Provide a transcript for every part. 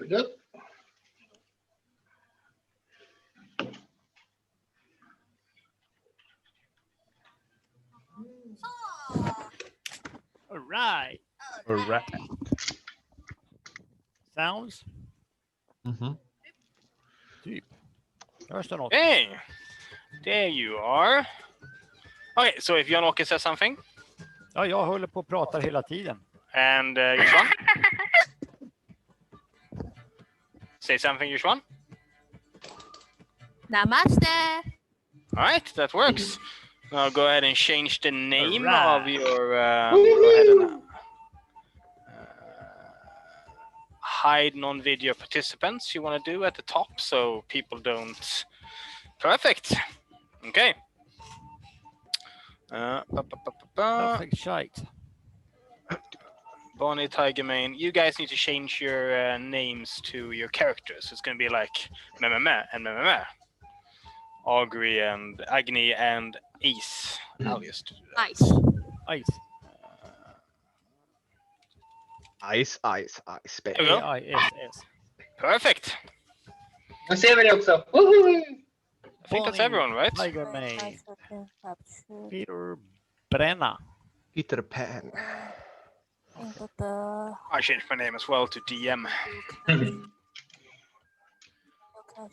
we go. All right. All right. Sounds. Typ. Hörs det något? Hey, there you are. Okay, so if Jan-Åke says something. Ja, jag håller på och pratar hela tiden. And Yushwan? Say something, Yushwan. Namaste. All right, that works. Now go ahead and change the name Alright. of your. Go ahead and hide non-video participants. You want to do at the top so people don't. Perfect. Okay. Perfect shite. Bonnie, Tiger Mane, you guys need to change your names to your characters. It's going to be like Mememe and Mememe. Augury and Agni and Ace. I'll just do that. Ice. Ice. Ice, There we go. A-I-S-S. Perfect. Nu ser vi det också. Woho! I think that's everyone, right? Tiger Mane. Peter Brenna. Peter Pan. I changed my name as well to DM.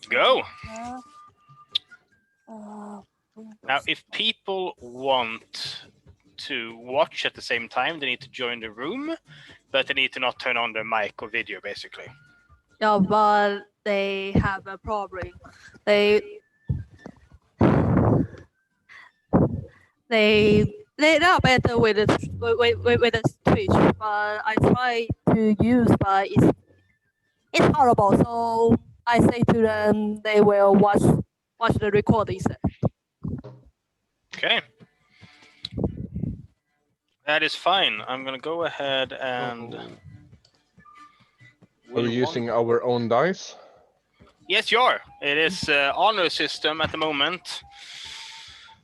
Go. Now, if people want to watch at the same time, they need to join the room, but they need to not turn on their mic or video, basically. Yeah, but they have a problem. They're not better with the Twitch, but I try to use, but it's horrible. So I say to them, they will watch the recording instead. Okay. That is fine. I'm gonna go ahead and. Are we using our own dice? Yes, you are. It is honor system at the moment.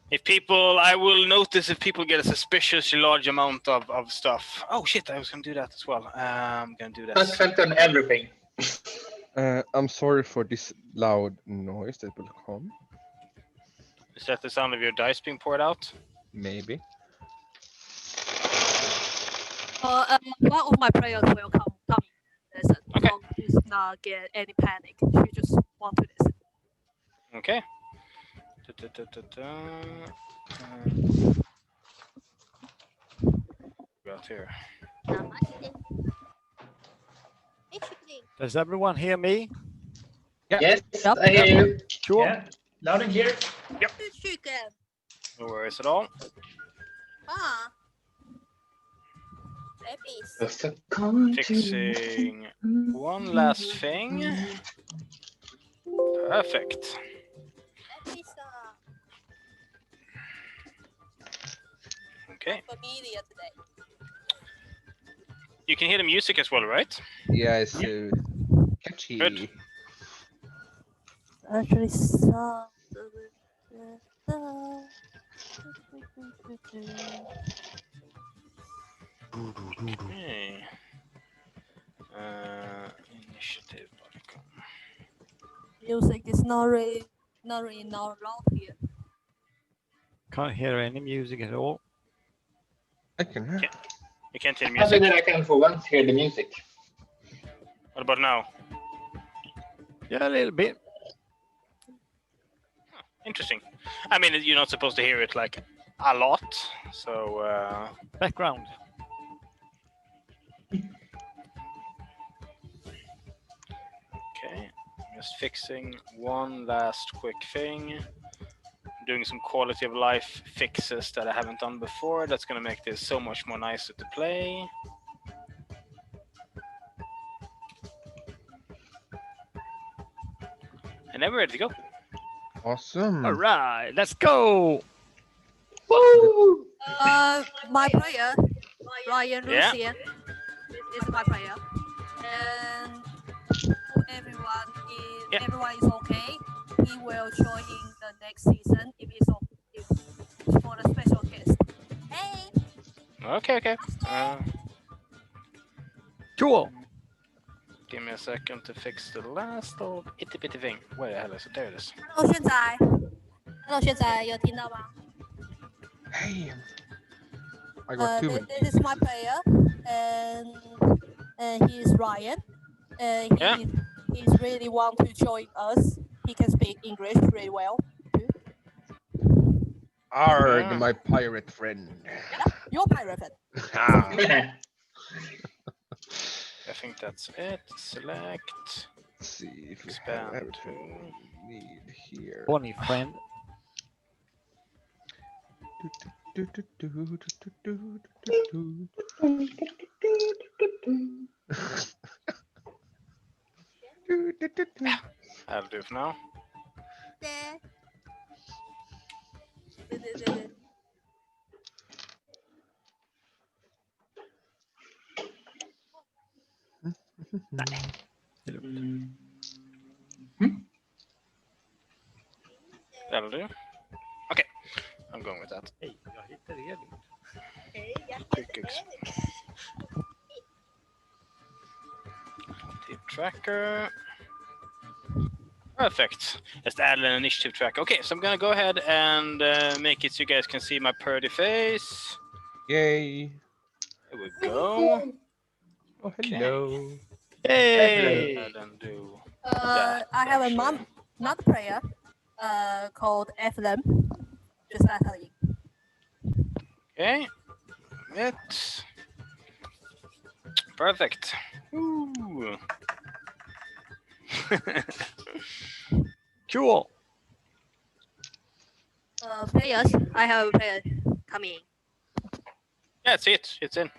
If people, I will notice if people get a suspiciously large amount of stuff. Oh shit! I was gonna do that as well. I'm gonna do that. Content on everything. I'm sorry for this loud noise that will come. Is that the sound of your dice being poured out? Maybe. One of my players will come listen. Okay. So please not get any panic. She just want to listen. Okay. Got here. Does everyone hear me? Yes, Yep. I hear you. Sure. Yeah, loud and clear. No worries at all. Just a Fixing one last thing. Perfect. Okay. You can hear the music as well, right? Yeah, it's catchy. Good. Actually, Okay. Initiative. music is not really loud here. Can't hear any music at all. I can hear. You can't hear I music. think that I can for once hear the music. What about now? Yeah, a little bit. Interesting. I mean, you're not supposed to hear it like a lot, so. Background. Okay, just fixing one last quick thing. Doing some quality of life fixes that I haven't done before. That's gonna make this so much more nicer to play. And then we're ready to go. Awesome. All right, let's go. Woo! My player, Ryan Yeah. Lucian, is my player, and everyone is okay. He will join in the next season if it's for the special guest. Hey. Okay. Sure. Give me a second to fix the last little itty bitty thing. Where the hell is it? There it is. Hello，炫仔，Hello，炫仔，有听到吗 Hey, I got 2 minutes. This is my player, and he is Ryan. Yeah. He's really want to join us. He can speak English really well. Arg, Yeah. my pirate friend. Your pirate friend. Ah, I think that's it. Select. let's see if we Expand have everything we need here. Bonnie friend. That'll do for now. That'll do. Okay, I'm going with that. Hej, jag hittade Elin. Quick Tip tracker. Perfect. Just add an initiative tracker. Okay, so I'm gonna go ahead and make it so you guys can see my pretty face. Yay. Here we go. Oh, hello. Hey! And then do I have another player called Ethlem. Just that tell you. okay. It. Perfect. Ooh. Cool. Players, I have a player coming. Yeah, it's it. It's in.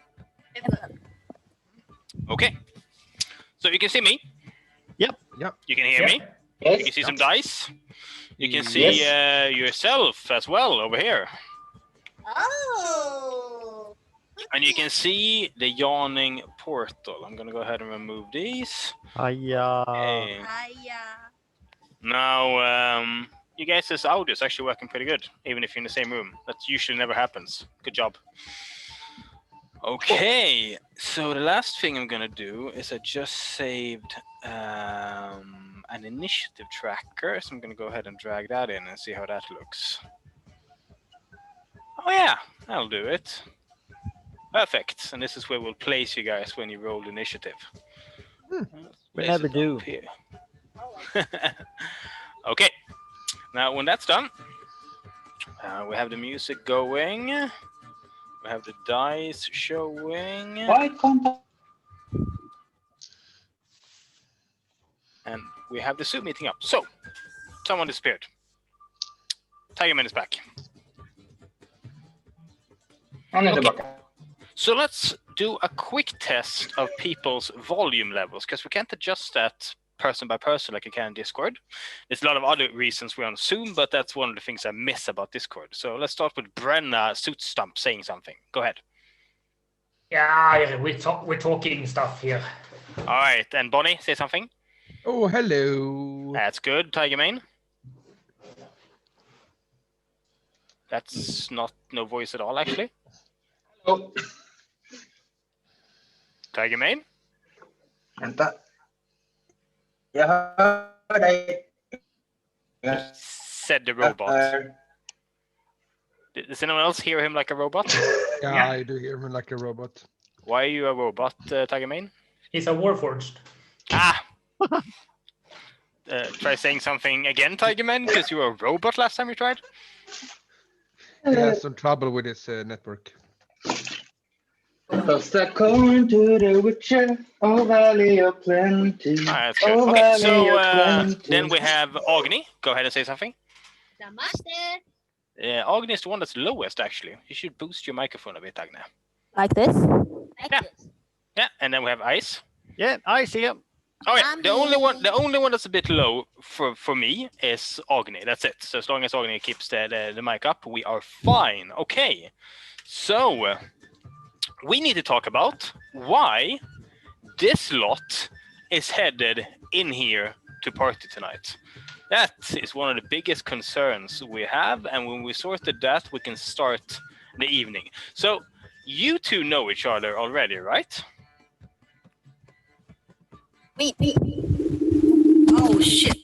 Ethlem. Okay. So you can see me. Yep. Yep. You can hear me. You can Yes. see some dice. You can see yourself as well over here. Oh. And you can see the yawning portal. I'm gonna go ahead and remove these. Hiya. Okay. Hiya. Now, you guys' audio is actually working pretty good, even if you're in the same room. That usually never happens. Good job. Okay, so the last thing I'm gonna do is I just saved an initiative tracker, so I'm gonna go ahead and drag that in and see how that looks. Oh yeah, that'll do it. Perfect, and this is where we'll place you guys when you roll initiative. Hmm. We Place never it do. up here. Okay, now when that's done, we have the music going. We have the dice showing. Why can't I? And we have the Zoom meeting up. So, someone disappeared. Tigerman is back. I'm not Okay. about. So let's do a quick test of people's volume levels, because we can't adjust that person by person like you can in Discord. There's a lot of other reasons we're on Zoom, but that's one of the things I miss about Discord. So let's start with Brenna Suitstump saying something. Go ahead. Yeah, we're talking stuff here. All right, and Bonnie, say something. Oh, hello. That's good. Tigerman. That's not no voice at all, actually. Oh, Tigerman. vänta. Jag hör dig. Said the robot. Does anyone else hear him like a robot? Yeah, Yeah. I do hear him like a robot. Why are you a robot, Tigerman? He's a warforged. Ah! Try saying something again, Tigerman, because you were a robot last time you tried? He has some trouble with his network. Toss a coin to the witcher, oh valley of plenty. Ah, that's good. Oh Okay, valley so of plenty. then we have Agni. Go ahead and say something. Namaste. Agni is the one that's lowest, actually. You should boost your microphone a bit, Agni. Like this. Yeah. Yeah, and then we have Ice. Yeah, I see him. Oh yeah, the only one that's a bit low for me is Agni. That's it. So as long as Agni keeps the mic up, we are fine. Okay, so we need to talk about why this lot is headed in here to party tonight. That is one of the biggest concerns we have, and when we sorted that, we can start the evening. So you two know each other already, right? Wait. Oh shit.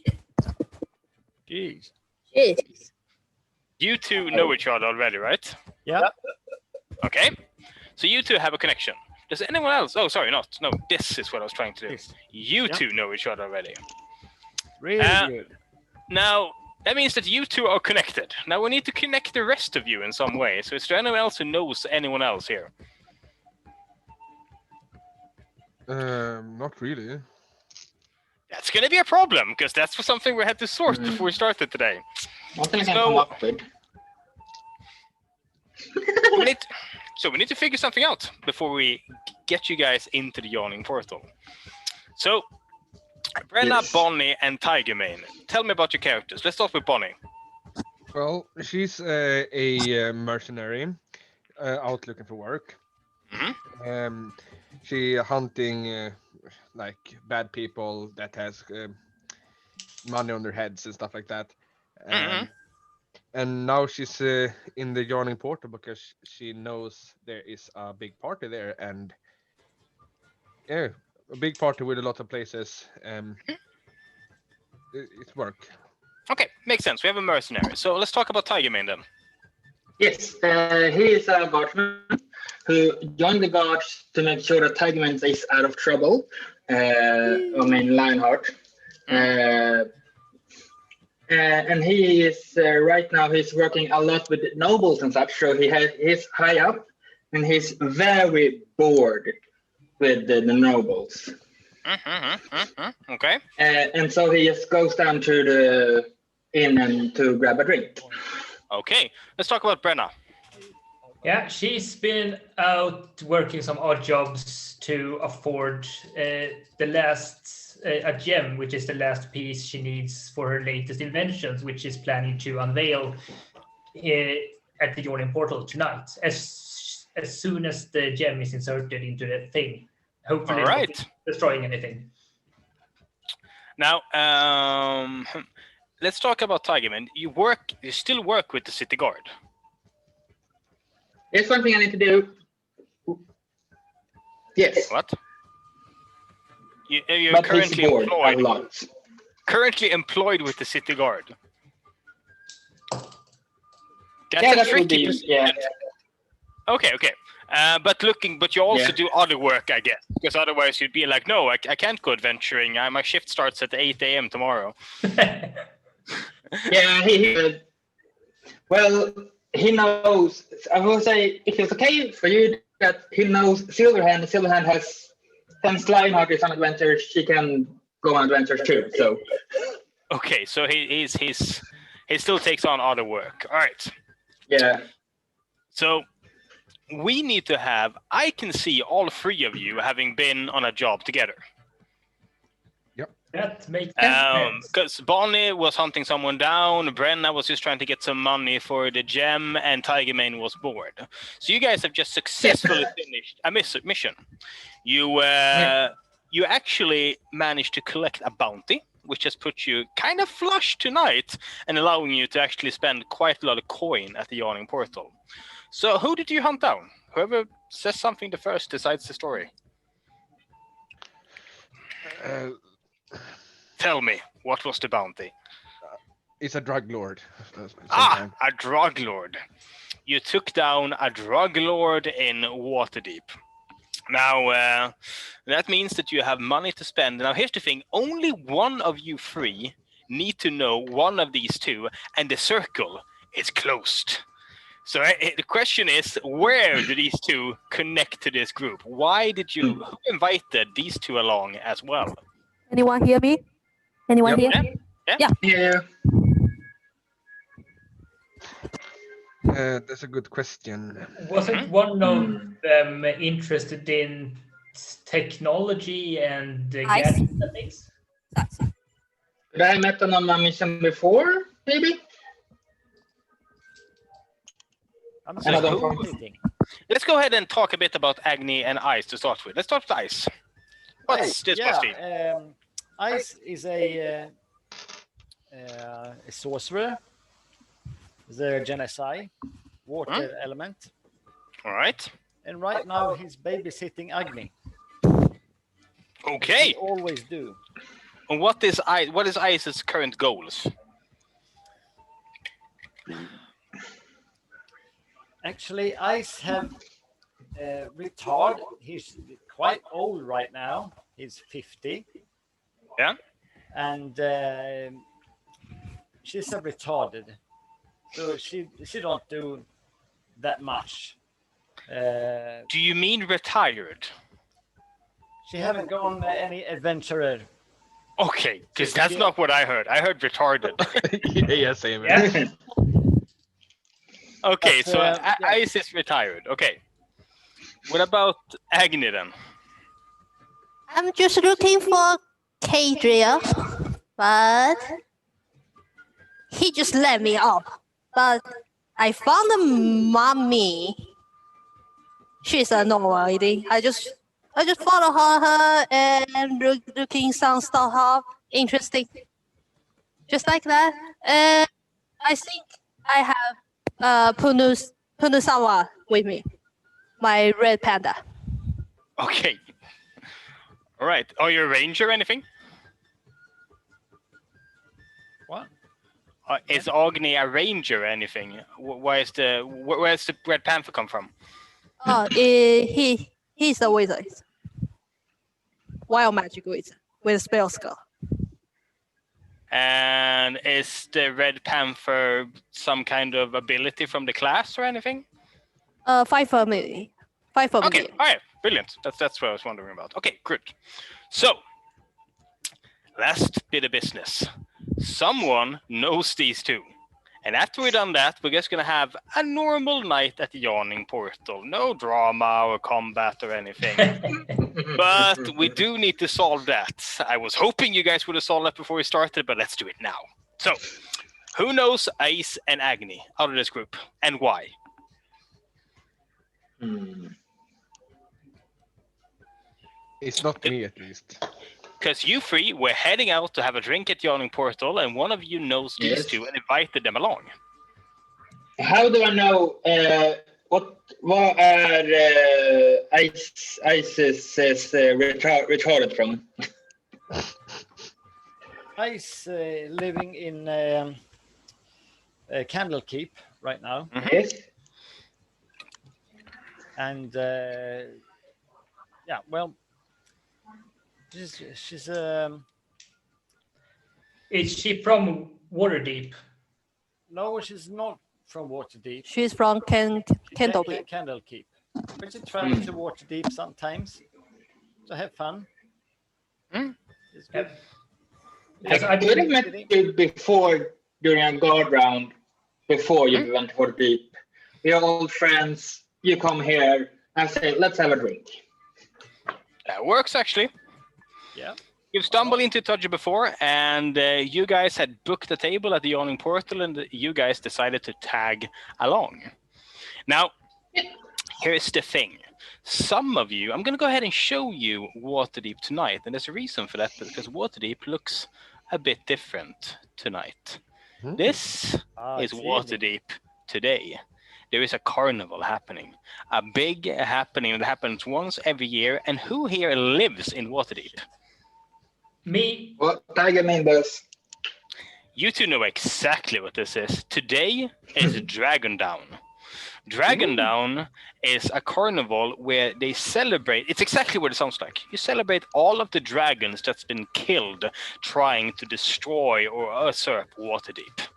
Jeez. Jeez. You two know each other already, right? Yeah. Okay. So you two have a connection. Does anyone else? Oh, sorry, not. No, this is what I was trying to do. This. You Yeah. two know each other already. Really good. Now, that means that you two are connected. Now we need to connect the rest of you in some way. So is there anyone else who knows anyone else here? Not really. That's going to be a problem, because that's something we had to sort before we started today. Nothing I can So- come up with. we need to figure something out before we get you guys into the yawning portal. So, Brenna, Yes. Bonnie, and Tiger Mane. Tell me about your characters. Let's start with Bonnie. Well, she's a mercenary out looking for work. Mhm. She hunting like bad people that has money on their heads and stuff like that. Mhm. And now she's in the yawning portal because she knows there is a big party there, and yeah, a big party with a lot of places. It's work. Okay, makes sense. We have a mercenary. So let's talk about Tiger Mane then. Yes, he is a guardsman who joined the guards to make sure that Tiger Mane is out of trouble. Lionheart. And he is right now he's working a lot with nobles and such. So he's high up, and he's very bored with the nobles. Okay. And so he just goes down to the inn and to grab a drink. Okay. Let's talk about Brenna. Yeah, she's been out working some odd jobs to afford the last a gem, which is the last piece she needs for her latest inventions, which she's planning to unveil at the Yawning Portal tonight, as soon as the gem is inserted into the thing. Hopefully, All right. not destroying anything. Now, let's talk about Tiger Mane. You still work with the city guard. There's one thing I need to do. Yes, What? You're but he's currently bored a employed. lot. Currently employed with the city guard. That's Yeah, a that would tricky be, position. yeah. Okay. But you also Yeah. do other work, I guess, because otherwise you'd be like, no, I can't go adventuring. My shift starts at 8 a.m. tomorrow. Yeah, he knows. I will say, if it's okay for you that he knows Silverhand. Silverhand has, since Lionheart is on adventures, she can go on adventures too. So Okay, so he still takes on other work. All right. yeah, So we need to have. I can see all three of you having been on a job together. That makes sense. Because Bonnie was hunting someone down, Brenna was just trying to get some money for the gem, and Tiger Mane was bored. So you guys have just successfully finished a mission. You actually managed to collect a bounty, which has put you kind of flush tonight and allowing you to actually spend quite a lot of coin at the Yawning Portal. So who did you hunt down? Whoever says something the first decides the story. Tell me, what was the bounty? It's a drug lord. A drug lord. You took down a drug lord in Waterdeep. Now, that means that you have money to spend. Now, here's the thing. Only one of you three need to know one of these two, and the circle is closed. So the question is, where do these two connect to this group? Who invited these two along as well? Anyone hear me? Anyone Yep. here? yeah. That's a good question. Wasn't one of them interested in technology and gadgets and things? Did I met on a mission before? Maybe. I'm And I so don't- fascinating. Let's go ahead and talk a bit about Agni and Ice to start with. Let's start with Ice. What's this boss team? Ice is a sorcerer, the genocide, water element, All right. and right now he's babysitting Agni. Okay. They always do. And what is Ice's current goals? Actually, Ice have retired. He's quite old right now. He's 50. Yeah. And she's a retarded, so she don't do that much. Do you mean retired? She haven't gone any adventurer. Okay, because that's not what I heard. I heard retarded. Yeah, same. Yeah. Okay, But, so yeah. Ice is retired. Okay. What about Agni then? I'm just looking for Kadriel, but he just let me up. But I found a mummy. She's a normal lady. I just follow her and looking some stuff up. Interesting. Just like that. And I think I have Punusawa with me. My red panda. Okay. All right. Are you a ranger or anything? What? Is Agni a ranger or anything? Where's the Red Panther come from? Oh, he's a wizard. Wild magic wizard with a spell skill. And is the Red Panther some kind of ability from the class or anything? 5 for me. 5 for Okay, me. all right, brilliant. That's what I was wondering about. Okay, good. So, last bit of business. Someone knows these two. And after we've done that, we're just going to have a normal night at the Yawning Portal. No drama or combat or anything. But we do need to solve that. I was hoping you guys would have solved that before we started, but let's do it now. So, who knows Ice and Agni out of this group, and why? It's not me, at least. Because you three were heading out to have a drink at Yawning Portal, and one of you knows these Yes. two and invited them along. How do I know what are ISIS retarded from? Ice living in Candlekeep right now, Yes. and yeah, well, she's Is she from Waterdeep? no, she's not from Waterdeep. She's from Candlekeep. Candlekeep, but she travels to Waterdeep sometimes to have fun. It's good. Because I could have met you before during a guard round before you went for the deep. We're old friends. You come here. I say, let's have a drink. That works, actually. Yeah. You've stumbled into Todger before, and you guys had booked a table at the Yawning Portal, and you guys decided to tag along. Now, here's the thing. Some of you, I'm going to go ahead and show you Waterdeep tonight, and there's a reason for that, because Waterdeep looks a bit different tonight. This is Waterdeep today. There is a carnival happening, a big happening that happens once every year, and who here lives in Waterdeep? Me. What Tiger members? You two know exactly what this is. Today is Dragon Down. Dragon Down is a carnival where they celebrate. It's exactly what it sounds like. You celebrate all of the dragons that's been killed trying to destroy or usurp Waterdeep.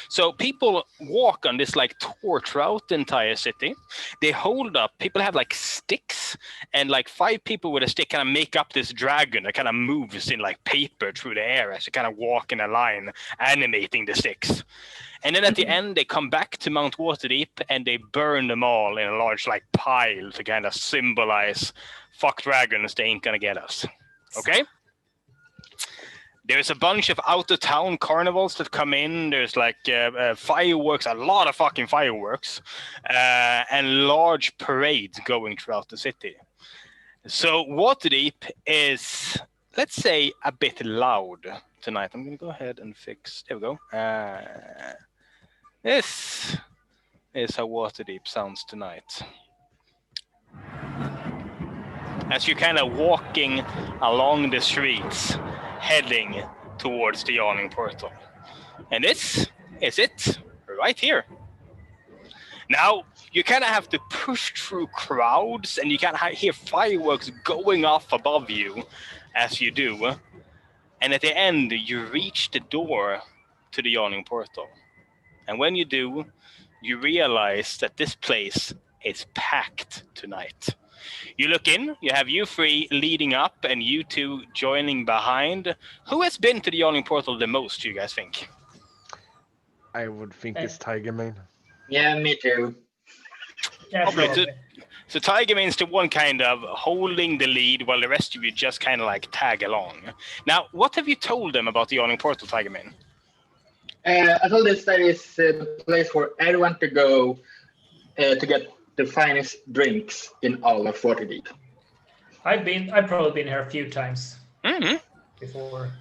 So people walk on this like tour throughout the entire city. They hold up, people have like sticks, and like 5 people with a stick kind of make up this dragon that kind of moves in like paper through the air as they kind of walk in a line, animating the sticks. And then at the end, they come back to Mount Waterdeep and they burn them all in a large like pile to kind of symbolize, fuck dragons, they ain't gonna get us. Okay? There's a bunch of out-of-town carnivals that come in. There's like fireworks, a lot of fucking fireworks, and large parades going throughout the city. So Waterdeep is, let's say, a bit loud tonight. I'm going to go ahead and fix, there we go. This is how Waterdeep sounds tonight. as you're kind of walking along the streets, heading towards the yawning portal. And this is it, right here. Now, you kind of have to push through crowds, and you can hear fireworks going off above you as you do. And at the end, you reach the door to the yawning portal. And when you do, you realize that this place is packed tonight. You look in, you have you three leading up and you two joining behind. Who has been to the yawning portal the most, do you guys think? I would think it's Tiger Mane. Yeah, me too. Yeah, Probably probably. So Tiger Mane's the one kind of holding the lead while the rest of you just kind of like tag along. Now, what have you told them about the yawning portal, Tiger Mane? I told this that it's the place for everyone to go to get the finest drinks in all of Waterdeep. I've probably been here a few times before.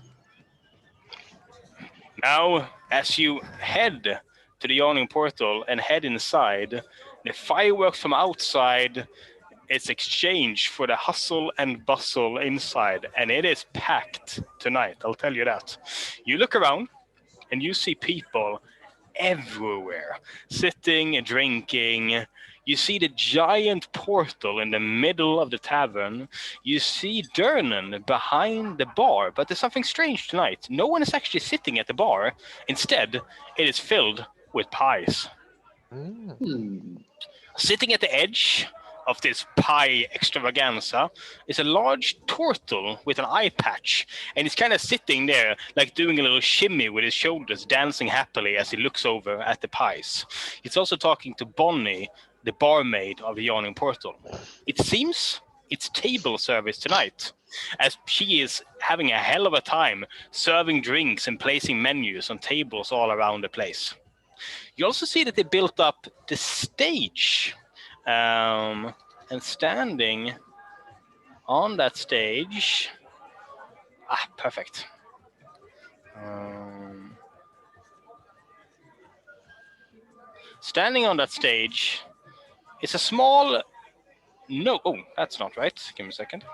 Now, as you head to the yawning portal and head inside, the fireworks from outside is exchanged for the hustle and bustle inside, and it is packed tonight, I'll tell you that. You look around and you see people everywhere, sitting and drinking. You see the giant portal in the middle of the tavern. You see Dernan behind the bar, but there's something strange tonight. No one is actually sitting at the bar. Instead, it is filled with pies. Sitting at the edge of this pie extravaganza is a large turtle with an eye patch, and he's kind of sitting there like doing a little shimmy with his shoulders, dancing happily as he looks over at the pies. He's also talking to Bonnie, the barmaid of the yawning portal. It seems it's table service tonight, as she is having a hell of a time serving drinks and placing menus on tables all around the place. You also see that they built up the stage, and standing on that stage, perfect. Standing on that stage is a small, oh, that's not right. Give me a second.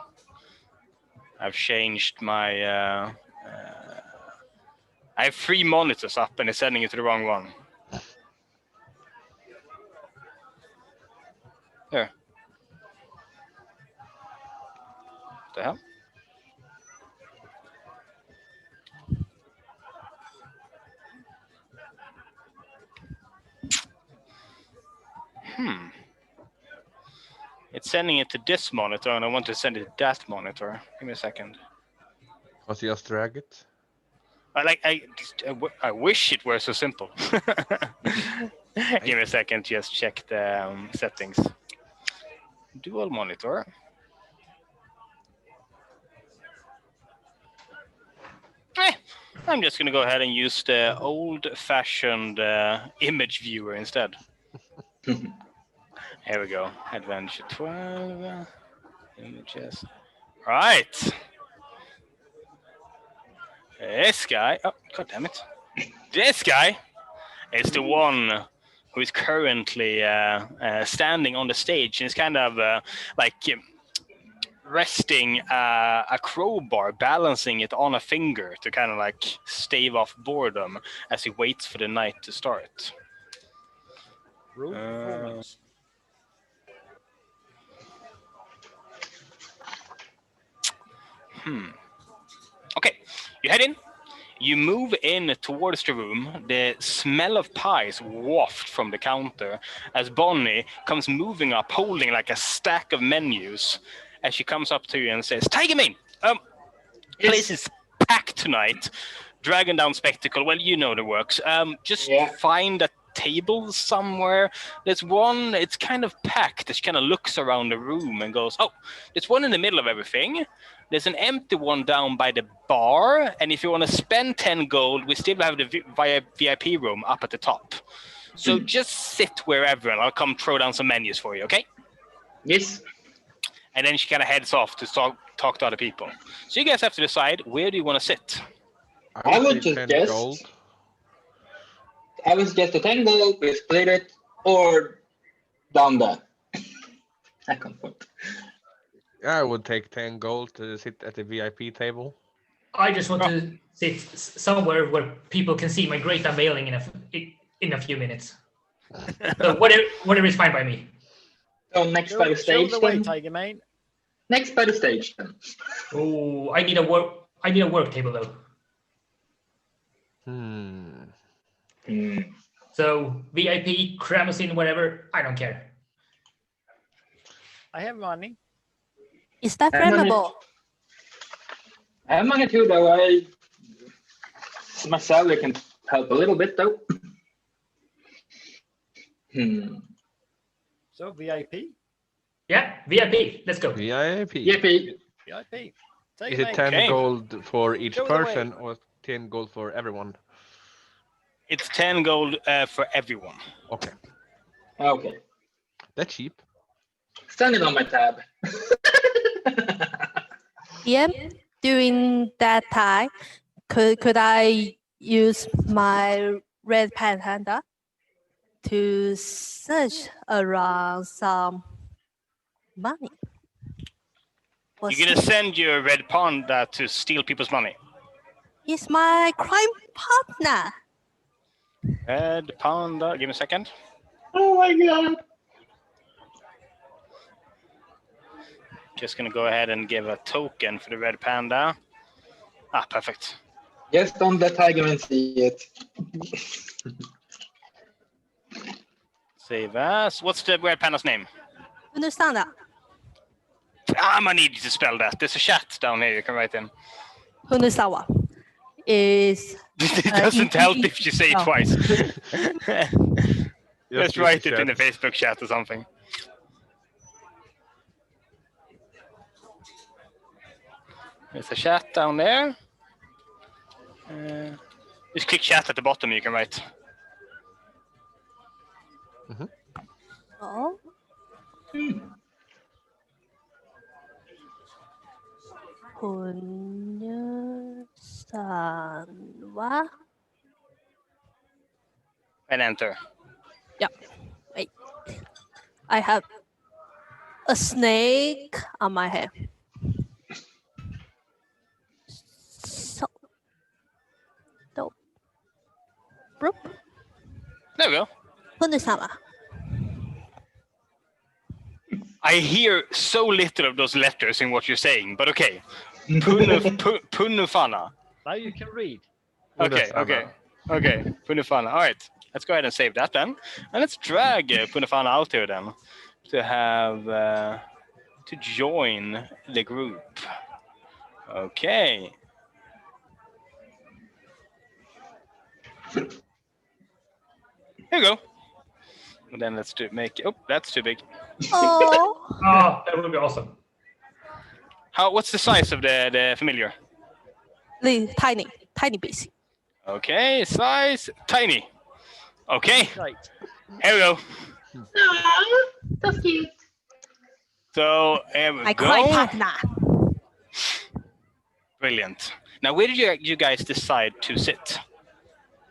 I've changed my, I have 3 monitors up and it's sending it to the wrong one. Here. What the hell? It's sending it to this monitor and I want to send it to that monitor. Give me a second. Was just drag it? I wish it were so simple. Give me a second, just check the settings. Dual monitor. I'm just going to go ahead and use the old-fashioned image viewer instead. Here we go. Adventure 12. Images. Right. This guy. Oh, god damn it. This guy is the one who is currently standing on the stage and is kind of resting a crowbar, balancing it on a finger to kind of like stave off boredom as he waits for the night to start. Okay, you head in. You move in towards the room. The smell of pies waft from the counter as Bonnie comes moving up, holding like a stack of menus. As she comes up to you and says, Tiger Mane, place is packed tonight. Dragon Down Spectacle, well, you know the works. Just find a table somewhere. There's one, it's kind of packed. She kind of looks around the room and goes, oh, there's one in the middle of everything. There's an empty one down by the bar. And if you want to spend 10 gold, we still have the VIP room up at the top. So just sit wherever and I'll come throw down some menus for you, okay? Yes. And then she kind of heads off to talk to other people. So you guys have to decide, where do you want to sit? I would just guess. Gold. I would suggest the 10 gold, we split it, or down there. I can't put. I would take 10 gold to sit at the VIP table. I just want to sit somewhere where people can see my great unveiling in a few minutes. So whatever is fine by me. So next by the Show stage the way, then. Tiger Mane. Next by the stage then. Oh, I need a work table though. So VIP, cram us in wherever. I don't care. I have money. Is that I have money. flammable? I have money too, though. My salary can help a little bit, though. So VIP. Yeah, VIP. Let's go. VIP. Yippee. VIP. Is it 10 Okay. gold for each Show the way. person or 10 gold for everyone? It's 10 gold for everyone. Okay. Okay. That's cheap. Send it on my tab. Yeah. During that time, could I use my red panda to search around some money? You're gonna send your red panda to steal people's money. He's my crime partner. Red panda. Give me a second. Oh my god. Just gonna go ahead and give a token for the red panda. Ah, perfect. Just on the tiger and see it. Save as. What's the red panda's name? Understand that? I'm gonna need you to spell that. There's a chat down here you can write in. Hundesawa is It doesn't help if you say it Oh. twice. Just Let's use write the it in the chat. Facebook chat or something. There's a chat down there. Just click chat at the bottom, you can write. oh. Hundesawa. And enter. Yeah. Wait. I have a snake on my head. So. No. Broop. There we go. Hundesawa. I hear so little of those letters in what you're saying, but okay. Punufana. Now you can read. Okay. Punufana. All right. Let's go ahead and save that then. And let's drag Punufana out here then to have to join the group. Okay. Here you go. And then let's make. Oh, that's too big. Oh. Oh, that would be awesome. What's the size of the familiar? Tiny basic. Okay, size tiny. Okay, Right. here we go. Aww, that's cute. So here we My crime go. partner. Brilliant. Now, where did you guys decide to sit?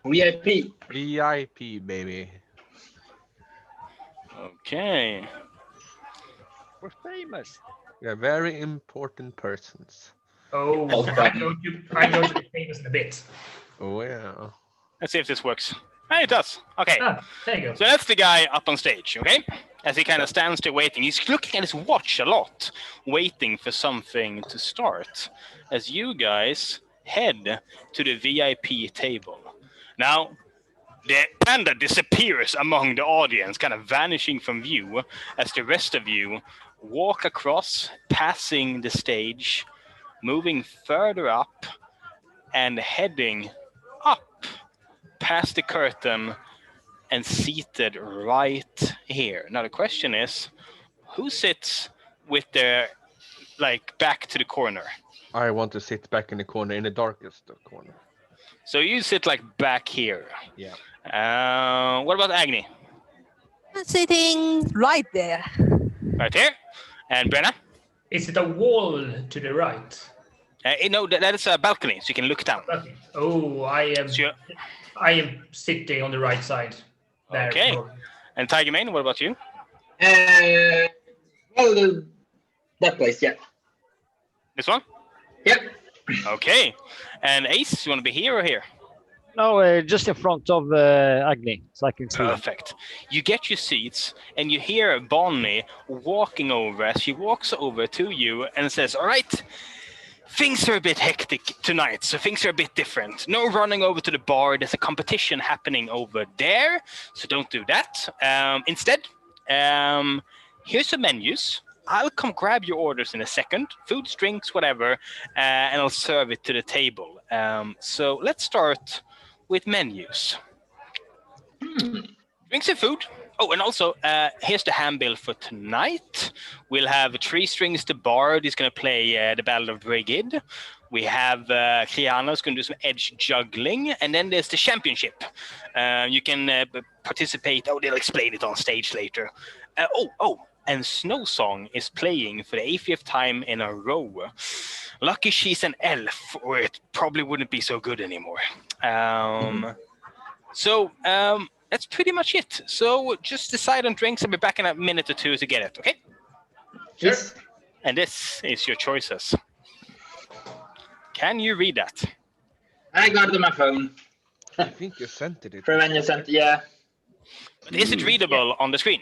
VIP. VIP, baby. Okay. We're famous. We are very important persons. Oh, I'm going to be famous in a bit. Oh, yeah. Let's see if this works. Ah, it does. Okay. Ah, there you go. So that's the guy up on stage, okay? As he kind of stands there waiting. He's looking at his watch a lot, waiting for something to start. As you guys head to the VIP table. Now, the panda disappears among the audience, kind of vanishing from view, as the rest of you walk across, passing the stage, moving further up, and heading up past the curtain and seated right here. Now the question is, who sits with their back to the corner? I want to sit back in the corner, in the darkest corner. So you sit back here. Yeah. What about Agni? I'm sitting right there. Right here. And Brenna? Is it a wall to the right? No, that is a balcony, so you can look down. Okay. Oh, I am sitting on the right side. There. Okay. And Tiger Mane, what about you? Well, That place, yeah. This one? Yep. Okay. And Ace, you want to be here or here? No, just in front of Agni, so I can see. Perfect. You get your seats, and you hear Bonnie walking over as she walks over to you and says, all right, things are a bit hectic tonight, so things are a bit different. No running over to the bar. There's a competition happening over there, so don't do that. Instead, here's some menus. I'll come grab your orders in a second, foods, drinks, whatever, and I'll serve it to the table. So let's start with menus. Drinks and food. Oh, and also, here's the handbill for tonight. We'll have 3 strings to Bard. He's going to play the Battle of Brigid. We have Kriana's going to do some edge juggling. And then there's the championship. You can participate. Oh, they'll explain it on stage later. And Snow Song is playing for the 80th time in a row. Lucky she's an elf, or it probably wouldn't be so good anymore. So that's pretty much it. So just decide on drinks. I'll be back in a minute or two to get it, okay? Sure. And this is your choices. Can you read that? I got it on my phone. I think you sent it. From when you sent, yeah. But is it readable on the screen?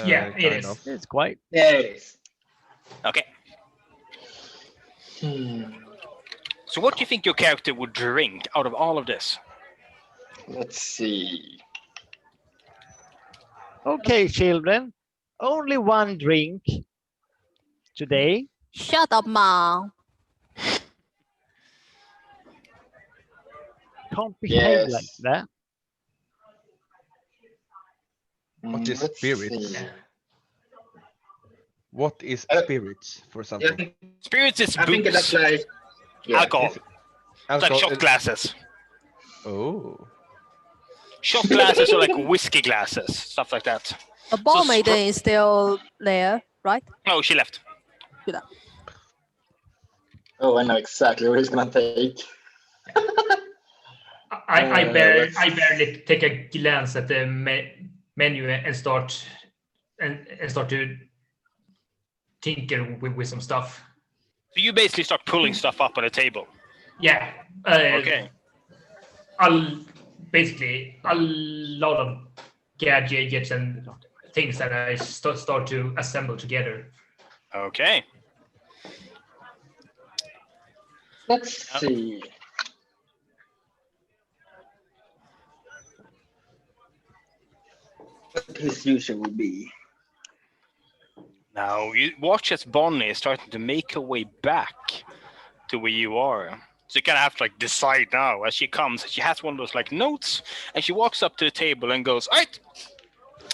Yeah, it kind is. of. It's quite. Yeah, it is. Okay. So what do you think your character would drink out of all of this? Let's see. Okay, children. Only one drink today. Shut up, Mom. Can't behave Yes. like that. What is Let's spirits? see. What is spirits for Yeah, something? Spirits is I think booze, that's like alcohol. Is it- It's like shot glasses. Oh. Shot glasses or like whiskey glasses, stuff like that. The ball So maiden is still there, right? Oh, she left. Oh, I know exactly what he's gonna take. I let's- barely take a glance at the menu and start to tinker with some stuff. So you basically start pulling stuff up on the table. Yeah. Okay. Basically a lot of gadgets and things that I start to assemble together. Okay. Let's see. What his usual would be. Now you watch as Bonnie is starting to make her way back to where you are. So you kind of have to like decide now as she comes. She has one of those like notes, and she walks up to the table and goes, "All right,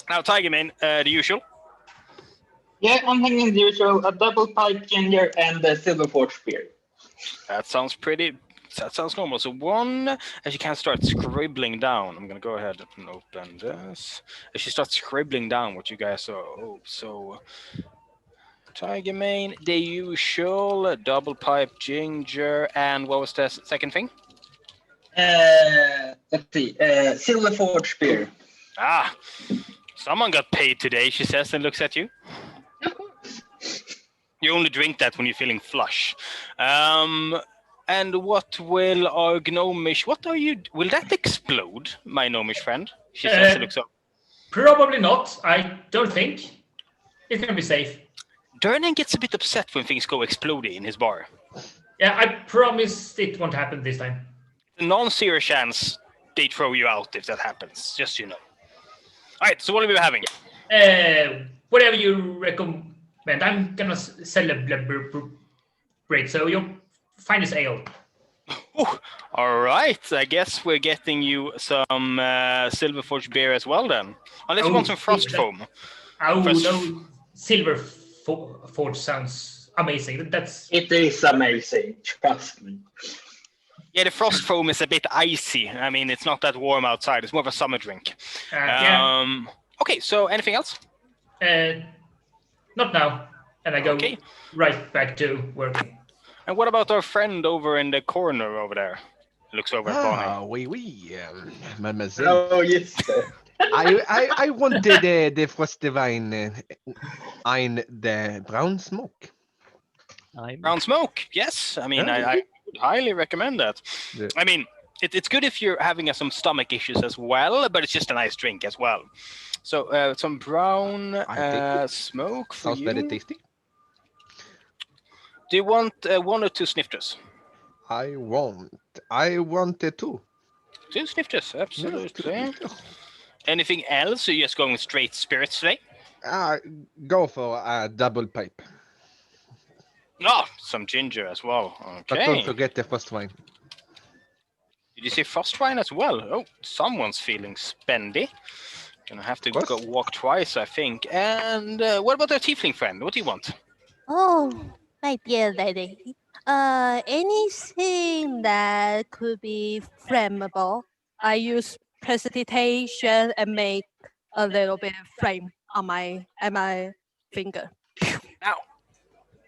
now Tiger Man, the usual." Yeah, I'm thinking the usual, a double pipe ginger and a silver forge spear. That sounds pretty. That sounds normal. So one, as she kind of starts scribbling down. I'm gonna go ahead and open this. As she starts scribbling down what you guys saw. Oh, so Tiger Mane, the usual, double pipe ginger, and what was the second thing? Let's see, silver forge spear. Ah, someone got paid today, she says, and looks at you. You only drink that when you're feeling flush. And what will our gnomish? What are you? Will that explode, my gnomish friend? She says and looks up. Probably not. I don't think. It's gonna be safe. Durnan gets a bit upset when things go exploding in his bar. Yeah, I promise it won't happen this time. The non-zero chance they throw you out if that happens, just so you know. All right, so what are we having? Whatever you recommend. I'm gonna celebrate, so you'll find this ale. Ooh, all right, I guess we're getting you some Silver Forge beer as well then. Unless you want some Frost Foam. Oh, First- no. Silver Forge sounds amazing. It is amazing, trust me. Yeah, the Frost Foam is a bit icy. I mean, it's not that warm outside. It's more of a summer drink. Yeah. Okay, so anything else? Not now. And I go Okay. right back to working. And what about our friend over in the corner over there? Looks over at Bonnie. Ah, oui, mademoiselle. Oh, yes. I wanted the frosty wine in the brown smoke. Brown smoke, yes. I mean, Yeah. I would highly recommend that. Yeah. I mean, it's good if you're having some stomach issues as well, but it's just a nice drink as well. So some brown smoke for Sounds you. very tasty. Do you want 1 or 2 snifters? I want it too. 2 snifters, absolutely. Yeah, Anything else? Or you're just going straight spirits today? go for a double pipe. Oh, some ginger as well. But Okay. don't forget the first wine. Did you say frost wine as well? Oh, someone's feeling spendy. Gonna have to go walk twice, I think. And what about our tiefling friend? What do you want? Oh, my dear lady. Anything that could be flammable. I use precipitation and make a little bit of flame on my finger. Now,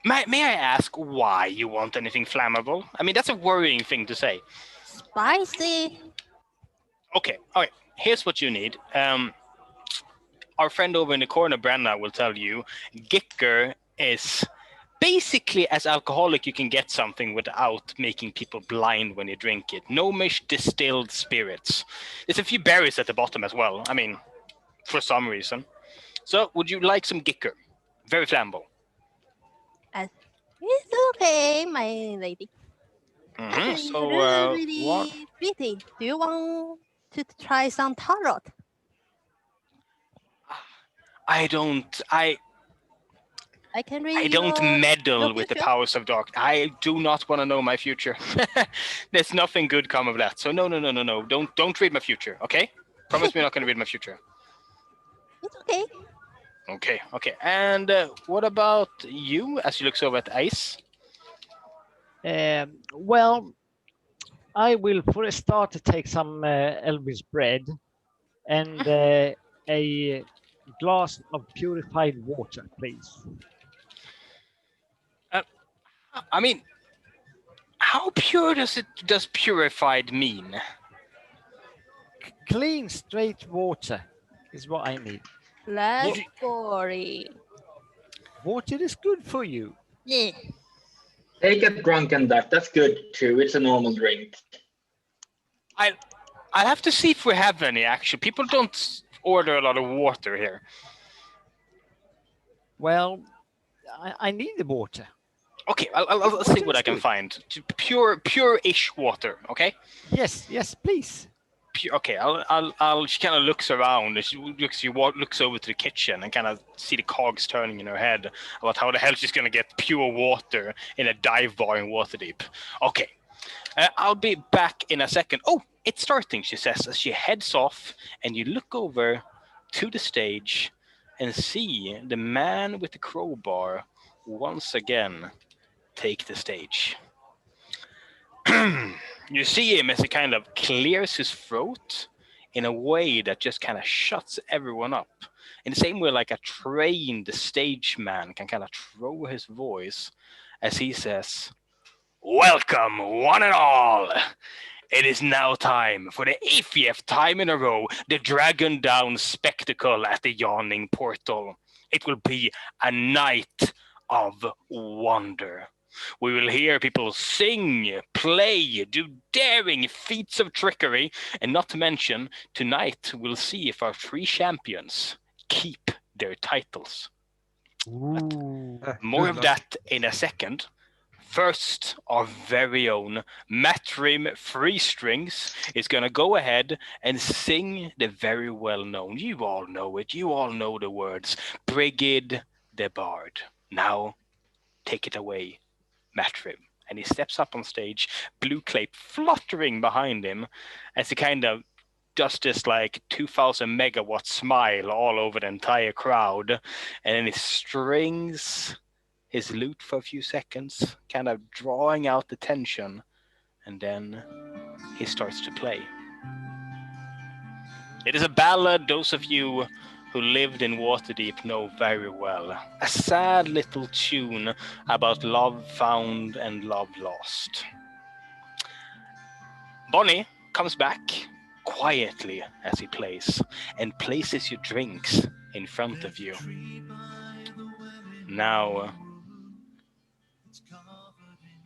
may I ask why you want anything flammable? I mean, that's a worrying thing to say. Spicy. Okay. Here's what you need. Our friend over in the corner, Brenna, will tell you Gicker is basically as alcoholic you can get something without making people blind when you drink it. Gnomish distilled spirits. There's a few berries at the bottom as well. I mean, for some reason. So, would you like some Gicker? Very flammable. It's okay, my lady. Mm-hmm. It's So, really what? pretty. Do you want to try some tarot? I don't can read meddle your with the future. powers of dark. I do not want to know my future. There's nothing good come of that. So no. Don't read my future, okay? Promise me you're not going to read my future. It's okay. Okay. And what about you as you look over at Ice? Well, I will for a start take some Elvis bread and a glass of purified water, please. I mean, how pure does purified mean? Clean, straight water is what I need. Less gory. Water is good for you. Yeah. Take a drunken duck. That's good too. It's a normal drink. I'll have to see if we have any, actually. People don't order a lot of water here. Well, I need the water. Okay, I'll see what I can find. Pure-ish water, okay? Yes, please. Okay, I'll. She kind of looks around. And she looks over to the kitchen and kind of see the cogs turning in her head about how the hell she's gonna get pure water in a dive bar in Waterdeep. Okay, I'll be back in a second. Oh, it's starting, she says as she heads off, and you look over to the stage and see the man with the crowbar once again take the stage. You see him as he kind of clears his throat in a way that just kind of shuts everyone up. In the same way like a trained stage man can kind of throw his voice as he says, "Welcome, one and all. It is now time for the 80th time in a row, the Dragon Down spectacle at the Yawning Portal. It will be a night of wonder. We will hear people sing, play, do daring feats of trickery, and not to mention, tonight we'll see if our 3 champions keep their titles. But more of that in a second. First, our very own Matrim 3 Strings is going to go ahead and sing the very well-known, you all know it, you all know the words, Brigid the Bard. Now, take it away, Matrim. And he steps up on stage, blue clay fluttering behind him as he kind of does this like 2,000 megawatt smile all over the entire crowd. And then he strings his lute for a few seconds, kind of drawing out the tension. And then he starts to play. It is a ballad those of you who lived in Waterdeep know very well. A sad little tune about love found and love lost. Bonnie comes back, quietly as he plays and places your drinks in front of you. Now,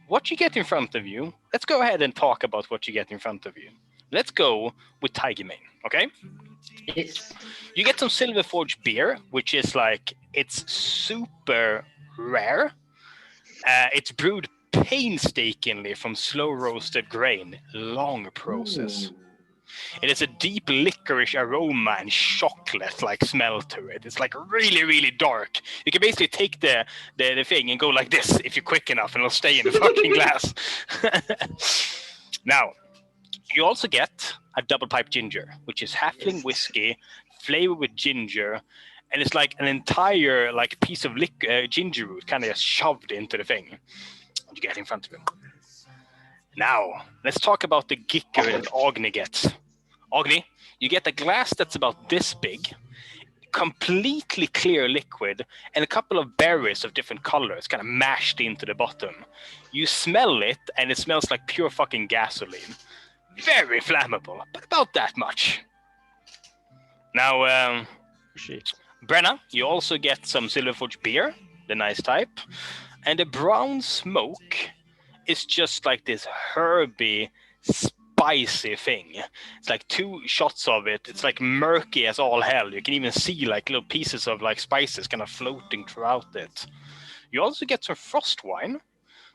what you get in front of you, let's go ahead and talk about what you get in front of you. Let's go with Tiger Mane, okay? Yes. You get some Silver Forge beer, which is like, it's super rare. It's brewed painstakingly from slow roasted grain, long process. Ooh. It has a deep licorice aroma and chocolate-like smell to it. It's like really, really dark. You can basically take the thing and go like this if you're quick enough, and it'll stay in the fucking glass. Now, you also get a double pipe ginger, which is halfling whiskey flavored with ginger, and it's like an entire like piece of ginger root kind of just shoved into the thing. You get in front of him. Now, let's talk about the gicker that Agni gets. Agni, you get a glass that's about this big, completely clear liquid, and a couple of berries of different colors kind of mashed into the bottom. You smell it, and it smells like pure fucking gasoline. Very flammable, but about that much. Now, Brenna, you also get some Silver Forge beer, the nice type, and the brown smoke is just like this herby, spicy thing. It's like 2 shots of it. It's like murky as all hell. You can even see like little pieces of like spices kind of floating throughout it. You also get some frost wine,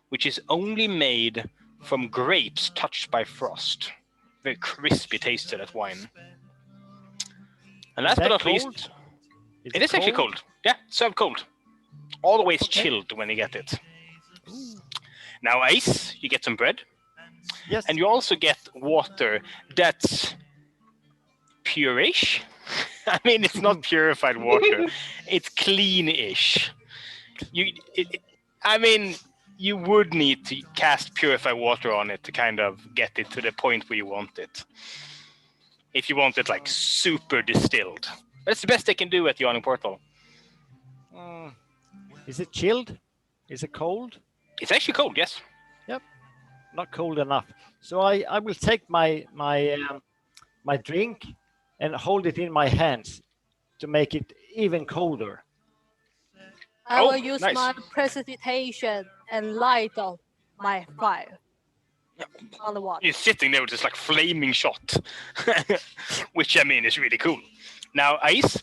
which is only made from grapes touched by frost. Very crispy taste to that wine. And last but not least, it is actually cold. Yeah, served cold. Always chilled when you get it. Now, Ice, you get some bread. Yes. And you also get water that's pure-ish. I mean, it's not purified water. It's clean-ish. I mean, you would need to cast purified water on it to kind of get it to the point where you want it. If you want it like super distilled. That's the best they can do at the Yawning Portal. Is it chilled? Is it cold? It's actually cold, yes. Yep. Not cold enough. So I will take my drink and hold it in my hands to make it even colder. I Oh, will use nice. my precipitation and light up my fire on the water. You're sitting there with this like flaming shot, which I mean is really cool. Now, Ice,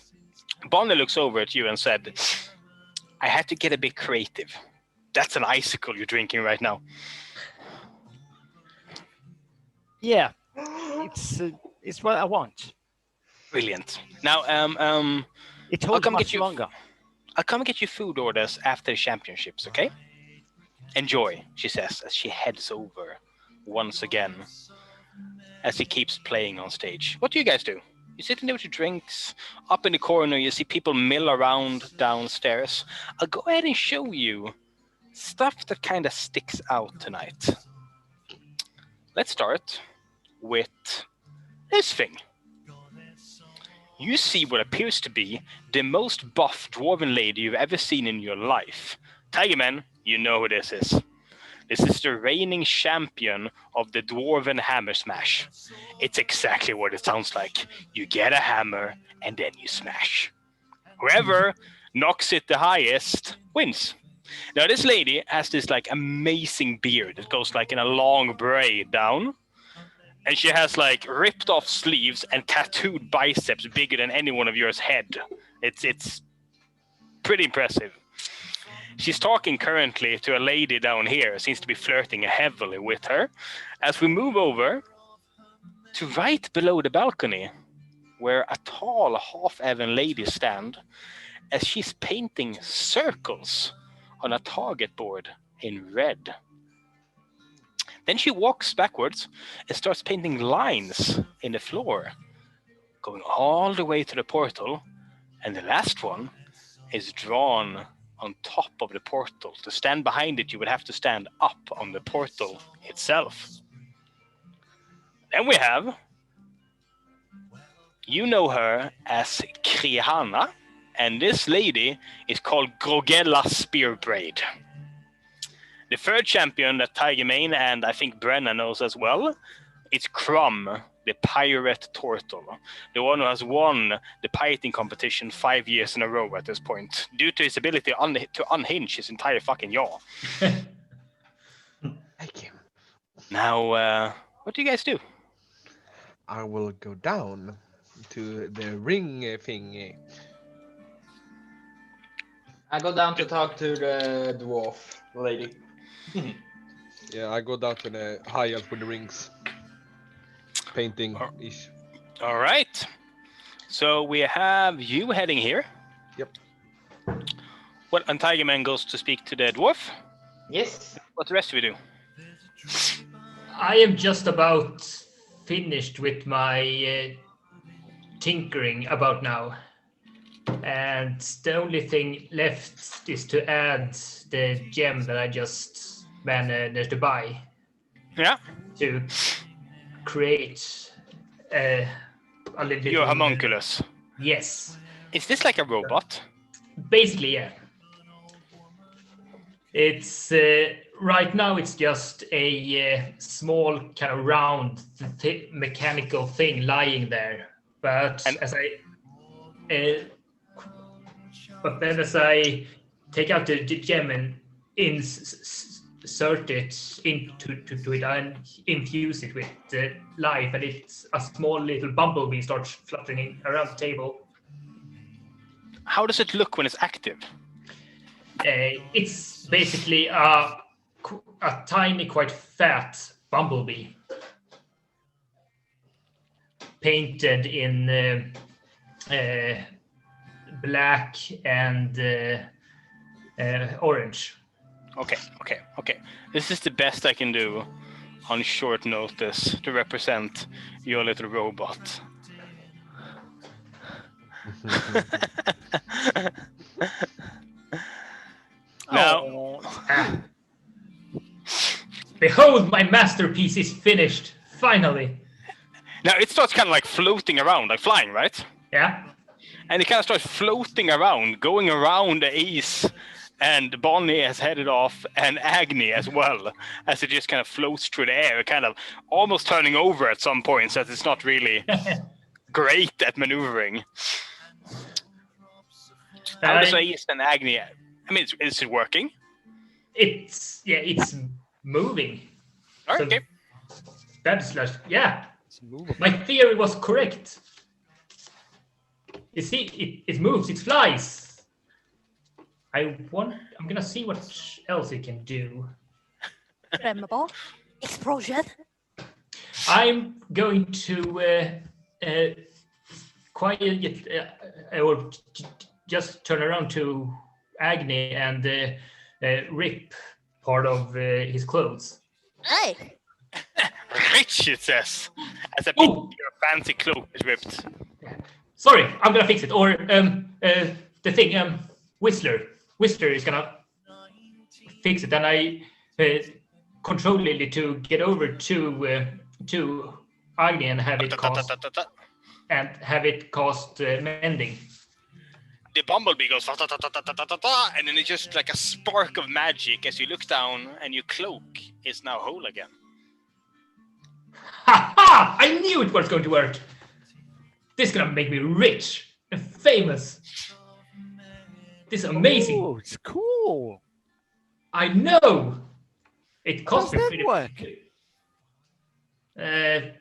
Bonnie looks over at you and said, I had to get a bit creative. That's an icicle you're drinking right now. Yeah, it's what I want. Brilliant. Now, It holds come much get you- longer. I'll come get you food orders after the championships, okay? Enjoy, she says, as she heads over once again, as he keeps playing on stage. What do you guys do? You're sitting there with your drinks. Up in the corner, you see people mill around downstairs. I'll go ahead and show you stuff that kind of sticks out tonight. Let's start with this thing. You see what appears to be the most buff dwarven lady you've ever seen in your life. Tigerman, you know who this is. This is the reigning champion of the Dwarven Hammer Smash. It's exactly what it sounds like. You get a hammer and then you smash. Whoever knocks it the highest wins. Now this lady has this like amazing beard that goes like in a long braid down. And she has like ripped off sleeves and tattooed biceps bigger than any one of yours head. It's pretty impressive. She's talking currently to a lady down here, seems to be flirting heavily with her. As we move over to right below the balcony, where a tall half-elven lady stands, as she's painting circles on a target board in red. Then she walks backwards and starts painting lines in the floor, going all the way to the portal, and the last one is drawn on top of the portal. To stand behind it, you would have to stand up on the portal itself. Then we have, you know her as Krihanna, and this lady is called Grogella Spearbraid. The third champion that Tiger Mane and I think Brenna knows as well, it's Crumb, the pirate turtle, the one who has won the pirating competition 5 years in a row at this point, due to his ability to unhinge his entire fucking jaw. Thank you. Now, what do you guys do? I will go down to the ring thingy. I go down to talk to the dwarf lady. Yeah, I go down to the high elf with the rings. Painting ish. All right. So we have you heading here. Yep. And Tiger Man goes to speak to the dwarf. Yes. What the rest of you do? I am just about finished with my tinkering about now. And the only thing left is to add the gem that I just managed to buy. Yeah. To create a little bit. Your homunculus. Yes. Is this like a robot? Basically, yeah. It's right now. It's just a small kind of round mechanical thing lying there. But as I take out the gem and insert it into it and infuse it with life, and it's a small little bumblebee starts fluttering around the table. How does it look when it's active? It's basically a tiny, quite fat bumblebee painted in black and orange. Okay. This is the best I can do on short notice to represent your little robot. Now, behold, my masterpiece is finished, finally. Now it starts kind of like floating around, like flying, right? Yeah. And it kind of starts floating around, going around Ace, and Bonnie has headed off, and Agni as well, as it just kind of floats through the air, kind of almost turning over at some points, as it's not really great at maneuvering. How does Ace and Agni? I mean, is it working? It's moving. All right, So okay. That's yeah. My theory was correct. You see, it moves, it flies. I'm gonna see what else it can do. Flammable explosion. I'm going to or just turn around to Agni and rip part of his clothes. Hey. Rich, it says, as a big fancy cloak is ripped. Sorry, I'm gonna fix it. Or the thing, Whistler is gonna fix it, and I control Lily to get over to Agni and have it cast mending. The bumblebee goes and then it's just like a spark of magic as you look down, and your cloak is now whole again. Ha ha! I knew it was going to work. This is gonna make me rich and famous. This is amazing. Oh, it's cool. I know. It cost How does me that pretty.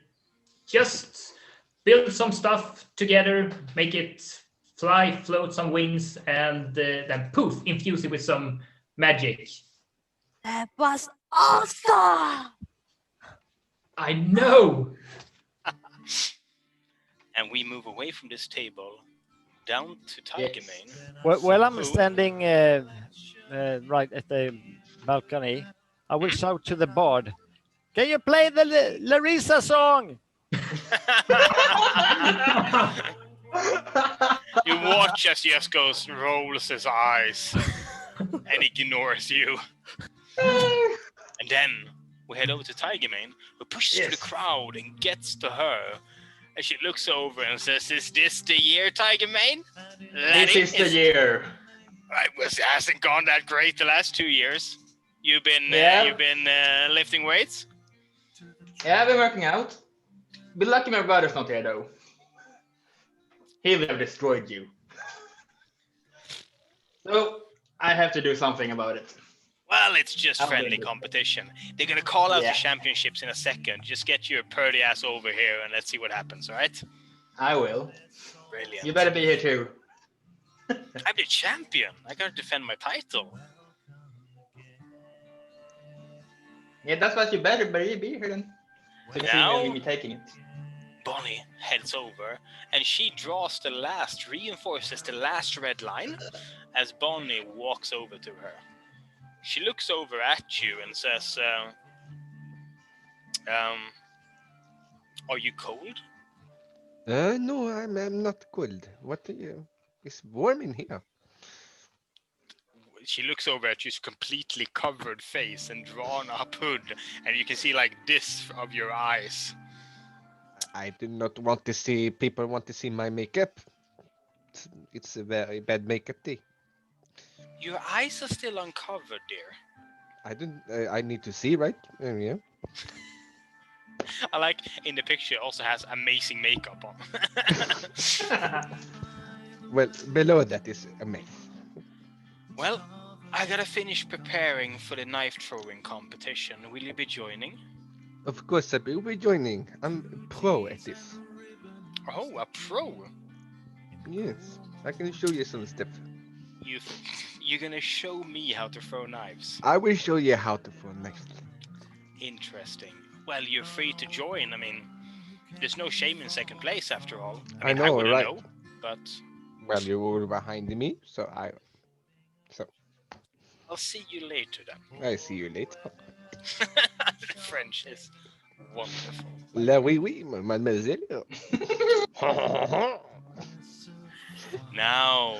Just build some stuff together, make it fly, float some wings, and then poof, infuse it with some magic. That was awesome. I know. And we move away from this table down to Tiger Mane. Well, I'm standing right at the balcony. I will shout to the bard. Can you play the Larissa song? You watch as Yeskos rolls his eyes and ignores you. And then we head over to Tiger Mane, who pushes through the crowd and gets to her. And she looks over and says, "Is this the year, Tiger Mane? This is the year. It hasn't gone that great the last 2 years. You've been lifting weights? Yeah, I've been working out. Be lucky my brother's not here though. He would have destroyed you. So I have to do something about it. Well, it's just I'll friendly do it. competition. They're gonna call out Yeah. the championships in a second. Just get your purdy ass over here and let's see what happens, alright? I will. Brilliant. You better be here too. I'm the champion. I gotta defend my title. Yeah, that's what you better be here then. Now- Me taking it. Bonnie heads over and she reinforces the last red line as Bonnie walks over to her. She looks over at you and says, are you cold? No, I'm not cold. What are you? It's warm in here. She looks over at you, completely covered face and drawn up hood, and you can see like this of your eyes. I do not want to see people want to see my makeup. It's a very bad makeup day. Your eyes are still uncovered, dear. I don't. I need to see, right? Yeah. I like in the picture it also has amazing makeup on. Well, below that is a mess. Well, I gotta finish preparing for the knife throwing competition. Will you be joining? Of course, I will be joining. I'm pro at this. Oh, a pro. Yes, I can show you some stuff. You're gonna show me how to throw knives. I will show you how to throw knives. Interesting. Well, you're free to join. I mean, there's no shame in second place after all. I mean, know, wouldn't right? know, but Well, you were behind me, so I'll see you later then. I see you later. The French is wonderful. La oui, mademoiselle. Now,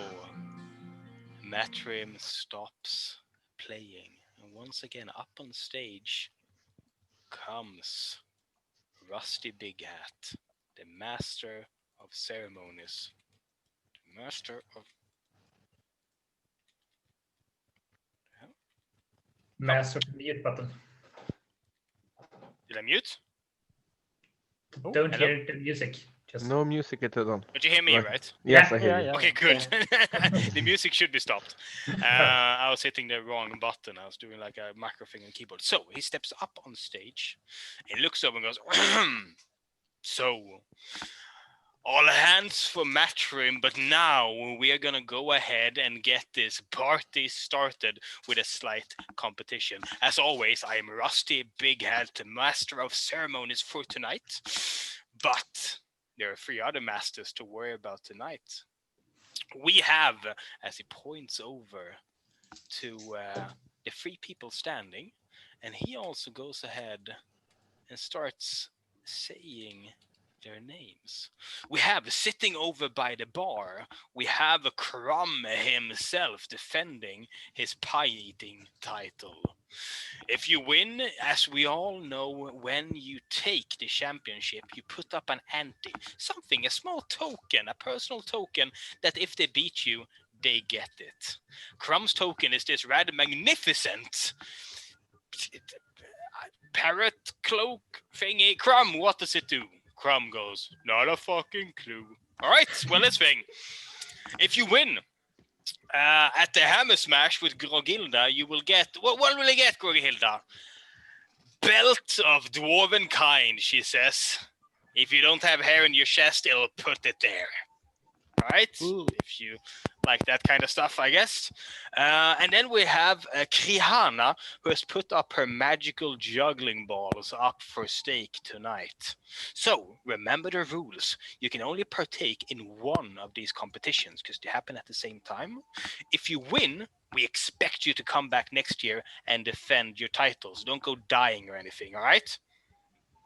Matrim stops playing, and once again, up on stage comes Rusty Big Hat, the master of ceremonies, the master of. Master mute button. Did I mute? Don't hello? hear the music. Just No music at all. But you hear me, Right. right? Yes, Yeah, I hear yeah, you. yeah. Okay, good. The music should be stopped. I was hitting the wrong button. I was doing like a macro thing on keyboard. So he steps up on stage and looks over and goes, so, all hands for Matrim, but now we are going to go ahead and get this party started with a slight competition. As always, I am Rusty Big Hat, the master of ceremonies for tonight. But there are 3 other masters to worry about tonight. We have, as he points over to the 3 people standing, and he also goes ahead and starts saying their names. We have, sitting over by the bar, we have Crumb himself defending his pie-eating title. If you win, as we all know, when you take the championship, you put up an ante, something, a small token, a personal token, that if they beat you, they get it. Crumb's token is this rather magnificent parrot cloak thingy. Crumb, what does it do? Crumb goes, not a fucking clue. All right, well, let's thing. If you win at the Hammer Smash with Grogilda, you will get... What will you get, Grogilda? Belt of dwarven kind, she says. If you don't have hair in your chest, it'll put it there. All right? Ooh. If you like that kind of stuff, I guess. And then we have Krihana, who has put up her magical juggling balls up for stake tonight. So, remember the rules. You can only partake in one of these competitions because they happen at the same time. If you win, we expect you to come back next year and defend your titles. Don't go dying or anything, all right?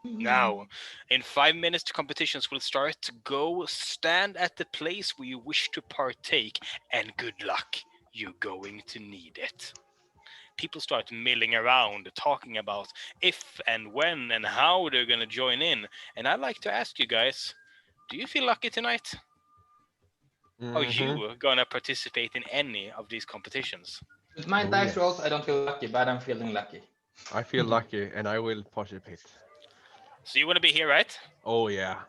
Now, in 5 minutes, the competitions will start. Go stand at the place where you wish to partake, and good luck. You're going to need it. People start milling around, talking about if and when and how they're going to join in. And I'd like to ask you guys, do you feel lucky tonight? Are you going to participate in any of these competitions? With my Oh, dice yeah. rolls, I don't feel lucky, but I'm feeling lucky. I feel lucky and I will participate. So you want to be here, right? Oh yeah.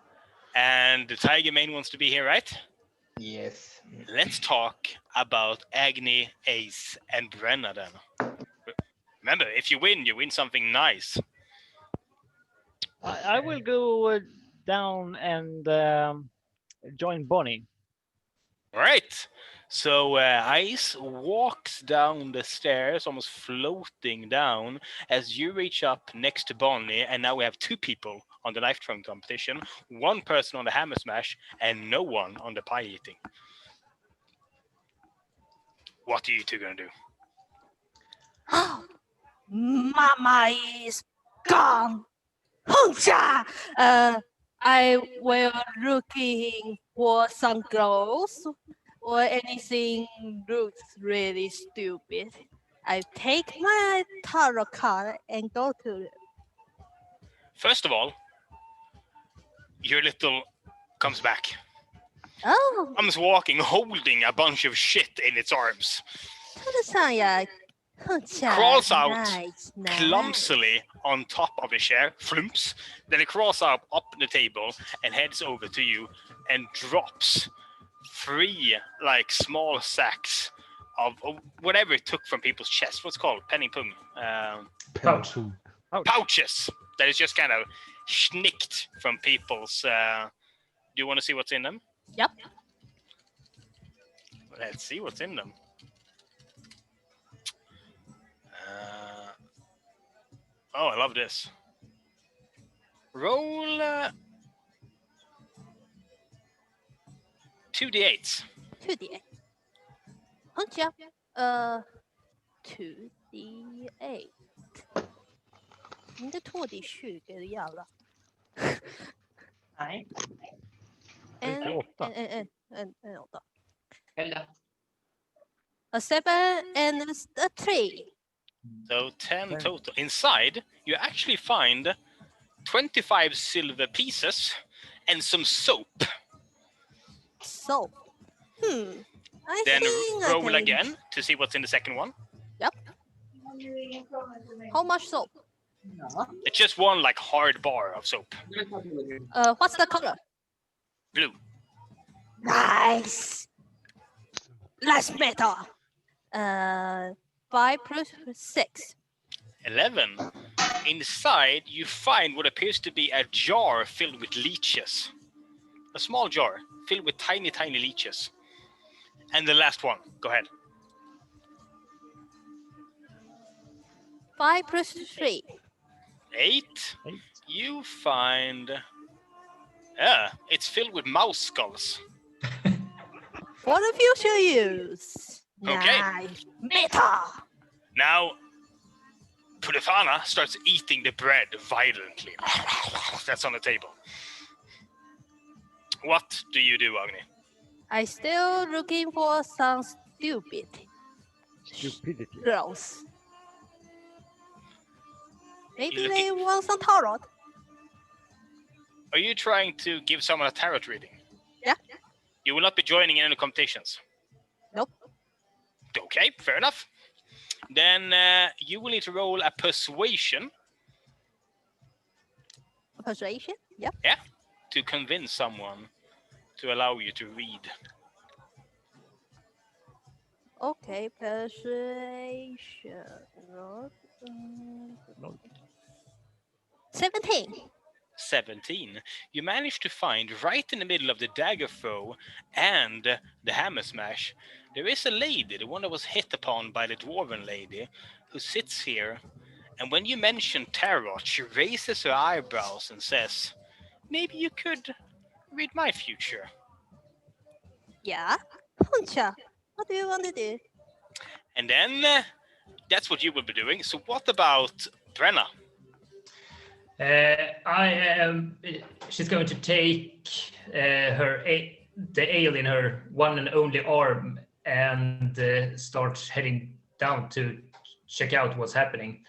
And the Tiger Mane wants to be here, right? Yes. Let's talk about Agni, Ace, and Brenna then. Remember, if you win something nice. I will go down and join Bonnie. All right. So Ice walks down the stairs, almost floating down, as you reach up next to Bonnie, and now we have 2 people on the knife throwing competition, 1 person on the hammer smash, and no one on the pie eating. What are you 2 gonna do? Mama is gone. Huncha! I will looking for some girls or anything looks really stupid. I take my tarot card and go to them. First of all, your little comes back. Oh, Comes walking, holding a bunch of shit in its arms. Crawls out nice. clumsily on top of the chair, flumps, then it crawls up the table and heads over to you and drops 3 like small sacks of whatever it took from people's chests. What's it called? Penny pung. Pouch. Pouches that is just kind of schnicked from people's. Do you want to see what's in them? Yep. Let's see what's in them. Oh, I love this. Roll 2d8s. 2D8. Huncha. 2D8. 应该拖底去给要了。Nej. En 58. Eller? A 7 and a 3. So 10 total. Inside, you actually find 25 silver pieces and some soap. So, I Then think I roll can- again to see what's in the second one. Yep. How much soap? It's just one like hard bar of soap. What's the color? Blue. Nice. Last metal. 5 plus 6. 11. Inside, you find what appears to be a jar filled with leeches. A small jar filled with tiny, tiny leeches. And the last one. Go ahead. 5 plus 3. 8. 8. You find... it's filled with mouse skulls. For the future use. Okay. Nice. Metal. Now, Pudifana starts eating the bread violently. That's on the table. What do you do, Agni? I still looking for some stupidity. Girls. Maybe You they want some tarot. Are you trying to give someone a tarot reading? Yeah. You will not be joining in any competitions? Nope. Okay, fair enough. Then you will need to roll a persuasion. Persuasion? Yep. Yeah, to convince someone to allow you to read. Okay, persuasion. 17. 17. You manage to find right in the middle of the dagger throw and the hammer smash, there is a lady, the one that was hit upon by the dwarven lady, who sits here. And when you mention tarot, she raises her eyebrows and says, "Maybe you could read my future." Yeah. Huncha, what do you want to do? And then that's what you will be doing. So what about Brenna? She's going to take the ale in her one and only arm and start heading down to check out what's happening.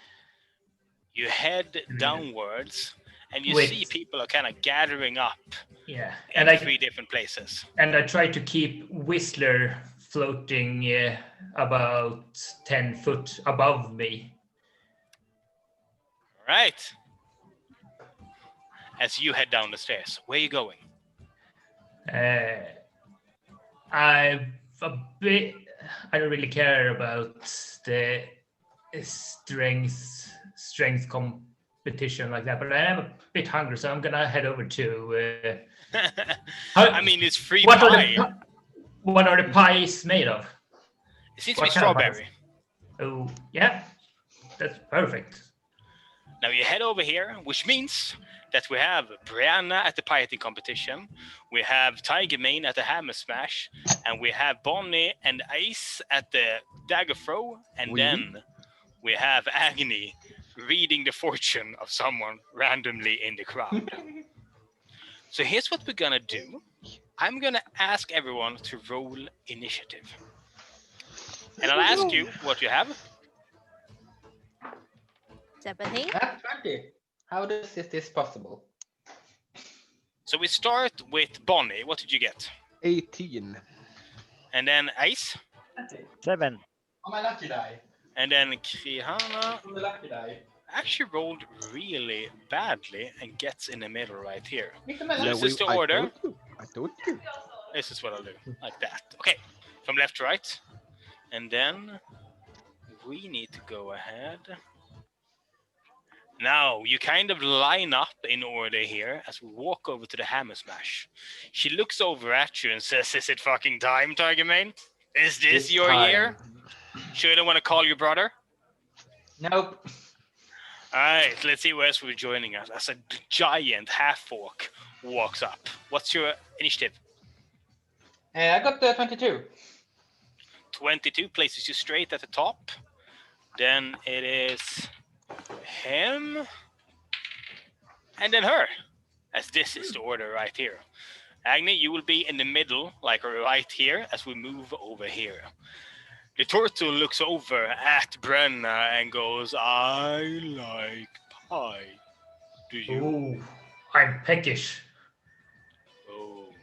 You head downwards and you Wait. see people are kind of gathering up Yeah, in and 3 different places. I try to keep Whistler floating about 10 foot above me. All right. as you head down the stairs. Where are you going? I don't really care about the strength competition like that, but I am a bit hungry, so I'm gonna head over to. I mean, it's free What pie. What are the pies made of? It seems to What be kind of pies? strawberry. Oh, yeah, that's perfect. Now you head over here, which means that we have Brianna at the pie eating competition, we have Tiger Mane at the hammer smash, and we have Bonnie and Ace at the dagger throw, and then we have Agni reading the fortune of someone randomly in the crowd. So here's what we're gonna do. I'm gonna ask everyone to roll initiative. And I'll ask you what you have. 17. 20. How is this possible? So we start with Bonnie. What did you get? 18. And then Ace. 7. On my lucky die. And then Krihana On the lucky die. actually rolled really badly and gets in the middle right here. Make the So medal. this is the order. I told you. This is what I'll do. Like that. Okay. From left to right. And then we need to go ahead. Now, you kind of line up in order here as we walk over to the hammer smash. She looks over at you and says, "Is it fucking time, Tiger Mane? Is this It's your time. year? Sure you don't want to call your brother?" Nope. All right, let's see where else we're joining us. As a giant half-orc walks up. What's your initiative? I got 22. 22 places you straight at the top. Then it is him. And then her. As this is the order right here. Agni, you will be in the middle, like right here, as we move over here. The turtle looks over at Brenna and goes, "I like pie. Do you?" Ooh, I'm peckish. Oh,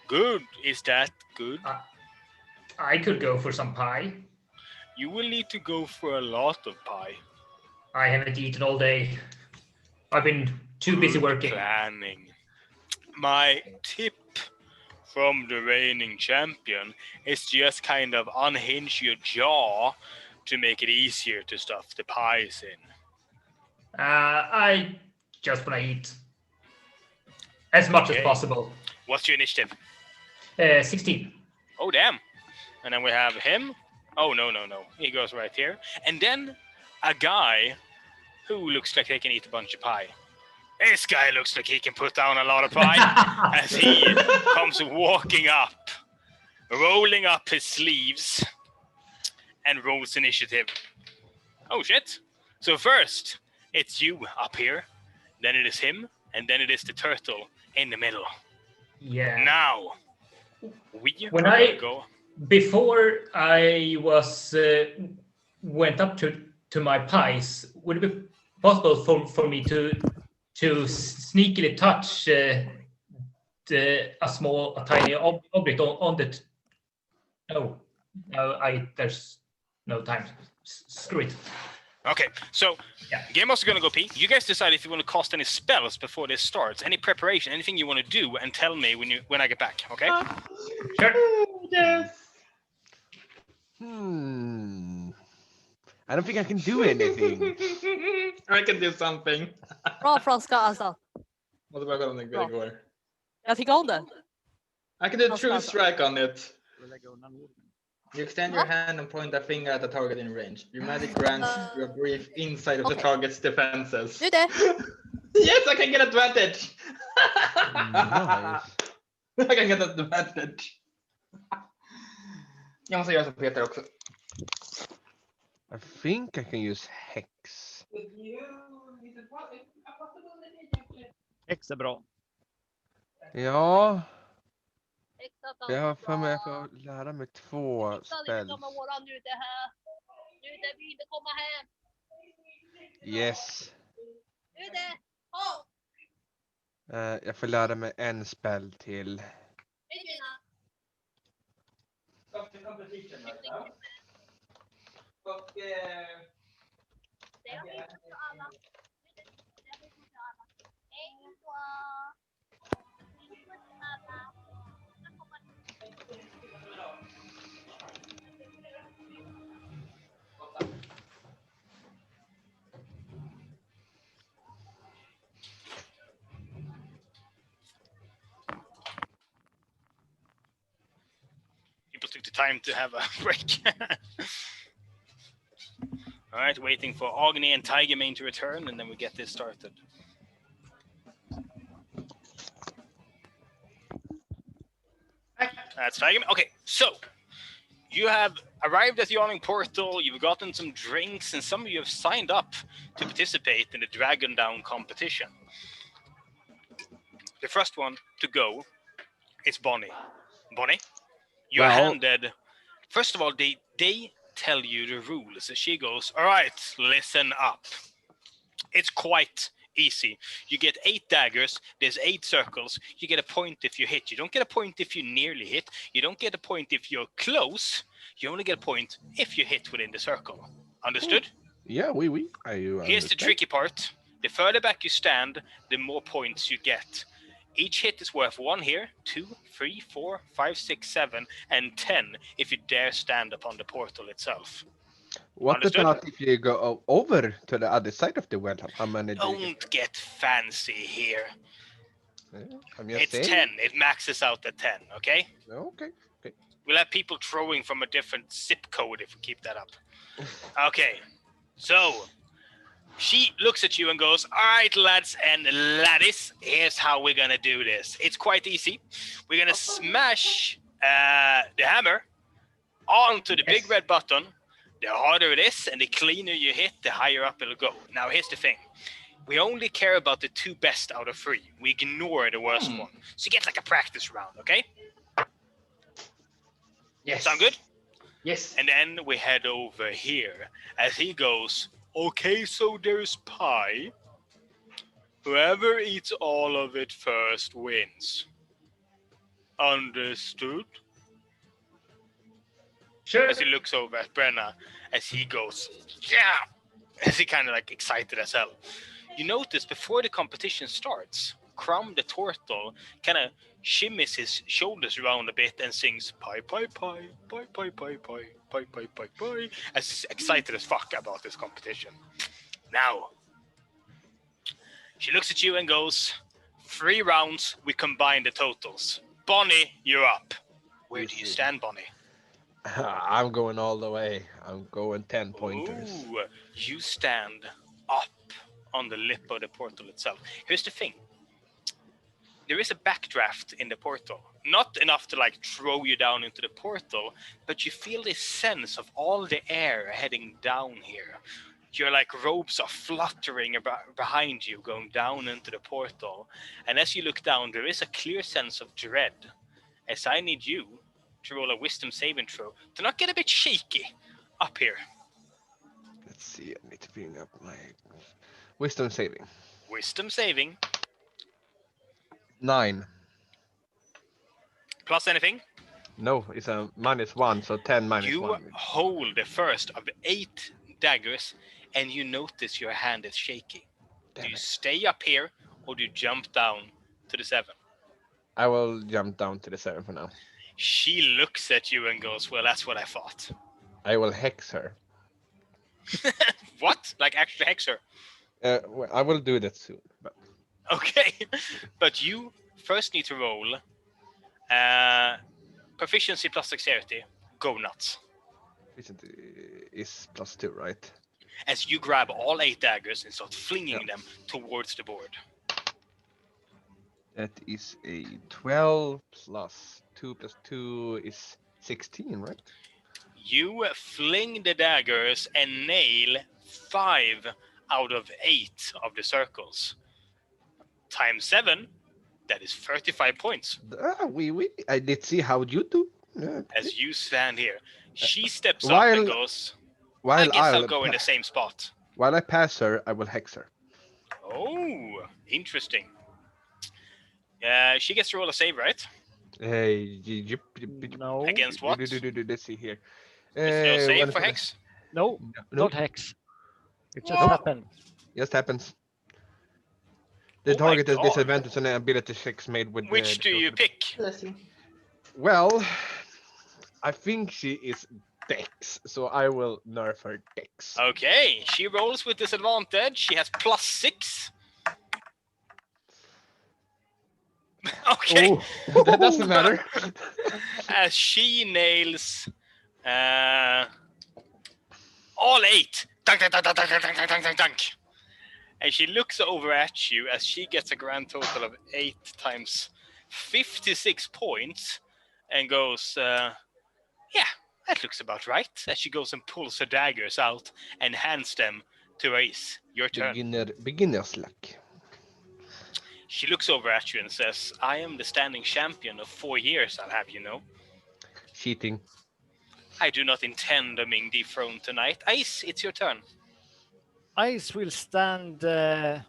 good. Is that good? I could go for some pie. You will need to go for a lot of pie. I haven't eaten all day. I've been too busy Good working. planning. My tip from the reigning champion is just kind of unhinge your jaw to make it easier to stuff the pies in. I just want to eat as much Okay. as possible. What's your initiative? 16. Oh, damn. And then we have him. Oh, no. He goes right here. And then a guy who looks like he can eat a bunch of pie. This guy looks like he can put down a lot of pie as he comes walking up, rolling up his sleeves, and rolls initiative. Oh, shit. So first, it's you up here. Then it is him. And then it is the turtle in the middle. Yeah. Now, we When are I- gonna go. Before I was went up to my pies, would it be possible for me to sneakily touch a tiny object on the? No, there's no time. Screw it. Okay, so Yeah. Game Master's gonna go pee. You guys decide if you want to cast any spells before this starts. Any preparation, anything you want to do, and tell me when I get back. Okay? Sure. Yes. I don't think I can do anything. I can do something. Bra Franska alltså. Måste bara kolla om det går. Jag tycker om det. I can do How's true that? strike on it. Vill lägga undan orden. You extend your hand and point a finger at the target in range. Your magic grants you a brief insight of the Okay. target's defenses. Nu det. Yes, I can get advantage. Nice. I can get advantage. Jag måste göra som Peter också. I think I can use Hex. X är bra. Ja, jag har för mig att jag får lära mig 2 spells. Yes. Jag får lära mig en spel till. time to have a break. All right, waiting for Agni and Tiger Mane to return, and then we get this started. That's Tiger Mane. Okay, so you have arrived at the Yawning Portal, you've gotten some drinks, and some of you have signed up to participate in the Dragon Down competition. The first one to go is Bonnie. Bonnie, you're handed... First of all, they tell you the rules. She goes, all right, listen up. It's quite easy. You get 8 daggers. There's 8 circles. You get a point if you hit. You don't get a point if you nearly hit. You don't get a point if you're close. You only get a point if you hit within the circle. Understood? Yeah, oui. Here's the tricky part. The further back you stand, the more points you get. Each hit is worth 1 here, 2, 3, 4, 5, 6, 7, and 10 if you dare stand upon the portal itself. What Understood? about if you go over to the other side of the well? How many do you Don't get fancy here. get? I'm just It's saying. 10. It maxes out at 10, okay? Okay. We'll have people throwing from a different zip code if we keep that up. Okay, so she looks at you and goes, all right, lads and laddies, here's how we're going to do this. It's quite easy. We're going to smash the hammer onto the big red button. The harder it is and the cleaner you hit, the higher up it'll go. Now, here's the thing. We only care about the 2 best out of 3. We ignore the worst one. So you get like a practice round, okay? Yes. Sound good? Yes. And then we head over here as he goes, okay, so there's pie. Whoever eats all of it first wins. Understood? Sure. As he looks over at Brenna, as he goes, yeah! As he kind of like excited as hell. You notice before the competition starts, Crumb the turtle kind of shimmies his shoulders around a bit and sings pie, pie, pie, pie, pie, pie, pie, pie, pie, pie, pie, as excited as fuck about this competition. Now, she looks at you and goes, 3 rounds, we combine the totals. Bonnie, you're up. Where do you stand, Bonnie? I'm going all the way. I'm going 10 pointers. Ooh, you stand up on the lip of the portal itself. Here's the thing. There is a backdraft in the portal. Not enough to like throw you down into the portal, but you feel this sense of all the air heading down here. Your like robes are fluttering behind you going down into the portal. And as you look down, there is a clear sense of dread. As I need you to roll a wisdom saving throw to not get a bit shaky up here. Let's see. I need to bring up my wisdom saving. Wisdom saving. 9. Plus anything? No, it's a -1, so 10 minus You 1. hold the first of the 8 daggers and you notice your hand is shaking. Damn Do you it. stay up here or do you jump down to the 7? I will jump down to the 7 for now. She looks at you and goes, well, that's what I thought. I will hex her. What? Like actually hex her? Well, I will do that soon. But Okay. But you first need to roll proficiency plus dexterity. Go nuts. efficiency is +2, right? As you grab all 8 daggers and start flinging them towards the board. That is a 12 plus 2 plus 2 is 16, right? You fling the daggers and nail 5 out of 8 of the circles. Times 7, that is 35 points. I did see how you do. As you stand here, she steps up While- and goes, I While guess I'll go in the same spot. While I pass her, I will hex her. Oh, interesting. She gets to roll a save, right? No, Against what? Let's see here. There's no save one for Hex? no, No, not hex. It just What? happened. just happens. The Oh my target has God. disadvantage on the ability checks made with. Which the do you total- pick? Bless you. Well, I think she is Dex, so I will nerf her Dex. Okay, she rolls with disadvantage. She has +6. Okay, Oh, that doesn't matter. as she nails All 8. Dunk, dunk, dunk, dunk, dunk, dunk, dunk, dunk, dunk. And she looks over at you as she gets a grand total of 8 times 56 points and goes, yeah, that looks about right. As she goes and pulls her daggers out and hands them to Ace. Your turn. Beginner's luck. She looks over at you and says, I am the standing champion of 4 years, I'll have you know. Cheating. I do not intend on being dethroned tonight. Ace, it's your turn. Ice will stand at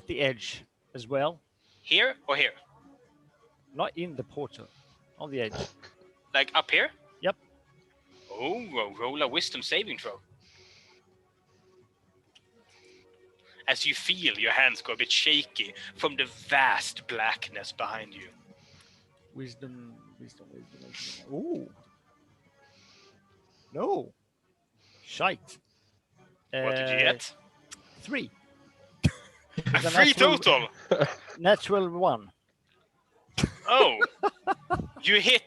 the edge as well. Here or here? Not in the portal, on the edge. Like up here? Yep. Oh, roll a wisdom saving throw. As you feel your hands go a bit shaky from the vast blackness behind you. Wisdom. Ooh. No. Shite. What did you get? 3. A 3 total? Natural 1. Oh. You hear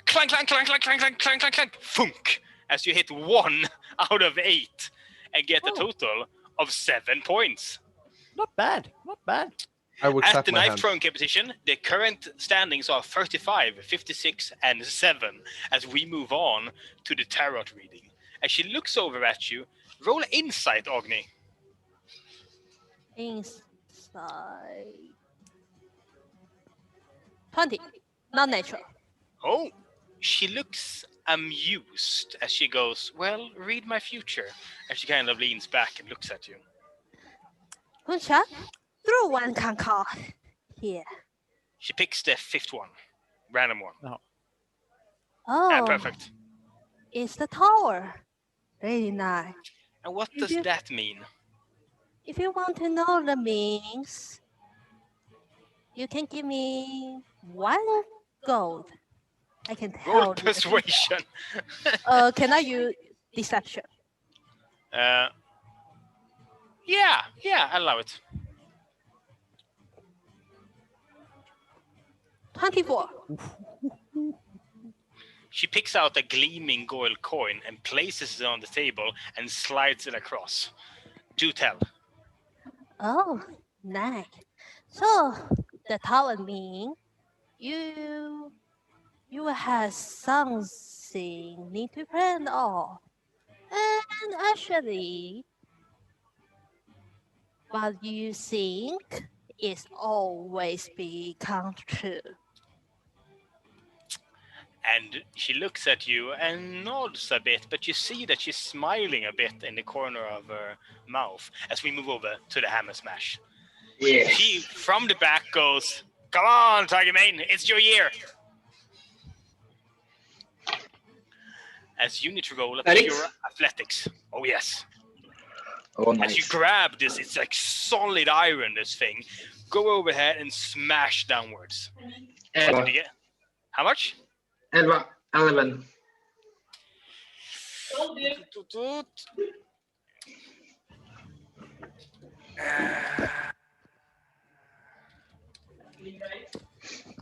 clank, clank, clank, clank, clank, clank, clank, clank, clank, thunk, as you hit 1 out of 8 and get a total of 7 points. Not bad. Not bad. I would At the my knife hands. throwing competition, the current standings are 35, 56, and 7 as we move on to the tarot reading. As she looks over at you, roll insight, Ogni. Inside. 20. Not natural. Oh, she looks amused as she goes, well, read my future. As she kind of leans back and looks at you. Gunsha, throw one concord here. She picks the 5th one. Random one. Oh, Perfect. it's the tower. Really nice. And what does that mean? If you want to know the meanings, you can give me 1 gold. I can tell Roll you the persuasion. detail. Can I use deception? Yeah, allow it. 24. She picks out a gleaming gold coin and places it on the table and slides it across. Do tell. Oh, nice. So the tower means you have something need to plan on. And actually, what you think is always become true. And she looks at you and nods a bit, but you see that she's smiling a bit in the corner of her mouth as we move over to the hammer smash. Yeah. She, from the back, goes, come on, Tiger Mane, it's your year. As you need to roll a pure athletics. Oh, yes. Oh, nice. As you grab this, it's like solid iron, this thing. Go overhead and smash downwards. What did you get? How much? 11.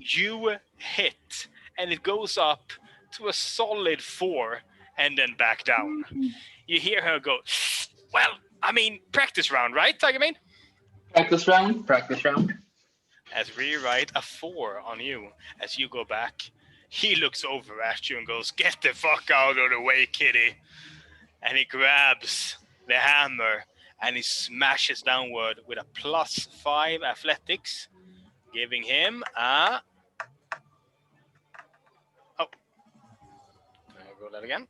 You hit, and it goes up to a solid 4 and then back down. You hear her go, well, I mean, practice round, right, Tiger Mane? Practice round. As we write a 4 on you as you go back. He looks over at you and goes, get the fuck out of the way, kitty. And he grabs the hammer and he smashes downward with a +5 athletics, giving him a... Oh. Can I roll that again?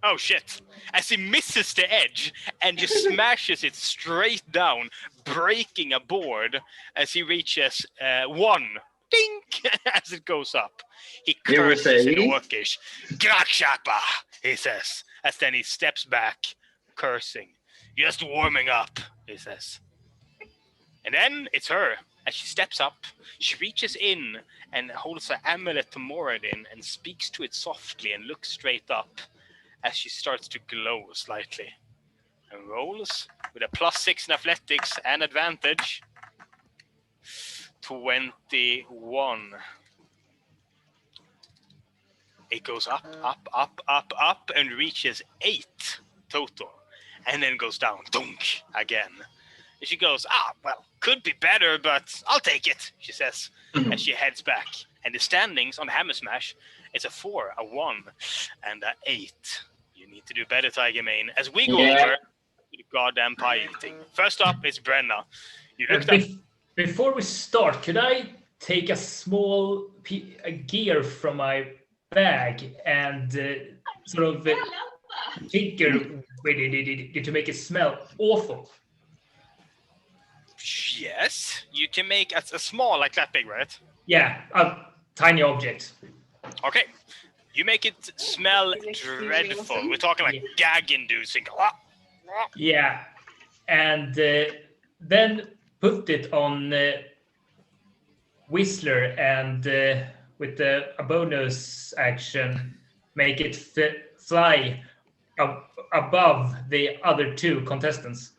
Oh, shit. As he misses the edge and just smashes it straight down, breaking a board as he reaches 1. Dink! As it goes up. He curses in Orcish. Grakshapa, he says. As then he steps back, cursing. Just warming up, he says. And then it's her. As she steps up, she reaches in and holds her amulet to Moradin and speaks to it softly and looks straight up as she starts to glow slightly. And rolls with a +6 in athletics and advantage. 21. It goes up, up, up, up, up, and reaches 8 total. And then goes down, dunk, again. And she goes, well, could be better, but I'll take it, she says, as she heads back. And the standings on Hammer Smash, it's a 4, a 1, and a 8. You need to do better, Tiger Mane. As we go over to the goddamn pie eating. First up is Brenna. You looked up. Before we start, could I take a small gear from my bag and sort of tinker with it to make it smell awful? Yes, you can make a small, like that big, right? Yeah, a tiny object. Okay, you make it smell dreadful. We're talking like gag-inducing. Yeah, and then put it on Whistler and with a bonus action, make it fly above the other 2 contestants.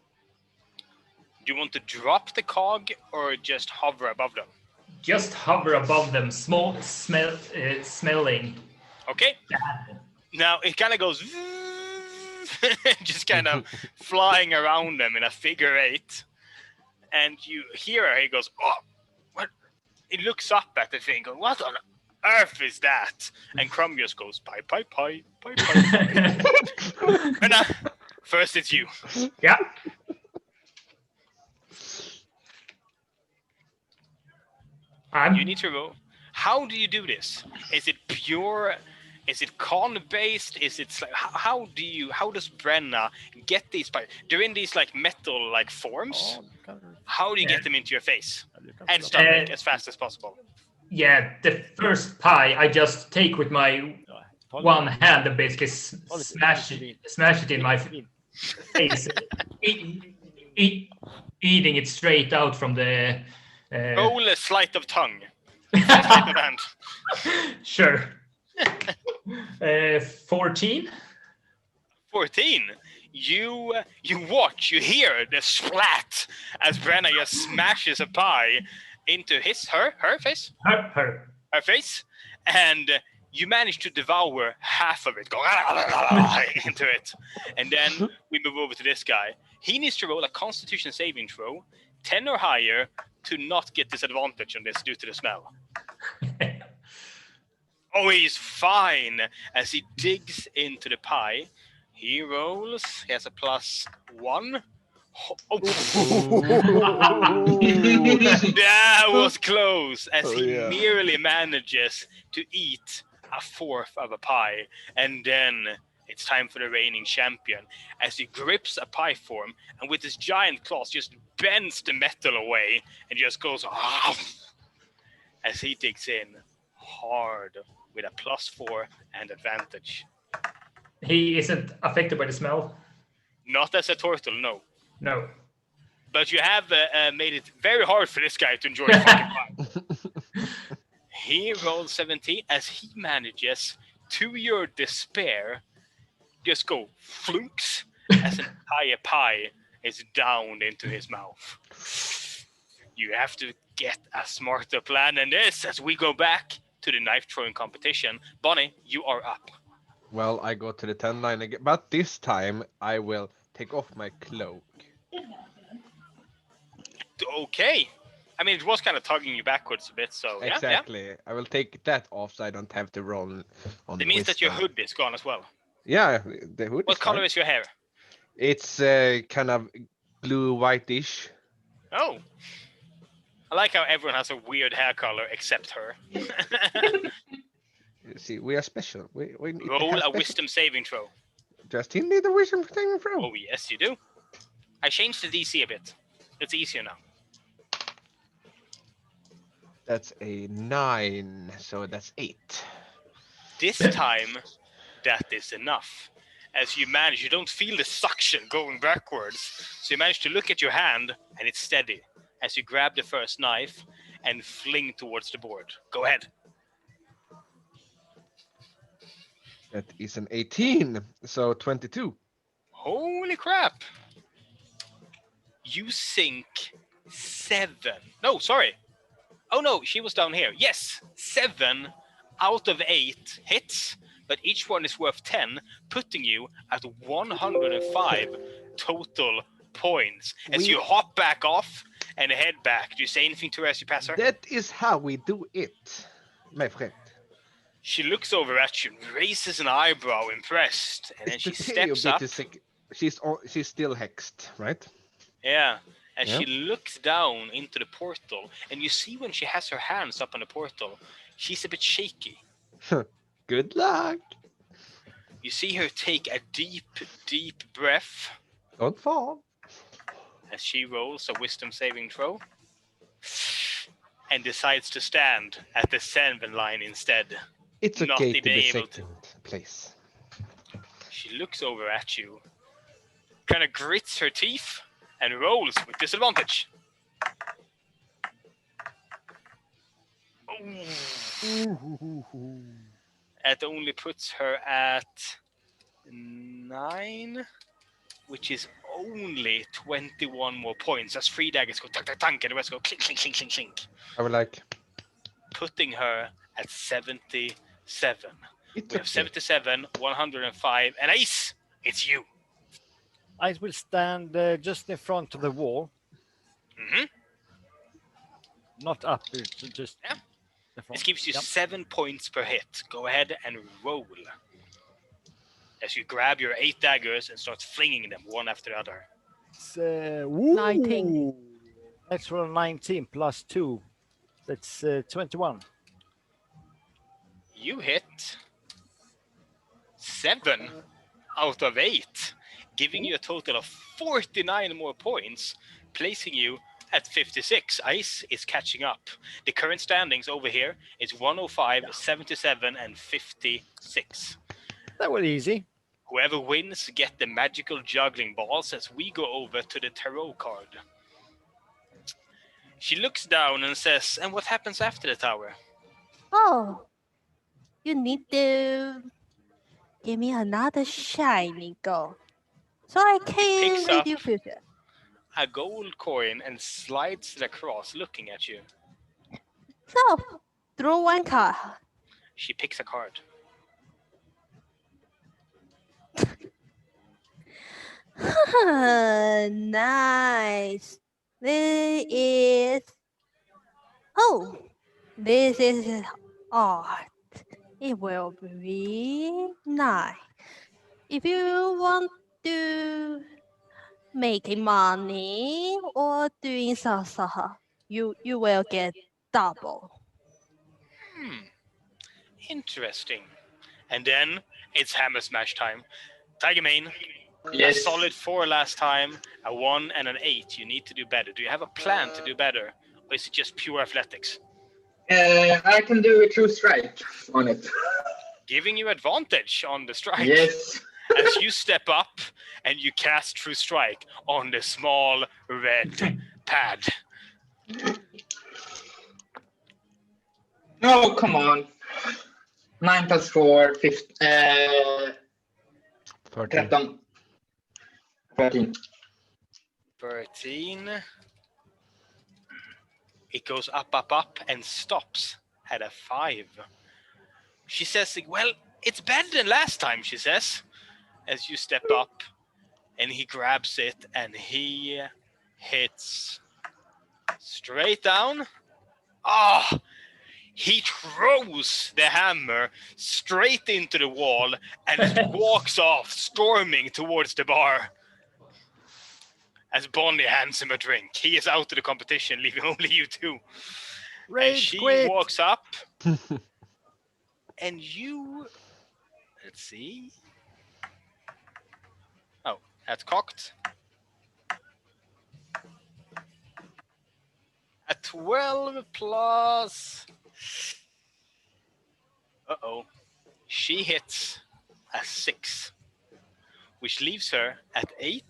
Do you want to drop the cog or just hover above them? Just hover above them, smelling. Okay. Now it kind of goes, just kind of flying around them in a figure 8. And you hear her, he goes, oh, what? He looks up at the thing, goes, what on earth is that? And Crumb just goes, pie, pie, pie, pie, pie, pie. And first it's you. Yeah. You need to roll. How do you do this? Is it pure? Is it con based? Is it like how does Brenna get these pie? They're in these like metal like forms. How do you get them into your face and stomach as fast as possible? Yeah, the first pie I just take with my one hand and basically smash it in my face, eating it straight out from the. Roll a sleight of tongue. Sleight of hand. Sure. 14. 14. You watch, you hear the splat as Brenna just smashes a pie into her face. Her face, and you manage to devour half of it, go into it, and then we move over to this guy. He needs to roll a Constitution saving throw, 10 or higher, to not get disadvantage on this due to the smell. Oh, he's fine as he digs into the pie. He rolls. He has a +1. Oh. That was close as he merely manages to eat a fourth of a pie. And then it's time for the reigning champion as he grips a pie form and with his giant claws just bends the metal away and just goes as he digs in hard with a +4 and advantage. He isn't affected by the smell? Not as a turtle, no. No. But you have made it very hard for this guy to enjoy fucking pie. He rolls 17 as he manages, to your despair, just go flunks as an entire pie is down into his mouth. You have to get a smarter plan than this as we go back to the knife throwing competition. Bonnie, you are up. Well, I go to the 10 line again, but this time I will take off my cloak. Okay. I mean, it was kind of tugging you backwards a bit, so exactly. Yeah. I will take that off so I don't have to roll on. It means that your hood is gone as well. Yeah, the hood. What color is your hair? It's kind of blue whitish. Oh. I like how everyone has a weird hair color except her. See, we are special. We roll a wisdom saving throw. Justin need a wisdom saving throw. Oh yes, you do. I changed the DC a bit. It's easier now. That's a 9, so that's 8. This time, that is enough. As you manage, you don't feel the suction going backwards. So you manage to look at your hand, and it's steady. As you grab the first knife and fling towards the board. Go ahead. That is an 18, so 22. Holy crap. You sink 7. No, sorry. Oh no, she was down here. Yes, 7 out of 8 hits, but each one is worth 10, putting you at 105 total points. As you hop back off and head back. Do you say anything to her as you pass her? That is how we do it, my friend. She looks over at you, raises an eyebrow, impressed, and then she steps up. She's still hexed, right? Yeah, and she looks down into the portal, and you see when she has her hands up on the portal, she's a bit shaky. Good luck. You see her take a deep, deep breath. Don't fall. As she rolls a wisdom saving throw. And decides to stand at the 7 line instead. It's okay to be second place. She looks over at you, kind of grits her teeth, and rolls with disadvantage. That only puts her at 9, which is only 21 more points. As 3 daggers go tank, and the rest go clink, clink, clink, clink, clink. I would like. Putting her at 77. We have 77, 105, and Ace, it's you. Ice will stand just in front of the wall. Mm-hmm. Not up, just. Yeah. This gives you 7 points per hit. Go ahead and roll. As you grab your 8 daggers and start flinging them one after the other. 19. Let's roll 19 plus 2. That's 21. You hit 7 out of 8, giving you a total of 49 more points, placing you at 56. Ice is catching up. The current standings over here is 105, 77, and 56. That was easy. Whoever wins get the magical juggling balls as we go over to the tarot card. She looks down and says, and what happens after the tower? Oh, you need to give me another shiny gold so I can read your future. A gold coin and slides it across, looking at you. So, draw 1 card. She picks a card. Nice. This is art. It will be nice. If you want to making money or doing something, you will get double. Interesting. And then it's hammer smash time. Tiger Mane, Yes. a solid 4 last time, a 1 and an 8. You need to do better. Do you have a plan to do better? Or is it just pure athletics? I can do a true strike on it. Giving you advantage on the strike. Yes. As you step up and you cast True Strike on the small red pad. Oh, come on. 9 plus 4, 15, 13. 13. 13. It goes up, and stops at a 5. She says, well, it's better than last time, she says, as you step up, and he grabs it, and he hits straight down. Ah! He throws the hammer straight into the wall and walks off, storming towards the bar. As Bonnie hands him a drink. He is out of the competition, leaving only you two. Rage and she quit. walks up. And you... Let's see. Oh, that's cocked. A 12 plus... Uh-oh. She hits a 6, which leaves her at 8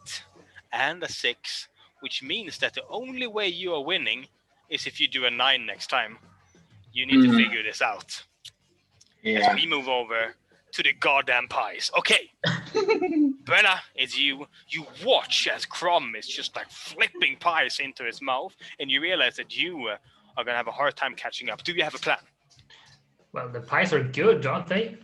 and a 6, which means that the only way you are winning is if you do a 9 next time. You need to figure this out. Yeah. As we move over to the goddamn pies. Okay. Brenna, it's you. You watch as Crumb is just like flipping pies into his mouth, and you realize that you are going to have a hard time catching up. Do you have a plan? Well, the pies are good, aren't they?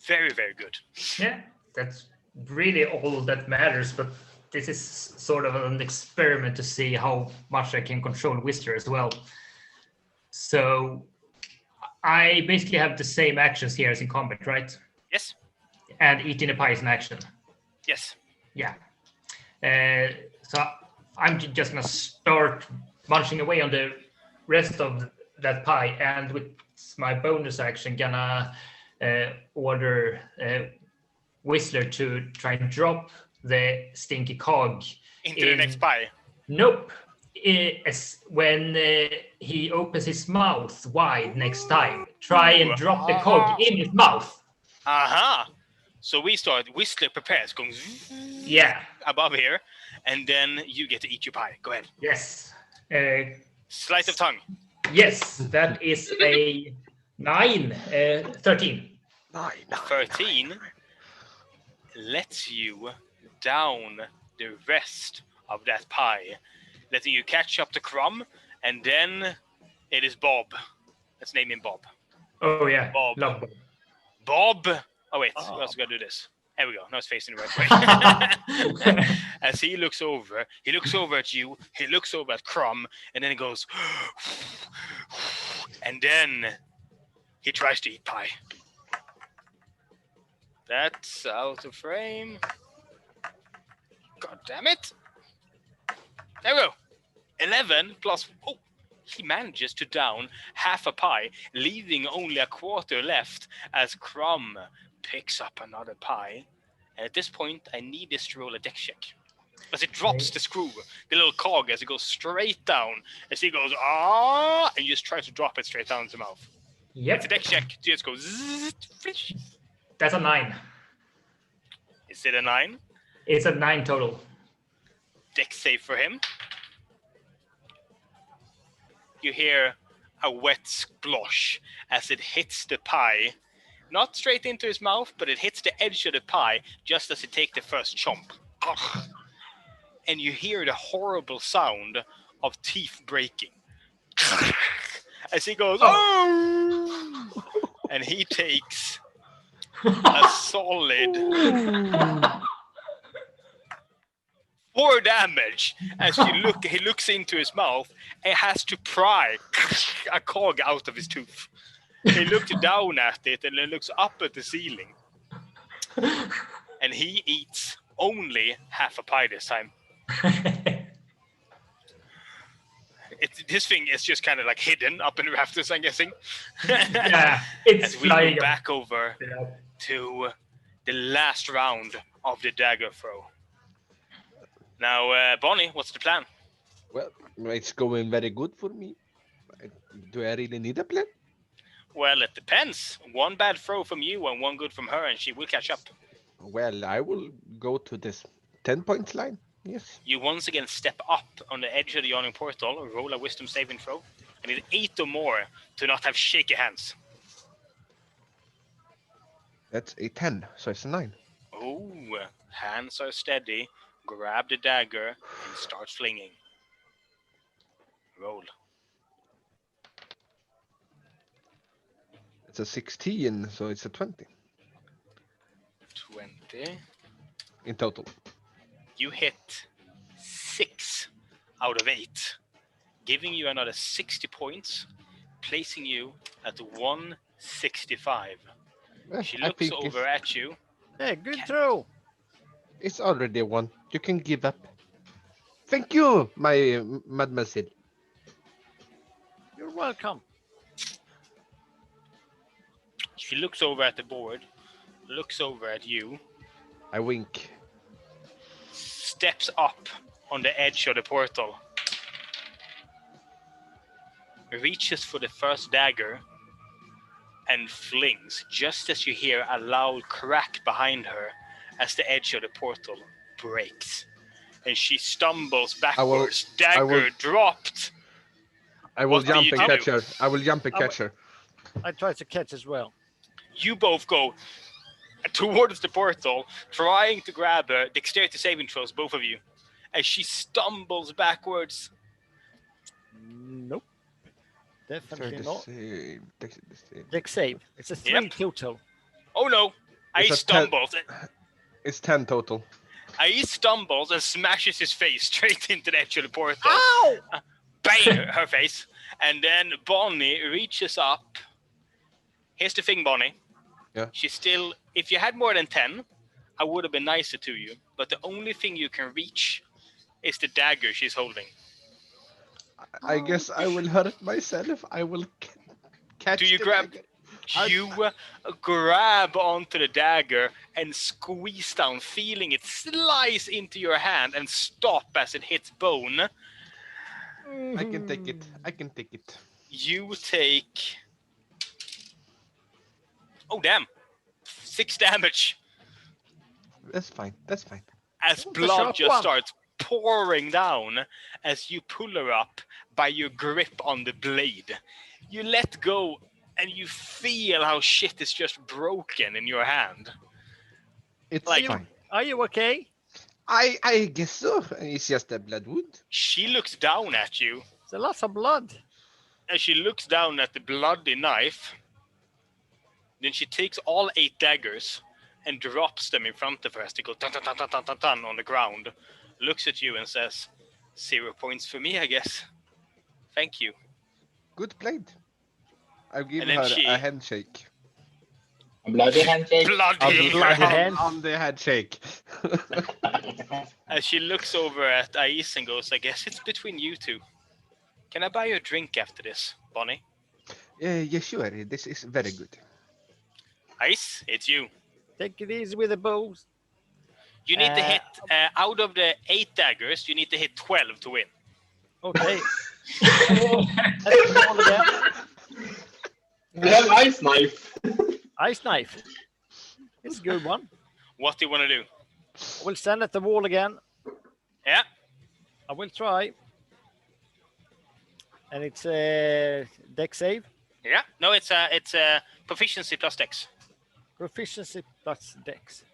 Very, very good. Yeah, that's really all that matters. But this is sort of an experiment to see how much I can control Whistler as well. So I basically have the same actions here as in combat, right? Yes. And eating a pie is an action. Yes. Yeah. So I'm just gonna start munching away on the rest of that pie, and with my bonus action, gonna order Whistler to try and drop the stinky cog Into the next pie. Nope. When he opens his mouth wide next time, try and drop the cog in his mouth. Aha! So we start. Whistler prepares, going above here, and then you get to eat your pie. Go ahead. Yes. Sleight of tongue. Yes, that is a 9. 13. 13 lets you down the rest of that pie, letting you catch up to Crumb, and then it is Bob. Let's name him Bob. Oh yeah, Bob. love Bob. Oh wait, we also gotta do this. There we go. Now it's facing the right way. As he looks over at you, he looks over at Crumb, and then he goes, and then he tries to eat pie. That's out of frame. God damn it. There we go. 11 plus... Oh, he manages to down half a pie, leaving only a quarter left as Crumb picks up another pie. And at this point, I need this to roll a dex check. As it drops the screw, the little cog, as it goes straight down. As he goes, and just tries to drop it straight down his mouth. Yep. It's a dex check. Just goes, flish. That's a 9. Is it a 9? It's a 9 total. Dex save for him. You hear a wet splosh as it hits the pie. Not straight into his mouth, but it hits the edge of the pie just as he takes the first chomp. And you hear the horrible sound of teeth breaking. As he goes, oh! And he takes a solid 4 damage as he looks into his mouth and has to pry a cog out of his tooth. He looks down at it and then looks up at the ceiling. And he eats only half a pie this time. This thing is just kind of like hidden up in the rafters, I'm guessing. Yeah, it's as we go back over to the last round of the dagger throw. Now, Bonnie, what's the plan? Well, it's going very good for me. Do I really need a plan? Well, it depends. One bad throw from you and one good from her, and she will catch up. Well, I will go to this 10-point line. Yes. You once again step up on the edge of the yawning portal, roll a wisdom saving throw. I need 8 or more to not have shaky hands. That's a 10, so it's a 9. Oh, hands are steady. Grab the dagger and start flinging. Roll. It's a 16, so it's a 20 20. in total. You hit 6 out of 8, giving you another 60 points, placing you at 165. She looks over at you. Hey, good throw. It's already 1. You can give up. Thank you, my mademoiselle. You're welcome. She looks over at the board, looks over at you, I wink. steps up on the edge of the portal, reaches for the first dagger, and flings just as you hear a loud crack behind her as the edge of the portal breaks. And she stumbles backwards, dagger dropped. I will What do jump you and do? catch her. I will jump and catch her. I tried to catch as well. You both go towards the portal, trying to grab her. Dexterity saving throws, both of you. As she stumbles backwards. Nope. Definitely the not. same. Dex the same. Dex save. It's a 3 Yep. total. Oh no! It's I a stumbles. It's 10 total. I stumbles and smashes his face straight into the actual portal. Ow! Bang! Her face. And then Bonnie reaches up. Here's the thing, Bonnie. Yeah. She's still... If you had more than 10, I would have been nicer to you. But the only thing you can reach is the dagger she's holding. I guess I will hurt myself. I will catch Do you the grab... dagger. You grab onto the dagger and squeeze down, feeling it slice into your hand and stop as it hits bone. I can take it. I can take it. You take... Oh, damn. 6 damage That's fine. That's fine. as a blood sharp just one. starts pouring down as you pull her up by your grip on the blade. You let go and you feel how shit is just broken in your hand. It's Like- fine. Are you okay? I guess so. It's just a blood wound. She looks down at you. There's lots of blood. As she looks down at the bloody knife, then she takes all 8 daggers and drops them in front of her as they go dun, dun, dun, dun, dun, dun, dun, on the ground, looks at you and says, 0 points for me, I guess. Thank you. Good played. I'll give And then her she- a handshake. A bloody handshake. Bloody bloody hell. hand. On the handshake. As she looks over at Ais and goes, I guess it's between you two. Can I buy you a drink after this, Bonnie? Yeah, sure. This is very good. Ais, it's you. Take it easy with the bows. You need to hit, out of the 8 daggers, you need to hit 12 to win. Okay. Let's roll again. We have ice knife. Ice knife. It's a good one. What do you want to do? I will stand at the wall again. Yeah? I will try. And it's a deck save. Yeah? No, it's a proficiency plus dex. Proficiency plus dex.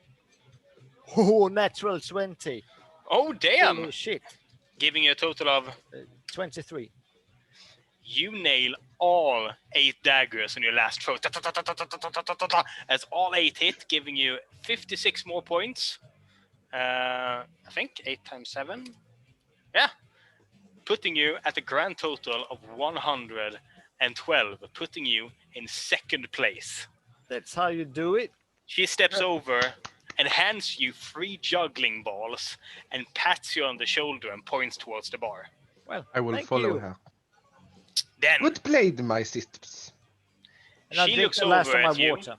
Oh, natural 20. Oh, damn! Holy shit. Giving you a total of... 23. You nail all 8 daggers on your last throw. As all 8 hit, giving you 56 more points. I think 8 times 7. Yeah. Putting you at a grand total of 112, putting you in 2nd place. That's how you do it. She steps over and hands you 3 juggling balls and pats you on the shoulder and points towards the bar. Well, I will thank follow you. her. Then Good played, my sisters. And I she drink looks the last over of my at you water.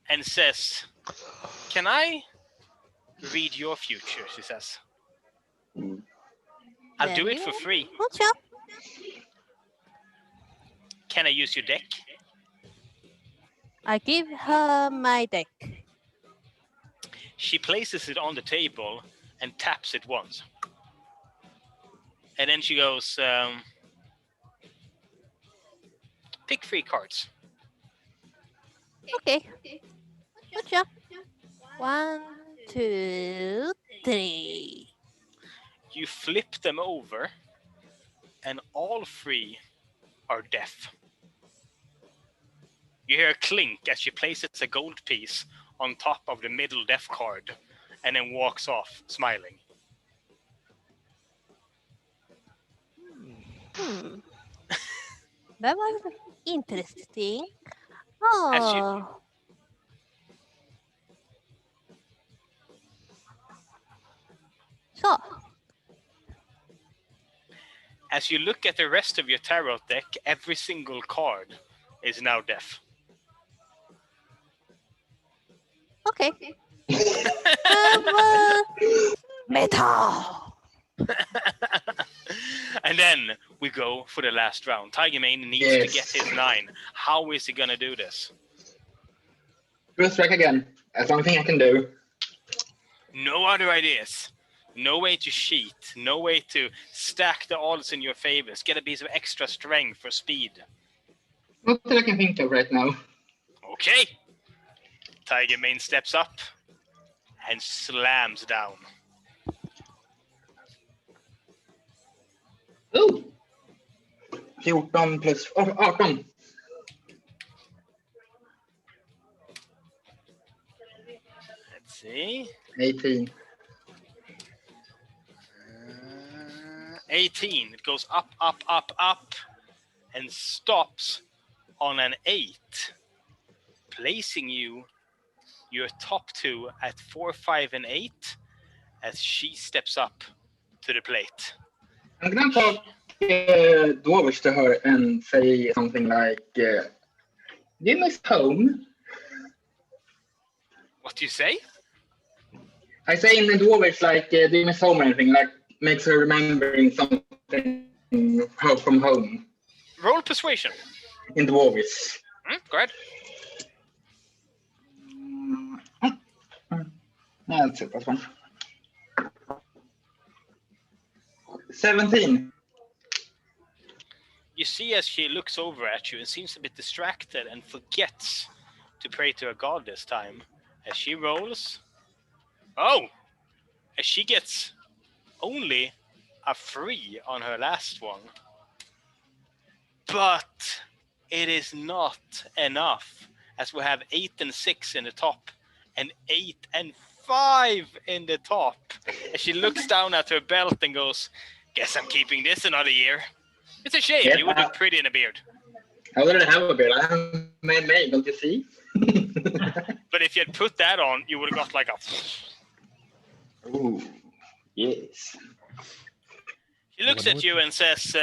and says, "Can I read your future?" She says. "I'll do it for free. Oh, sure. Can I use your deck?" I give her my deck. She places it on the table and taps it once. And then she goes, pick 3 cards. Okay. Oh, sure. 1, 2, 3. You flip them over, and all 3 are deaf. You hear a clink as she places a gold piece on top of the middle deaf card, and then walks off, smiling. That was interesting. As you- Oh. So, As you look at the rest of your tarot deck, every single card is now deaf. okay. Metal. And then we go for the last round. Tiger Mane needs to get his 9. How is he gonna do this? First strike again. That's the only thing I can do. No other ideas. No way to cheat. No way to stack the odds in your favors. Get a piece of extra strength for speed. Not that I can think of right now. Okay. Tiger Mane steps up and slams down. Ooh. 14 plus 18. Let's see. 18. 18. It goes up, up, up, up, and stops on an 8, placing your top two at 4, 5, and 8 as she steps up to the plate. I'm gonna talk Dwarvish to her and say something like, do you miss home? What do you say? I say in the Dwarvish, like, do you miss home or anything? Like, makes her remembering something from home. Roll persuasion. In Dwarvish. Go ahead. Yeah, that's it, that's one. 17. You see as she looks over at you and seems a bit distracted and forgets to pray to her god this time. As she rolls... Oh! As she gets only a 3 on her last one. But it is not enough, as we have 8 and 6 in the top and 8 and 5 in the top. As she looks down at her belt and goes, guess I'm keeping this another year. It's a shame. Yeah, You would look pretty in a beard. I already have a beard. I haven't made me, don't you see? But if you had put that on, you would have got like a... Ooh, yes. She looks at you and says,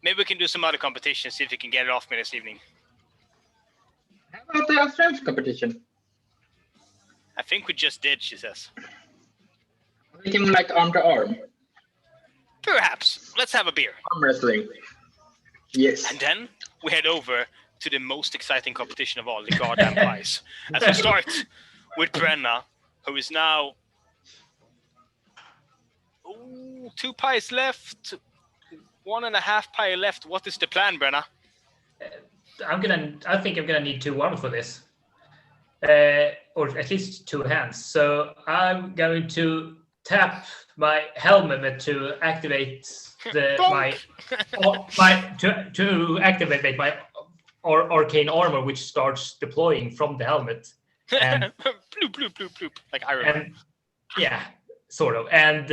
maybe we can do some other competition, see if you can get it off me this evening. How about the strength competition? I think we just did, she says. We can like arm to arm. Perhaps. Let's have a beer. Arm wrestling. Yes. And then we head over to the most exciting competition of all, the goddamn pies. As we start with Brenna, who is now 2 pies left, 1.5 pie left. What is the plan, Brenna? I think I'm gonna need 2 arms for this, or at least 2 hands. So I'm going to tap my helmet to activate to activate my arcane armor, which starts deploying from the helmet. And bloop, bloop, bloop, bloop, like Iron Man. And, yeah, sort of. And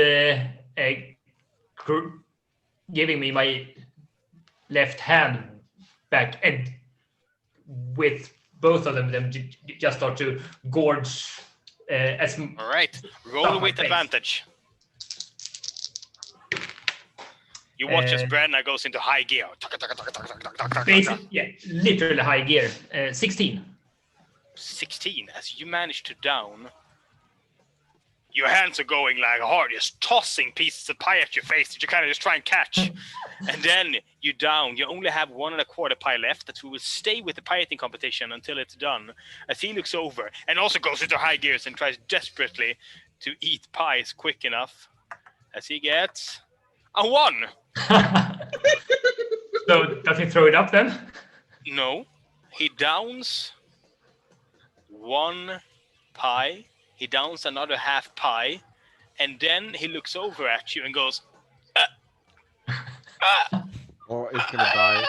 giving me my left hand back, and with both of them just start to gorge. All right, roll with advantage. You watch as Brenna goes into high gear. Basically, literally high gear. 16. 16, as you manage to down. Your hands are going like hard, just tossing pieces of pie at your face that you kind of just try and catch. And then you down. You only have 1.25 pie left that we will stay with the pie eating competition until it's done. As he looks over and also goes into high gears and tries desperately to eat pies quick enough. As he gets a 1. So does he throw it up then? No. He downs 1 pie. He downs another 1/2 pie, and then he looks over at you and goes, Or it's gonna die.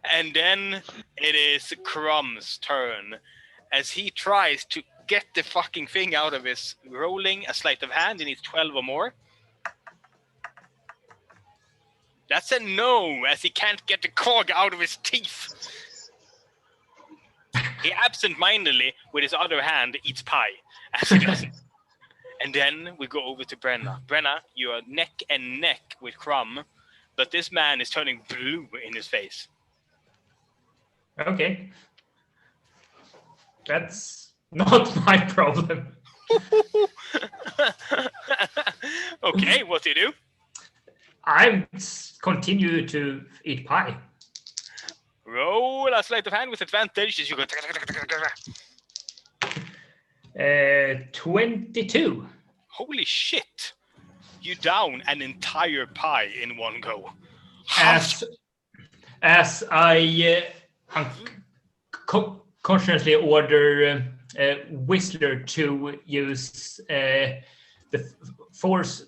And then it is Crumb's turn as he tries to get the fucking thing out of his rolling a sleight of hand. He needs 12 or more. That's a no, as he can't get the cog out of his teeth. He absent-mindedly, with his other hand, eats pie, as he does it. And then we go over to Brenna. Brenna, you are neck and neck with Crumb, but this man is turning blue in his face. Okay. That's not my problem. Okay, what do you do? I continue to eat pie. Roll a sleight of hand with advantage as you go. 22. Holy shit! You down an entire pie in one go. As I consciously order Whistler to use the force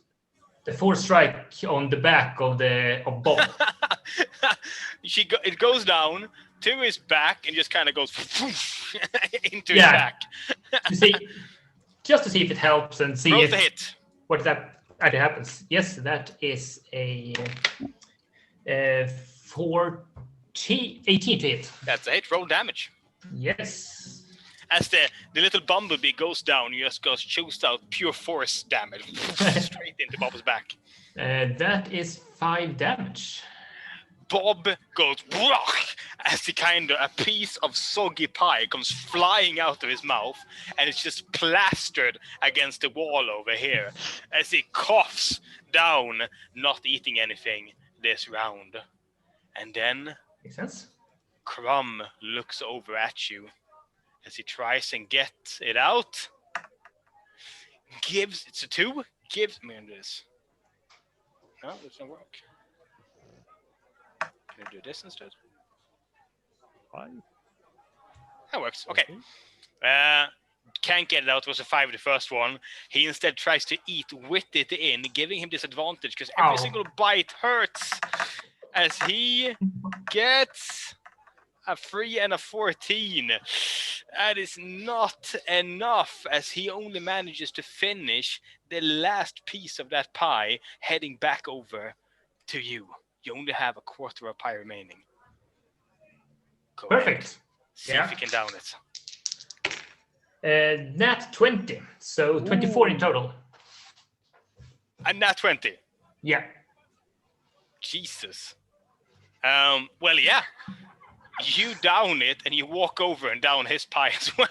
The force strike on the back of Bob. It goes down to his back and just kind of goes into his back. Just to see if it helps and see Roll if the hit. what that actually happens. Yes, that is a 18 to hit. That's a hit. Roll damage. Yes. As the little bumblebee goes down, you just shoots out pure force damage straight into Bob's back. That is 5 damage. Bob goes as a piece of soggy pie comes flying out of his mouth, and it's just plastered against the wall over here as he coughs down, not eating anything this round. And then Makes sense. Crumb looks over at you as he tries and gets it out. It's a 2. Gives me this. No, this doesn't work. Can I do this instead? 5. That works. Okay. Can't get it out. It was a 5 the first one. He instead tries to eat with it in, giving him disadvantage because every single bite hurts. As he gets a 3 and a 14. That is not enough, as he only manages to finish the last piece of that pie, heading back over to you. You only have a quarter of pie remaining. Go Perfect. ahead. See if you can down it. Nat 20, so 24 in total. And nat 20. Yeah. Jesus. Well, yeah. You down it and you walk over and down his pie as well.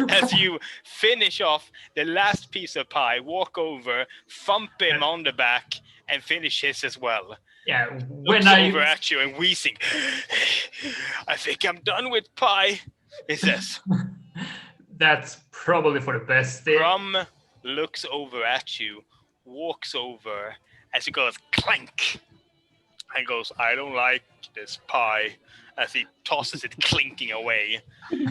As you finish off the last piece of pie, walk over, thump him on the back, and finish his as well. Yeah, Looks over at you and wheezing. I think I'm done with pie, he says. That's probably for the best. Crumb looks over at you, walks over as he goes clank, and goes, I don't like this pie, as he tosses it clinking away.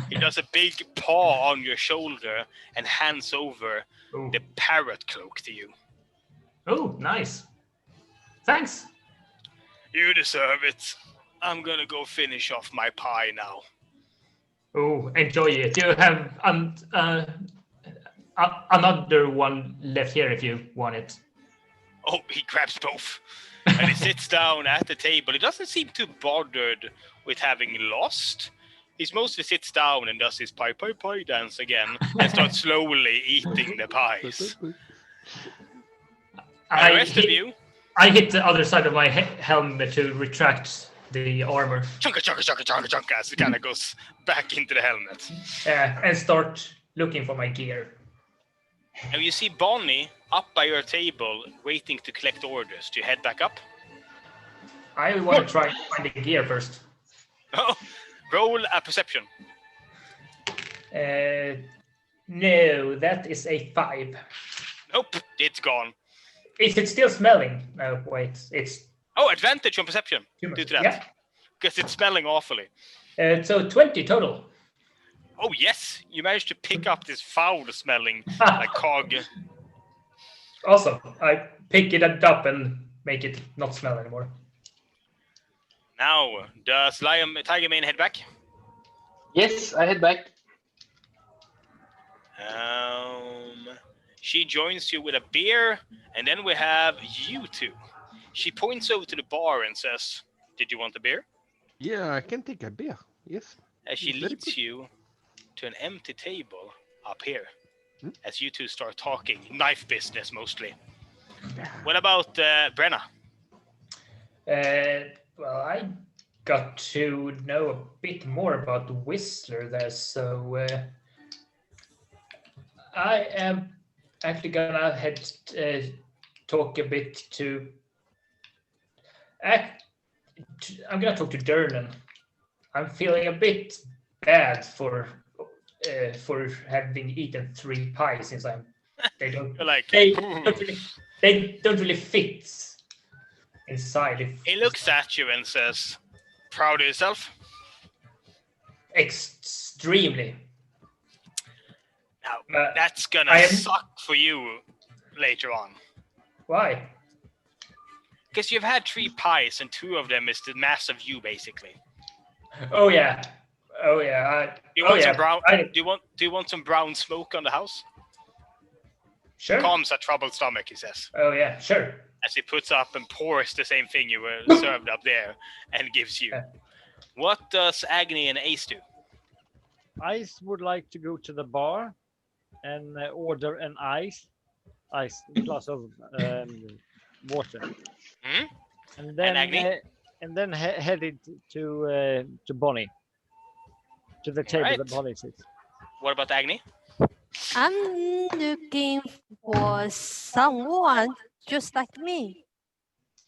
He does a big paw on your shoulder and hands over the parrot cloak to you. Oh, nice. Thanks. You deserve it. I'm gonna go finish off my pie now. Oh, enjoy it. You have another one left here if you want it. Oh, he grabs both. And he sits down at the table. He doesn't seem too bothered with having lost. He mostly sits down and does his pie dance again and starts slowly eating the pies. The rest of you? I hit the other side of my helmet to retract the armor. Chunka, as it kind of goes back into the helmet. And start looking for my gear. And you see Bonnie up by your table waiting to collect orders. Do you head back up? I want to try and find the gear first. Oh, roll a perception. No, that is a 5. Nope, it's gone. Is it still smelling? No, wait, it's... Oh, advantage on perception due to that. Yeah. Because it's smelling awfully. So 20 total. Oh, yes. You managed to pick up this foul-smelling like cog. Awesome. I pick it up and make it not smell anymore. Now, does Tiger Mane head back? Yes, I head back. She joins you with a beer, and then we have you two. She points over to the bar and says, "Did you want a beer?" Yeah, I can take a beer. Yes. As she Very leads good. you to an empty table up here. As you two start talking, knife business mostly. What about Brenna? Well, I got to know a bit more about Whistler there, so I am actually gonna talk a bit to. I'm gonna talk to Dernan. I'm feeling a bit bad for having eaten 3 pies since they don't really fit inside. He looks at you and says, "Proud of yourself?" Extremely. Now, that's gonna suck for you later on. Why? Because you've had 3 pies and 2 of them is the mass of you, basically. Oh yeah. Oh yeah. You want some brown? I- Do you want some brown smoke on the house? Sure. Calms a troubled stomach, he says, Oh yeah, sure. as he puts up and pours the same thing you were served up there and gives you. What does Agni and Ace do? Ice would like to go to the bar and order an ice glass of water, Hmm? and then Agni? headed to Bonnie, to the table Alright. that Bonnie sits. What about Agni? I'm looking for someone just like me.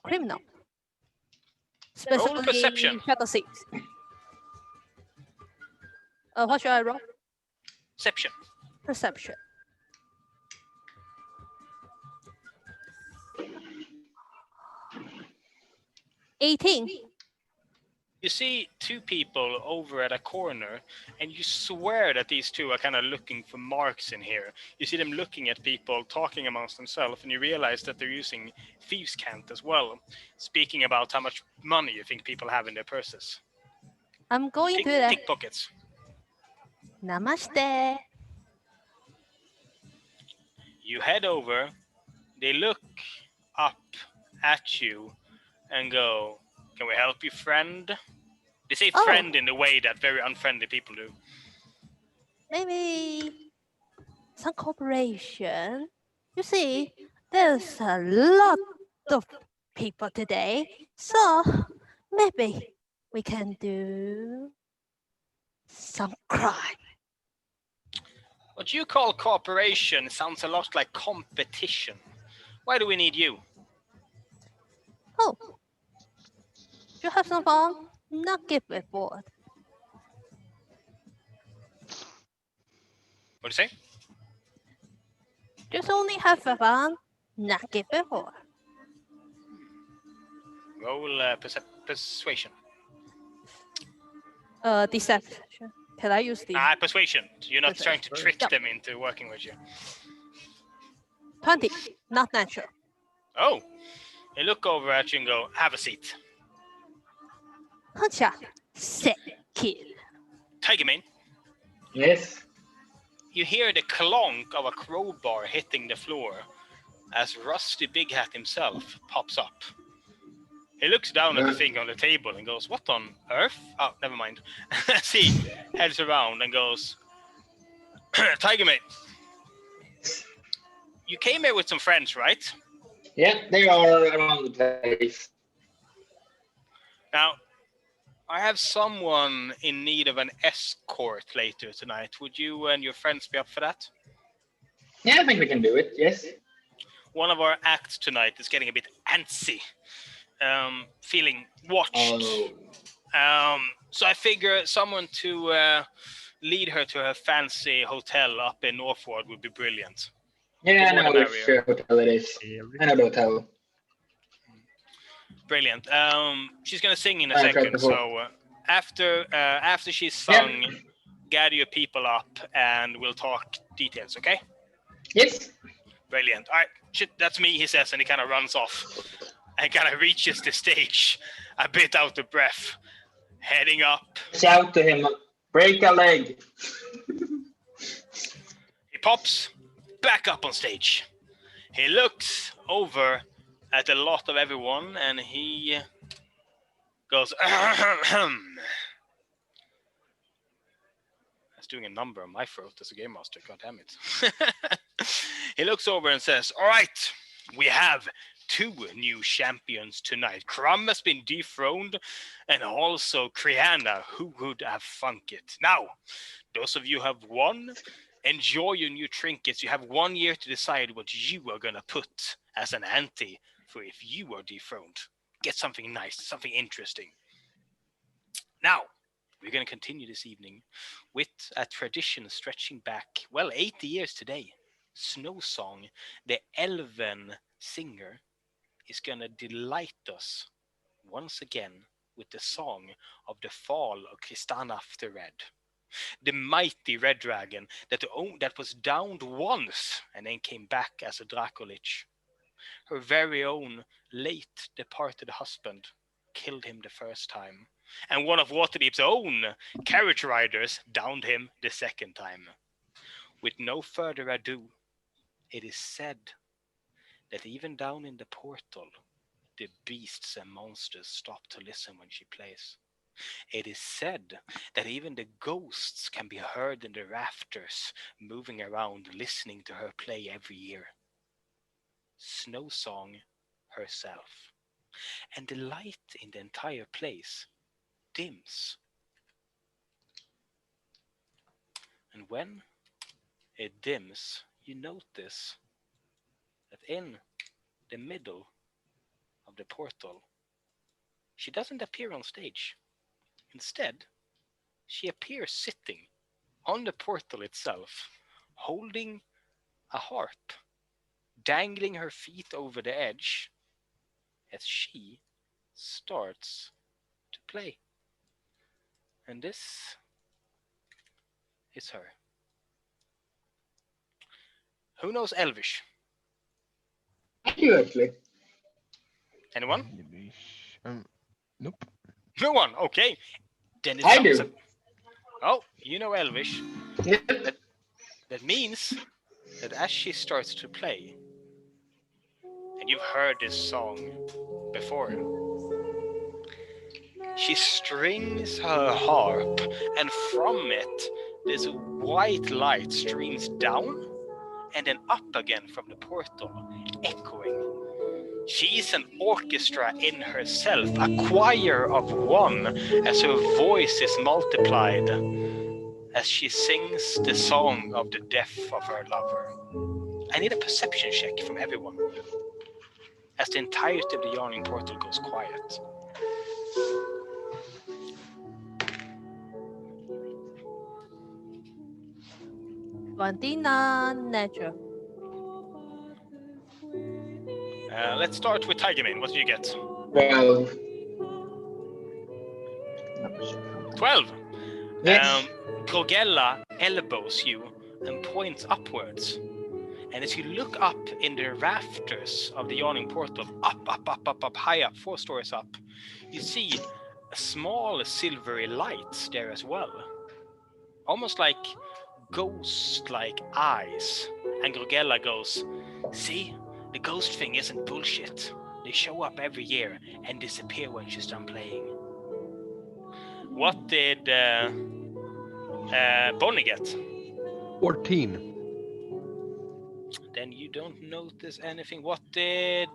Criminal. Especially perception. Shadow 6. What should I roll? Perception. Perception. $18. You see 2 people over at a corner, and you swear that these 2 are kind of looking for marks in here. You see them looking at people, talking amongst themselves, and you realize that they're using thieves' cant as well, speaking about how much money you think people have in their purses. I'm going to the Pickpockets. Namaste. You head over, they look up at you and go, "Can we help you, friend?" They say Oh. friend in the way that very unfriendly people do. Maybe some cooperation. You see, there's a lot of people today, so maybe we can do some crime. What you call cooperation sounds a lot like competition. Why do we need you? Oh, you have some fun? Not get bored. What do you say? Just only have fun, not get bored. Roll persuasion. Deception. Can I use the Persuasion. You're not trying to trick Yep. them into working with you. 20? Not natural. Oh, they look over at you and go, "Have a seat." Huncha, sick kid. Tiger Mane, Yes. you hear the clonk of a crowbar hitting the floor as Rusty Big Hat himself pops up. He looks down at the thing on the table and goes, "What on earth?" Oh, never mind. As he heads around and goes, "Tiger Mate, you came here with some friends, right?" Yeah, they are around the place. Now, I have someone in need of an escort later tonight. Would you and your friends be up for that? Yeah, I think we can do it. Yes. One of our acts tonight is getting a bit antsy, feeling watched. Oh. So I figure someone to lead her to her fancy hotel up in Northwood would be brilliant. Yeah, I Good know morning, which Mario. hotel it is. I know the hotel. Brilliant. She's gonna sing in a I tried second. before. So after she's sung, gather your people up and we'll talk details. Okay? Yes. Brilliant. All right. Shit, that's me. He says, and he kind of runs off and kind of reaches the stage, a bit out of breath, heading up. Shout to him, break a leg. He pops back up on stage. He looks over at a lot of everyone and he goes, That's doing a number on my throat as a game master. God damn it. He looks over and says, "All right, we have 2 new champions tonight. Crumb has been dethroned and also Kriana, who would have thunk it. Now, those of you who have won, enjoy your new trinkets. You have 1 year to decide what you are going to put as an ante for if you are dethroned. Get something nice, something interesting. Now, we're going to continue this evening with a tradition stretching back, 80 years today. Snow Song, the elven singer, is going to delight us once again with the song of the fall of Kristanaf the Red. The mighty red dragon that was downed once and then came back as a Dracolich. her very own late departed husband killed him the first time, and one of Waterdeep's own carriage riders downed him the second time. With no further ado, it is said that even down in the portal, the beasts and monsters stop to listen when she plays. It is said that even the ghosts can be heard in the rafters, moving around, listening to her play every year. Snow Song herself. And the light in the entire place dims. And when it dims, you notice that in the middle of the portal, she doesn't appear on stage. Instead, she appears sitting on the portal itself, holding a harp, dangling her feet over the edge as she starts to play. And this is her. Who knows Elvish? I do actually. Anyone? Nope. No one. Okay. Then I do. Oh, you know Elvish. Yep. That means that as she starts to play, and you've heard this song before, she strings her harp, and from it, this white light streams down and then up again from the portal, echoing. She's an orchestra in herself, a choir of one, as her voice is multiplied, as she sings the song of the death of her lover. I need a perception check from everyone, as the entirety of the yawning portal goes quiet. Natural. Let's start with Tigermane. What do you get? 12. 12. Yes. Grogella elbows you and points upwards. And as you look up in the rafters of the yawning portal, up, high up, 4 stories up, you see a small silvery light there as well. Almost like ghost-like eyes. And Grogella goes, see, the ghost thing isn't bullshit. They show up every year and disappear when she's done playing. What did Bonnie get? 14. Then you don't notice anything. What did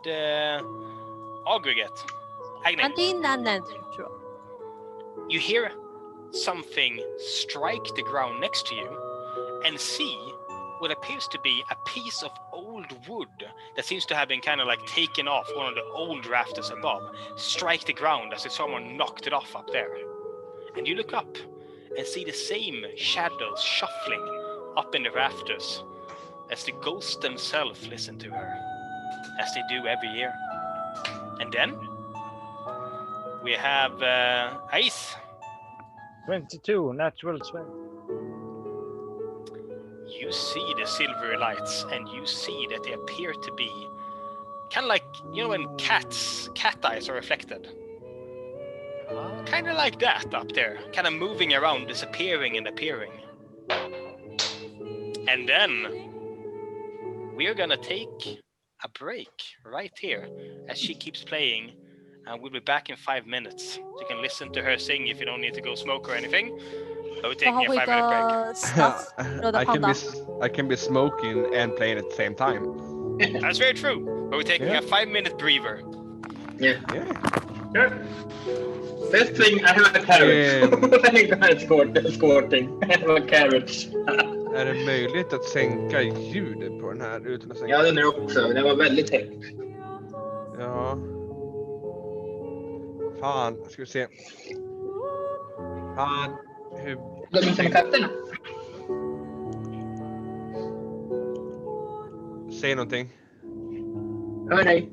Augur get? Agni. Natural. You hear something strike the ground next to you and see what appears to be a piece of old wood that seems to have been kind of like taken off one of the old rafters above, strike the ground as if someone knocked it off up there. And you look up and see the same shadows shuffling up in the rafters as the ghosts themselves listen to her, as they do every year. And then we have Ice. 22, natural 20. You see the silvery lights, and you see that they appear to be kind of like, you know, when cat eyes are reflected. Kind of like that up there, kind of moving around, disappearing and appearing. And then we're gonna take a break right here as she keeps playing, and we'll be back in 5 minutes. You can listen to her sing if you don't need to go smoke or anything. But we're taking a 5-minute break. I can be smoking and playing at the same time. That's very true. But we're taking a 5-minute breather. Yeah. First thing, I have a carriage. I'm escorting. I have a carriage. Är det möjligt att sänka ljudet på den här utan att sänka? Ja, den är också. Den var väldigt högt. Ja. Fan, ska vi se. Fan, hur... De inte med katterna. Säg någonting. Hör dig.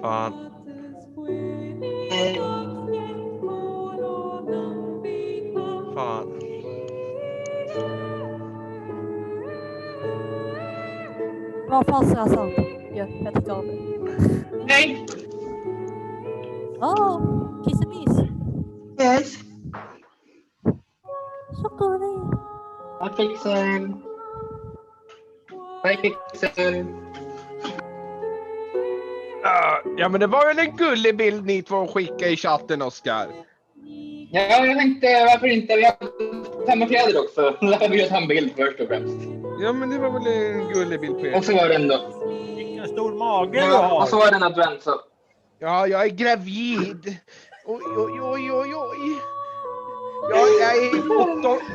Fan. Fan. Vad fan sa jag? Yeah, let's go. Hey. Oh, kiss and miss. Yes. Så gullig. Hi, Pixel. Hi, Pixel. Ja, men det var väl en gullig bild ni två skickade i chatten, Oskar. Ja, jag tänkte varför inte. Vi har samma kläder också. Därför vill jag ta en bild först och främst. Ja, men det var väl en gullig bild på er. Och så var den då. Vilken stor mage du Ja, och har. så var den advent så. Ja, jag är gravid. Oj, oj, oj, oj, oj.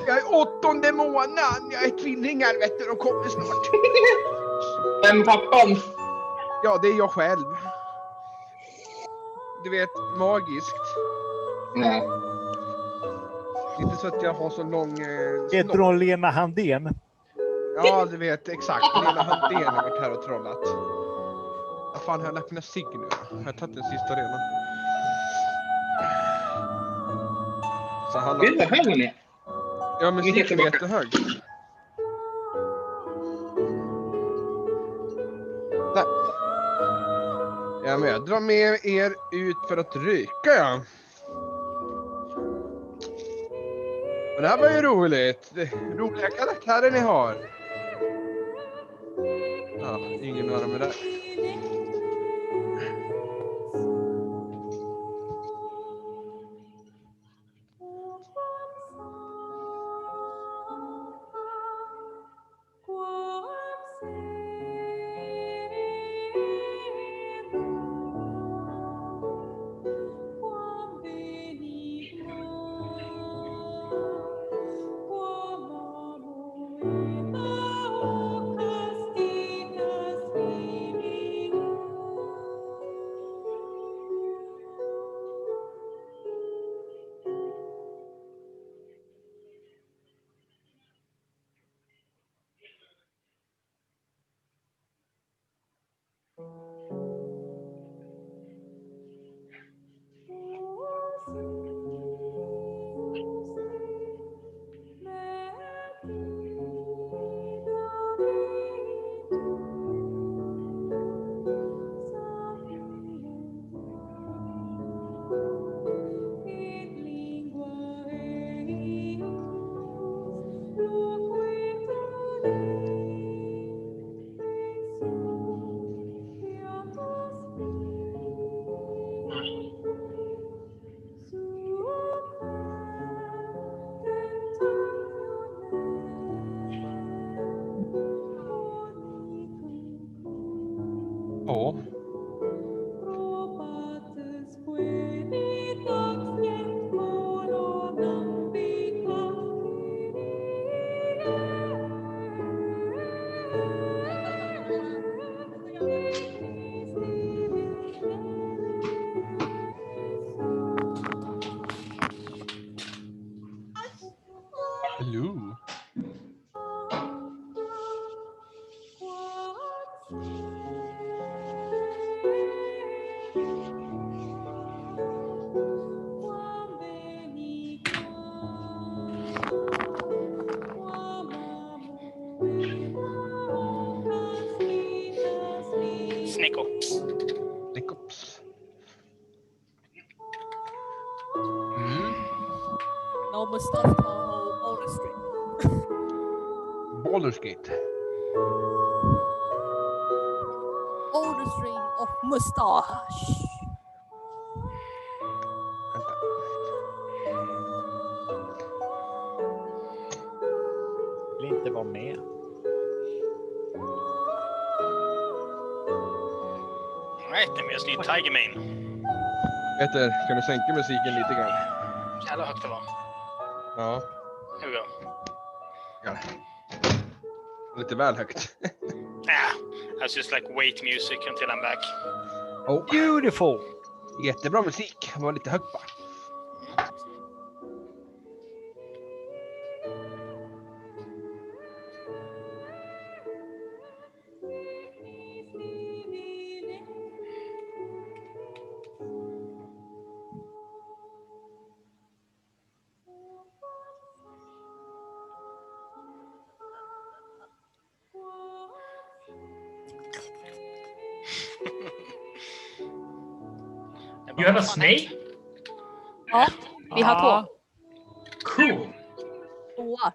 Jag är åttonde månaden. Jag är tvillingar, vet du. De kommer snart. Vem pappan? Ja, det är jag själv. Du vet, magiskt. Nej. Inte så att jag har så lång Heter snopp. hon Lena Handén? Ja, du vet exakt. Lena Handén har varit här och trollat. Vad fan har jag lagt mina cigg nu? Jag har tagit den sista redan. Så han Gud vad hög hon är. Ja, musiken är jättehög. Där. Ja, men jag drar med er ut för att ryka, ja. Men det här var ju roligt. Roliga karaktärer ni har. Ja, ingen höra med det. Ja. Hello. Snickle. Nickops. Mm. No mustache på Boulder Street. Baldur's Gate. Boulder Street of mustache. Vänta. Vill inte vara med. Alright, then we just need Tiger Mane. Peter, kan du sänka musiken lite grann? Jävla högt det var. Ja. Here we go. Ja. Lite väl högt. I was just like wait music until I'm back. Oh, Beautiful! jättebra musik. Det var lite högt bara. You have a snake? Ja, vi har två. Cool. Tvåa.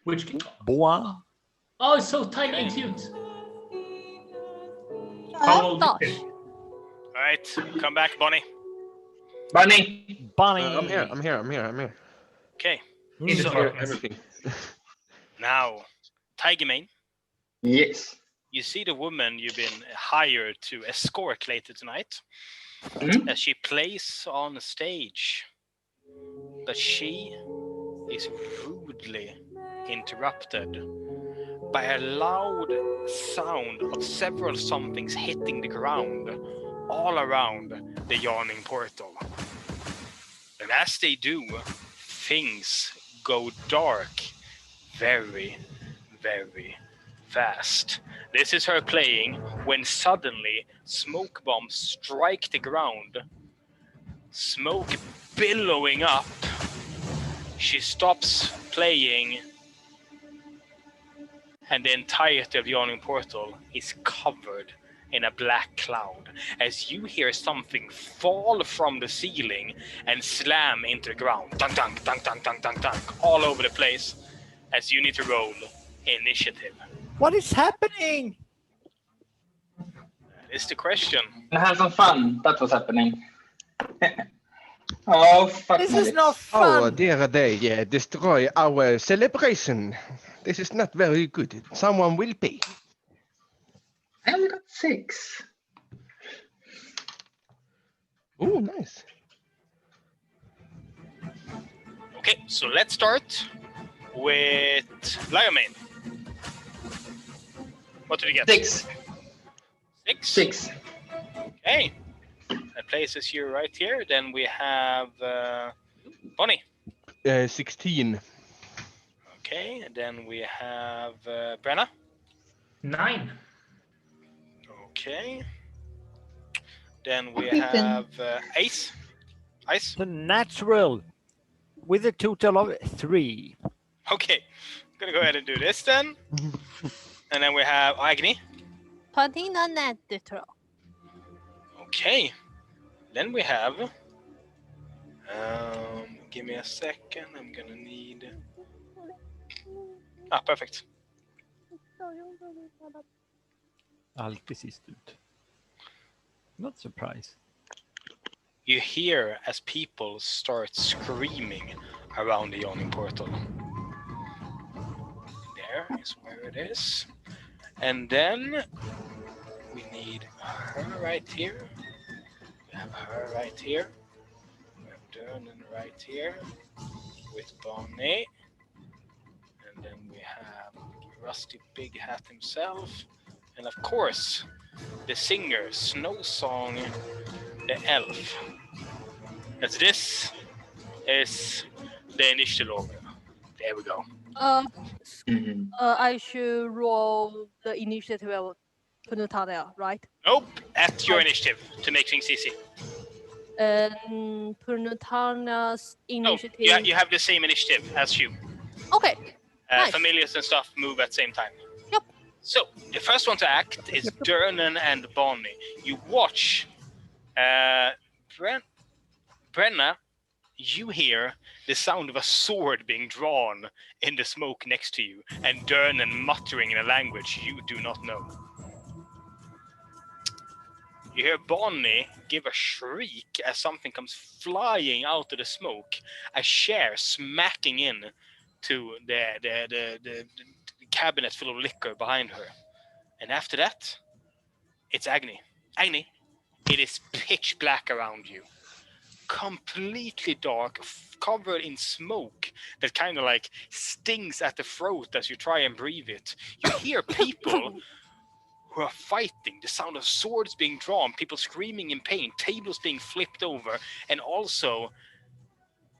Which? Boa. Oh, it's so tiny and cute. How old is it? All right, come back, Bonnie. Bunny. Bunny. I'm here. Okay, In the Hear darkness. everything. now, Tiger Mane, Yes. you see the woman you've been hired to escort later tonight as she plays on the stage. But she is rudely interrupted by a loud sound of several somethings hitting the ground all around the yawning portal. And as they do, things go dark very, very fast. This is her playing when suddenly smoke bombs strike the ground. Smoke billowing up. She stops playing, and the entirety of the yawning portal is covered in a black cloud as you hear something fall from the ceiling and slam into the ground. Dunk, dunk, dunk, dunk, dunk, dunk, dunk, all over the place as you need to roll initiative. What is happening? That is the question. And have some fun. That was happening. Oh, fuck. This my is lips. not Oh, fun. dear, they destroy our celebration. This is not very good. Someone will pay. I only got 6. Oh, nice. Okay, so let's start with Lion-Mane. What did you get? 6. 6? 6. Okay. That places you right here. Then we have Bonnie. 16. Okay, and then we have Brenna. 9. Okay. Then we 15. have Ace. Ice. The natural with a total of 3. Okay. I'm gonna go ahead and do this then. And then we have Agni. 29 natural. Okay. Then we have give me a second. I'm gonna need perfect. Alltid sist ut. Not surprised. You hear as people start screaming around the yawning portal. There is where it is. And then we need her right here. We have her right here. We have Dernan right here with Bonnie. And then we have Rusty Big Hat himself. And of course, the singer, Snow Song, the elf. As this is the initial order. There we go. I should roll the initiative of Punutania, right? Nope, at your initiative to make things easy. And Punutania's No, initiative. you have the same initiative as you. Okay. Nice. Familiars and stuff move at the same time. Yep. So, the first one to act is Dernan and Bonnie. You watch Brenna, you hear the sound of a sword being drawn in the smoke next to you, and Dernan muttering in a language you do not know. You hear Bonnie give a shriek as something comes flying out of the smoke, a chair smacking in to the cabinet full of liquor behind her. And after that, it's Agni. Agni, it is pitch black around you. Completely dark, covered in smoke that kind of like stings at the throat as you try and breathe it. You hear people who are fighting, the sound of swords being drawn, people screaming in pain, tables being flipped over, and also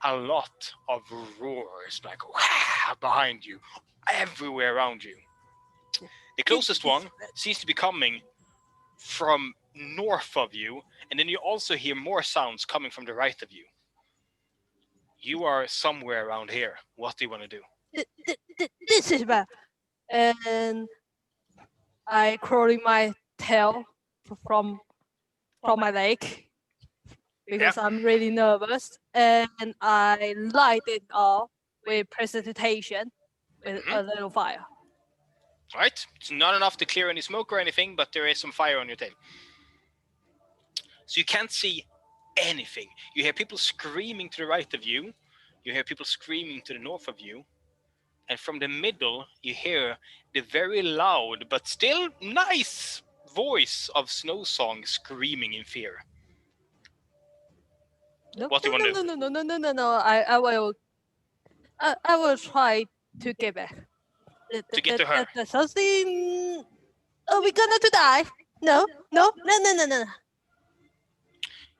a lot of roars like wah, behind you, everywhere around you. The closest one seems to be coming from north of you, and then you also hear more sounds coming from the right of you. You are somewhere around here. What do you want to do? This is bad. And I curling my tail from my leg because I'm really nervous, and I light it off with precipitation with a little fire. All right. It's not enough to clear any smoke or anything, but there is some fire on your tail. So you can't see anything. You hear people screaming to the right of you. You hear people screaming to the north of you. And from the middle, you hear the very loud but still nice voice of Snow Song screaming in fear. What do you want to do? No. I will try to get back. To get to her. Something. Are we gonna to die? No.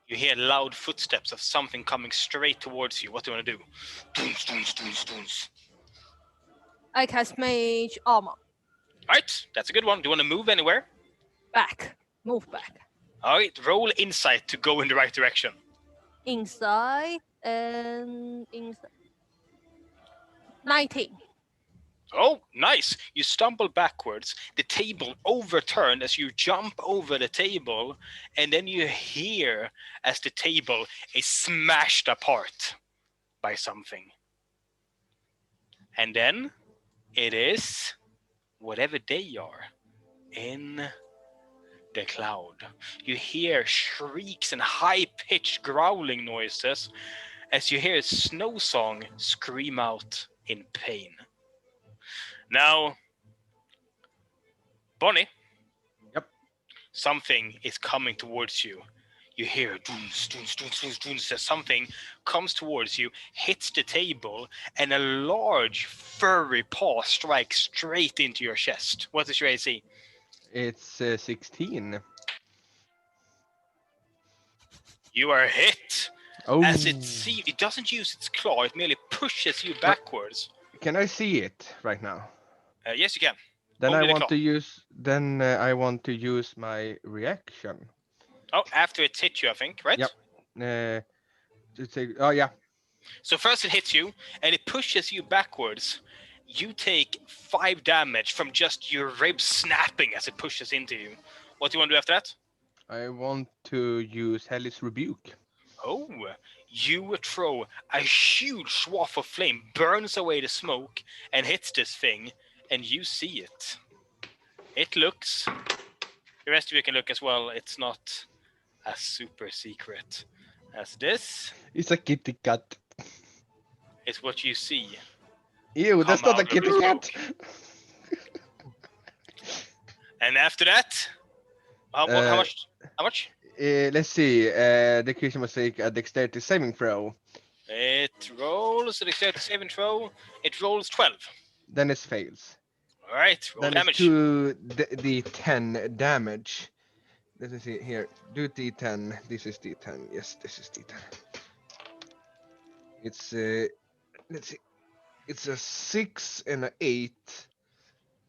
You hear loud footsteps of something coming straight towards you. What do you want to do? Doons, doons, doons, doons. I cast mage armor. Alright, that's a good one. Do you want to move anywhere? Back. Move back. Alright, roll insight to go in the right direction. Inside and inside. 19. Oh, nice. You stumble backwards. The table overturned as you jump over the table. And then you hear as the table is smashed apart by something. And then it is whatever they are in the cloud. You hear shrieks and high-pitched growling noises as you hear Snow Song scream out in pain. Now, Bonnie. Yep. Something is coming towards you. You hear doons, doons, doons, doons, doons, as something comes towards you, hits the table, and a large furry paw strikes straight into your chest. What is your AC? It's 16. You are hit. Oh. As it doesn't use its claw, it merely pushes you backwards. Can I see it right now? Yes, you can. Then Only I the want claw. to use. Then I want to use my reaction. Oh, after it hit you, I think, right? Yep. To take. Oh yeah. So first it hits you, and it pushes you backwards. You take 5 damage from just your ribs snapping as it pushes into you. What do you want to do after that? I want to use Hellish Rebuke. Oh, you throw a huge swath of flame, burns away the smoke, and hits this thing, and you see it. It looks... The rest of you can look as well. It's not as super secret as this. It's a kitty cat. It's what you see. Ew, that's Come not a out of kitty the cat. And after that, how much? How much? Let's see. The creature must take a dexterity saving throw. It rolls a dexterity saving throw. It rolls 12. Then it fails. All right, roll Then damage. it's 2 d10 damage. Let me see here. Do d10. This is d10. Yes, this is d10. It's let's see. It's a 6 and an 8.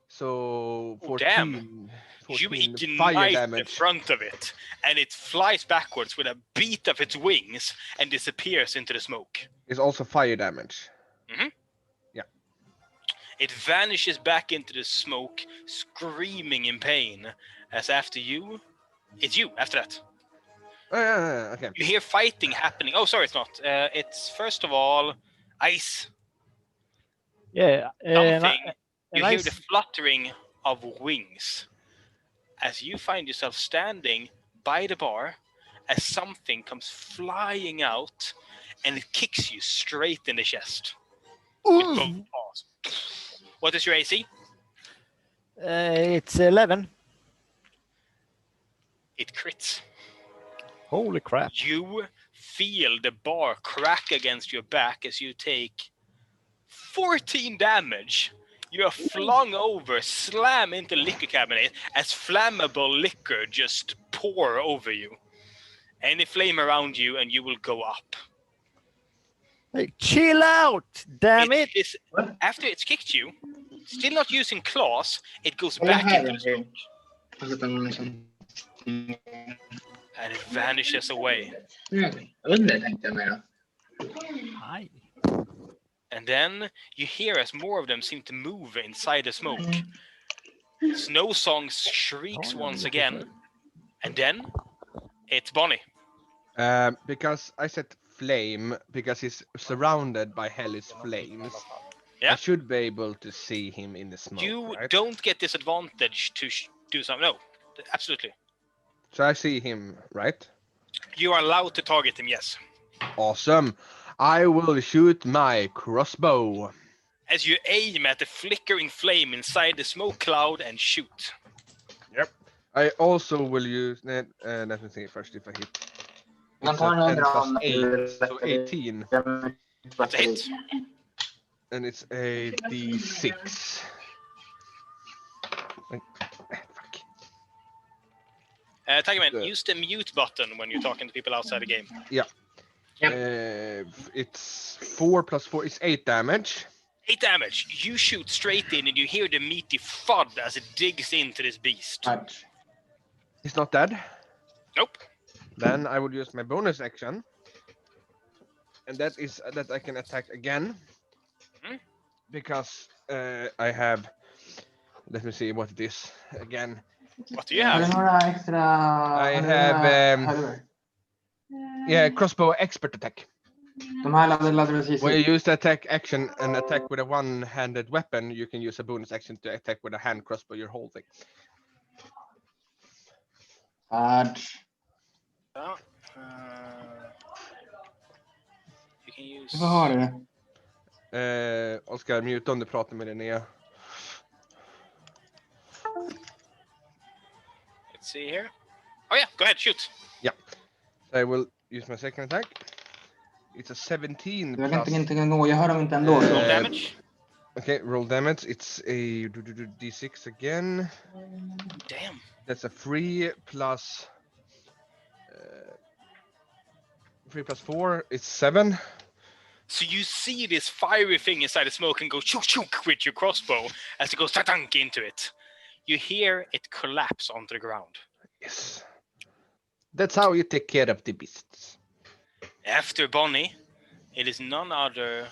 So 14. Damn. 14 You fire ignite the damage. front of it, and it flies backwards with a beat of its wings and disappears into the smoke. It's also fire damage. It vanishes back into the smoke, screaming in pain, as after you, it's you after that. Okay. You hear fighting happening. Oh, sorry, it's not. It's first of all, ice. Yeah. Something. You hear ice- the fluttering of wings as you find yourself standing by the bar as something comes flying out and it kicks you straight in the chest. With both paws. What is your AC? It's 11. It crits. Holy crap. You feel the bar crack against your back as you take 14 damage. You are flung over, slam into the liquor cabinet as flammable liquor just pour over you. Any flame around you and you will go up. Hey, chill out, damn it. After it's kicked you, still not using claws, it goes Kolla back här. into the smoke Och så tar man liksom... and it vanishes away. Under tänkte jag mig då. Hi. And then you hear as more of them seem to move inside the smoke. Snow Song shrieks once again, and then it's Bonnie. Because I said flame because he's surrounded by hellish flames. Yeah. I should be able to see him in the smoke. You right? don't get disadvantage to do something. No, absolutely. So I see him, right? You are allowed to target him, yes. Awesome. I will shoot my crossbow. As you aim at the flickering flame inside the smoke cloud and shoot. Yep. I also will use. Let me see first if I hit. Man It's tar a en 10 plus gram 8, so 18. That's a hit. And it's a d6. Fuck. Tigerman, use the mute button when you're talking to people outside the game. Yeah. Yep. It's 4 plus 4 is 8 damage. 8 damage. You shoot straight in and you hear the meaty thud as it digs into this beast. Touch. He's not dead. Nope. Then I will use my bonus action. And that is that I can attack again. Because I have. Let me see what it is again. What do you Har du have? några extra... I har du have några hörlurar? yeah, crossbow expert attack. De här laddar du precis When ut. you use the attack action and attack with a one-handed weapon, you can use a bonus action to attack with a hand crossbow you're holding. Touch. Ja. You can use... Vad har du? Oskar, mute om du pratar med Linnea. Let's see here. Oh yeah, go ahead, shoot. I will use my second attack. It's a 17 Jag kan plus... inte nå, jag hör dem inte ändå. Roll damage. Okay, roll damage. It's a d6 again. Damn. That's a 3 plus 4. It's 7. So you see this fiery thing inside the smoke and go chook chook with your crossbow as it goes ta-dunk into it. You hear it collapse onto the ground. Yes. That's how you take care of the beasts. After Bonnie, it is none other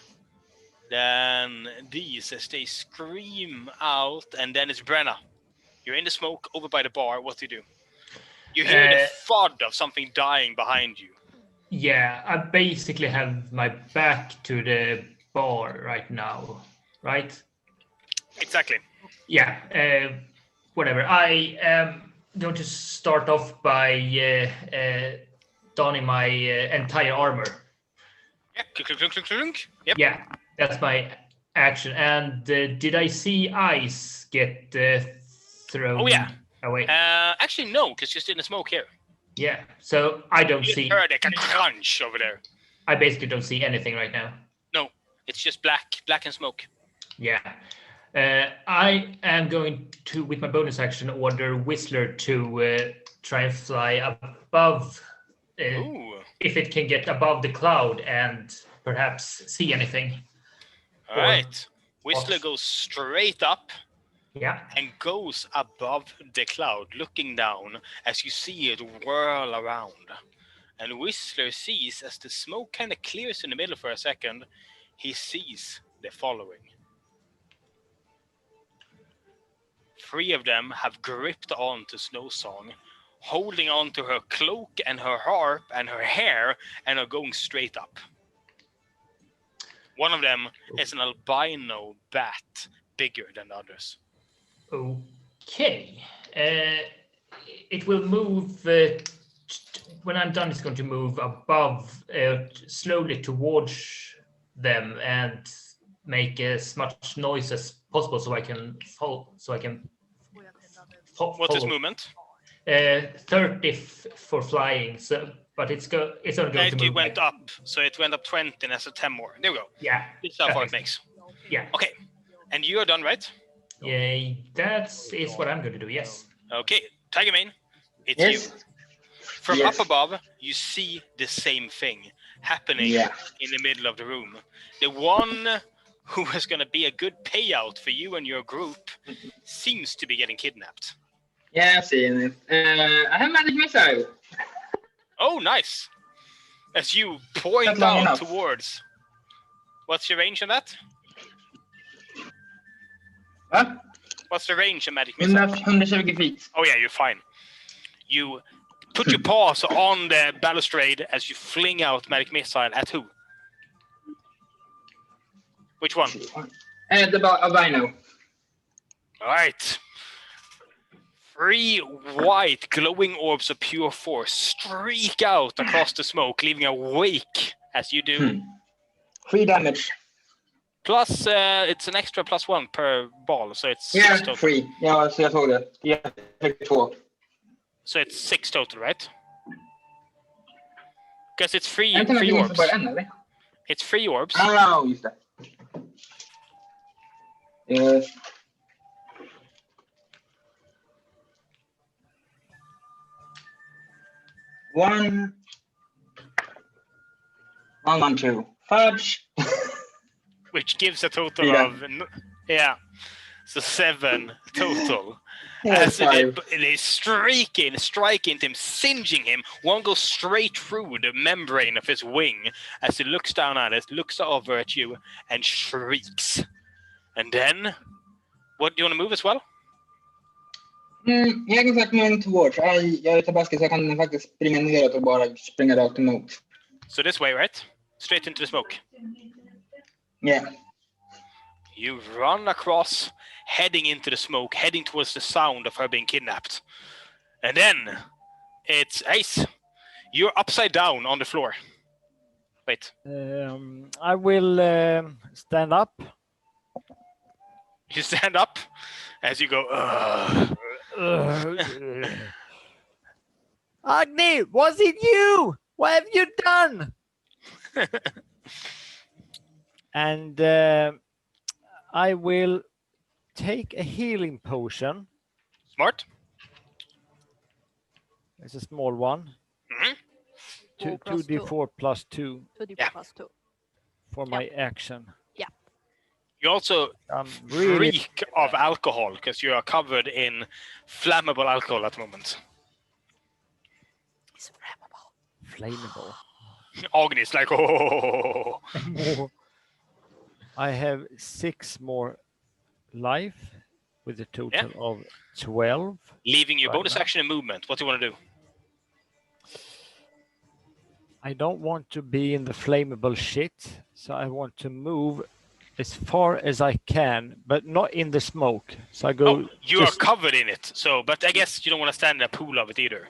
than these as they scream out, and then it's Brenna. You're in the smoke over by the bar. What do? You hear the thud of something dying behind you. Yeah, I basically have my back to the bar right now, right? Exactly. Yeah, whatever. I am going to start off by donning my entire armor. Yeah, clunk, clunk, clunk, clunk. Yep. Yeah, that's my action. And did I see ice get thrown away? Actually, no, because you're still in the smoke here. Yeah, so I don't You see... heard a crunch over there. I basically don't see anything right now. No, it's just black and smoke. Yeah. I am going to, with my bonus action, order Whistler to try and fly above, if it can get above the cloud and perhaps see anything. All right. Whistler goes straight up Yeah. and goes above the cloud, looking down as you see it whirl around. And Whistler sees, as the smoke kind of clears in the middle for a second, he sees the following. 3 of them have gripped on to Snowsong, holding on to her cloak and her harp and her hair, and are going straight up. One of them is an albino bat, bigger than the others. Okay. It will move... when I'm done, it's going to move above, slowly towards them and make as much noise as possible so I can follow. What's his movement? 30 for flying. So, but it's only going to move. It went up, so it went up 20 and that's a 10 more. There we go. Yeah. This is how far it makes. Yeah. Okay. And you are done, right? Yeah, that is what I'm going to do. Yes. Okay, Tiger Mane, it's Yes. you. From up above, you see the same thing happening in the middle of the room. The one who is going to be a good payout for you and your group seems to be getting kidnapped. Yeah, I've seen it. I have magic missile. Oh, nice. As you point Not long out enough. towards. What's your range on that? What? What's the range of magic missile? 120 feet. Oh yeah, you're fine. You put your paws on the balustrade as you fling out magic missile at who? Which one? The albino. All right. 3 white glowing orbs of pure force streak out across the smoke, leaving a wake as you do. 3 damage. Plus, it's an extra +1 per ball, so it's 6 total. 3. Ja, så jag såg det. Jag fick 2. So it's 6 total, right? Because it's 3 Jag tänkte orbs. bara en, eller? It's 3 orbs. Ah, just det. Yes. One, 1, 2. Fudge. Which gives a total Yeah. of, so 7 total. Yeah, As five. they strike into him, singeing him. One goes straight through the membrane of his wing as he looks down at it, looks over at you, and shrieks. And then, what do you want to move as well? Jag kan sagt move towards. Jag är tabaski så jag kan faktiskt springa neråt och bara springa rakt emot. So this way, right? Straight into the smoke. Yeah. You run across, heading into the smoke, heading towards the sound of her being kidnapped. And then, it's Ace. You're upside down on the floor. Wait. I will stand up. You stand up as you go, Agni, was it you? What have you done? And I will take a healing potion. Smart. It's a small one. Mhm. 2d4 plus 2 2d4 Yeah. plus 2. for my action. You also Really reek of alcohol because you are covered in flammable alcohol at the moment. It's flammable. flammable. Agni's like, oh. I have 6 more life with a total of 12. Leaving your Right bonus now. action and movement. What do you want to do? I don't want to be in the flammable shit, so I want to move as far as I can, but not in the smoke. So I go. Oh, you just- are covered in it. So, but I guess you don't want to stand in a pool of it either.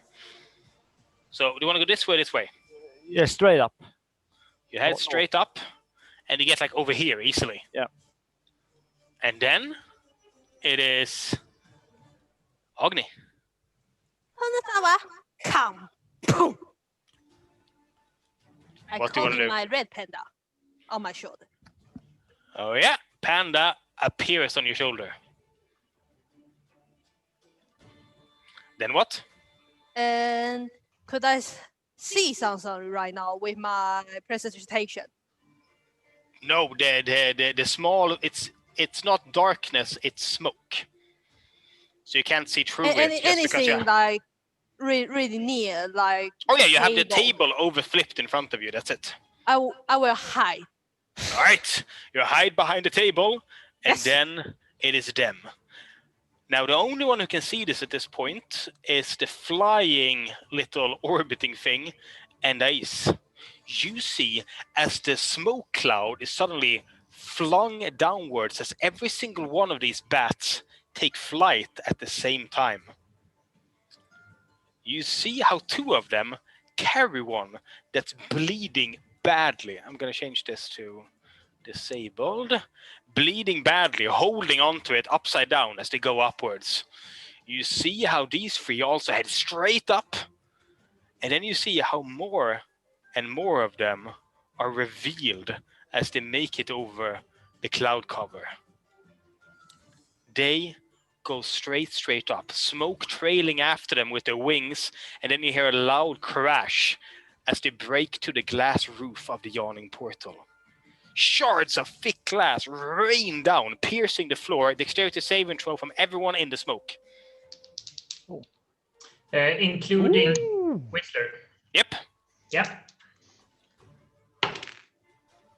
So, do you want to go this way, this way? Yeah, straight up. You head Oh, no. straight up, and you get like over here easily. Yeah. And then it is Agni. Come. Boom. I What do you call wanna do? my red panda on my shoulder. Oh yeah, Panda appears on your shoulder. Then what? And could I see something right now with my presentation? No, the small. It's not darkness. It's smoke. So you can't see through it. just because Anything you- like really near, like Oh yeah, you have the table. table over flipped in front of you. That's it. I will hide. All right, you hide behind the table, and Yes. then it is them. Now, the only one who can see this at this point is the flying little orbiting thing, and Ace. You see as the smoke cloud is suddenly flung downwards as every single one of these bats take flight at the same time. You see how 2 of them carry one that's bleeding badly. I'm going to change this to disabled. Bleeding badly, holding onto it upside down as they go upwards. You see how these 3 also head straight up. And then you see how more and more of them are revealed as they make it over the cloud cover. They go straight up, smoke trailing after them with their wings, and then you hear a loud crash as they break to the glass roof of the yawning portal. Shards of thick glass rain down, piercing the floor. Dexterity saving throw from everyone in the smoke. Including Whistler. Yep. Yeah.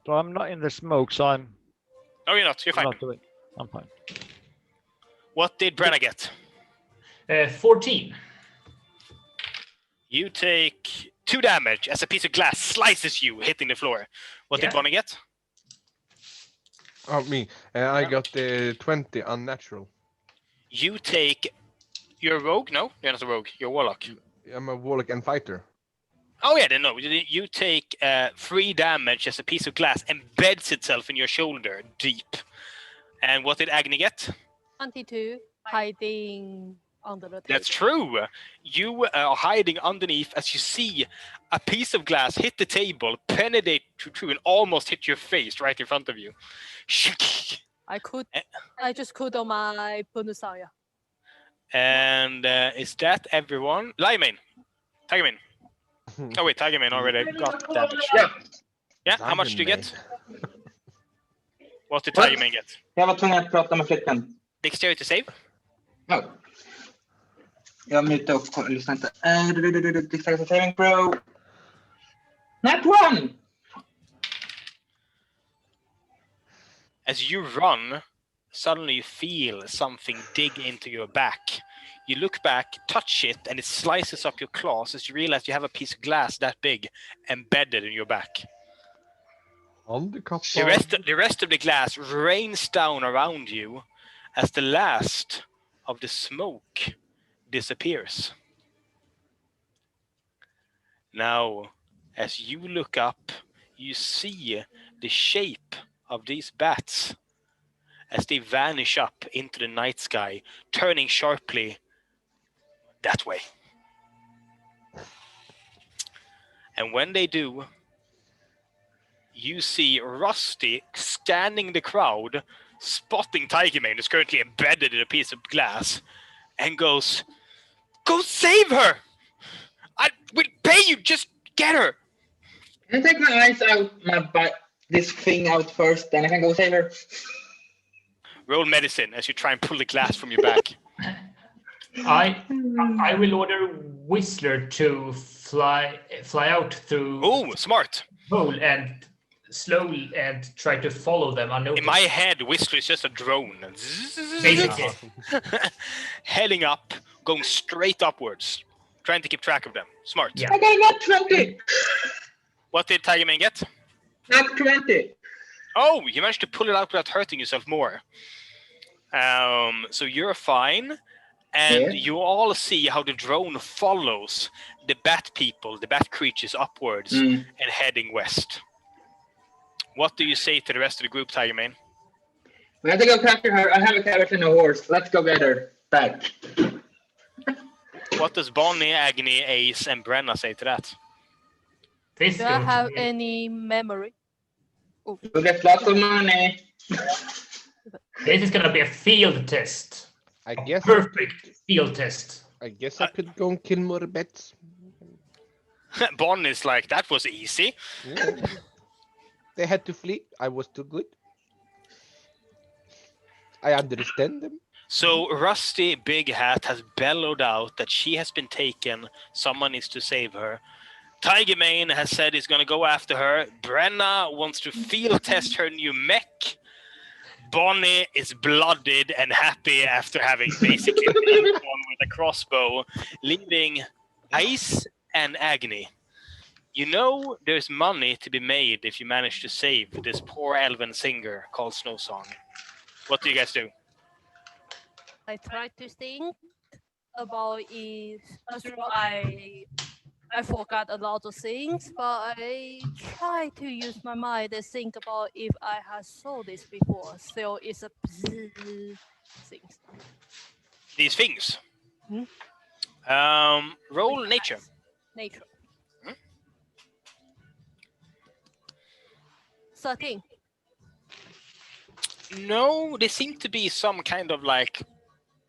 So I'm not in the smoke, so I'm No, you're not. You're fine. not doing. I'm fine. What did Brenna get? 14. You take 2 damage as a piece of glass slices you, hitting the floor. What did Bonnie get? Oh, me. I got 20 unnatural. You take... You're a rogue? No, you're not a rogue. You're a warlock. I'm a warlock and fighter. Oh yeah, no. You take 3 damage as a piece of glass embeds itself in your shoulder deep. And what did Agni get? 22, hiding under the table. That's true. You are hiding underneath as you see a piece of glass hit the table, penetrate through, and almost hit your face right in front of you. I just could on my bonus area. And is that everyone? Liamane. Tigerman. Oh wait, Tigerman already got damage. Yeah, how much do you get? What did Tigerman get? Jag var tvungen att prata med flickan. Dexterity save? Oh. Jag mutar och lyssnar inte. Dexterity saving throw. Not one! As you run, suddenly you feel something dig into your back. You look back, touch it, and it slices up your claws as you realize you have a piece of glass that big embedded in your back. The rest of the glass rains down around you as the last of the smoke disappears. Now, as you look up, you see the shape of these bats as they vanish up into the night sky, turning sharply that way. And when they do, you see Rusty scanning the crowd, spotting Tigermane, who's currently embedded in a piece of glass, and goes, "Go save her! I will pay you, just get her!" Can I take my eyes out, this thing out first, then I can go save her? Roll medicine as you try and pull the glass from your back. I will order Whistler to fly out through. Oh, smart! Hole and slowly and try to follow them unnoticed. In my head, Whistler is just a drone. Basically. Heading up, going straight upwards, trying to keep track of them. Smart. Yeah. I got not 20! What did Tigerman get? Not 20! Oh, you managed to pull it out without hurting yourself more. So you're fine. And you all see how the drone follows the bat people, the bat creatures upwards and heading west. What do you say to the rest of the group, Tigerman? We have to go capture her. I have a carrot and a horse. Let's go get her back. What does Bonnie, Agni, Ace, and Brenna say to that? Do I have any memory? We'll get lots of money. This is gonna be a field test. I guess Perfect field test. I guess I could go and kill more bats. Bonnie's like, that was easy. Yeah. They had to flee. I was too good. I understand them. So Rusty Big Hat has bellowed out that she has been taken. Someone needs to save her. Tigermane has said he's going to go after her. Brenna wants to field test her new mech. Bonnie is blooded and happy after having basically taken one with a crossbow, leaving Ice and Agni. You know there's money to be made if you manage to save this poor elven singer called Snowsong. What do you guys do? I try to think about it. I forgot a lot of things, but I try to use my mind and think about if I have saw this before. So it's a thing. These things. Roll nature. Nature. 13. No, they seem to be some kind of like,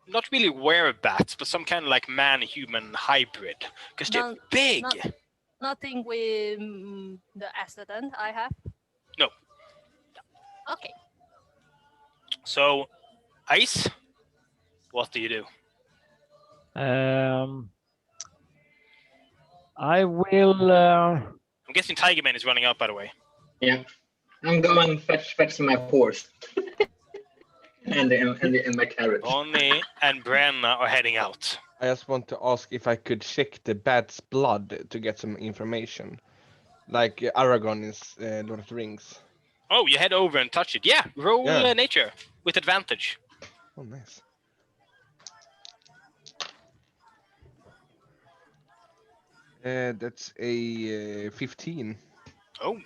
not really werebats, but some kind of like man-human hybrid, because they're big. Nothing with the accident I have? No. Okay. So, Ice, what do you do? I will. I'm guessing Tigerman is running out, by the way. Yeah. I'm going fetch my horse. and my carrot. Bonnie and Brenna are heading out. I just want to ask if I could check the bat's blood to get some information, like Aragorn is Lord of the Rings. Oh, you head over and touch it. Yeah, roll Yeah. nature with advantage. Oh, nice. That's a 15. Oh.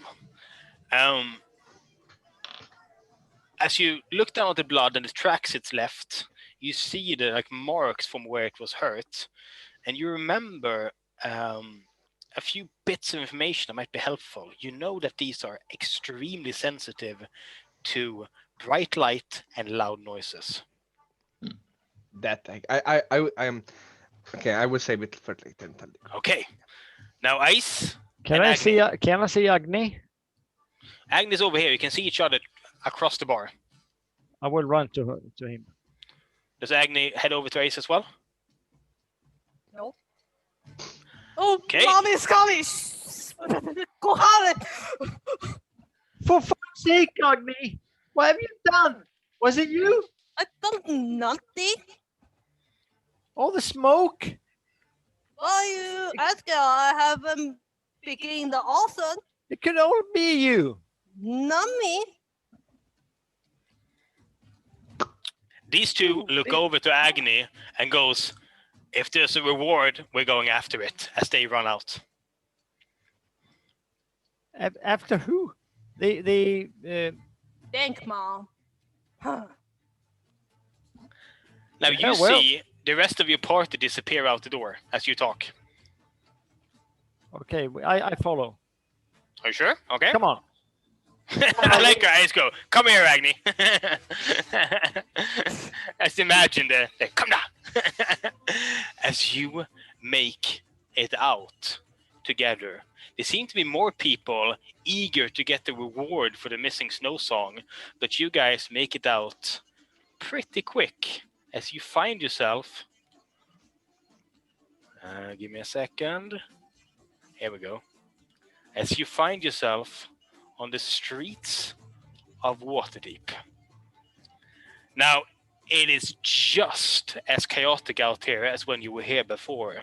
As you look down at the blood and the tracks it's left, you see the like marks from where it was hurt, and you remember a few bits of information that might be helpful. You know that these are extremely sensitive to bright light and loud noises. That I am okay. I will save it for later. Okay. Now, Ice. Can I see Agni? Agni's over here. You can see each other across the bar. I will run to him. Does Agni head over to Ice as well? No. Oh, Okay. Mommy's coming! Go have it! For fuck's sake, Agni! What have you done? Was it you? I done nothing. All the smoke? Why you asking? I haven't beginning the awesome. It could all be you. Not me. These two look over to Agni and goes, if there's a reward, we're going after it, as they run out. After who? Thank Mom. Huh. Now Yeah, you well. see the rest of your party disappear out the door as you talk. Okay, I follow. Are you sure? Okay. Come on. I like your eyes go. Come here, Agni. Just imagine the come down. As you make it out together, there seem to be more people eager to get the reward for the missing snow song, but you guys make it out pretty quick as you find yourself. Give me a second. Here we go. As you find yourself on the streets of Waterdeep. Now, it is just as chaotic out here as when you were here before.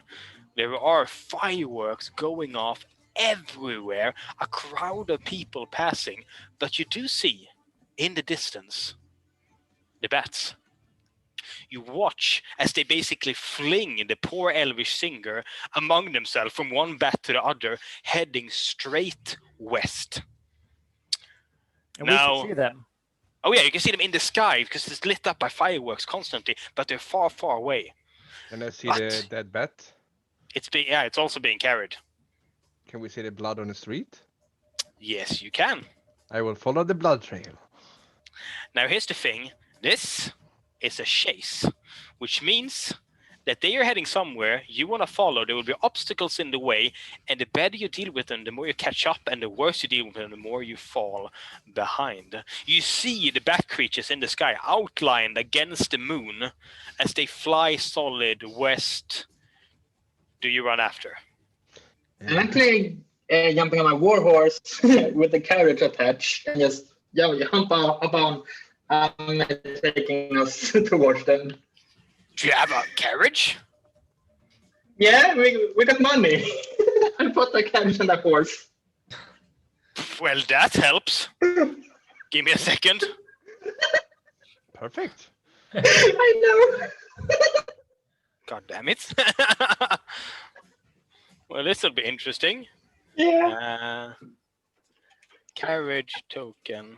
There are fireworks going off everywhere, a crowd of people passing, but you do see, in the distance, the bats. You watch as they basically fling the poor elvish singer among themselves from one bat to the other, heading straight west. And we Now- can see them. Oh yeah, you can see them in the sky because it's lit up by fireworks constantly, but they're far, far away. Can I see What? the dead bat? It's also being carried. Can we see the blood on the street? Yes, you can. I will follow the blood trail. Now here's the thing. This is a chase, which means that they are heading somewhere you want to follow. There will be obstacles in the way, and the better you deal with them, the more you catch up, and the worse you deal with them, the more you fall behind. You see the bat creatures in the sky outlined against the moon as they fly solid west. Do you run after? I'm actually jumping on my warhorse with the carriage attached and just jump on. I'm taking us towards them. Do you have a carriage? Yeah, we got money. I put the carriage on the horse. Well, that helps. Give me a second. Perfect. I know. God damn it. Well, this will be interesting. Yeah. Carriage token.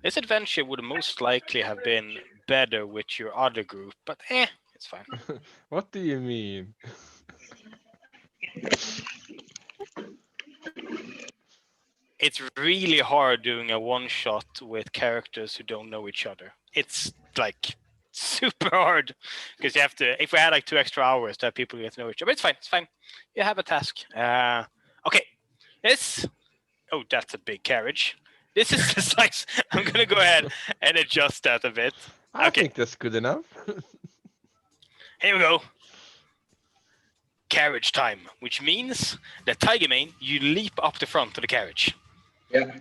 This adventure would most likely have been better with your other group, but it's fine. What do you mean? It's really hard doing a one-shot with characters who don't know each other. It's like super hard because you have to. If we had like 2 extra hours, to have people get to know each other. But it's fine. It's fine. You have a task. Okay. This. Oh, that's a big carriage. This is the size. I'm gonna go ahead and adjust that a bit. I Okay. think that's good enough. Here we go. Carriage time, which means that Tiger Mane, you leap up the front of the carriage. Yeah.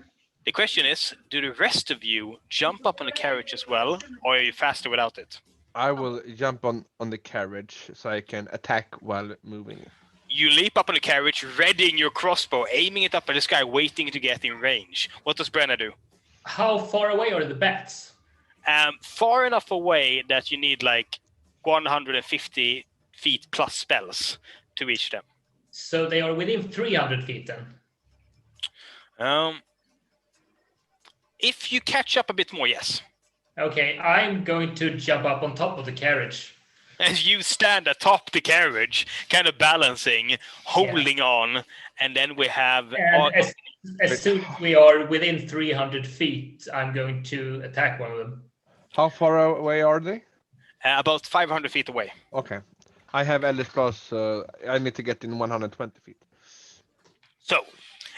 The question is, do the rest of you jump up on the carriage as well, or are you faster without it? I will jump on the carriage so I can attack while moving. You leap up on the carriage, readying your crossbow, aiming it up at the sky, waiting to get in range. What does Brenna do? How far away are the bats? Far enough away that you need like 150 feet plus spells to reach them. So they are within 300 feet then? If you catch up a bit more, yes. Okay, I'm going to jump up on top of the carriage. As you stand atop the carriage, kind of balancing, holding on, and then we have... And as soon as we are within 300 feet, I'm going to attack one of them. How far away are they? About 500 feet away. Okay. I have Eldritch Blast, so I need to get in 120 feet. So,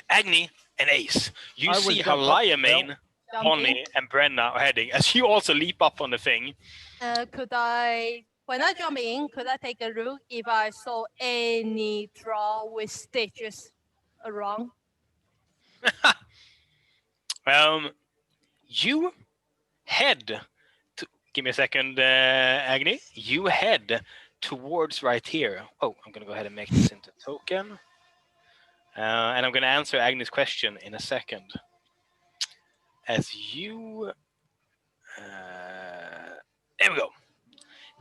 Agni and Ace, you I will see how jump up. Liamane, Bonnie, and Brenna are heading. As you also leap up on the thing, When I jump in, could I take a look if I saw any draw with stitches around? you head to... Give me a second, Agni. You head towards right here. Oh, I'm going to go ahead and make this into a token. And I'm going to answer Agni's question in a second. As you... there we go.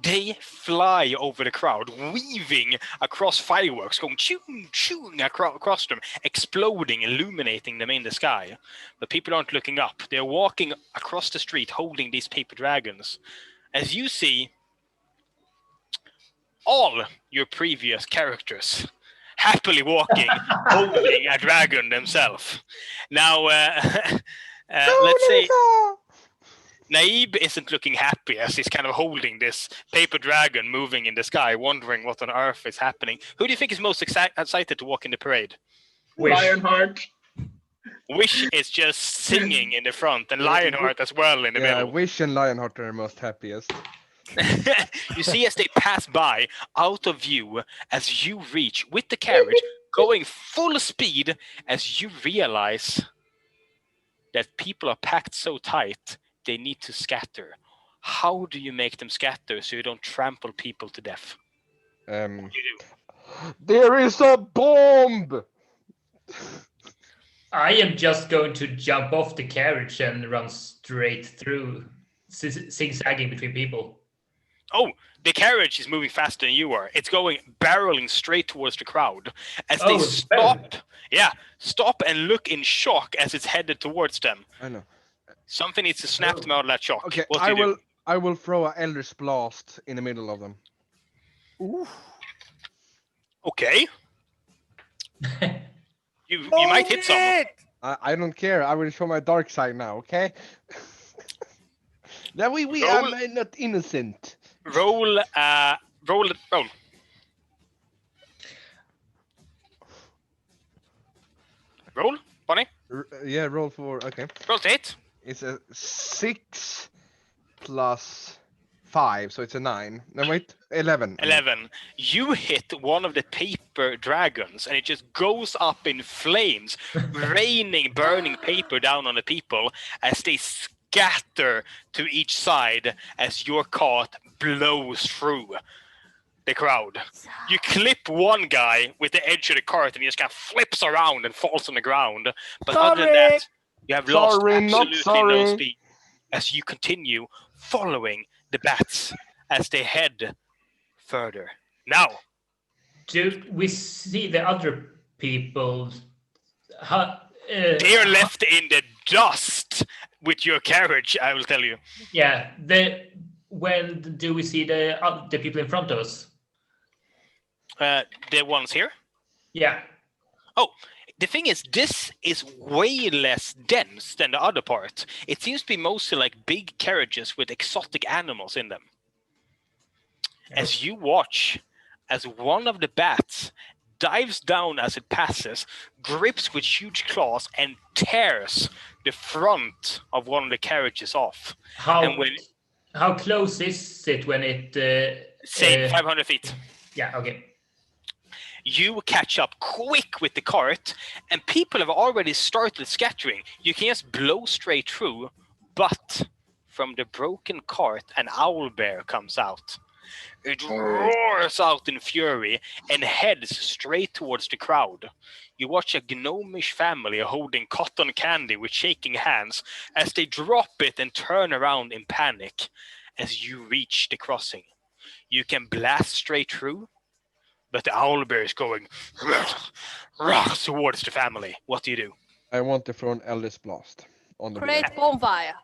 They fly over the crowd, weaving across fireworks, going chewing across them, exploding, illuminating them in the sky. But people aren't looking up. They're walking across the street holding these paper dragons. As you see all your previous characters happily walking, holding a dragon themselves. Now, let's say... Naib isn't looking happy as he's kind of holding this paper dragon moving in the sky, wondering what on earth is happening. Who do you think is most excited to walk in the parade? Wish. Lionheart. Wish is just singing in the front, and Lionheart as well in the middle. Wish and Lionheart are most happiest. You see as they pass by, out of view, as you reach with the carriage, going full speed, as you realize that people are packed so tight, they need to scatter. How do you make them scatter so you don't trample people to death? What do you do? There is a bomb! I am just going to jump off the carriage and run straight through, zigzagging between people. Oh, the carriage is moving faster than you are. It's going barreling straight towards the crowd. As they stop, stop and look in shock as it's headed towards them. I know. Something needs to snap them out of that shock. Okay, What do you do? I will throw an Eldritch Blast in the middle of them. Ooh. Okay. You might hit someone. I don't care. I will show my dark side now, okay? That we are not innocent. Roll. Roll, Bonnie. Roll for okay. Roll to hit. It's a 6 plus 5, so it's a 9. No, wait, 11. 11. You hit one of the paper dragons, and it just goes up in flames, raining, burning paper down on the people as they scatter to each side as your cart blows through the crowd. You clip one guy with the edge of the cart, and he just kind of flips around and falls on the ground. But other than that, you have lost absolutely no speed as you continue following the bats as they head further. Now, do we see the other people? they're left in the dust with your carriage, I will tell you. Yeah. When do we see the people in front of us? The ones here? Yeah. Oh, the thing is, this is way less dense than the other part. It seems to be mostly like big carriages with exotic animals in them. As you watch, as one of the bats dives down as it passes, grips with huge claws, and tears the front of one of the carriages off. How close is it when it... say 500 feet. Yeah, okay. You catch up quick with the cart, and people have already started scattering. You can just blow straight through, but from the broken cart, an owlbear comes out. It roars out in fury and heads straight towards the crowd. You watch a gnomish family holding cotton candy with shaking hands as they drop it and turn around in panic as you reach the crossing. You can blast straight through, but the owlbear is going towards the family. What do you do? I want to throw an Eldest Blast on the Create bear. bonfire.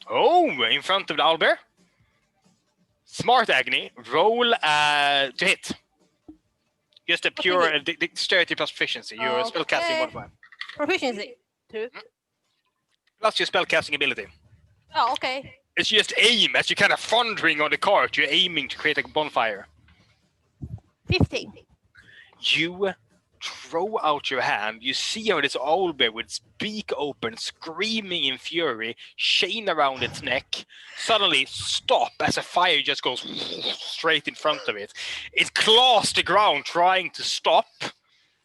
Oh, in front of the owlbear? Smart, Agni. Roll to hit. Just a pure dexterity plus proficiency. Your spellcasting modifier. Proficiency. 2. Plus your spellcasting ability. Oh, okay. It's just aim as you're kind of thundering on the cart. You're aiming to create a bonfire. 15. You throw out your hand. You see how this owlbear with its beak open, screaming in fury, chain around its neck, suddenly stop as a fire just goes straight in front of it. It claws the ground trying to stop,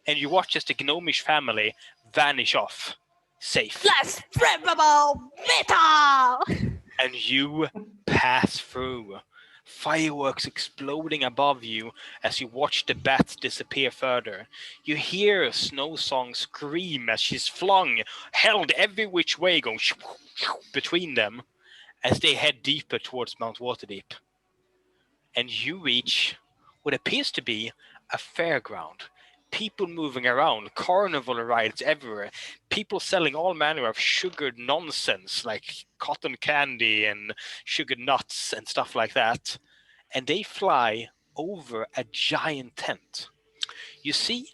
and you watch as the gnomish family vanish off, safe. Let's flammable metal! And you pass through. Fireworks exploding above you as you watch the bats disappear further. You hear Snow Song scream as she's flung, held every which way, going between them as they head deeper towards Mount Waterdeep. And you reach what appears to be a fairground. People moving around, carnival rides everywhere, people selling all manner of sugared nonsense like cotton candy and sugared nuts and stuff like that. And they fly over a giant tent. You see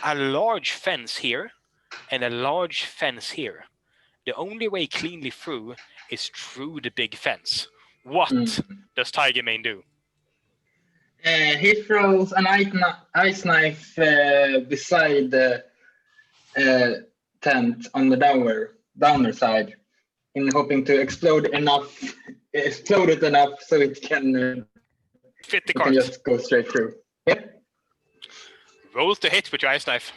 a large fence here and a large fence here. The only way cleanly through is through the big fence. What does Tiger Mane do? He throws an ice knife beside the tent on the downer side, in hoping to explode it enough so it can Fit the can cart. just go straight through. Yep. Rolls to hit with your ice knife.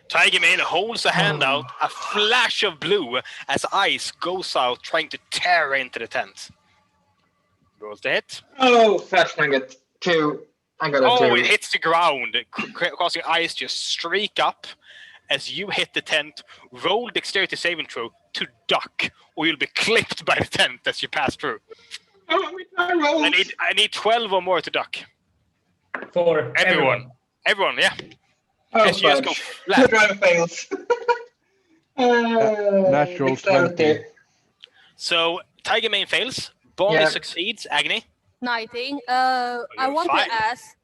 Tiger Mane holds a hand out, a flash of blue as ice goes out trying to tear into the tent. Rolls to hit. Oh, Flash Nugget 2. I got a 2. Oh, it hits the ground, causing ice to streak up as you hit the tent. Roll dexterity saving throw to duck, or you'll be clipped by the tent as you pass through. I need 12 or more to duck. For everyone. Everyone, yeah. Oh, As you just go fudge. The driver fails. Natural dexterity. 20. So Tiger Mane fails. Bonnie Yeah. succeeds. Agni. 19. I want fine. to ask,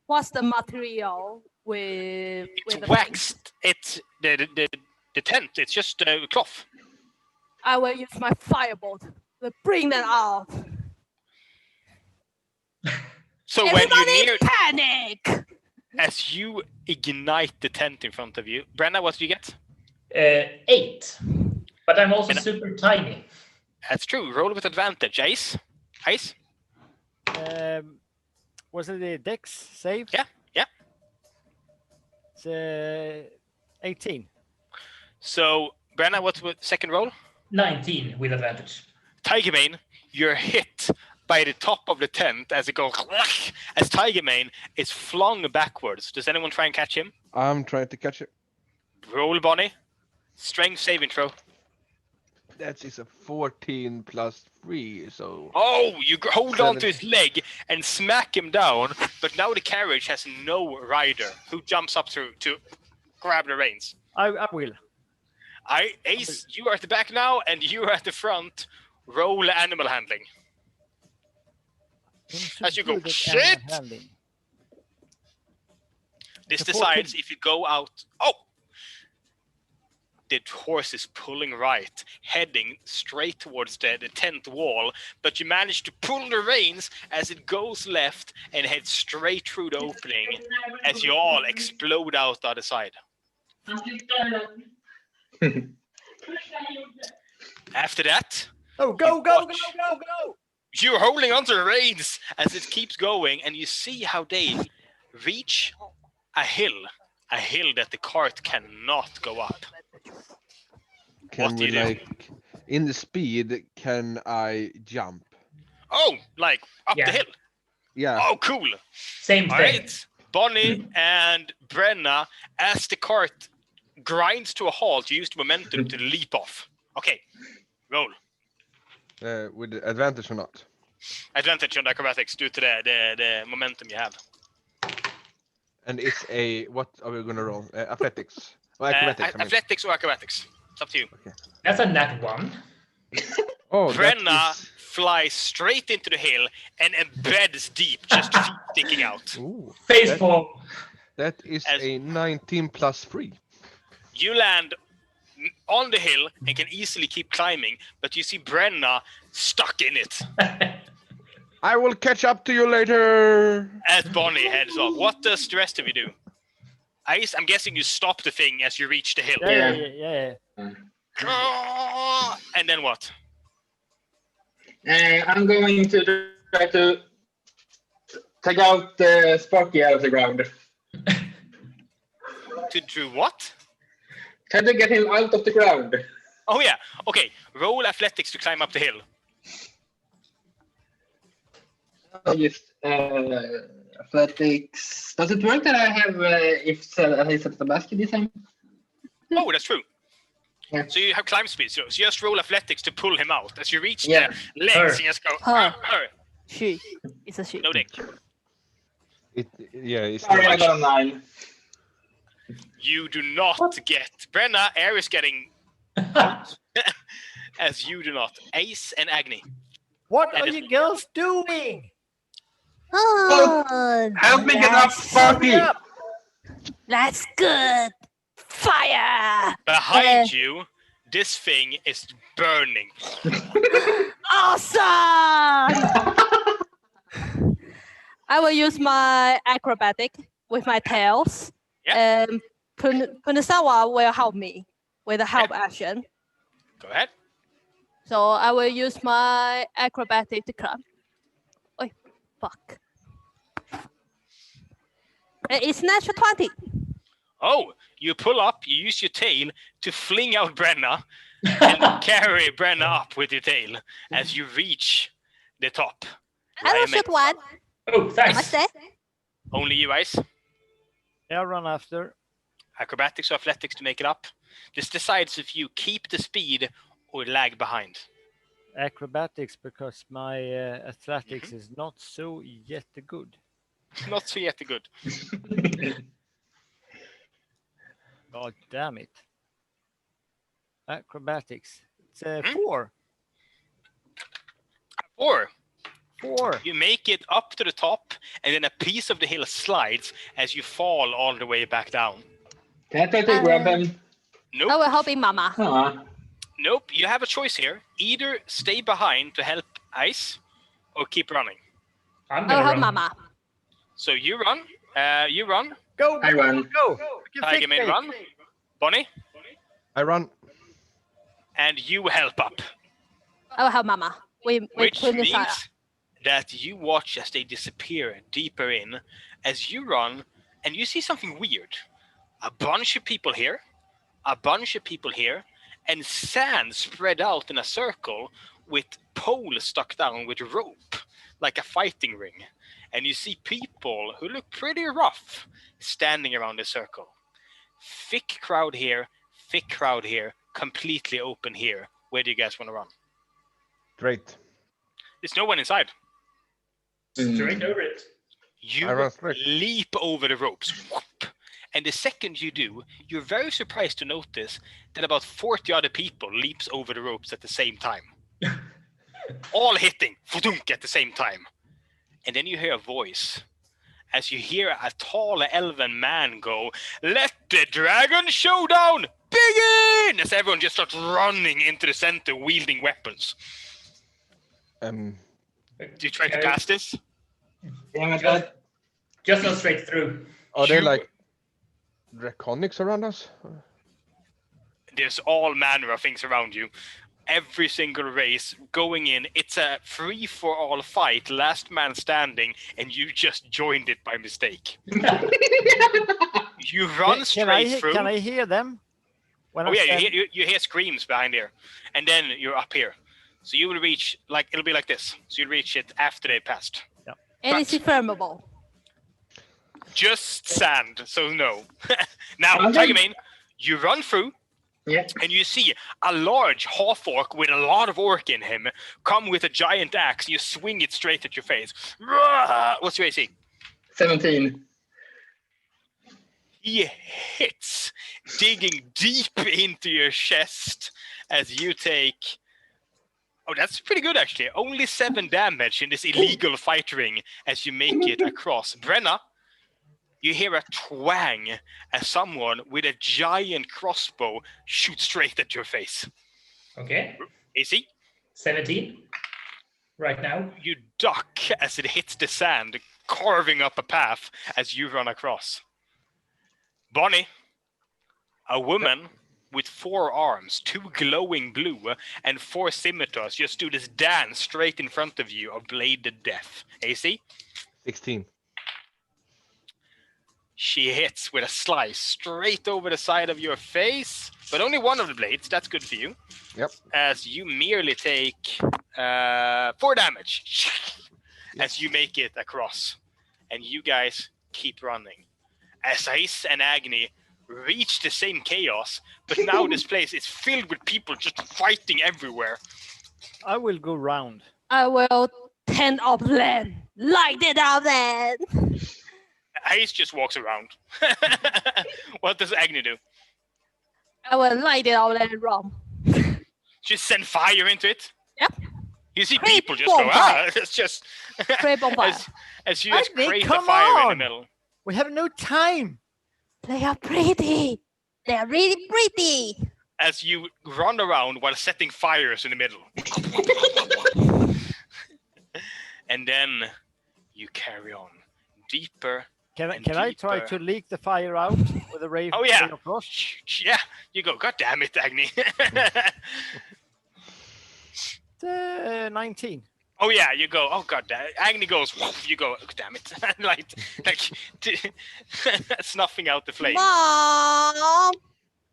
what's the material with It's the waxed. It's the tent. It's just cloth. I will use my firebolt to bring that out. So Everybody when you're near, panic! as you ignite the tent in front of you, Brenna, what did you get? 8. But I'm also And- super tiny. That's true. Roll with advantage. Ice. Was it the Dex save? Yeah, yeah. It's 18. So Brenna, what's the second roll? 19 with advantage. Tiger Mane, you're hit by the top of the tent as it goes as Tiger Mane is flung backwards. Does anyone try and catch him? I'm trying to catch it. Roll, Bonnie. Strength saving throw. That is a 14 plus 3, so... Oh, you hold on to his leg and smack him down, but now the carriage has no rider who jumps up to grab the reins. I will. Ace, you are at the back now, and you are at the front. Roll animal handling. As you go, Good at shit! animal handling. This The decides 14. if you go out. Oh! The horse is pulling right, heading straight towards the tent wall, but you manage to pull the reins as it goes left and heads straight through the opening as you all explode out the other side. After that, Oh, go, You go, watch. go, go, go! You're holding onto the reins as it keeps going, and you see how they reach a hill that the cart cannot go up. Can What do we you do? like in the speed? Can I jump? Oh, like up Yeah. the hill. Yeah. Oh, cool. Same All thing. right, Bonnie and Brenna, as the cart grinds to a halt, you use the momentum to leap off. Okay, roll. With advantage or not? Advantage on acrobatics due to the momentum you have. And it's a what are we gonna roll? Athletics. Or acrobatics. I mean. Athletics or acrobatics. It's up to you. That's a nat 1. Oh, that Brenna is. flies straight into the hill and embeds deep, just feet sticking out. Ooh, Facepalm. that is As- a 19 plus 3. You land on the hill and can easily keep climbing, but you see Brenna stuck in it I will catch up to you later. as Bonnie heads off. What does the rest of you do? Ice, I'm guessing you stop the thing as you reach the hill. Yeah. And then what? I'm going to try to take out Sparky out of the ground. To do what? Try to get him out of the ground. Oh yeah. Okay. Roll athletics to climb up the hill. I just athletics. Does it work that I have if I set the basket this time? Oh, that's true. Yeah. So you have climb speed. So just roll athletics to pull him out. As you reach Yeah. the legs, Her. you just go. Her. Her. She. It's a she. No dick. It's Sorry, I got a 9. You do not get. Brenna, air is getting out. As you do not. Ace and Agni. What And are it's- you girls doing? Oh, Help me get up, Sparky! that's good. Fire! Behind you, this thing is burning. Awesome! I will use my acrobatic with my tails. Yeah. And Punasawa will help me with a help action. Go ahead. So I will use my acrobatic to climb. Oh, fuck. It's natural 20. Oh, you pull up, you use your tail to fling out Brenna and carry Brenna up with your tail as you reach the top. I will shoot one. Oh, thanks. What's that? Only you guys. Yeah, run after. Acrobatics or athletics to make it up. This decides if you keep the speed or lag behind. Acrobatics, because my athletics is not so yet good. Not so yet good. God damn it. Acrobatics. It's Hmm? 4. 4. 4. You make it up to the top, and then a piece of the hill slides as you fall all the way back down. Can I try to grab him? I Nope. will help him, Mama. Aw. Nope. You have a choice here. Either stay behind to help Ice, or keep running. I'm I will gonna help run. Mama. So you run. You run. Go, I run. go. Tiger Maid run. Bonnie, I run. and you help up. I will help Mama. We Which put means inside. that you watch as they disappear deeper in as you run, and you see something weird. A bunch of people here, and sand spread out in a circle with poles stuck down with rope, like a fighting ring. And you see people who look pretty rough standing around the circle. Thick crowd here, completely open here. Where do you guys want to run? Great. There's no one inside. Straight over it. You I run straight. leap over the ropes. Whoop. And the second you do, you're very surprised to notice that about 40 other people leaps over the ropes at the same time. All hitting fudunk, at the same time. And then you hear a voice. As you hear a tall elven man go, "Let the dragon showdown begin!" As everyone just starts running into the center wielding weapons. Do you try to pass this? Damn it, Just, just go straight through. Are there You- like draconics around us? There's all manner of things around you. every single race going in. It's a free-for-all fight, last man standing, and you just joined it by mistake. You run straight through. Can I hear them? Oh yeah, you hear screams behind here, and then you're up here. So you will reach, like, it'll be like this. So you'll reach it after they passed. Yeah. And it's inflammable. Just sand, so no. Now, Okay. Tiger Mane, you run through, Yeah. and you see a large half orc with a lot of orc in him come with a giant axe, and you swing it straight at your face. What's your AC? 17. He hits, digging deep into your chest as you take... Oh, that's pretty good, actually. Only 7 damage in this illegal fight ring as you make it across. Brenna, you hear a twang as someone with a giant crossbow shoots straight at your face. Okay. AC? 17. Right now. You duck as it hits the sand, carving up a path as you run across. Bonnie, a woman with 4 arms, 2 glowing blue, and 4 scimitars just do this dance straight in front of you of bladed death. AC? 16. She hits with a slice straight over the side of your face, but only one of the blades. That's good for you. Yep. As you merely take 4 damage as you make it across. And you guys keep running. As Ice and Agni reach the same chaos, but now this place is filled with people just fighting everywhere. I will go round. I will tend up land. Light it up then. Ice just walks around. What does Agni do? I will light it up and run. Just send fire into it? Yep. You see Create people just go, bonfire. it's just... Create bonfire. as you just Agni, create a come fire in the on. middle. We have no time. They are pretty. They are really pretty. As you run around while setting fires in the middle. And then you carry on deeper. Can And I try deeper. to leak the fire out with a ray? Oh, yeah. ray of frost? Yeah, you go, God damn it, Agni. 19. Oh yeah, you go. Oh god, Agni goes. Woof, you go. Oh, damn it! like snuffing out the flames. Mom,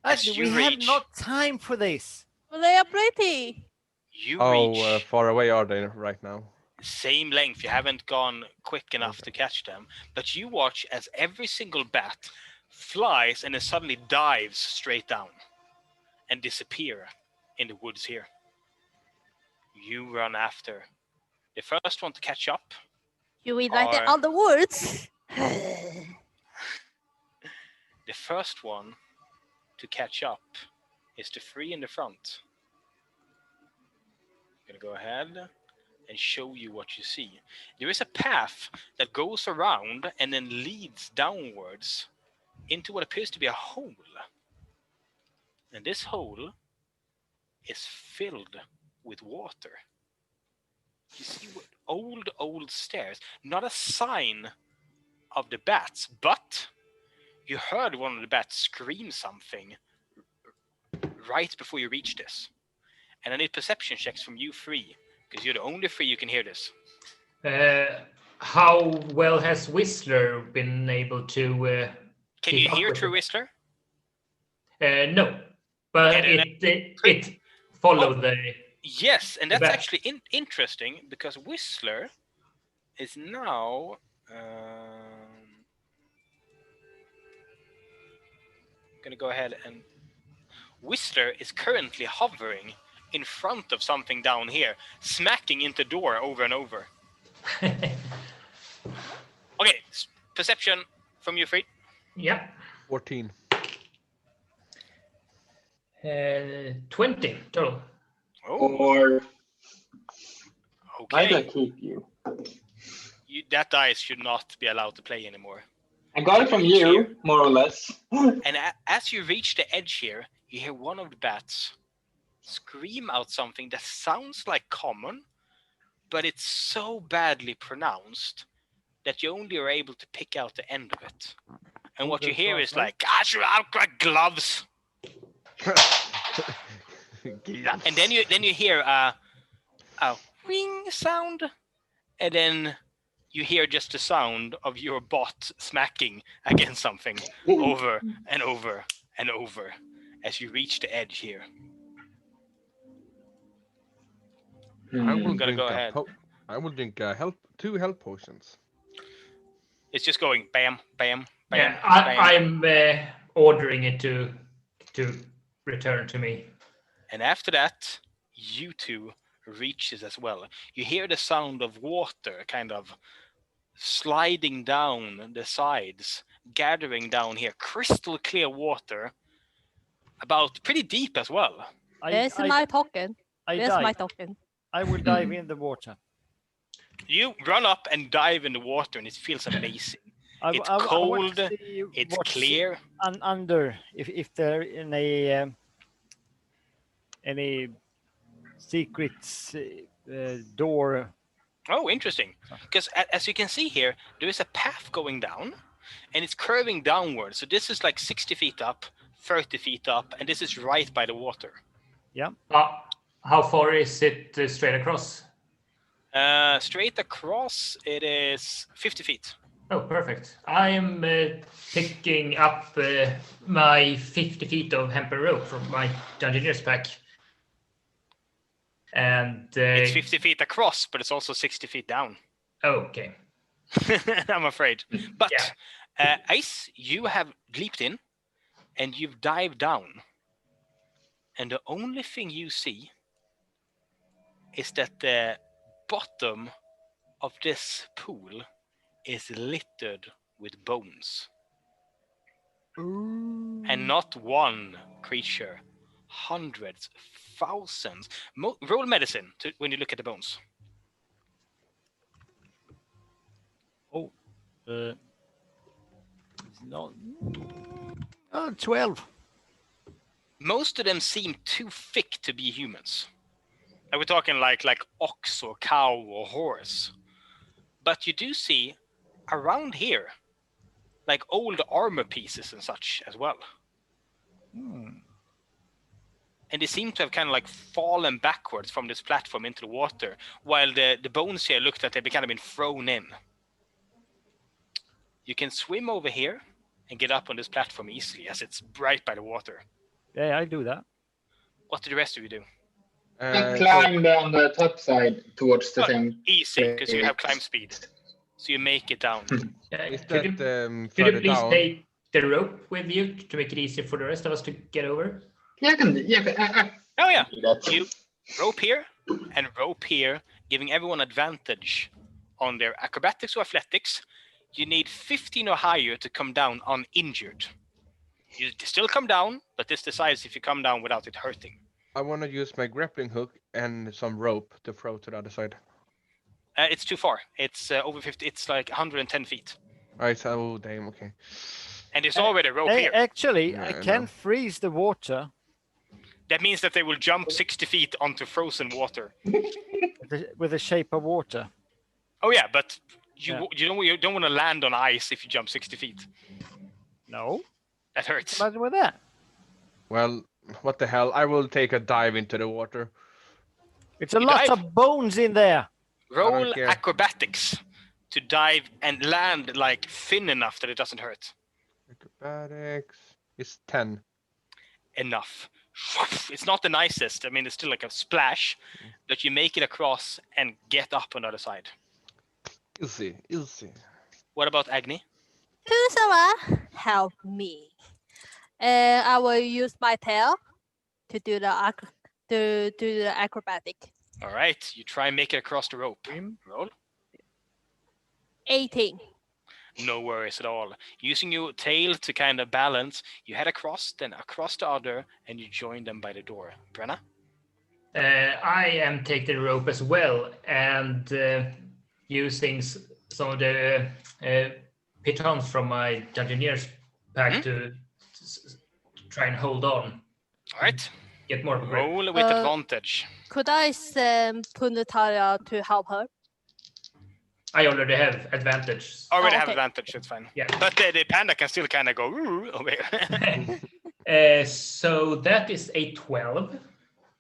As Actually, you we have reach- not time for this. they are pretty. You How reach far away are they right now? same length. You haven't gone quick enough to catch them, but you watch as every single bat flies and then suddenly dives straight down and disappear in the woods here. You run after. The first one to catch up. You eat like Are- the other woods. The first one to catch up is the 3 in the front. I'm gonna go ahead and show you what you see. There is a path that goes around and then leads downwards into what appears to be a hole. And this hole is filled with water. You see old stairs, not a sign of the bats, but you heard one of the bats scream something right before you reach this. And I need perception checks from you 3, because you're the only 3 you can hear this. How well has Whistler been able to... Can keep you up hear with through it? Whistler? No, but Okay, it followed the... Yes, and that's bat. actually interesting, because Whistler is now... gonna go ahead and... Whistler is currently hovering in front of something down here, smacking into the door over and over. Okay, perception from you 3. Yeah. 14. 20 total. Oh, Or why do I okay. keep you? That dice should not be allowed to play anymore. I got it from you, more or less. And as you reach the edge here, you hear one of the bats scream out something that sounds like common, but it's so badly pronounced that you only are able to pick out the end of it. And what you hear is like, gosh, you're out like gloves. And then you hear a ring sound, and then you hear just the sound of your bot smacking against something over and over and over as you reach the edge here. I will Gotta drink go ahead. I will drink two health potions. It's just going bam, bam, bam. Yeah, bam. I'm ordering it to return to me. And after that, you two reaches as well. You hear the sound of water kind of sliding down the sides, gathering down here. Crystal clear water, about pretty deep as well. There's my token. There's my token. I will dive in the water. You run up and dive in the water, and it feels amazing. It's cold. It's clear. Under, if there any secrets door. Oh, interesting. Because as you can see here, there is a path going down, and it's curving downward. So this is like 60 feet up, 30 feet up, and this is right by the water. Yeah. How far is it straight across? Straight across, it is 50 feet. Oh, perfect. I am picking up my 50 feet of hempen rope from my Dungeoneer's pack. And it's 50 feet across, but it's also 60 feet down. Oh, okay. I'm afraid. But yeah. Ice, you have leaped in and you've dived down. And the only thing you see is that the bottom of this pool is littered with bones. Ooh. And not one creature, hundreds, thousands. Roll medicine when you look at the bones. Oh, no. 12. Most of them seem too thick to be humans. Like we're talking like ox or cow or horse. But you do see around here, like old armor pieces and such as well. And they seem to have kind of like fallen backwards from this platform into the water, while the bones here looked like they've kind of been thrown in. You can swim over here and get up on this platform easily, as it's right by the water. Yeah, I do that. What do the rest of you do? And climb on the top side towards the thing. Easy, because you have climb speed. So you make it down. Could you please take the rope with you to make it easier for the rest of us to get over? Yeah, I can. Oh yeah. You rope here and rope here, giving everyone advantage on their acrobatics or athletics. You need 15 or higher to come down uninjured. You still come down, but this decides if you come down without it hurting. I want to use my grappling hook and some rope to throw to the other side. It's too far. It's over 50. It's like 110 feet. Alright, oh damn, okay. And there's already a rope here. Actually, Yeah, I can freeze the water. That means that they will jump 60 feet onto frozen water. With the shape of water. Oh yeah, but you don't want to land on ice if you jump 60 feet. No. That hurts. What's with that? Well, what the hell? I will take a dive into the water. It's a lot of bones in there. Roll acrobatics to dive and land like thin enough that it doesn't hurt. Acrobatics is 10. Enough. It's not the nicest. I mean, it's still like a splash, but you make it across and get up on the other side. Easy. What about Agni? Kusama, help me. I will use my tail to do the acrobatic. All right, you try and make it across the rope. Roll. 18. No worries at all. Using your tail to kind of balance, you head across, then across the other, and you join them by the door. Brenna? I am taking the rope as well, and using some of the pitons from my Dungeoneer's pack to try and hold on. All right. Get more grip. Roll with advantage. Could I send Punataria to help her? I already have advantage. Already have advantage, that's fine. Yeah. But the panda can still kind of go over here. So that is a 12.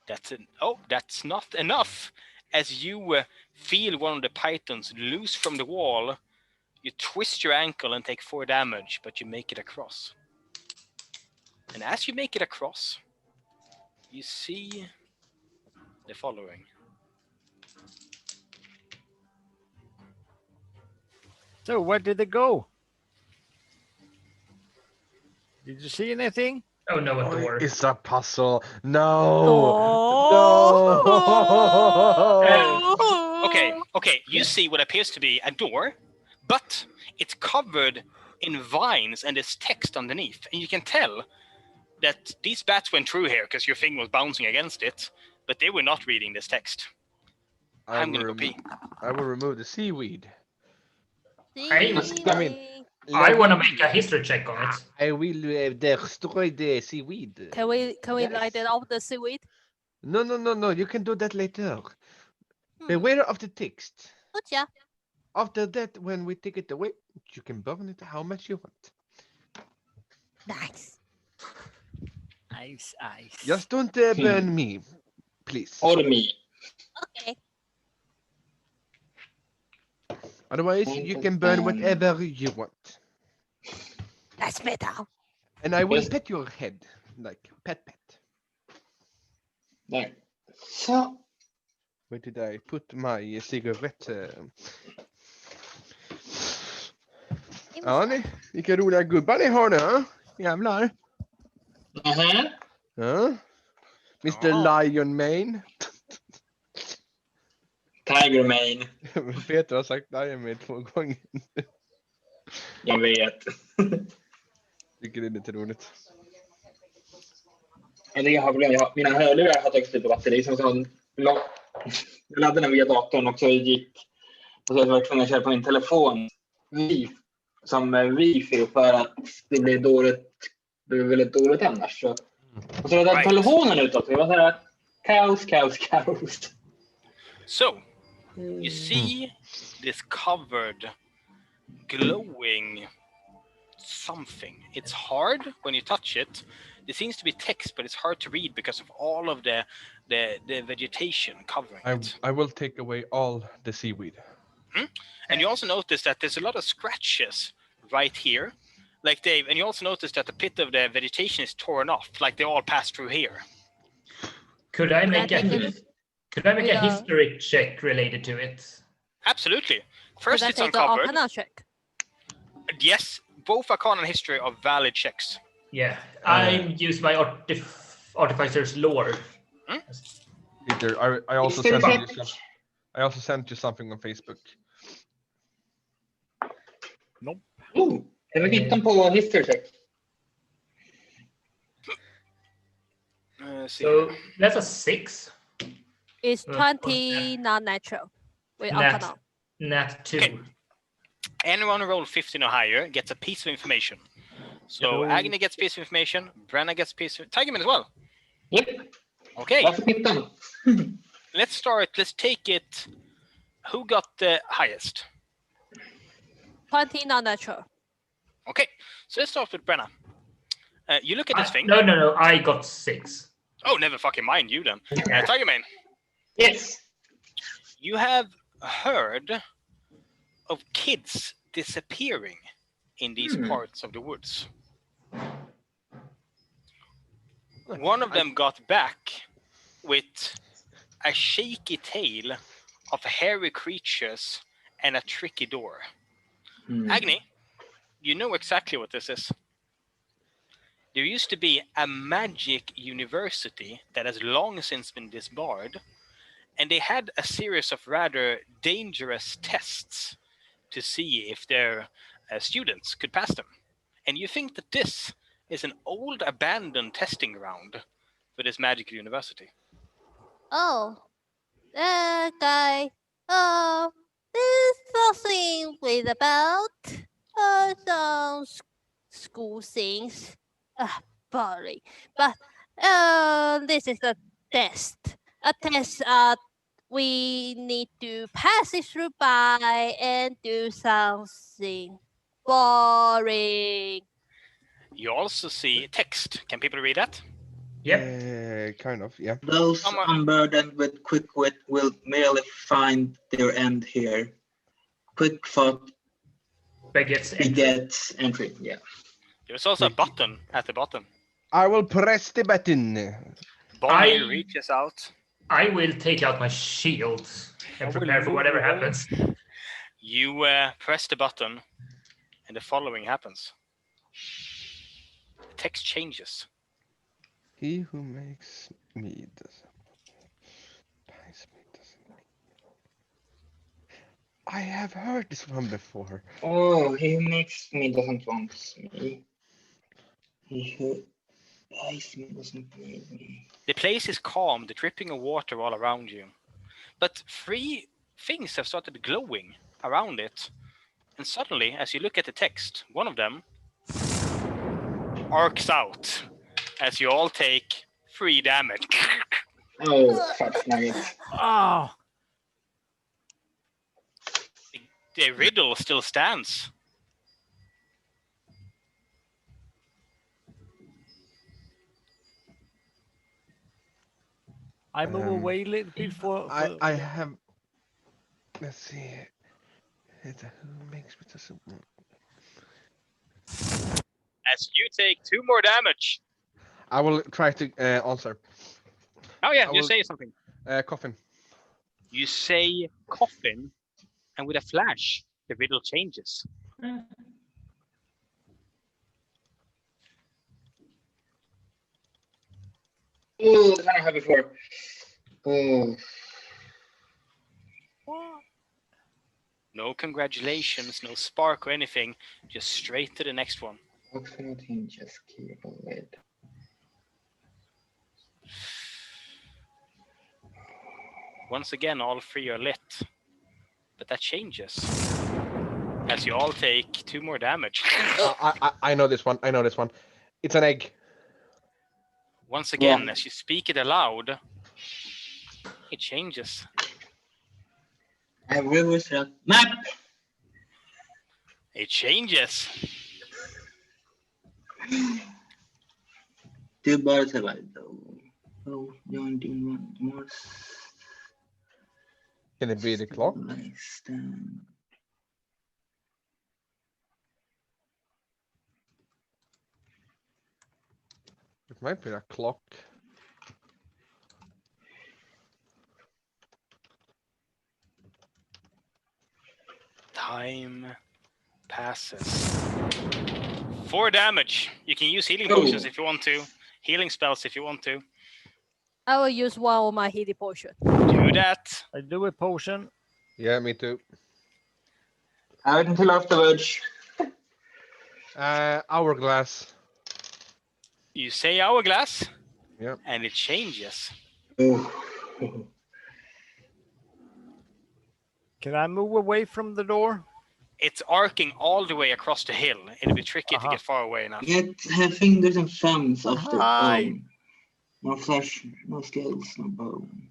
That's not enough. As you feel one of the pythons loose from the wall, you twist your ankle and take 4 damage, but you make it across. And as you make it across, you see the following. So where did they go? Did you see anything? Oh no, a Oh, door. it's a puzzle. No. Oh. Okay, you see what appears to be a door, but it's covered in vines and there's text underneath. And you can tell that these bats went through here because your thing was bouncing against it, but they were not reading this text. I'm gonna go pee. I will remove the seaweed. I want to make a history check on it. I will destroy the seaweed. Can we Yes. light it off the seaweed? No. You can do that later. Beware of the text. Good, yeah. After that, when we take it away, you can burn it how much you want. Nice. Nice. Just don't burn me, please. Or me. Okay. Otherwise, you can burn whatever you want. That's better. And I will Yes. pet your head, like pet. There. Så. Where did I put my cigarette? Ja, ni, vilka roliga gubbar ni har nu, huh? Jävlar. Mhm. Ja. Mr. Lion Mane. Tiger Mane. Peter har sagt Lion Mane 2 gånger. Jag vet. Tycker det är lite roligt. Jag har problem. Mina hörlurar har tagit slut på batteri. Jag laddade den via datorn och så gick. Och så var jag tvungen att köra på min telefon. Som wifi för att det blir dåligt. Det blir väldigt dåligt annars. Så. Och så laddade telefonen utåt. Det var så här kaos. So, you see this covered, glowing something. It's hard when you touch it. There seems to be text, but it's hard to read because of all of the vegetation covering it. I will take away all the seaweed. And you also notice that there's a lot of scratches right here, like Dave. And you also notice that the pit of the vegetation is torn off, like they all passed through here. Could I make a history check related to it? Absolutely. First, it's the uncovered. Arcana check. Yes, both Arcana and History are valid checks. Yeah, I use my artificer's lore. Peter, I also sent you something on Facebook. Nope. Kan vi titta på history check? So that's a 6. It's 20 non-natural with Arcana. Nat 2. Okay. Anyone who rolled 15 or higher gets a piece of information. So Agni gets a piece of information, Brenna gets a piece of Tigerman as well. Yep. Okay. Varför tittar ni? Let's start. Let's take it. Who got the highest? 20 non-natural. Okay. So let's start with Brenna. You look at this thing. No. I got 6. Oh, never fucking mind you then. Tigerman. Yes. You have heard of kids disappearing in these parts of the woods. One of them got back with a shaky tail of hairy creatures and a tricky door. Agni, you know exactly what this is. There used to be a magic university that has long since been disbarred, and they had a series of rather dangerous tests to see if their students could pass them. And you think that this is an old abandoned testing ground for this magic university. Oh, that guy. Oh, there's something with about some school things. Boring. But this is a test. A test we need to pass it through by and do something boring. You also see text. Can people read that? Yep. Kind of, yeah. Those Come on. unburdened with quick wit will merely find their end here. Quick thought Begets entry. begets entry. Yeah. There's also a button at the bottom. I will press the button. Bonnie I- reaches out. I will take out my shield and I will prepare for move whatever away. happens. You press the button, and the following happens. The text changes. He who makes me doesn't. Buys me doesn't. I have heard this one before. Oh, he makes me doesn't want me. He who buys me doesn't need me. The place is calm, the dripping of water all around you. But three things have started glowing around it. And suddenly, as you look at the text, one of them arcs out as you all take 3 damage. Oh, fuck nuggets. Oh, The riddle still stands. I move away a little bit for I have. Let's see. It's a who makes me doesn't want. As you take 2 more damage. I will try to answer. Oh yeah, I you will- say something. Coffin. You say coffin, and with a flash, the riddle changes. Oh, the one I had before. Oh, No congratulations, no spark or anything, just straight to the next one. Oxford hinges key lid. Once again, all 3 are lit. But that changes. As you all take 2 more damage. I know this one. I know this one. It's an egg. Once again, Yeah. as you speak it aloud, it changes. I will without map. It changes. 2 birds have I though. Oh, don't do one more. Can it be the clock? Stand. It might be a clock. Time passes. 4 damage. You can use healing Oh. potions if you want to. Healing spells if you want to. I will use one of my healing potion. Do that. I do a potion. Yeah, me too. I wait until afterwards. Hourglass. You say hourglass. Yep. And it changes. Oh. Can I move away from the door? It's arcing all the way across the hill. It'll be tricky to Uh-huh. get far away enough. Get her fingers and thumbs after Hi. bone. No flesh, no scales, no bone.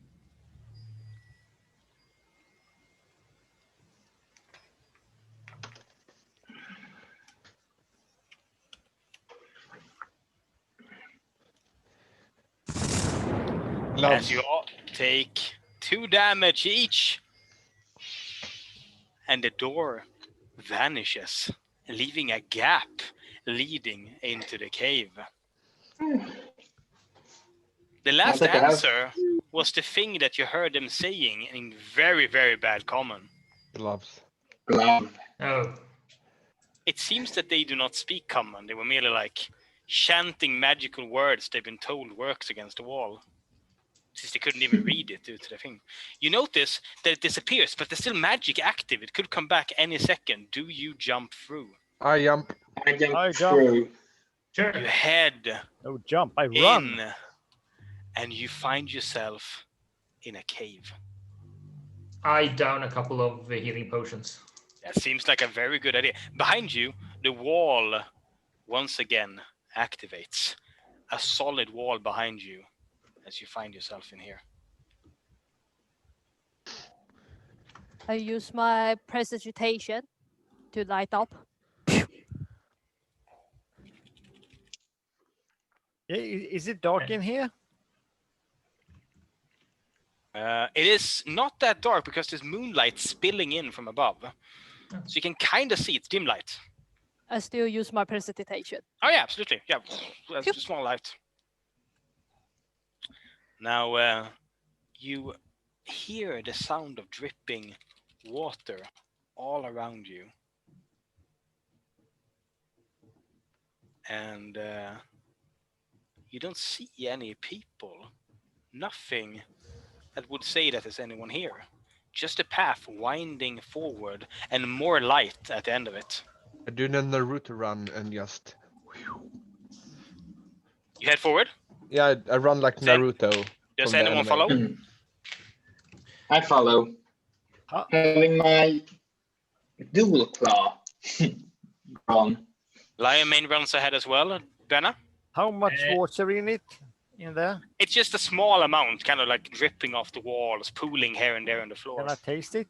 Gloves. As you all take 2 damage each. And the door vanishes, leaving a gap leading into the cave. The last think I have- answer was the thing that you heard them saying in very, very bad common. Gloves. Glove. Oh. It seems that they do not speak common. They were merely like chanting magical words they've been told works against the wall. Since they couldn't even read it due to the thing. You notice that it disappears, but there's still magic active. It could come back any second. Do you jump through? I jump. I jump I jump. through. Sure. You head No jump. I run. in, and you find yourself in a cave. I down a couple of healing potions. That seems like a very good idea. Behind you, the wall once again activates. A solid wall behind you as you find yourself in here. I use my prestidigitation to light up. Yeah, is it dark in here? It is not that dark because there's moonlight spilling in from above. So you can kind of see it's dim light. I still use my precipitation. Oh yeah, absolutely. Yeah, that's Yep. a small light. Now you hear the sound of dripping water all around you. And you don't see any people. Nothing that would say that there's anyone here. Just a path winding forward and more light at the end of it. I do the Naruto run and just. You head forward. Yeah, I run like Naruto. Does from the anyone anime. follow? I follow. Having my dual claw on. Lion Mane runs ahead as well. Benna? How much water in there? It's just a small amount, kind of like dripping off the walls, pooling here and there on the floor. Can I taste it?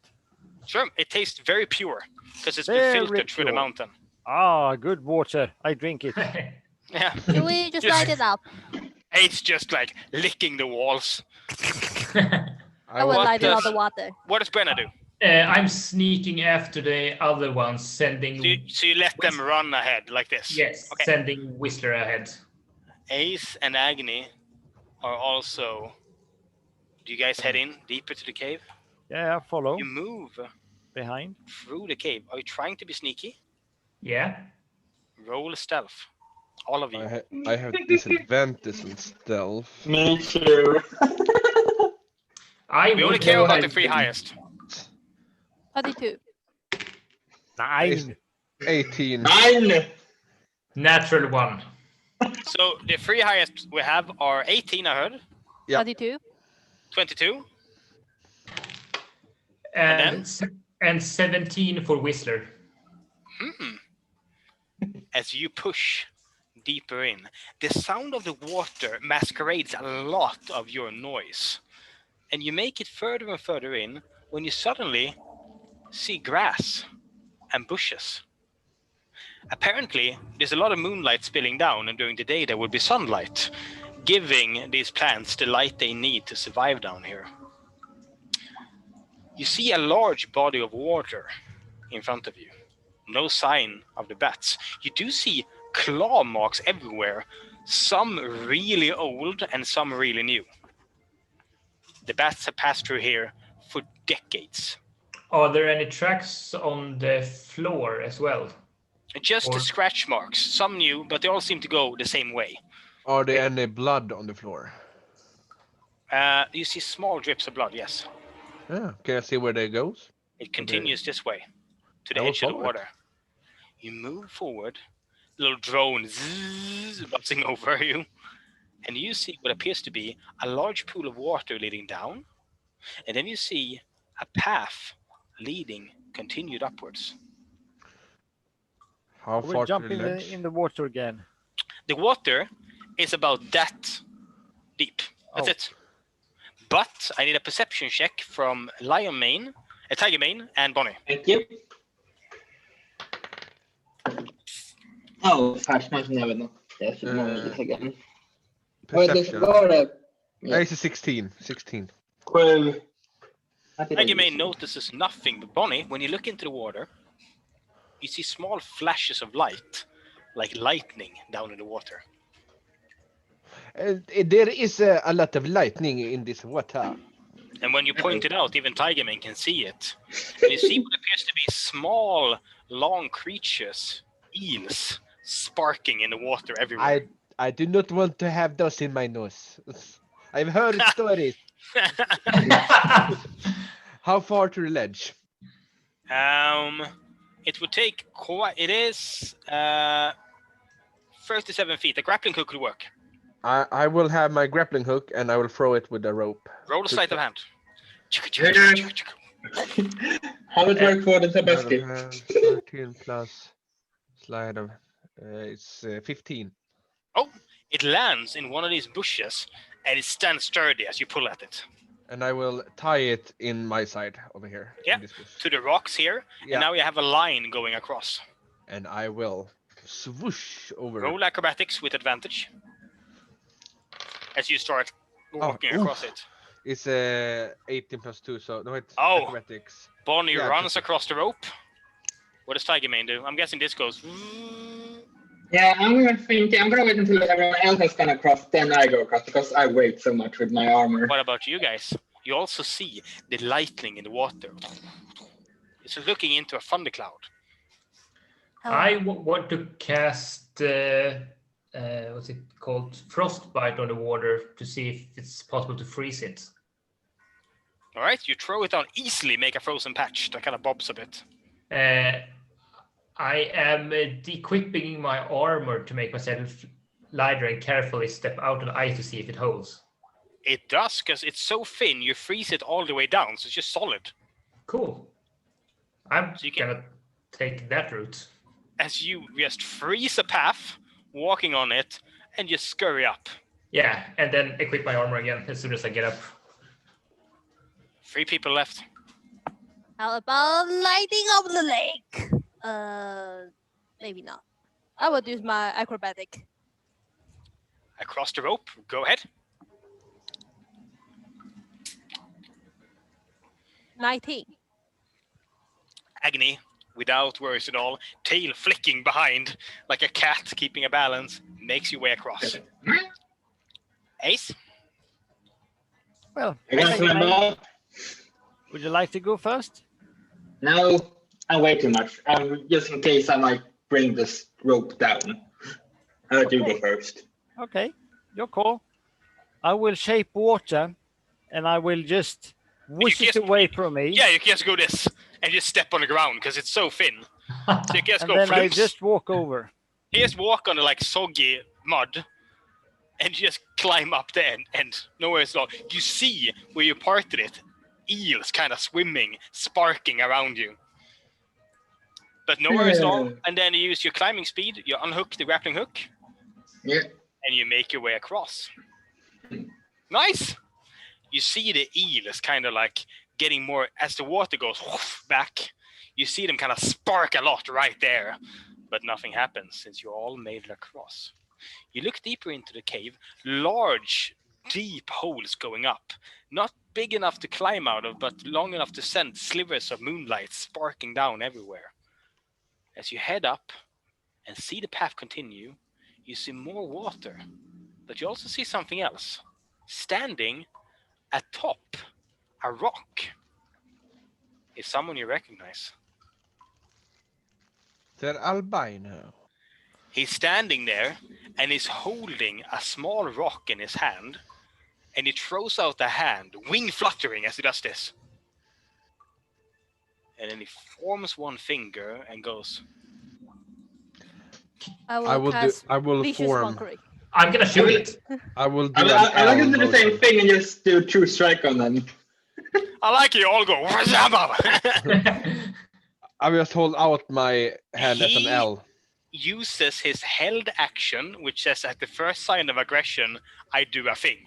Sure, it tastes very pure because it's been Very filtered through the pure. mountain. Ah, good water. I drink it. Yeah, Can we just light it up? it's just like licking the walls. I will want light this. another water. What does Brenna do? I'm sneaking after the other ones, sending. So you let them run ahead like this? Yes, Okay. sending Whistler ahead. Ace and Agni are also... Do you guys head in deeper to the cave? Yeah, I follow. You move Behind. through the cave. Are you trying to be sneaky? Yeah. Roll stealth. All of you. I have disadvantage in stealth. Me too. We only care about the three highest. 32. 9. 18. 9! Natural 1. So the three highest we have are 18, I heard. Yeah. 32. 22. And 17 for Whistler. As you push deeper in, the sound of the water masquerades a lot of your noise. And you make it further and further in when you suddenly see grass and bushes. Apparently, there's a lot of moonlight spilling down, and during the day there will be sunlight, giving these plants the light they need to survive down here. You see a large body of water in front of you. No sign of the bats. You do see claw marks everywhere, some really old and some really new. The bats have passed through here for decades. Are there any tracks on the floor as well? Just the scratch marks, some new, but they all seem to go the same way. Are there any blood on the floor? You see small drips of blood, yes. Yeah. Can I see where they goes? It continues this way, to the I will edge of the follow it. water. You move forward, little drone buzzing over you, and you see what appears to be a large pool of water leading down, and then you see a path leading continued upwards. How We'll far jump to the ledge? in the water again. The water is about that deep. That's Oh. it. But I need a perception check from Lion Mane, Tiger Mane, and Bonnie. Thank you. Oh, farsmannen jag vet inte. Det är så många igen. Perception. Var det? It's a 16. 16. 7. Tiger Mane notices nothing, but Bonnie, when you look into the water, you see small flashes of light, like lightning down in the water. There is a lot of lightning in this water. And when you point it out, even Tiger Mane can see it. And you see what appears to be small, long creatures, eels, sparking in the water everywhere. I do not want to have those in my nose. I've heard stories. How far to the ledge? It would take quite. It is 37 feet. The grappling hook could work. I will have my grappling hook and I will throw it with a rope. Roll a sleight of hand. How it work for the Tabasco? 13 plus slide of it's 15. Oh, it lands in one of these bushes and it stands sturdy as you pull at it. And I will tie it in my side over here. Yeah, in this bush. to the rocks here. Yeah. And now you have a line going across. And I will swoosh over. Roll acrobatics with advantage. as you start walking across it. It's 18 plus 2, so no, it's Oh. acrobatics. Bonnie Yeah, runs just- across the rope. What does Tiger Mane do? I'm guessing this goes. Yeah, I'm gonna wait until everyone else has gone across, then I go across because I wait so much with my armor. What about you guys? You also see the lightning in the water. It's looking into a thundercloud. I want to cast what's it called? Frostbite on the water to see if it's possible to freeze it. All right, you throw it down easily, make a frozen patch that kind of bobs a bit. I am de-equipping my armor to make myself lighter and carefully step out on the ice to see if it holds. It does, because it's so thin, you freeze it all the way down, so it's just solid. Cool. I'm So you can- gonna take that route. As you just freeze a path, walking on it, and just scurry up. Yeah, and then equip my armor again as soon as I get up. 3 people left. How about lighting up the lake? Maybe not. I would use my acrobatic. Across the rope, go ahead. 19. Agony, without worries at all, tail flicking behind like a cat keeping a balance, makes your way across. Ace? Well, I gotta Tiger climb Mane, up. would you like to go first? No, I wait too much. Just in case I might bring this rope down. I'll let you go first. Okay, your call. I will shape water, and I will just whoosh it just- away from me. Yeah, you can just go this and just step on the ground because it's so thin. So you can just and go then I floops. just walk over. You just walk on the like soggy mud and just climb up the end. Nowhere at all. You see where you parted it, eels kind of swimming, sparking around you. But nowhere at all. And then you use your climbing speed, you unhook the grappling hook, Yeah. and you make your way across. Nice! You see the eels kind of like getting more, as the water goes back, you see them kind of spark a lot right there. But nothing happens since you all made it across. You look deeper into the cave, large, deep holes going up. Not big enough to climb out of, but long enough to send slivers of moonlight sparking down everywhere. As you head up and see the path continue, you see more water, but you also see something else. Standing atop a rock is someone you recognize. They're albino. He's standing there and is holding a small rock in his hand, and he throws out a hand, wing fluttering as he does this. And then he forms one finger and goes, I will Vicious form. Mockery. I'm gonna shoot it. I will do I like to an do L the same motion. thing and just do true strike on them. I like you all go, I will just hold out my hand as an He- L. uses his held action, which says at the first sign of aggression, I do a thing.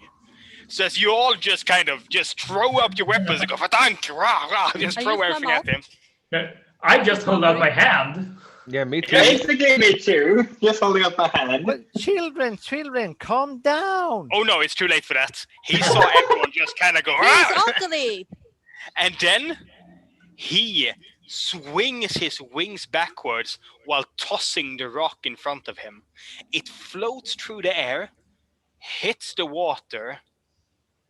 So as you all just kind of just throw up your weapons and go, "Fatank, rah, rah," just I throw use my everything at mouth. him. I just hold out my hand. Yeah, me too. Basically, me too. Just holding up my hand. Well, children, calm down. Oh no, it's too late for that. He saw everyone just kind of go, He's "Rah!" ugly. And then he swings his wings backwards while tossing the rock in front of him. It floats through the air, hits the water.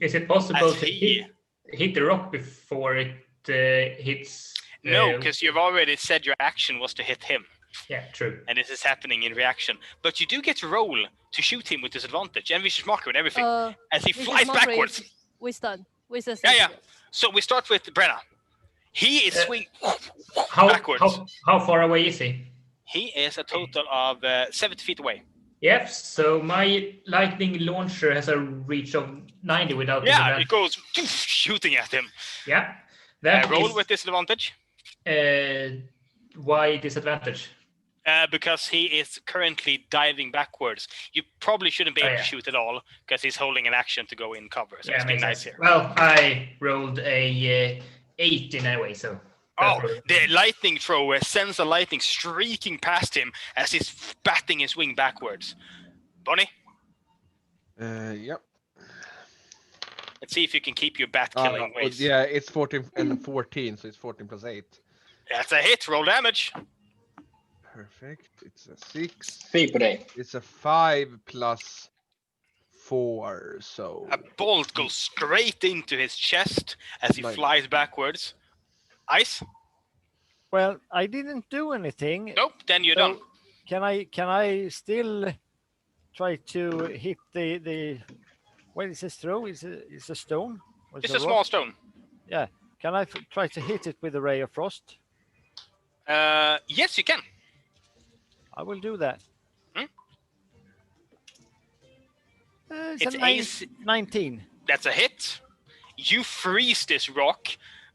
Is it possible As to he- hit the rock before it hits? No, because you've already said your action was to hit him. Yeah, true. And this is happening in reaction. But you do get to roll to shoot him with disadvantage and vicious mockery and everything as he Vicious flies Mockery backwards. is Wisdom. Wisdom. Yeah. So we start with Brenna. He is swinging backwards. How far away is he? He is a total of 70 feet away. Yep. So my lightning launcher has a reach of 90 without. Yeah, it goes shooting at him. Yeah. That Roll is, with disadvantage. why disadvantage? Because he is currently diving backwards. You probably shouldn't be able yeah. to shoot at all because he's holding an action to go in cover. So it's being makes nice sense. here. Well, I rolled a 8 in a way, so. Oh, the lightning thrower sends a lightning streaking past him as he's batting his wing backwards. Bonnie? Yep. Let's see if you can keep your bat killing ways. Yeah, it's 14 and 14, so it's 14 plus 8. That's a hit. Roll damage. Perfect. It's a 6. Fy på dig. It's a 5 plus 4, so... A bolt goes straight into his chest as he Nice. flies backwards. Ice? Well, I didn't do anything. Nope, then you're So, done. Can I still try to hit the what is this throw? Is a stone? Or is It's it a small stone. Yeah. Can I try to hit it with a ray of frost? Yes, you can. I will do that. Hmm? It's It's a 19. That's a hit. You freeze this rock,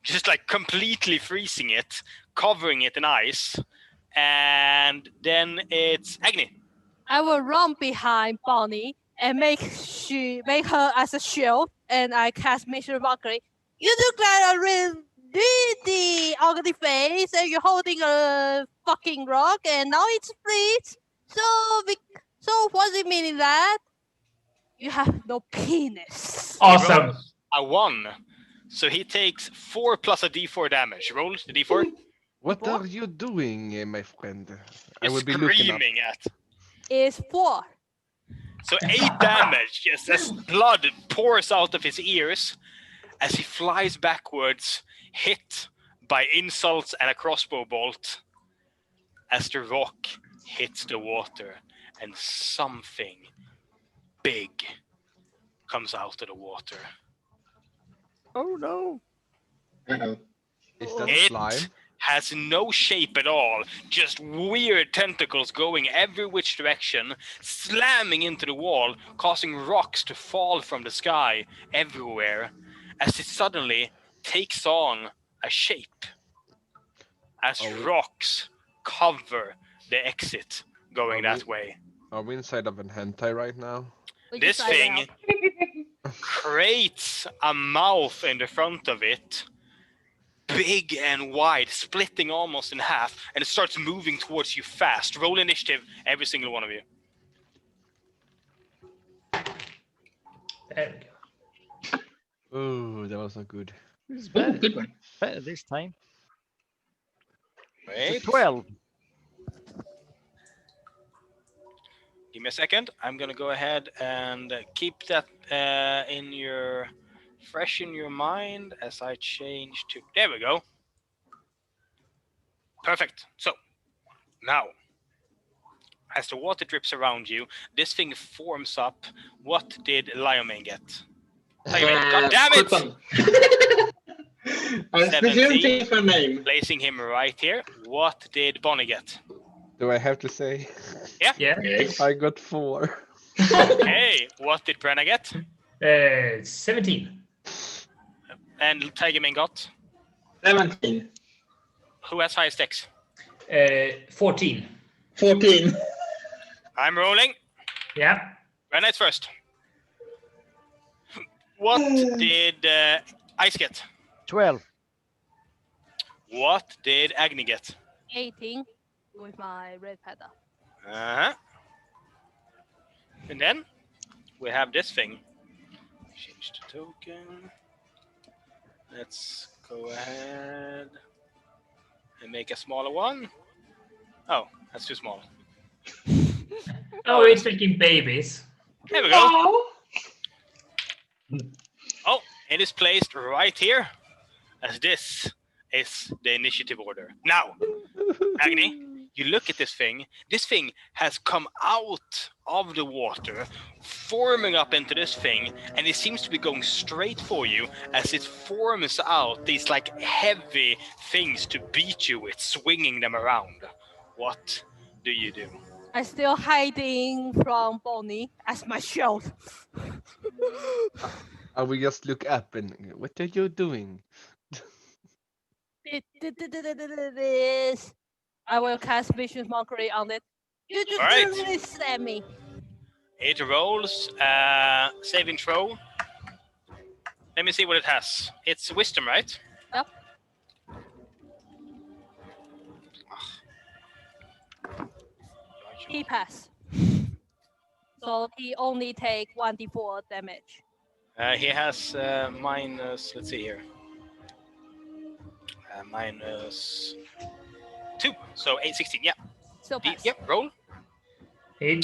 just like completely freezing it, covering it in ice. And then it's Agni. I will run behind Bonnie and make her as a shield, and I cast Mission Mockery. You look like a real dirty ugly face, and you're holding a fucking rock, and now it's freeze. So what's it meaning that you have no penis? Awesome. A 1. So he takes 4 plus a d4 damage. Roll the d4. What are you doing, my friend? I You're will be looking up. screaming at. Is 4. So 8 damage, just as blood pours out of his ears as he flies backwards, hit by insults and a crossbow bolt as the rock hits the water and something big comes out of the water. Oh no. Uh-oh. Is that It slime? has no shape at all, just weird tentacles going every which direction, slamming into the wall, causing rocks to fall from the sky everywhere, as it suddenly takes on a shape, as rocks cover the exit going that way. Are we inside of an hentai right now? This thing creates a mouth in the front of it, big and wide, splitting almost in half, and it starts moving towards you fast. Roll initiative, every single one of you. There we go. Oh, that was not good. This is Oh, better, good one. better this time. Wait, 12. give me a second. I'm gonna go ahead and keep that fresh in your mind as I change to. There we go. Perfect. So now, as the water drips around you, this thing forms up. What did Lion-Mane get? God damn it! 17. I presume things for name. Placing him right here. What did Bonnie get? Do I have to say? Yeah. Yes. I got 4. Okay. What did Brenna get? 17. And Tigerman got? 17. Who has highest Dex? 14. 14. I'm rolling. Yeah. Brenna is first. What did Ice get? 12. What did Agni get? 18 with my red feather. Uh-huh. And then we have this thing. Change the token. Let's go ahead and make a smaller one. Oh, that's too small. Oh, it's making babies. There we go. Oh, it is placed right here, as this is the initiative order. Now, Agni, you look at this thing. This thing has come out of the water, forming up into this thing, and it seems to be going straight for you as it forms out these like heavy things to beat you with, swinging them around. What do you do? I'm still hiding from Bonnie as my shield. I will just look up and what are you doing? This. I will cast Vicious Mockery on it. You just Alright. didn't really stab me. It rolls saving throw. Let me see what it has. It's wisdom, right? Yep. He passed. So he only take 1d4 damage. He has minus. Let's see here. Minus 2. So 16. Yeah. So pass. Yep. Roll. He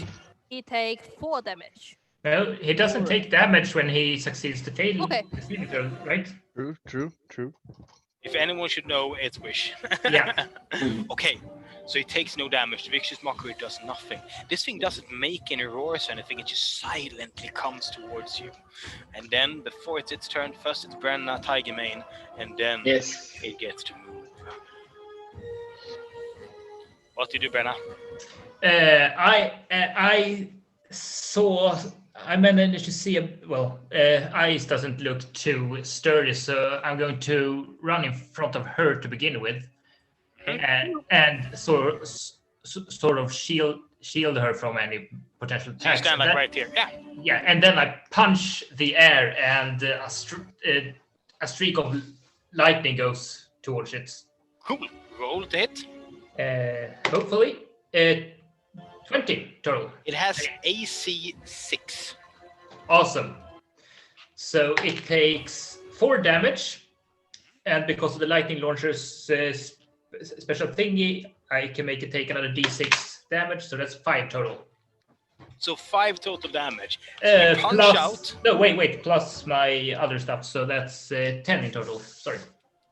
He takes 4 damage. well, he doesn't take damage when he succeeds to fail Okay. the saving throw, right? True. If anyone should know, it's Wish. Yeah. Okay, so he takes no damage. The Vicious Mockery does nothing. This thing doesn't make any roars or anything. It just silently comes towards you. And then, before it's its turn, first it's Brenna, Tiger Mane, and then Yes. it gets to move. What do you do, Brenna? I saw. I managed to see Ice doesn't look too sturdy, so I'm going to run in front of her to begin with, and sort of shield her from any potential So you attacks. stand like right here. Yeah. Yeah, and then I punch the air, and a streak of lightning goes towards it. Cool. Roll to hit. Hopefully, 20 total. It has AC 6. Awesome. So it takes 4 damage, and because of the lightning launcher's special thingy, I can make it take another d6 damage. So that's 5 total. So 5 total damage. So you punch out. No, wait. Plus my other stuff. So that's 10 in total. Sorry.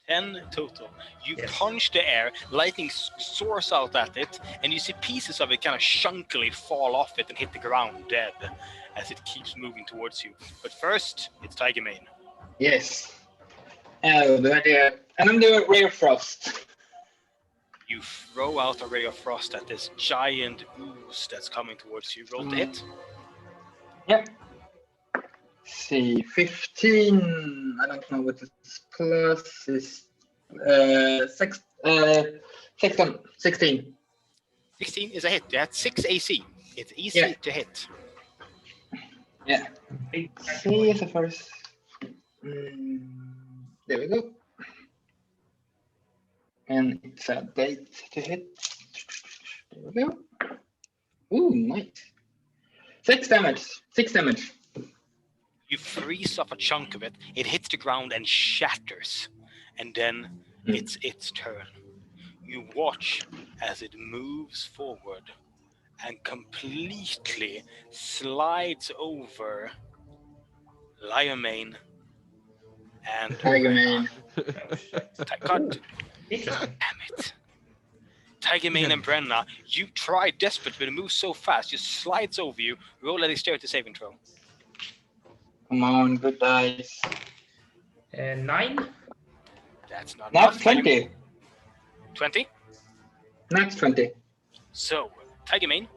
10 total. You Yes. punch the air, lightning soars out at it, and you see pieces of it kind of chunkily fall off it and hit the ground dead as it keeps moving towards you. But first, it's Tiger Mane. Yes. And I'm doing Ray of Frost. You throw out a ray of frost at this giant ooze that's coming towards you. Roll to hit. Yep. See, 15. I don't know what it's plus is. 16. 16 is a hit. You had 6 AC. It's easy to hit. Yeah. See the first. There we go. And it's a date to hit. There we go. Ooh, nice. 6 damage. 6 damage. You freeze off a chunk of it. It hits the ground and shatters. And then it's its turn. You watch as it moves forward and completely slides over Lion Mane and Tiger Mane. God Interesting. damn it. Tiger Mane and Brenna, you try desperate, but it moves so fast, just slides over you. Roll a dexterity saving throw. Come on, good dice. 9. That's not That's enough. 20. 20? That's 20. So, Tiger Mane,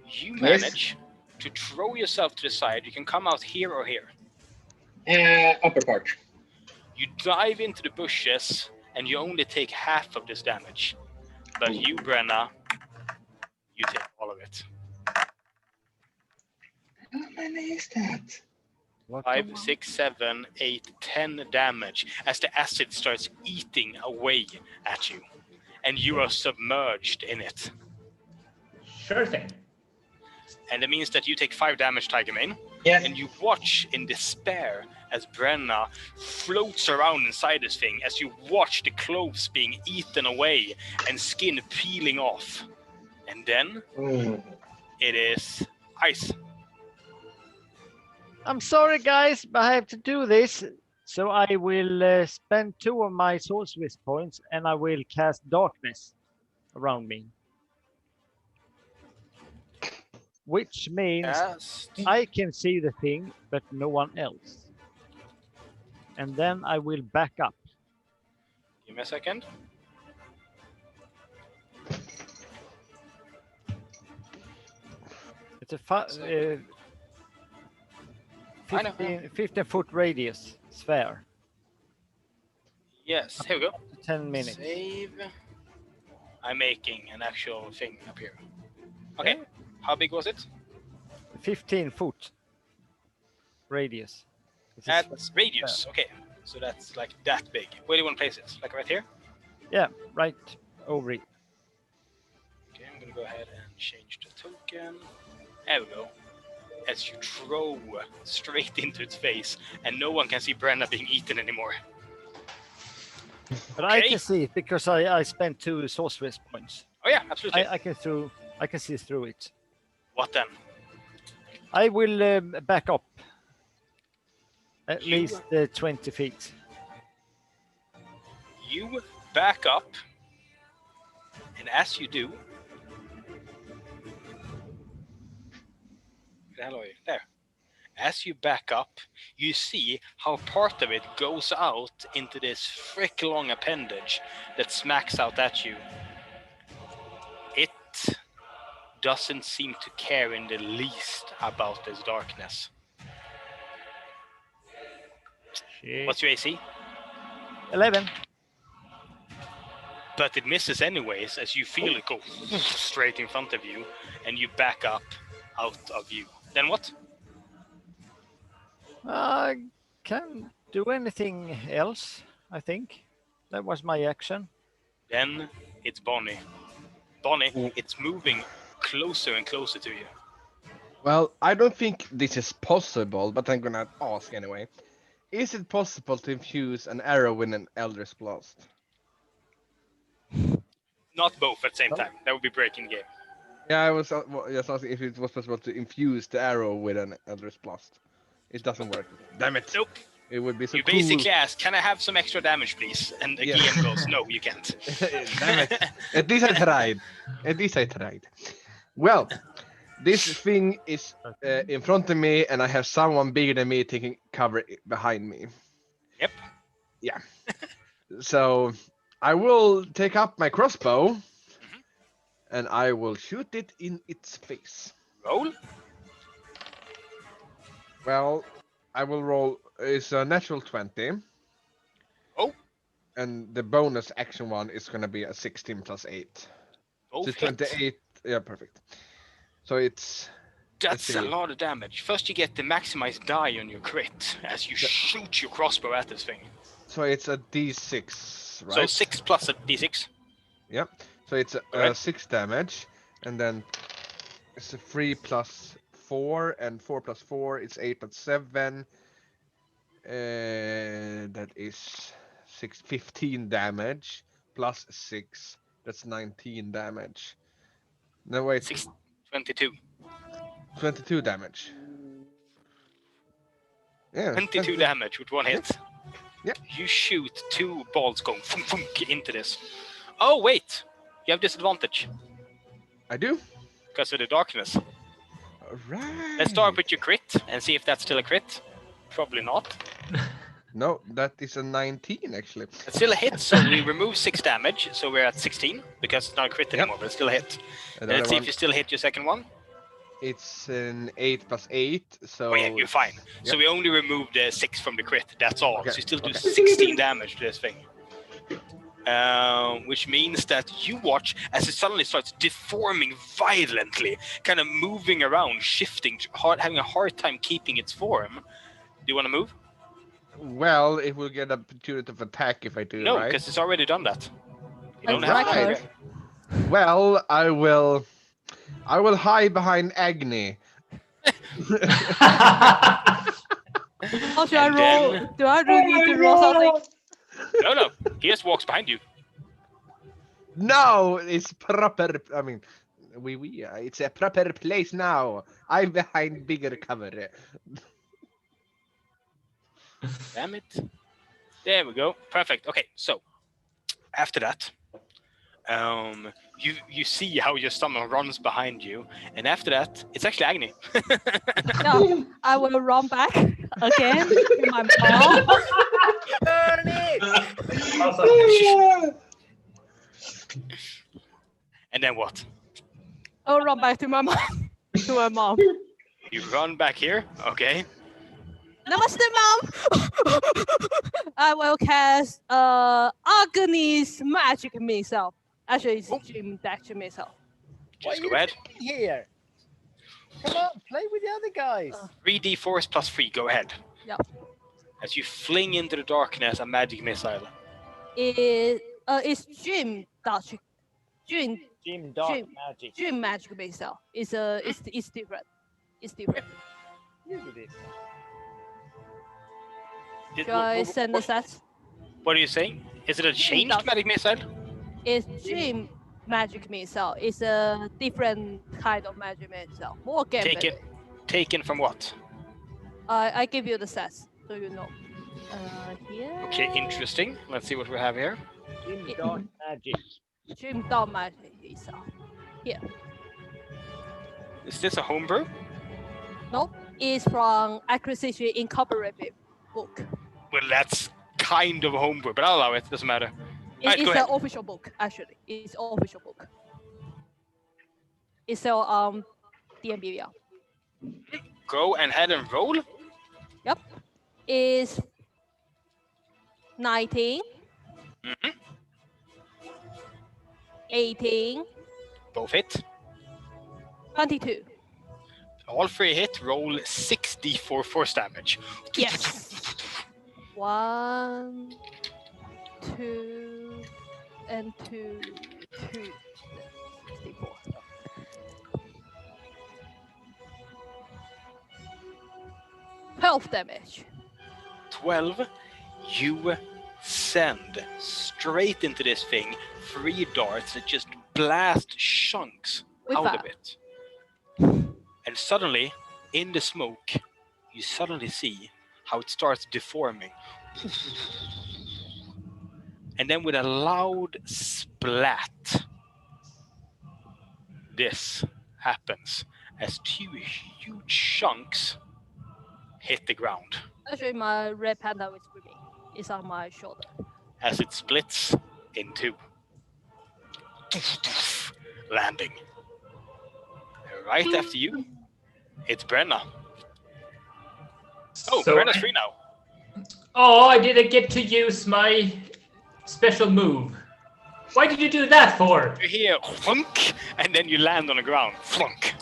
you Yes. manage to throw yourself to the side. You can come out here or here. Upper part. You dive into the bushes, and you only take half of this damage. But you, Brenna, you take all of it. How many is that? 5, 6, 7, 8, 10 damage as the acid starts eating away at you. And you are submerged in it. Sure thing. And it means that you take 5 damage, Tiger Mane. Yes. And you watch in despair as Brenna floats around inside this thing as you watch the clothes being eaten away and skin peeling off. And then it is Ice. I'm sorry, guys, but I have to do this. So I will spend 2 of my sorceress points, and I will cast darkness around me. Which means Yes. I can see the thing, but no one else. And then I will back up. Give me a second. It's a I know. 15-foot radius sphere. Yes, here we go. 10 minutes. Save. I'm making an actual thing up here. Okay, how big was it? 15-foot radius. It's a That's radius. Okay, so that's like that big. Where do you want to place it? Like right here? Yeah, right over it. Okay, I'm gonna go ahead and change the token. There we go. as you throw straight into its face, and no one can see Brenna being eaten anymore. But I Okay. can see it because I spent 2 sorceress points. Oh yeah, absolutely. I can see through it. What then? I will back up at You- least 20 feet. You back up, and as you do, where the hell are you? There. As you back up, you see how part of it goes out into this frick long appendage that smacks out at you. It doesn't seem to care in the least about this darkness. Shit. What's your AC? 11. But it misses anyways, as you feel it go straight in front of you, and you back up out of view. Then what? I can't do anything else, I think. That was my action. Then it's Bonnie. Bonnie, it's moving closer and closer to you. Well, I don't think this is possible, but I'm gonna ask anyway. Is it possible to infuse an arrow with an Eldritch Blast? Not both at the same time. That would be breaking game. Yeah, I was just asking if it was possible to infuse the arrow with an Eldritch Blast. It doesn't work. Damn it! Nope. It would be so You cool. basically ask, can I have some extra damage, please? And the Yeah. GM goes, no, you can't. Damn it! At least I tried. At least I tried. Well, this thing is in front of me, and I have someone bigger than me taking cover behind me. Yep. Yeah. So I will take up my crossbow, and I will shoot it in its face. Roll. Well, I will roll. It's a natural 20. Oh. And the bonus action one is gonna be a 16 plus 8. Both So hit. 28. Yeah, perfect. So it's. That's see. a lot of damage. First, you get the maximized die on your crit as you shoot your crossbow at this thing. So it's a D6, right? So 6 plus a d6. Yep. So it's Correct. 6 damage, and then it's a 3 plus 4, and 4 plus 4 it's 8 plus 7. That is 15 damage plus 6. That's 19 damage. No wait, 22. 22 damage. Yeah. 22 damage with one hit. Yep. You shoot 2 balls going thunk, thunk into this. Oh, wait. You have disadvantage I do. because of the darkness. Right. Let's start with your crit and see if that's still a crit. Probably not. No, that is a 19 actually. It's still a hit, so we remove 6 damage, so we're at 16 because it's not a crit anymore, but it's still a hit. And Let's see if one, you still hit your second one. it's an 8 plus 8, so. Oh yeah, you're fine. So Yep. we only removed 6 from the crit. That's all. Okay, So you still do okay. 16 damage to this thing. Which means that you watch as it suddenly starts deforming violently, kind of moving around, shifting, having a hard time keeping its form. Do you want to move? Well, it will get an opportunity of attack if I do, No, right? because it's already done that. You don't Right. have to. Well, I will hide behind Agni. How should I And roll? then- Do I really need to roll something? No, he just walks behind you. No, it's proper. I mean, it's a proper place now. I'm behind bigger cover. Damn it. There we go. Perfect. Okay, so after that, you see how your stomach runs behind you, and after that, it's actually Agni. No, I will run back again to my mom. Burn it! Awesome. And then what? I'll run back to my mom. To my mom. You run back here. Okay. Namaste, mom. I will cast Agni's magic missile. Actually, it's Jim Daction missile. Just Why go are ahead. you sitting here? Come on, play with the other guys. 3d force plus 3. Go ahead. Yeah. As you fling into the darkness a magic missile. It's Jim Daction. Jim Dark Jim. Magic. Jim magic missile. It's different. It's different. You do this. Did- Should I send the stats? What are you saying? Is it a changed does. magic missile? It's Dream Magic Missile. It's a different kind of magic missile. More Taken, gameplay. taken from what? I give you the stats so you know. Here. Okay, interesting. Let's see what we have here. In dark magic. Dream Dark Magic Missile. Is this a homebrew? Nope. It's from Acquisition Incorporated book. Well, that's kind of homebrew, but I'll allow it. Doesn't matter. Alright, It's go an ahead. official book, actually. It's an official book. It's a DnD. Go ahead and roll. Yep. It's 19, hmm 18, Both hit. 22. All three hit. Roll 60 for force damage. Yes. 1, 2, and 2, 2. 64. 12 damage. 12. You send straight into this thing 3 darts that just blast chunks With out that. of it. And suddenly, in the smoke, you suddenly see how it starts deforming. And then with a loud splat, this happens as 2 huge chunks hit the ground Actually, my red panda is with me. It's on my shoulder. as it splits in 2. Landing. Right after you, it's Brenna. Oh, So Brenna's I- free now. Oh, I didn't get to use my special move. Why did you do that for? You hear flunk, and then you land on the ground. Flunk.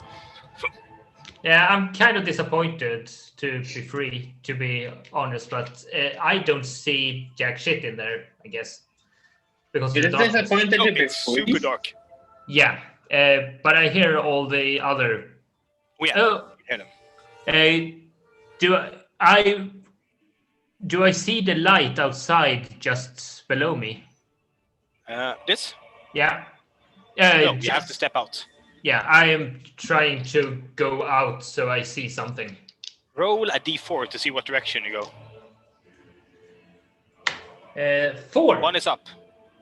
Yeah, I'm kind of disappointed to be free, to be honest, but I don't see jack shit in there, I guess. Because It the is darkness. disappointed No, to be it's super free. dark. Yeah, but I hear all the other. Oh, yeah. Oh, You hear them. do I see the light outside just below me? This? Yeah. No, you have to step out. Yeah, I am trying to go out so I see something. Roll a d4 to see what direction you go. 4. 1 is up.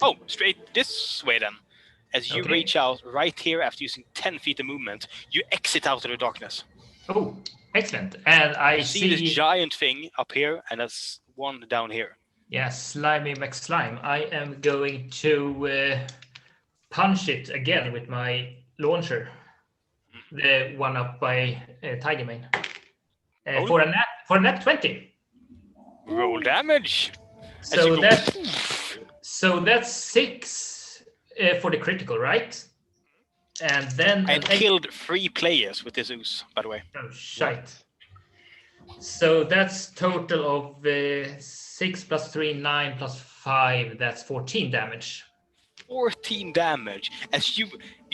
Oh, straight this way then. As you Okay. reach out right here after using 10 feet of movement, you exit out of the darkness. Oh, excellent. And I You see this see, giant thing up here, and there's one down here. yeah, Slimy McSlime. I am going to punch it again with my launcher. The one up by Tiger Mane. Roll. For a nat 20. Roll damage. As So you go- that's 6 for the critical, right? And then I an ex- killed 3 players with this ooze, by the way. Oh, shite. So that's total of 6 plus 3, 9 plus 5. That's 14 damage. 14 damage. As you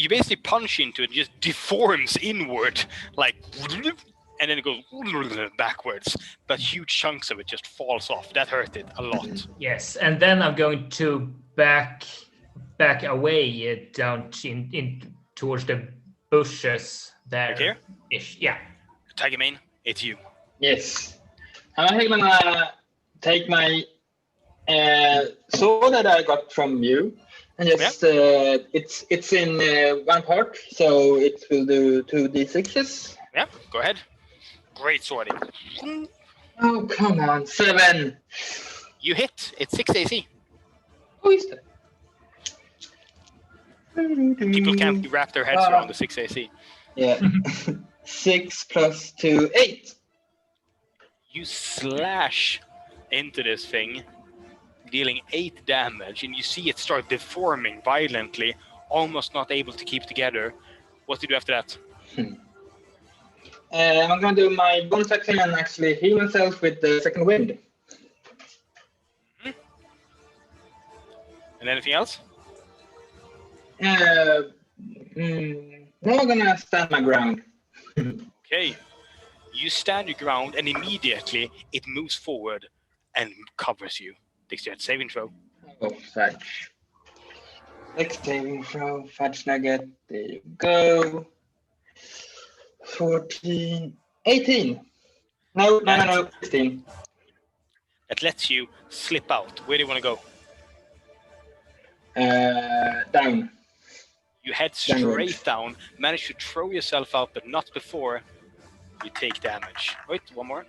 basically punch into it, it just deforms inward, like, and then it goes backwards. But huge chunks of it just falls off. That hurt it a lot. Yes, and then I'm going to back away down in towards the bushes there. Right here? Ish. Yeah. Tiger Mane, it's you. Yes. I'm actually gonna take my sword that I got from you and just it's in one part, so it will do 2d6s. Yeah, go ahead. Great sword. Oh come on, 7. You hit. It's 6 AC. Who is that? People can't wrap their heads around the 6 AC. Yeah. 6 plus 2, 8. You slash into this thing, dealing 8 damage, and you see it start deforming violently, almost not able to keep together. What do you do after that? I'm gonna do my bonus action and actually heal myself with the second wind. And anything else? No, I'm gonna stand my ground. Okay. You stand your ground, and immediately it moves forward and covers you. Dexterity saving throw. Oh, fudge. Next saving throw, fudge nugget. There you go. 14, 18. No, 16. That lets you slip out. Where do you want to go? Down. You head straight down, manage to throw yourself out, but not before you take damage. Wait, one more.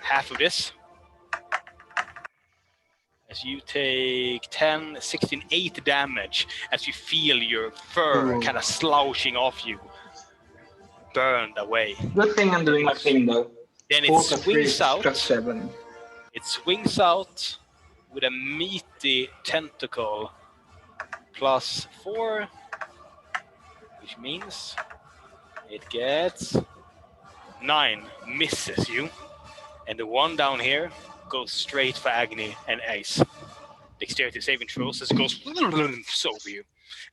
Half of this. As you take 10, 16, 8 damage as you feel your fur kind of slouching off you. Burned away. Good thing I'm doing my thing though. Then it swings out. It swings out with a meaty tentacle +4, which means it gets 9, misses you, and the one down here goes straight for Agni and Ace. Dexterity saving throws as it goes over you.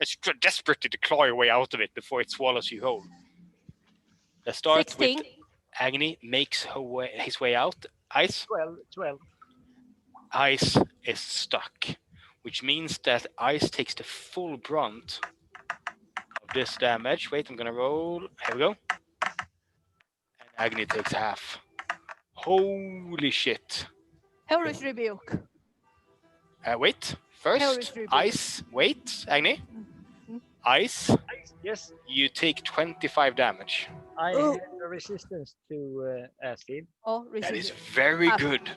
As you try desperately to claw your way out of it before it swallows you whole. Let's start 16. with Agni makes his way out. Ice? 12. Ice is stuck, which means that Ice takes the full brunt of this damage. Wait, I'm gonna roll. Here we go. And Agni takes half. Holy shit. Hellish Rebuke. Wait. Hellish First, Rebuke. Ice. Wait, Agni. Ice. Yes, You take 25 damage. I Oh. have a resistance to acid. Oh, That is resist. very Ah. good.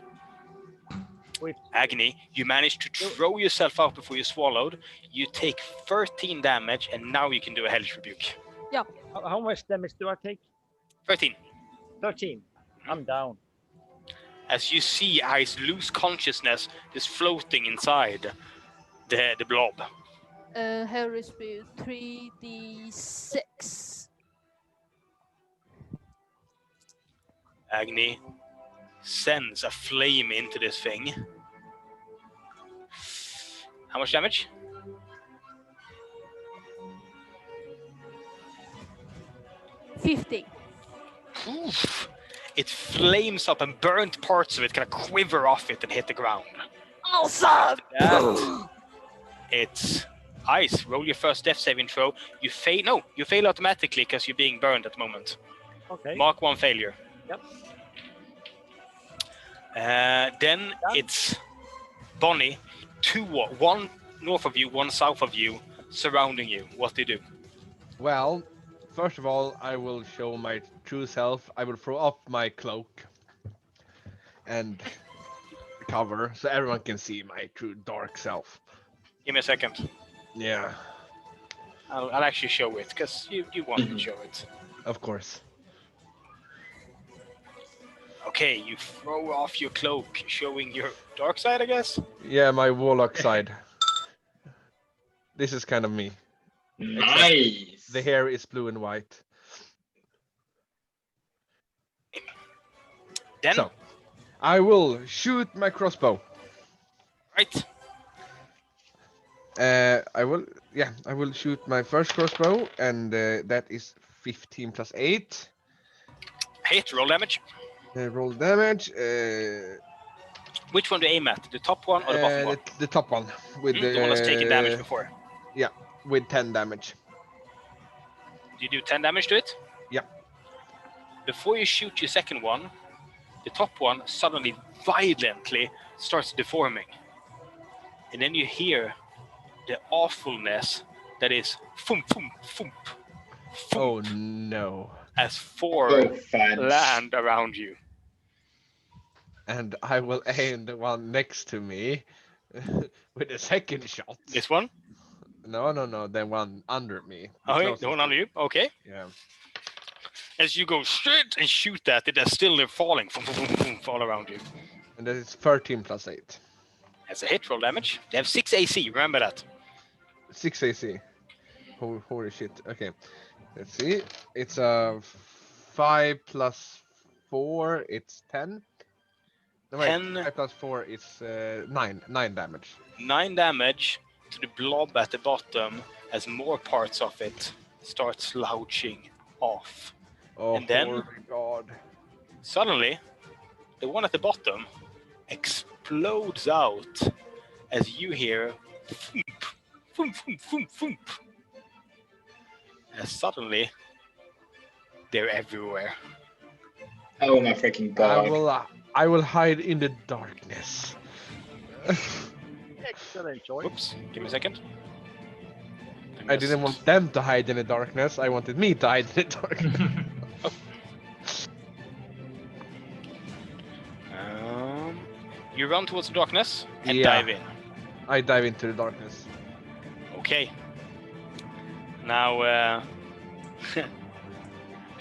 With Agni, you managed to throw yourself out before you swallowed. You take 13 damage, and now you can do a Hellish Rebuke. how much damage do I take? 13. 13. I'm down. As you see Ice lose consciousness, just floating inside the blob. Hellish Rebuke 3d6. Agni sends a flame into this thing. How much damage? $50. Oof. It flames up and burnt parts of it kind of quiver off it and hit the ground. Awesome! That, it's Ice. Roll your first death saving throw. You fail. No, you fail automatically because you're being burned at the moment. Okay. Mark 1 failure. Yep. Then it's Bonnie. 2, 1 north of you, 1 south of you, surrounding you. What do you do? Well, first of all, I will show my true self. I will throw off my cloak and cover so everyone can see my true dark self. Give me a second. Yeah, I'll actually show it because you want to show it. of course. Okay, you throw off your cloak, showing your dark side, I guess. Yeah, my warlock side. This is kind of me. Nice. The hair is blue and white. Then, So, I will shoot my crossbow. right, I will shoot my first crossbow, and that is 15 plus 8. hit, roll damage. Roll damage. Which one do you aim at? The top one or the bottom one? The top one with The one that's taken damage before. with 10 damage. Do you do 10 damage to it? Yeah. Before you shoot your second one, the top one suddenly violently starts deforming. And then you hear the awfulness that is thump, thump, thump, thump, Oh no. as 4 Oh, fudge. land around you. And I will aim the one next to me with a second shot. This one? No, the one under me. Okay, closest the one to under me. you. Okay. Yeah. As you go straight and shoot that, it is still falling, thump, thump, thump, thump, all around you. And that is 13 plus 8. That's a hit, roll damage. They have 6 AC, remember that. 6 AC. Holy shit. Okay. Let's see. It's a 5 plus 4. It's 10. No, wait. 10. 5 plus 4 is 9. 9 damage. 9 damage to the blob at the bottom as more parts of it start slouching off. Oh, And then- holy God. Suddenly, the one at the bottom explodes out as you hear thump, thump, thump, thump, thump. And suddenly, they're everywhere. Oh my freaking god. I will hide in the darkness. Excellent choice. Whoops, give me a second. I didn't want them to hide in the darkness. I wanted me to hide in the darkness. You run towards the darkness and Yeah. dive in. I dive into the darkness. Okay. Now,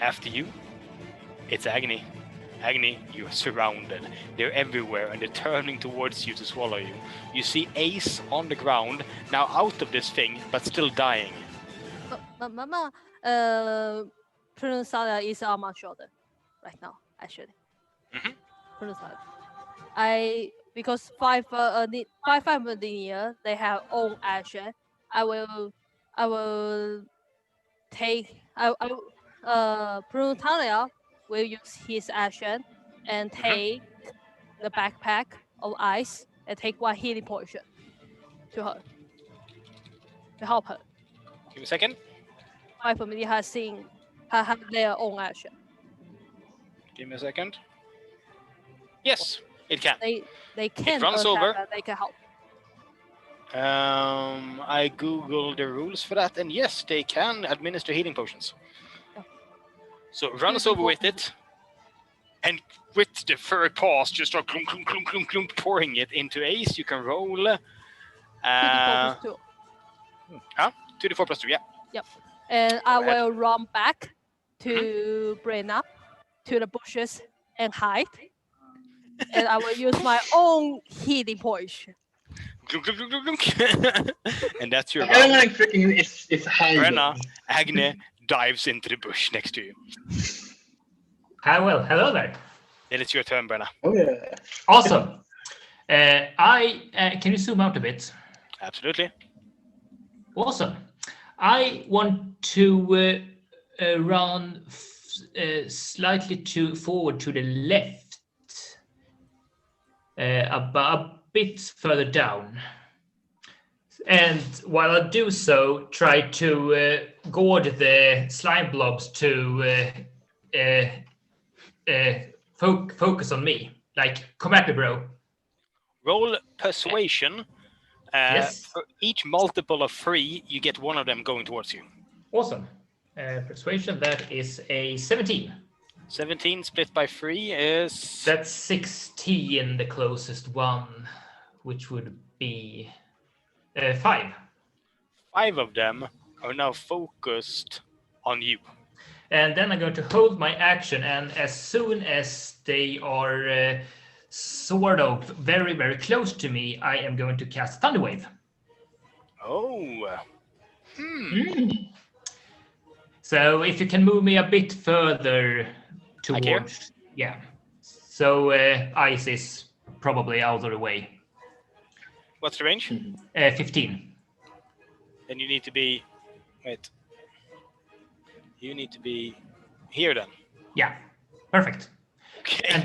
after you, it's Agni. Agni, you're surrounded. They're everywhere and they're turning towards you to swallow you. You see Ace on the ground, now out of this thing, but still dying. Mama, Princess Salia is on my shoulder right now, actually. Mhm. Princess Salia. Because five DnR, they have own action. I will take. Princess Salia will use his action and take the backpack of ice and take one healing potion to her to help her. Give me a second. My family has their own action. Give me a second. Yes, it can. They can runs attack over. and they can help. I googled the rules for that, and yes, they can administer healing potions. Oh. So runs over with it, and with the furry paws, just start clunk, clunk, clunk, clunk, clunk, pouring it into Ace. You can roll. 2d4 +2. 2d4 +2, yeah. And I Go ahead. will run back to Brenna to the bushes and hide. And I will use my own healing potion. Clunk, clunk, clunk, clunk, clunk. And that's your round. Everyone freaking is hiding. Brenna, Agne dives into the bush next to you. Well, hello there. Then it's your turn, Brenna. Oh yeah. Awesome. Can you zoom out a bit? Absolutely. Awesome. I want to run slightly forward to the left, a bit further down. And while I do so, try to goad the slime blobs to focus on me. Like, come at me, bro. Roll persuasion. Yes. For each multiple of 3, you get one of them going towards you. Awesome. Persuasion, that is a 17. 17 split by 3 is... That's 16, the closest one, which would be 5. 5 of them are now focused on you. And then I'm going to hold my action, and as soon as they are sort of very, very close to me, I am going to cast Thunder Wave. Oh. So if you can move me a bit further Like here? towards... Yeah. So ice is probably out of the way. What's the range? 15. Then you need to be... Wait. You need to be here then. Yeah. Perfect. Okay. And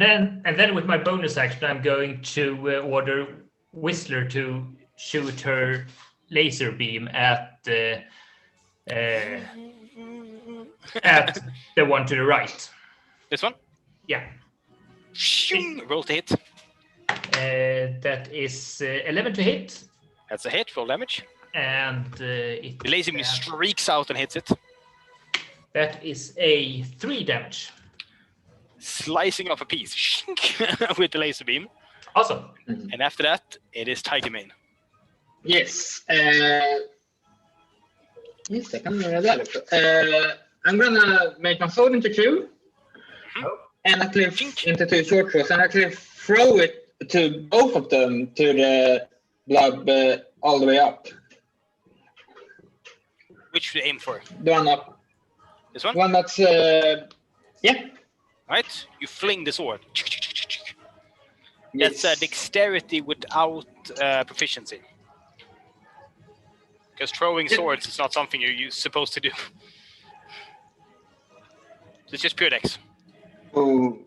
then with my bonus action, I'm going to order Whistler to shoot her laser beam at the one to the right. This one? Yeah. Shing! Roll to hit. That is 11 to hit, That's a hit. Roll damage. and The laser beam streaks out and hits it. that is a 3 damage. Slicing off a piece. Shink! With the laser beam. Awesome. And after that, it is Tiger Mane. Yes. Yes, I can remember that. I'm gonna make my sword into 2. And actually into 2 short throws, and actually throw it to both of them to the blob all the way up. Which should you aim for? The one up. This one? The one that's yeah. Right? You fling the sword. Yes. That's dexterity without proficiency. Because throwing swords is not something you're supposed to do. it's just pure dex. Oh,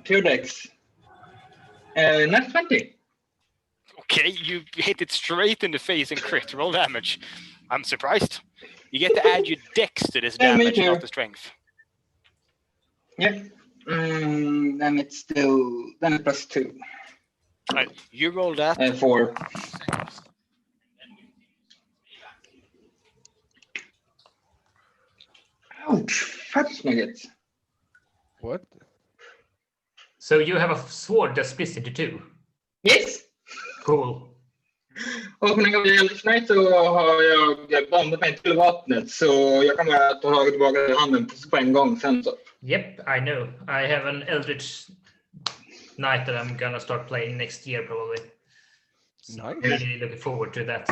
pure dex. Not 20. Okay, you hit it straight in the face and crit. Roll damage. I'm surprised. You get to add your dex to this Yeah, me damage, too. not the strength. Yeah. Then it's still +2. Right, you roll that. 4. Ouch! Fudge nuggets. What? So you have a sword that splits into 2. Yes! Cool. Och när jag blev Elfknight så har jag bandat mig till vapnet så jag kan bara ta tillbaka handen på en gång sen så. Yep, I know. I have an Eldritch Knight that I'm gonna start playing next year probably. Nice. Really looking forward to that.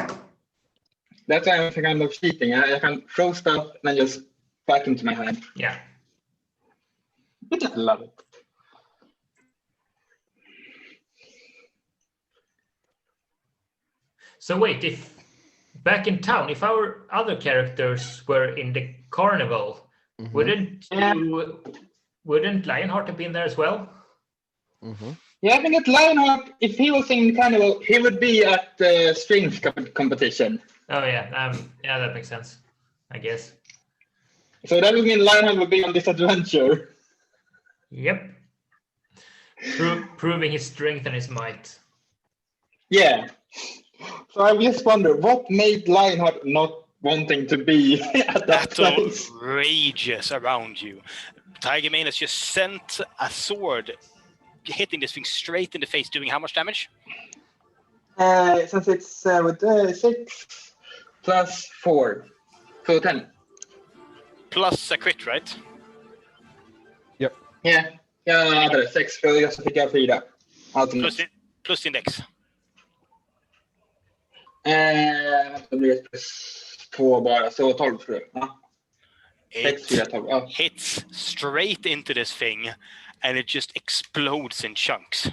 That's why I'm kind of cheating. I can throw stuff and then just back into my hand. Yeah. I love it. So wait, if back in town, if our other characters were in the carnival, wouldn't Lionheart have been there as well? Yeah, I think that Lionheart, if he was in Carnival, he would be at the strings competition. Oh yeah, yeah, that makes sense, I guess. So that would mean Lionheart would be on this adventure. Yep. Proving his strength and his might. Yeah. So I just wonder, what made Lionheart not wanting to be at that place? Rages around you. Tiger Mane has just sent a sword, hitting this thing straight in the face, doing how much damage? Since it's with 6 plus 4, so 10. Plus a crit, right? Yep. Yeah, jag hade 6 för jag fick jag 4. Plus index. Det blir +2 bara, så 12 tror jag. Ja. 6, 4, 12. Ja. Hits straight into this thing and it just explodes in chunks.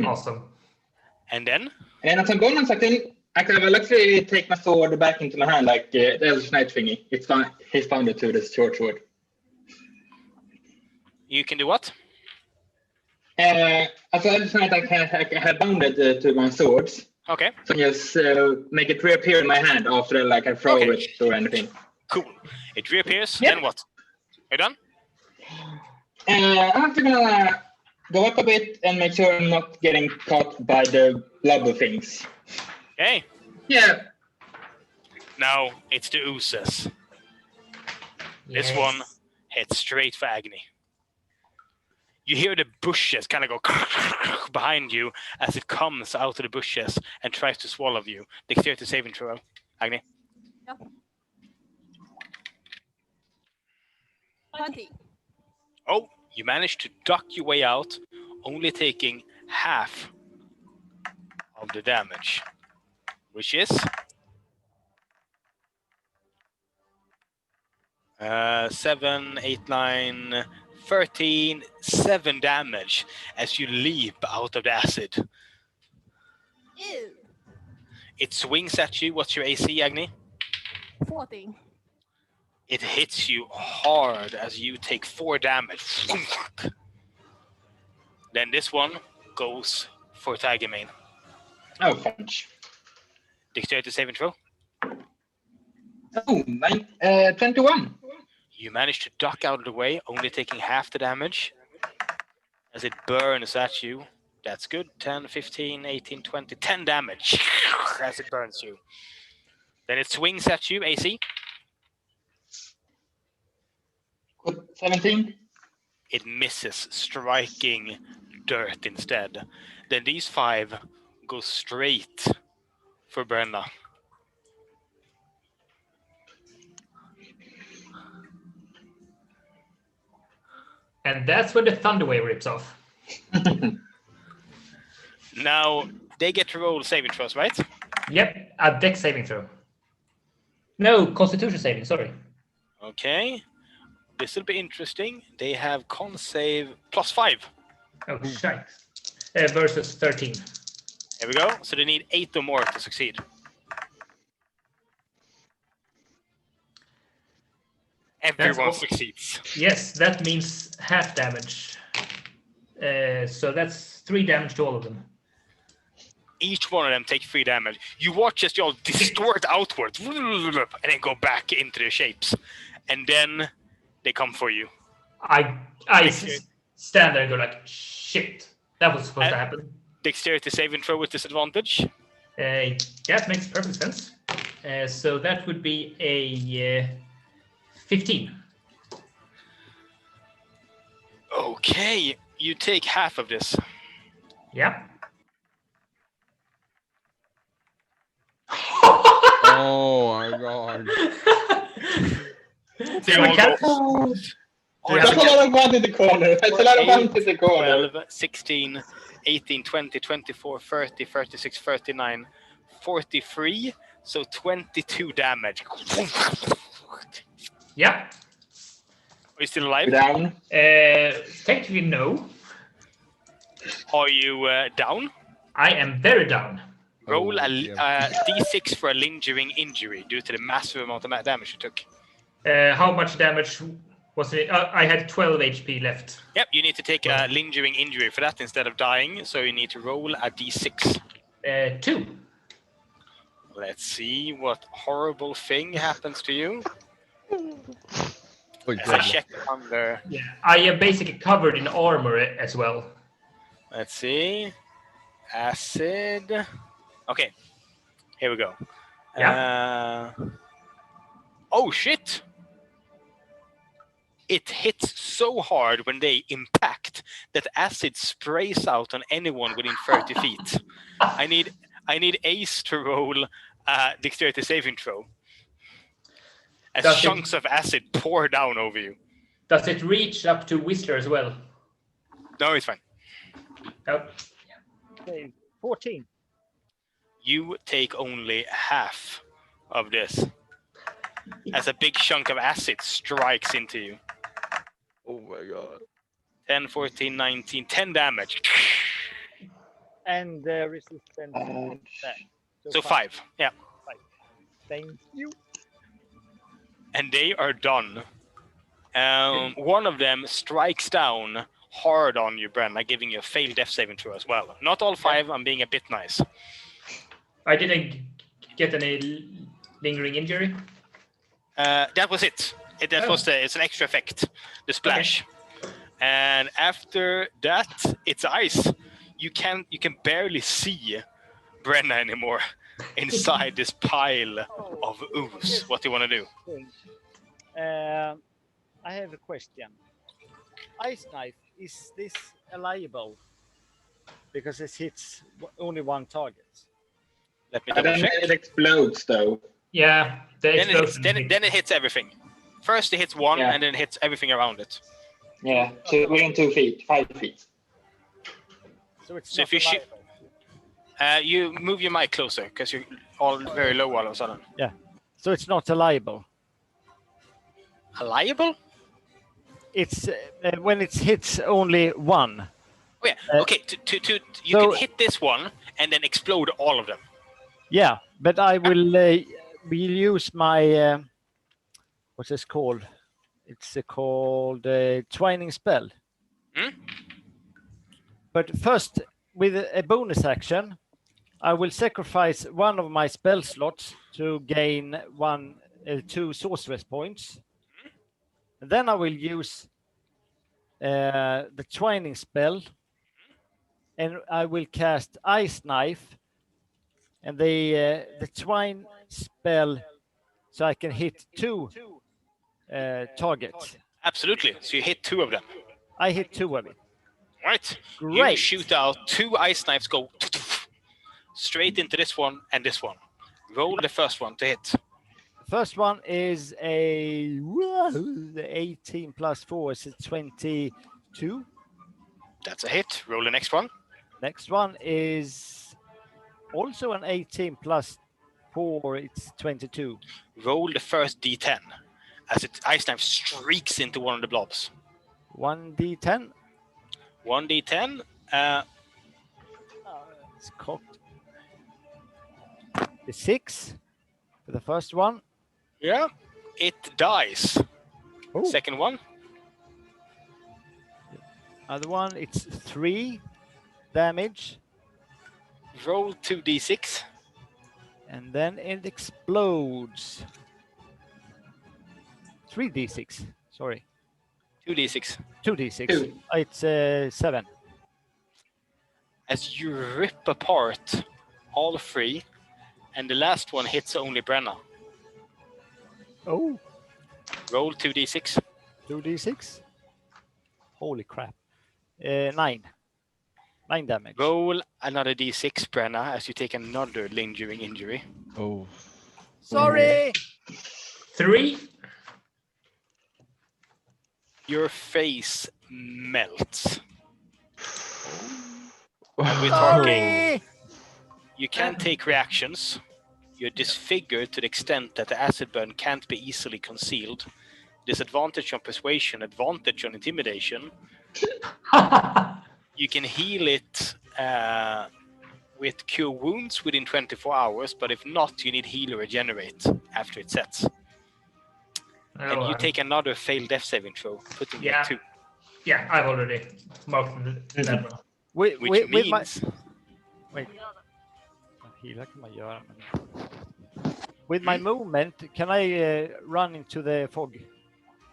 Awesome. And then? And as a bonus action, I can actually take my sword back into my hand like the Elder Knight thingy. He's bound it to this short sword. You can do what? As Elder Knight, I have bound it to my swords. Okay. So just make it reappear in my hand after like I throw it or anything. Cool. It reappears. Yep. Then what? Are you done? I'm actually gonna go up a bit and make sure I'm not getting caught by the blubber things. Okay. Yeah. Now it's the oozes. This one heads straight for Agni. You hear the bushes kind of go behind you as it comes out of the bushes and tries to swallow you. Dexterity saving throw, Agni. Yeah. 20. Oh, you managed to duck your way out, only taking half of the damage, which is 7, 8, 9, 13, 7 damage as you leap out of the acid. Ew. It swings at you. What's your AC, Agni? 14. It hits you hard as you take 4 damage. Then this one goes for Tiger Mane. Oh, fudge. Dexterity saving throw. Oh, 21. You manage to duck out of the way, only taking half the damage as it burns at you. That's good. 10, 15, 18, 20, 10 damage as it burns you. Then it swings at you, AC. Good, 17. It misses, striking dirt instead. Then these 5 go straight for Brenna. And that's when the Thunder Wave rips off. Now, they get to roll saving throws, right? Yep, a dex saving throw. No, Constitution saving, sorry. Okay. This will be interesting. They have con save +5. Oh, shite. Versus 13. Here we go. So they need 8 or more to succeed. Everyone succeeds. Yes, that means half damage. So that's 3 damage to all of them. Each one of them take 3 damage. You watch as they all distort outwards and then go back into their shapes. And then they come for you. I stand there and go like, shit, that was supposed to happen. Dexterity saving throw with disadvantage. That makes perfect sense. So that would be a 15. Okay, you take half of this. Yeah. Oh my god. They all go. That's a lot of one in the corner. That's a lot of one in the corner. 12, 16, 18, 20, 24, 30, 36, 39, 43. So 22 damage. Yeah. Are you still alive? Down. Technically, no. Are you down? I am very down. Roll a yeah. d6 for a lingering injury due to the massive amount of damage you took. How much damage was it? I had 12 HP left. Yep, you need to take a lingering injury for that instead of dying, so you need to roll a d6. 2. Let's see what horrible thing happens to you. Oh, As I check under. Yeah. I am basically covered in armor as well. Let's see. Acid. Okay, here we go. Yeah. Oh shit! It hits so hard when they impact that acid sprays out on anyone within 30 feet. I need Ace to roll a dexterity saving throw. As chunks of acid pour down over you. Does it reach up to Whistler as well? No, it's fine. Oh. Okay, 14. You take only half of this. As a big chunk of acid strikes into you. Oh my god. 10, 14, 19, 10 damage. And resistance. So 5. Yeah. 5. Thank you. And they are done. One of them strikes down hard on you, Brenna, giving you a failed death saving throw as well. Not all 5, I'm being a bit nice. I didn't get any lingering injury. That was it. It's an extra effect, the splash. Okay. And after that, it's ice. You can barely see Brenna anymore inside this pile of ooze. What do you want to do? I have a question. Ice knife, is this liable? Because it hits only one target. Let me double check. It explodes though. Yeah. Then it hits everything. First it hits one, and then it hits everything around it. Yeah, so within 2 feet, 5 feet. So it's so if you shoot, you move your mic closer because you're all very low all of a sudden. Yeah. So it's not liable. Liable? It's when it hits only one. Oh yeah. Okay. You can hit this one and then explode all of them. Yeah, but I will use my what's this called? It's called twining spell. Hmm? But first, with a bonus action, I will sacrifice one of my spell slots to gain 2 sorceress points. And then I will use the twining spell, and I will cast Ice Knife, and the twine spell, so I can hit 2 targets. Absolutely. So you hit 2 of them. I hit 2 of it. Right. Great. You shoot out 2 ice knives, go straight into this one and this one. Roll the first one to hit. The first one is a 18 plus 4 is 22. That's a hit. Roll the next one. Next one is also an 18 plus 4. It's 22. Roll the first d10 as its ice knife streaks into one of the blobs. 1d10. 1d10. It's cocked. The 6 for the first one. Yeah, it dies. Oh. Second one. Other one, it's 3 damage. Roll 2d6. And then it explodes. 3d6. Sorry. 2d6. 2d6. Two. It's 7. As you rip apart all 3, and the last one hits only Brenna. Oh. Roll 2d6. 2d6. Holy crap. 9. 9 damage. Roll another d6, Brenna, as you take another lingering injury. Oh. Sorry. 3. Your face melts. And we're talking, you can't take reactions. You're disfigured to the extent that the acid burn can't be easily concealed. Disadvantage on persuasion, advantage on intimidation. You can heal it with cure wounds within 24 hours, but if not, you need heal or regenerate after it sets. And you take another failed death saving throw, putting it at 2. Yeah, I've already marked that one. Which means... With my movement, can I run into the fog?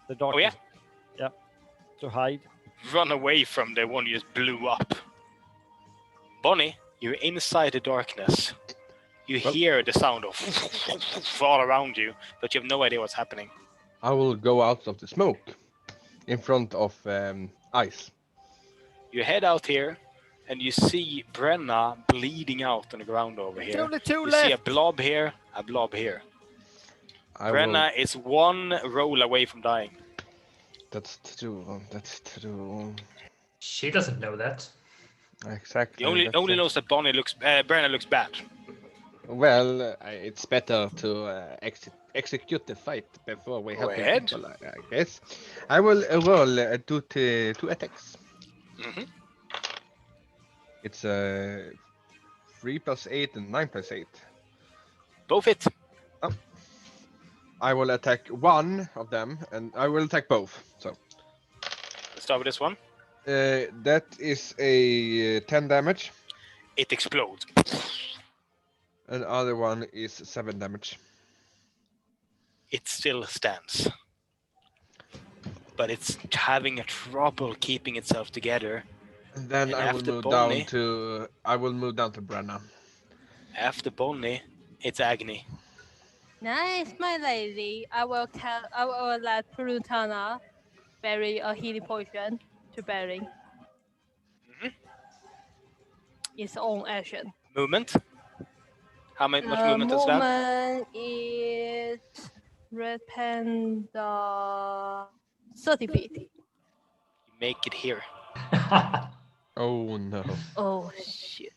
The darkness? Oh, yeah? Yeah. To hide. Run away from the one you just blew up. Bonnie, you're inside the darkness. You hear the sound of all around you, but you have no idea what's happening. I will go out of the smoke in front of ice. You head out here, and you see Brenna bleeding out on the ground over here. Only 2 You left. see a blob here, a blob here. Brenna is 1 roll away from dying. That's true. That's true. She doesn't know that. Exactly. He only knows that Brenna looks bad. Well, it's better to execute the fight before we have ahead. people, I guess. I will roll 2 attacks. Mm-hmm. It's 3 + 8 and 9 + 8. Both hit. I will attack one of them, and I will attack both. So Let's start with this one. that is a 10 damage. It explodes. And the other one is 7 damage. It still stands. But it's having a trouble keeping itself together. And then And I will after move Bonnie- down to Brenna. After Bonnie, it's Agni. Nice, my lady. I will let Purutana bury a healing potion to Bering. Mhm. Its own action. Movement. How much movement is that? Movement is Red Panda 30 feet. You make it here. Oh no. Oh shit.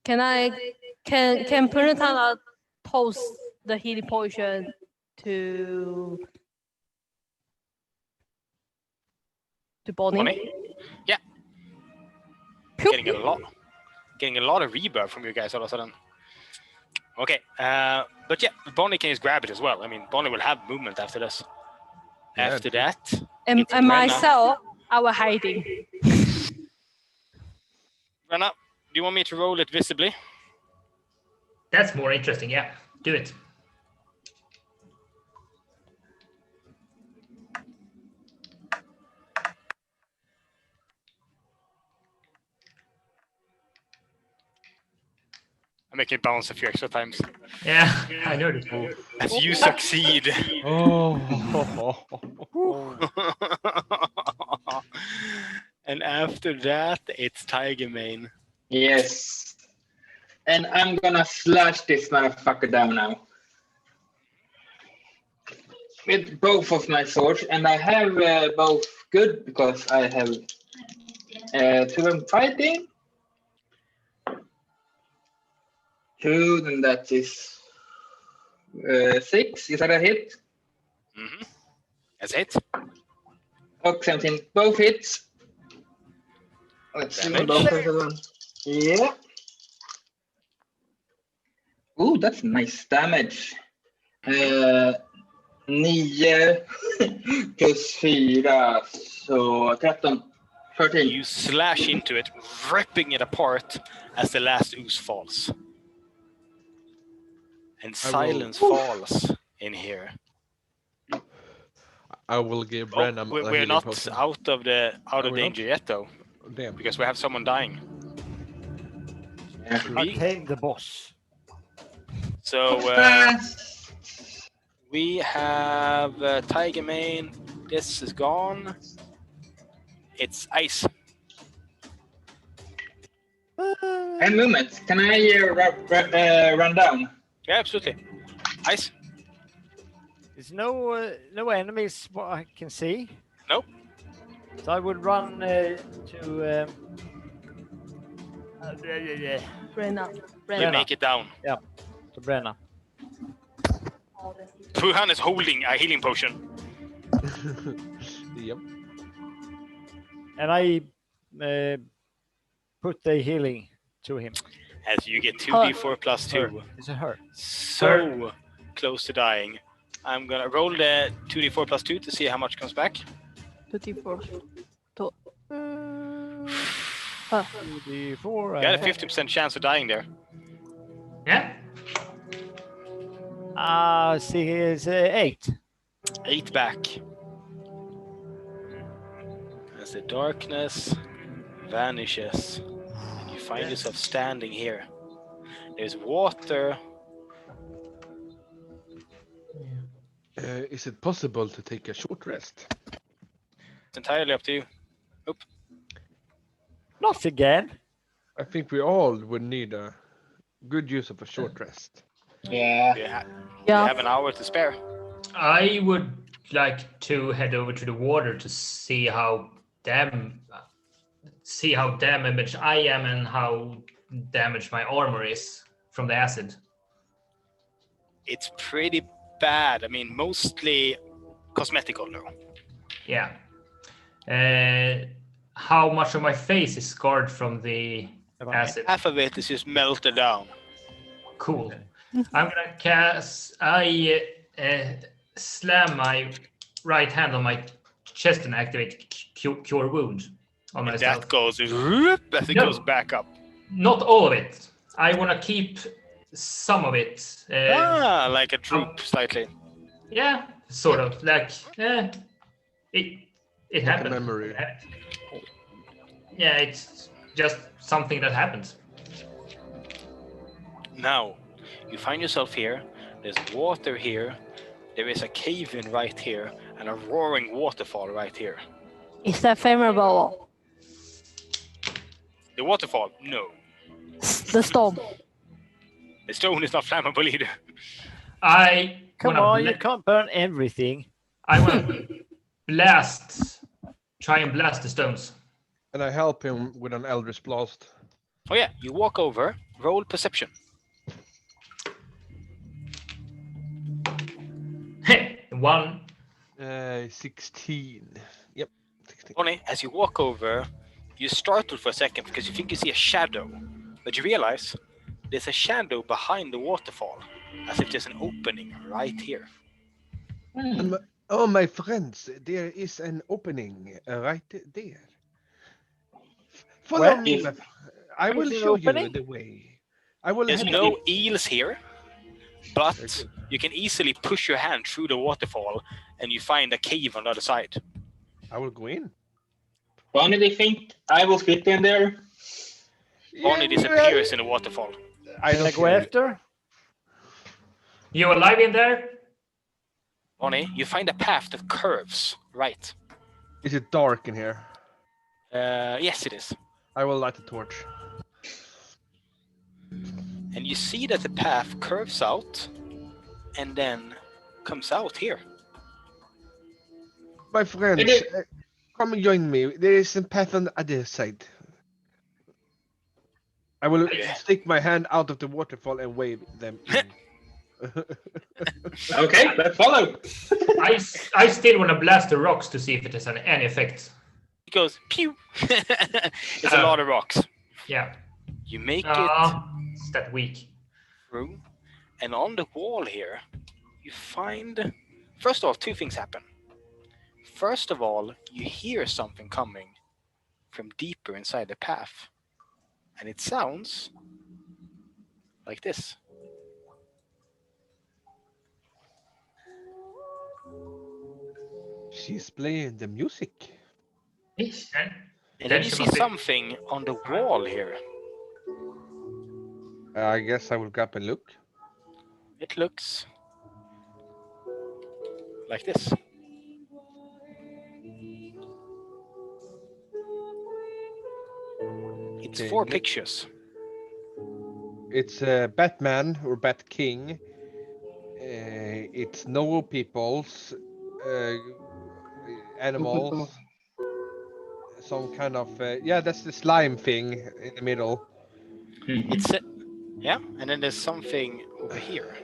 Can Purutana toss the healing potion to Bonnie? Bonnie? Yeah. Pew, Getting a lot of rebirth from you guys all of a sudden. Okay, but yeah, Bonnie can just grab it as well. I mean, Bonnie will have movement after this. Yeah. After that, And it's Brenna. myself, I will hiding. Brenna, do you want me to roll it visibly? That's more interesting, yeah. Do it. I make it bounce a few extra times. Yeah, I noticed. As you succeed. Oh. And after that, it's Tiger Mane. Yes. And I'm gonna slash this motherfucker down now. With both of my swords, and I have both good because I have 2 of them fighting. 2, then that is 6. Is that a hit? Mm-hmm. That's it. Okay, 17. Both hits. Let's see what both of them. Yeah. Ooh, that's nice damage. 9 plus 4, så 13. 13. You slash into it, ripping it apart as the last ooze falls. And silence falls in here. I will give Brennan a we're healing not potion. out of we danger yet, though, Damn. because we have someone dying. I came the boss. So we have Tiger Mane. This is gone. It's ice. And movement. Can I run down? Yeah, absolutely. Ice. There's no enemies what I can see. Nope. So I would run to Brenna. You make it down. to Brenna. Puhan is holding a healing potion. Yep. And I put the healing to him. As you get 2d4 plus 2. Her. Is it her? So close to dying. I'm gonna roll the 2d4 plus 2 to see how much comes back. 2d4. The 4. You had a 50% chance of dying there. Yeah. See, here's 8. 8 back. As the darkness vanishes, and you find yourself standing here. There's water. Is it possible to take a short rest? It's entirely up to you. Not again. I think we all would need a good use of a short rest. Yeah. You have an hour to spare. I would like to head over to the water to see how damaged I am and how damaged my armor is from the acid. It's pretty bad. I mean, mostly cosmetical though. Yeah. How much of my face is scarred from the acid? Half of it is just melted down. Cool. I'm gonna cast. I slam my right hand on my chest and activate Cure Wound on And myself. that goes as it goes back up. Not all of it. I want to keep some of it. Like a droop slightly. Yeah, sort of. Like, it Like a happened. memory. Yeah, it's just something that happened. Now, you find yourself here. There's water here. There is a cave in right here, and a roaring waterfall right here. Is that favorable? The waterfall, no. The storm. The stone is not flammable either. I Come wanna on, you can't burn everything. I want to try and blast the stones. And I help him with an Eldritch Blast. Oh yeah, you walk over, roll perception. One. 16. Yep, 16. Bonnie, as you walk over, you startle for a second because you think you see a shadow. But you realize there's a shadow behind the waterfall, as if there's an opening right here. Oh, my friends, there is an opening right there. Follow Where? me. I will Is there show an you opening? the way. I will There's help no you. eels here, but you can easily push your hand through the waterfall and you find a cave on the other side. I will go in. Bonnie, do you think I will fit in there? Bonnie disappears in the waterfall. I Can I don't go care. after? You alive in there? Bonnie, you find a path that curves right. Is it dark in here? Yes, it is. I will light a torch. And you see that the path curves out and then comes out here. My friends, come and join me. There is a path on the other side. I will stick my hand out of the waterfall and wave them in. Okay, let's follow. I still want to blast the rocks to see if it has any effect. It goes pew. It's a lot of rocks. Yeah. You make It's that weak. it through, and on the wall here, you find First of all, two things happen. First of all, you hear something coming from deeper inside the path. And it sounds like this. She's playing the music. Yes. And then you see something on the wall here. I guess I will go up and look. It looks like this. It's Okay, 4 pictures. It's Batman or Bat King. It's no peoples, animals, some kind of that's the slime thing in the middle. It's yeah, and then there's something over here.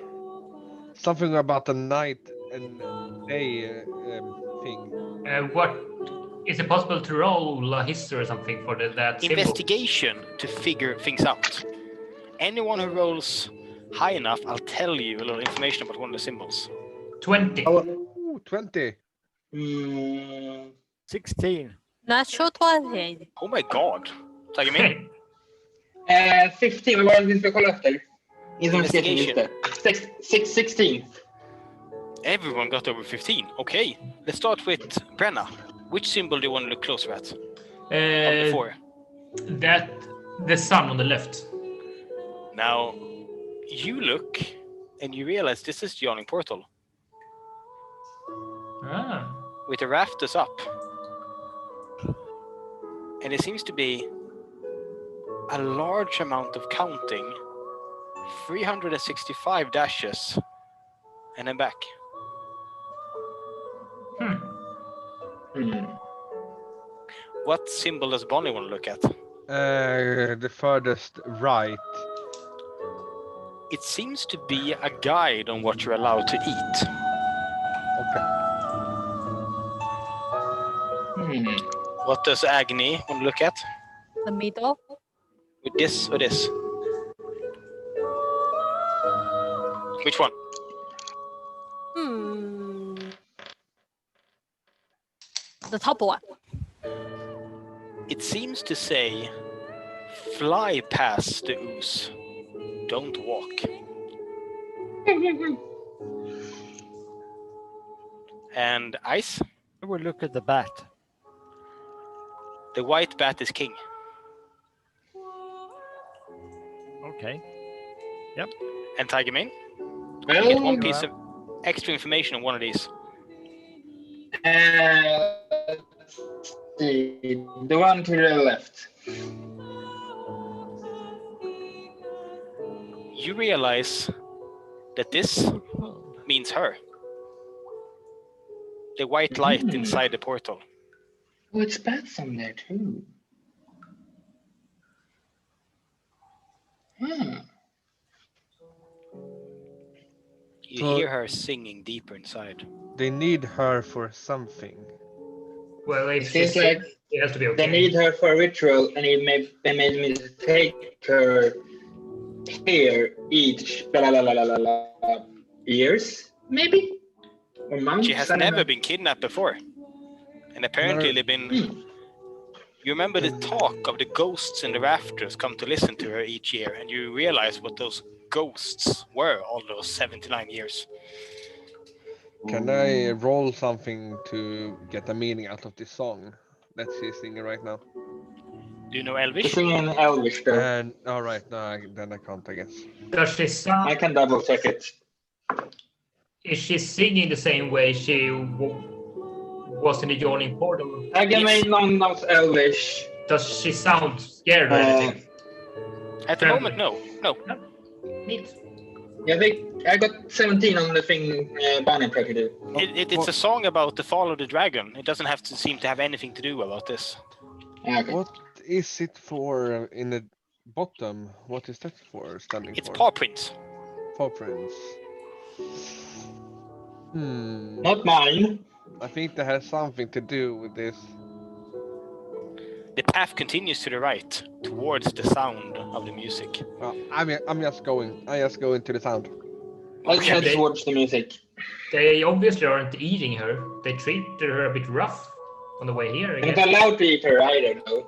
Something about the night and day thing. What is it possible to roll a history or something for that symbol? Investigation to figure things out. Anyone who rolls high enough, I'll tell you a little information about one of the symbols. 20. Ooh, 20. 16. Natural 20. Oh my god. Tagga mig. 15, vad var det vi ska kolla efter? Investigation, just det. 16. Everyone got over 15. Okay, let's start with Brenna. Which symbol do you want to look closer at? Of the 4. That the sun on the left. Now, you look and you realize this is the yawning portal. Ah. With the rafters up. And it seems to be a large amount of counting. 365 dashes. And then back. What symbol does Bonnie want to look at? The furthest right. It seems to be a guide on what you're allowed to eat. Okay. What does Agni want to look at? The middle. With this or this? Which one? The top one. It seems to say, fly past the ooze. Don't walk. And Ice? I will look at the bat. The white bat is king. Okay. Yep. And Tiger Mane? Well, You get one piece of extra information on one of these. The one to the left. You realize that this means her. The white light inside the portal. Oh, it's bats on there too. You hear her singing deeper inside. They need her for something. Well, It if seems she's like sick, it has to be okay. they need her for a ritual, and they made me take her here each years, maybe? Or months? She has I don't never know. been kidnapped before. And apparently they've been... You remember the talk of the ghosts in the rafters come to listen to her each year, and you realize what those ghosts were all those 79 years. Can I roll something to get the meaning out of this song that she's singing right now? Do you know She's Elvish? singing Elvish though. And all right, no, then I can't, I guess. Does she sound? I can double check it. Is she singing the same way she was in the yawning portal? Agamemnon knows Elvish. Does she sound scared or anything? At the moment, no. Neat. Yeah, I got 17 on the thing Bonnie tried to do. It's a song about the fall of the dragon. It doesn't have to seem to have anything to do about this. Yeah, okay. What is it for in the bottom? What is that for standing It's for? paw prints. Paw prints. Not mine. I think that has something to do with this. The path continues to the right, towards the sound of the music. I'm just going to the sound. Let's Okay. head towards the music. They obviously aren't eating her. They treated her a bit rough on the way here, I They're guess. not allowed to eat her either, though.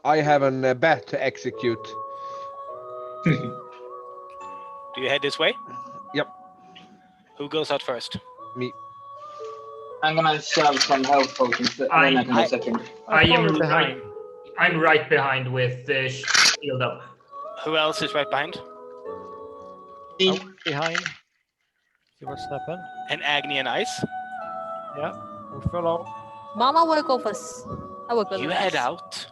I have a bat to execute. Do you head this way? Yep. Who goes out first? Me. I'm gonna shove some health potions, then I can go second. I am follow behind. I'm right behind with the shield up. Who else is right behind? I went behind. See what's happened. And Agni and Ice. Yeah, we follow. Mama will go first. I will go You last. head out,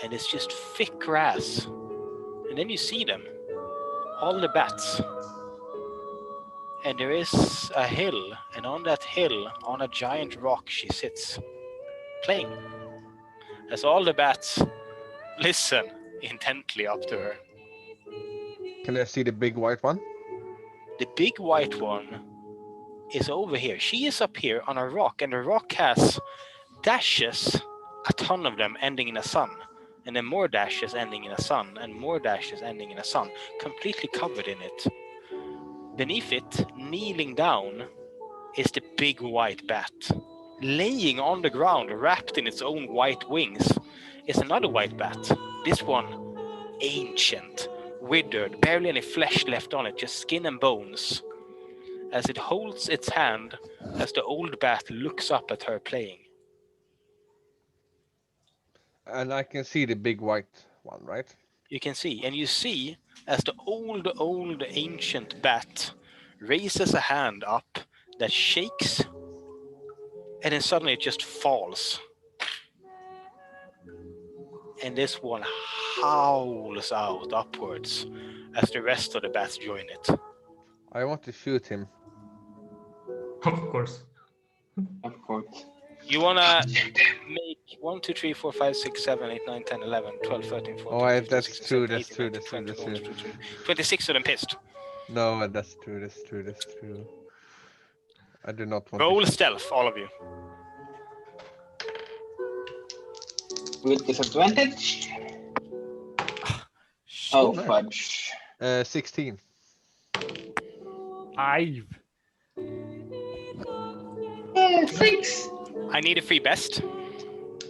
and it's just thick grass. And then you see them, all the bats. And there is a hill, and on that hill, on a giant rock, she sits, playing. As all the bats listen intently up to her. Can I see the big white one? The big white one is over here. She is up here on a rock, and the rock has dashes, a ton of them ending in a sun. And then more dashes ending in a sun, and more dashes ending in a sun, completely covered in it. Beneath it, kneeling down, is the big white bat. Laying on the ground, wrapped in its own white wings, is another white bat. This one, ancient, withered, barely any flesh left on it, just skin and bones. As it holds its hand, as the old bat looks up at her playing. And I can see the big white one, right? You can see, and you see as the old ancient bat raises a hand up that shakes, and then suddenly it just falls. And this one howls out upwards as the rest of the bats join it. I want to shoot him. Of course. Of course. You wanna make 1, 2, 3, 4, 5, 6, 7, 8, 9, 10, 11, 12, 13, 14, Oh, 15, that's 16, true, 17, that's 18, true, 19, that's true, 20, that's 21, true. 22, 26 of them pissed. No, that's true, that's true, that's true. I do not want Roll to shoot. stealth, all of you. With disadvantage? Oh, Shoot. fudge. 16. 5. 6. I need a free best,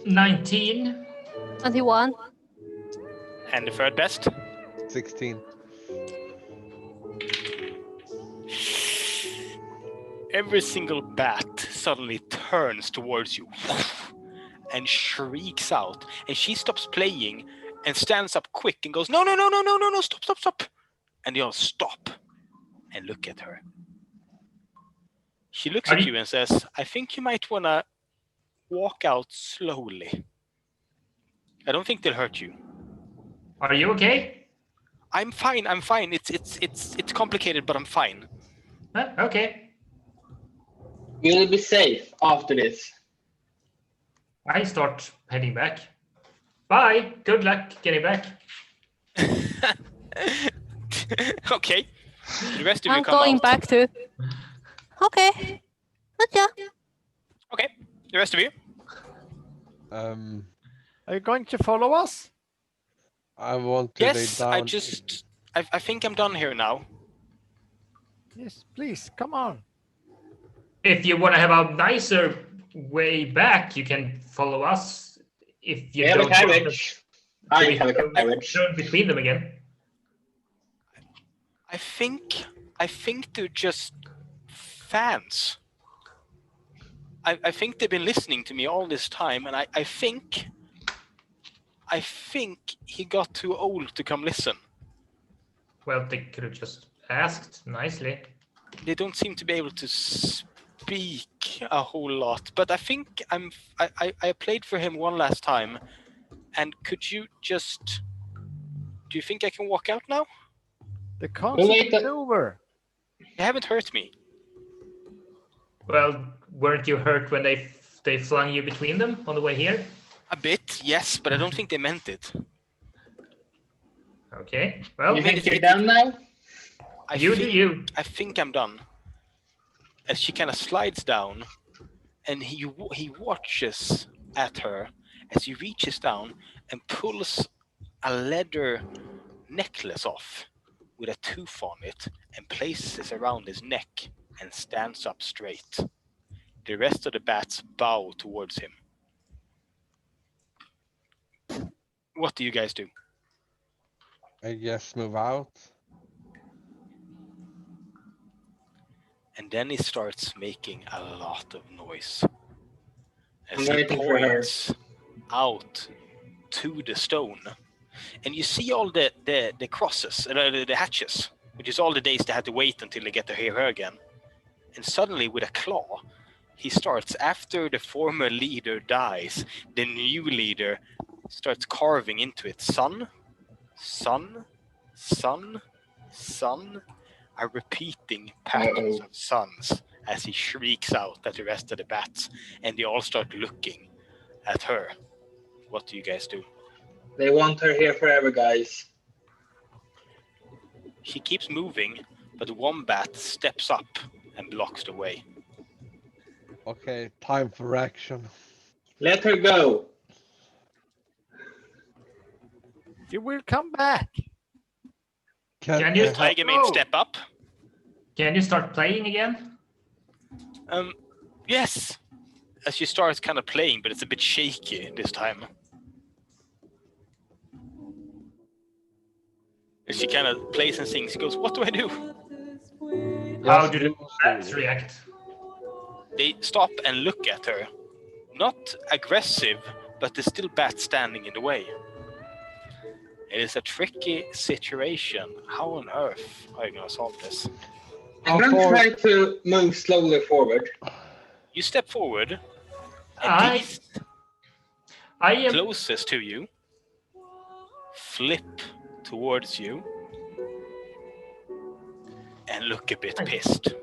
19. 21. and the third best. 16. Every single bat suddenly turns towards you and shrieks out, and she stops playing and stands up quick and goes, no, stop. And they all stop and look at her. She looks at you and says, I think you might want to walk out slowly. I don't think they'll hurt you. Are you okay? I'm fine. It's complicated, but I'm fine. Okay. You'll be safe after this. I start heading back. Bye. Good luck getting back. Okay. The rest of you I'm come going out. back too. Okay. Gotcha. Okay. The rest of you. Are you going to follow us? I want to Yes, lay down. I think I'm done here now. Yes, please, come on. If you want to have a nicer way back, you can follow us. If you I have a don't want carriage. I have a carriage. turn between them again. I think they're just fans. I think they've been listening to me all this time, and I think he got too old to come listen. Well, they could have just asked nicely. They don't seem to be able to speak a whole lot, but I think I played for him one last time, and could you just... Do you think I can walk out now? The concert wait, is over. They haven't hurt me. Well, weren't you hurt when they flung you between them on the way here? A bit, yes, but I don't think they meant it. Okay. Well, You think you're done now? I think I'm done. As she kind of slides down, and he watches at her as he reaches down and pulls a leather necklace off with a tooth on it and places it around his neck and stands up straight. The rest of the bats bow towards him. What do you guys do? I guess move out. And then he starts making a lot of noise. As I'm he waiting for her. points out to the stone. And you see all the crosses, the hatches, which is all the days they had to wait until they get to hear her again. And suddenly, with a claw, he starts, after the former leader dies, the new leader starts carving into it. Sun, sun, sun, sun, are repeating patterns of suns as he shrieks out at the rest of the bats, and they all start looking at her. What do you guys do? They want her here forever, guys. She keeps moving, but one bat steps up and blocks the way. Okay, time for action. Let her go. You will come back. Can you Tiger Mane step up? Can you start playing again? Yes. As she starts kind of playing, but it's a bit shaky this time. As she kind of plays and sings, she goes, "What do I do?" How do the bats react? They stop and look at her. Not aggressive, but there's still bats standing in the way. It is a tricky situation. How on earth are you going to solve this? I'm going to try to move slowly forward. You step forward, and I these am closest to you flip towards you and look a bit pissed.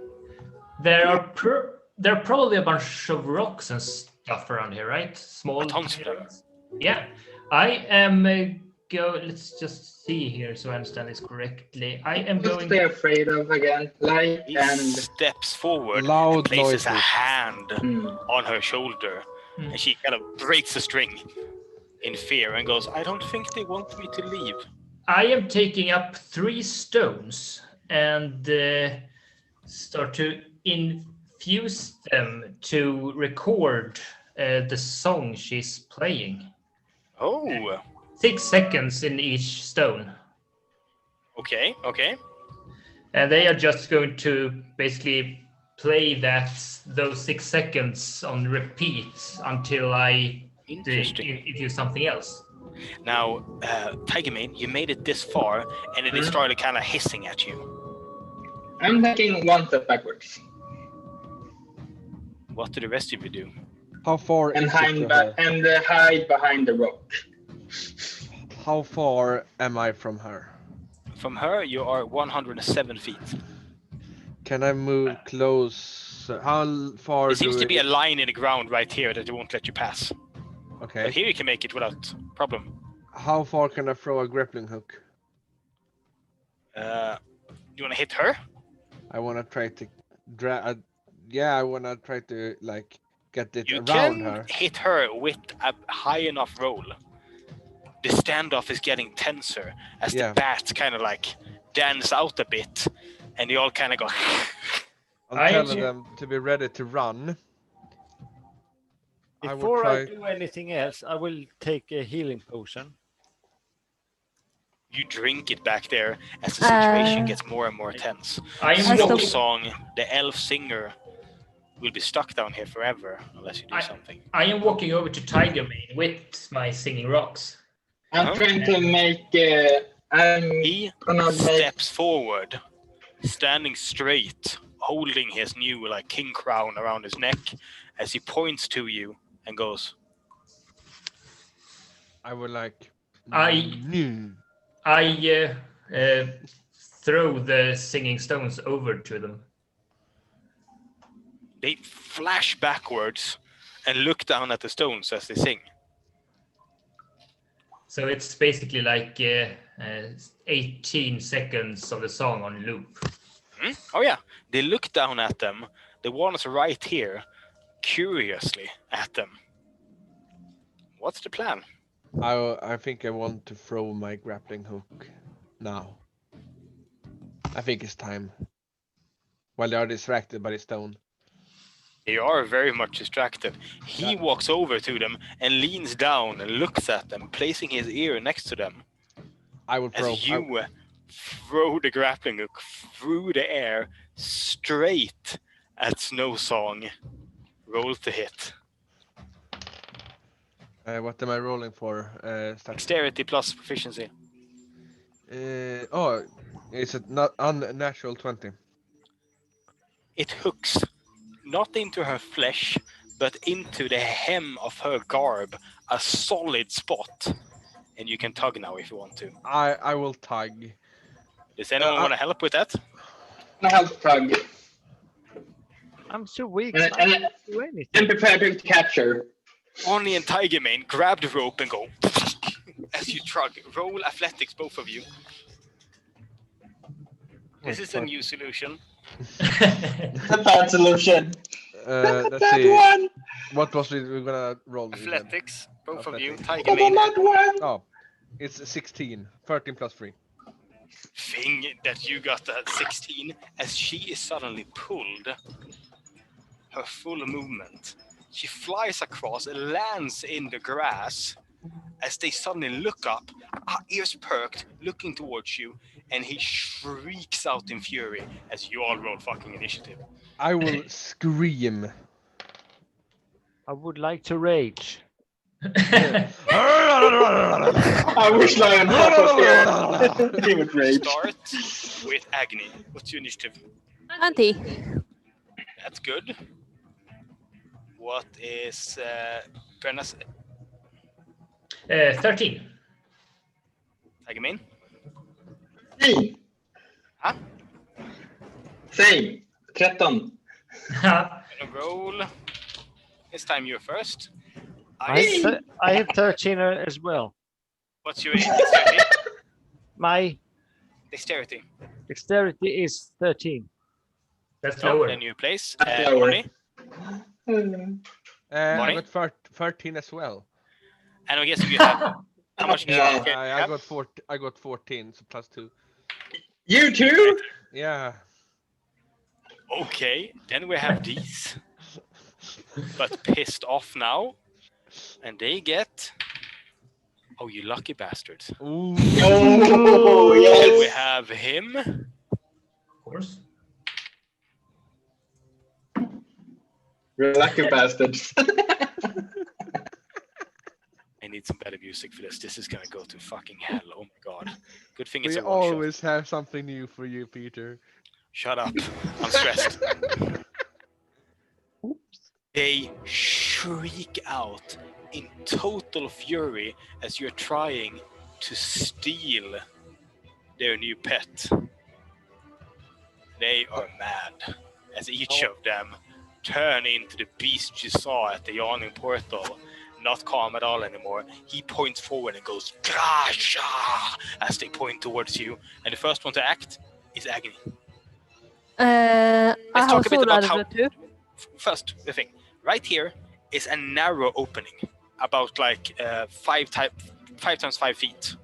there are probably a bunch of rocks and stuff around here, right? Small Tons of them. rocks. Yeah. I am let's just see here so I understand this correctly. I am What going they're afraid of again? Light He and... steps forward Loud and places a noises. hand on her shoulder, and she kind of breaks the string in fear and goes, "I don't think they want me to leave." I am taking up 3 stones and start to infuse them to record the song she's playing. Oh, 6 seconds in each stone. okay. And they are just going to basically play those 6 seconds on repeat until I infuse something else. Now, Tiger Mane, you made it this far, and it started kind of hissing at you. I'm taking 1 step backwards. What do the rest of you do? How far And is it to her? hide behind the rock. How far am I from her? From her, you are 107 feet. Can I move close? How far? There seems to be a line in the ground right here that they won't let you pass. Okay. But here you can make it without problem. How far can I throw a grappling hook? You want to hit her? I want to try to drag. Yeah, I want to try to like get it You around can her. hit her with a high enough roll. The standoff is getting tenser as the bats kind of like dance out a bit, and they all kind of go. I'm telling them to be ready to run. Before I do anything else, I will take a healing potion. You drink it back there as the situation gets more and more tense. Smoke song, the elf singer, will be stuck down here forever unless you do something. I am walking over to Tiger Mane with my singing rocks. I'm trying to make... He steps forward, standing straight, holding his new like king crown around his neck as he points to you and goes, I would like... I throw the singing stones over to them. They flash backwards and look down at the stones as they sing. So it's basically like 18 seconds of the song on loop. Oh yeah, they look down at them. The ones right here, curiously at them. What's the plan? I think I want to throw my grappling hook now. I think it's time. While they are distracted by the stone. They are very much distracted. He Yeah. walks over to them and leans down and looks at them, placing his ear next to them. I will throw. As you throw the grappling hook through the air straight at Snow Song. Roll to hit. What am I rolling for? Dexterity plus proficiency. It's a not unnatural 20. It hooks not into her flesh, but into the hem of her garb, a solid spot. And you can tug now if you want to. I will tug. Does anyone want to help with that? I help tug. I'm so weak. And- I and- can't do anything. And prepare to catch her. Oni and Tigermane grab the rope and go as you tug. Roll athletics, both of you. This is a new solution. The bad solution. Let's That see. one. What was we're gonna roll? you said? Athletics, both of you. Athletics. Oh, Tigermane. that one. Oh, it's 16. 13 plus 3. Thing that you got at 16 as she is suddenly pulled. Her full movement. She flies across, lands in the grass. As they suddenly look up, ears perked, looking towards you, and he shrieks out in fury as you all roll fucking initiative. I will scream. I would like to rage. I wish Lion was here. He would rage. Start with Agni. What's your initiative? 20. That's good. What is Brenna's 13. Tigermane? Same. Huh? Same. 13. Gonna roll. This time you're first. I have 13 as well. What's your dexterity? My Dexterity. dexterity is 13. That's Oh, lower. then you place. That's lower. Bonnie. I Bonnie? got 13 as well. And I guess you have how much? Yeah. did you I have? got 14, so plus 2. You too? Yeah. Okay, then we have these, but pissed off now, and they get. Oh, you lucky bastards! Ooh. Oh, We yes. have him. Of course. You're lucky bastards. I need some better music for this. This is gonna go to fucking hell. Oh my god! Good thing it's We a one shot. always have something new for you, Peter. Shut up! I'm stressed. They shriek out in total fury as you're trying to steal their new pet. They are mad as each of them turn into the beast you saw at the yawning portal. Not calm at all anymore. He points forward and goes Grasha as they point towards you. And the first one to act is Agni. I Let's have talk a bit sword about level too. First, the thing. Right here is a narrow opening, about like 5 times 5 feet.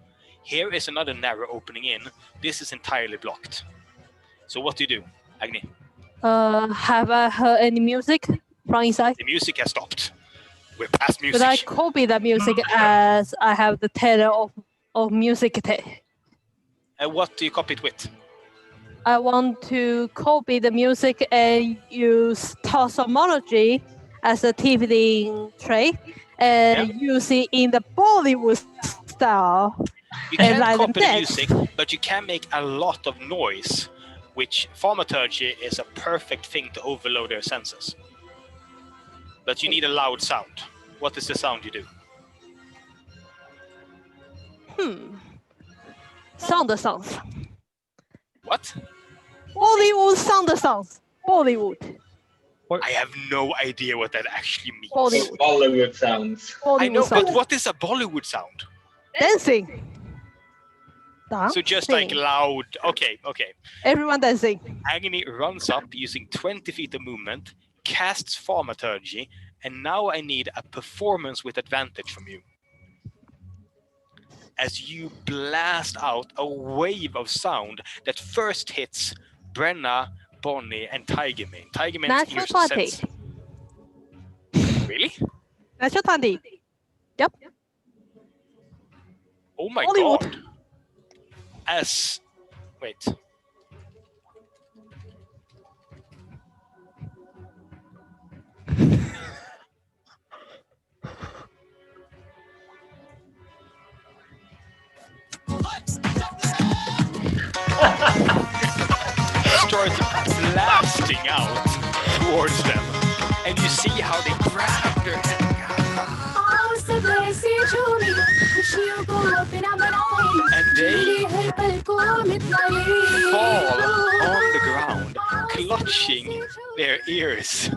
Here is another narrow opening in. This is entirely blocked. So what do, Agni? Have I heard any music from inside? The music has stopped. We're past But I music. copy the music as I have the tailor of music. What do you copy it with? I want to copy the music and use cosmology as a ticketing trait and use it in the Bollywood style. You And can't like copy the that. music, but you can make a lot of noise, which thaumaturgy is a perfect thing to overload their senses. But you need a loud sound. What is the sound you do? Sound sounds. What? Bollywood sound sounds. Bollywood. I have no idea what that actually means. Bollywood. Bollywood sounds. Bollywood I know, sound. but what is a Bollywood sound? Dancing. So just like Dancing. loud. Okay. Everyone dancing. Agni runs up using 20 feet of movement, casts thaumaturgy, and now I need a performance with advantage from you. as you blast out a wave of sound that first hits Brenna, Bonnie, and Tigermane. Tigermane's Natural ears 20. sense. Really? Natural 20. Yep. Oh my Hollywood. god. Wait. Starts blasting out towards them, and you see how they grab their head and they fall on the ground, clutching their ears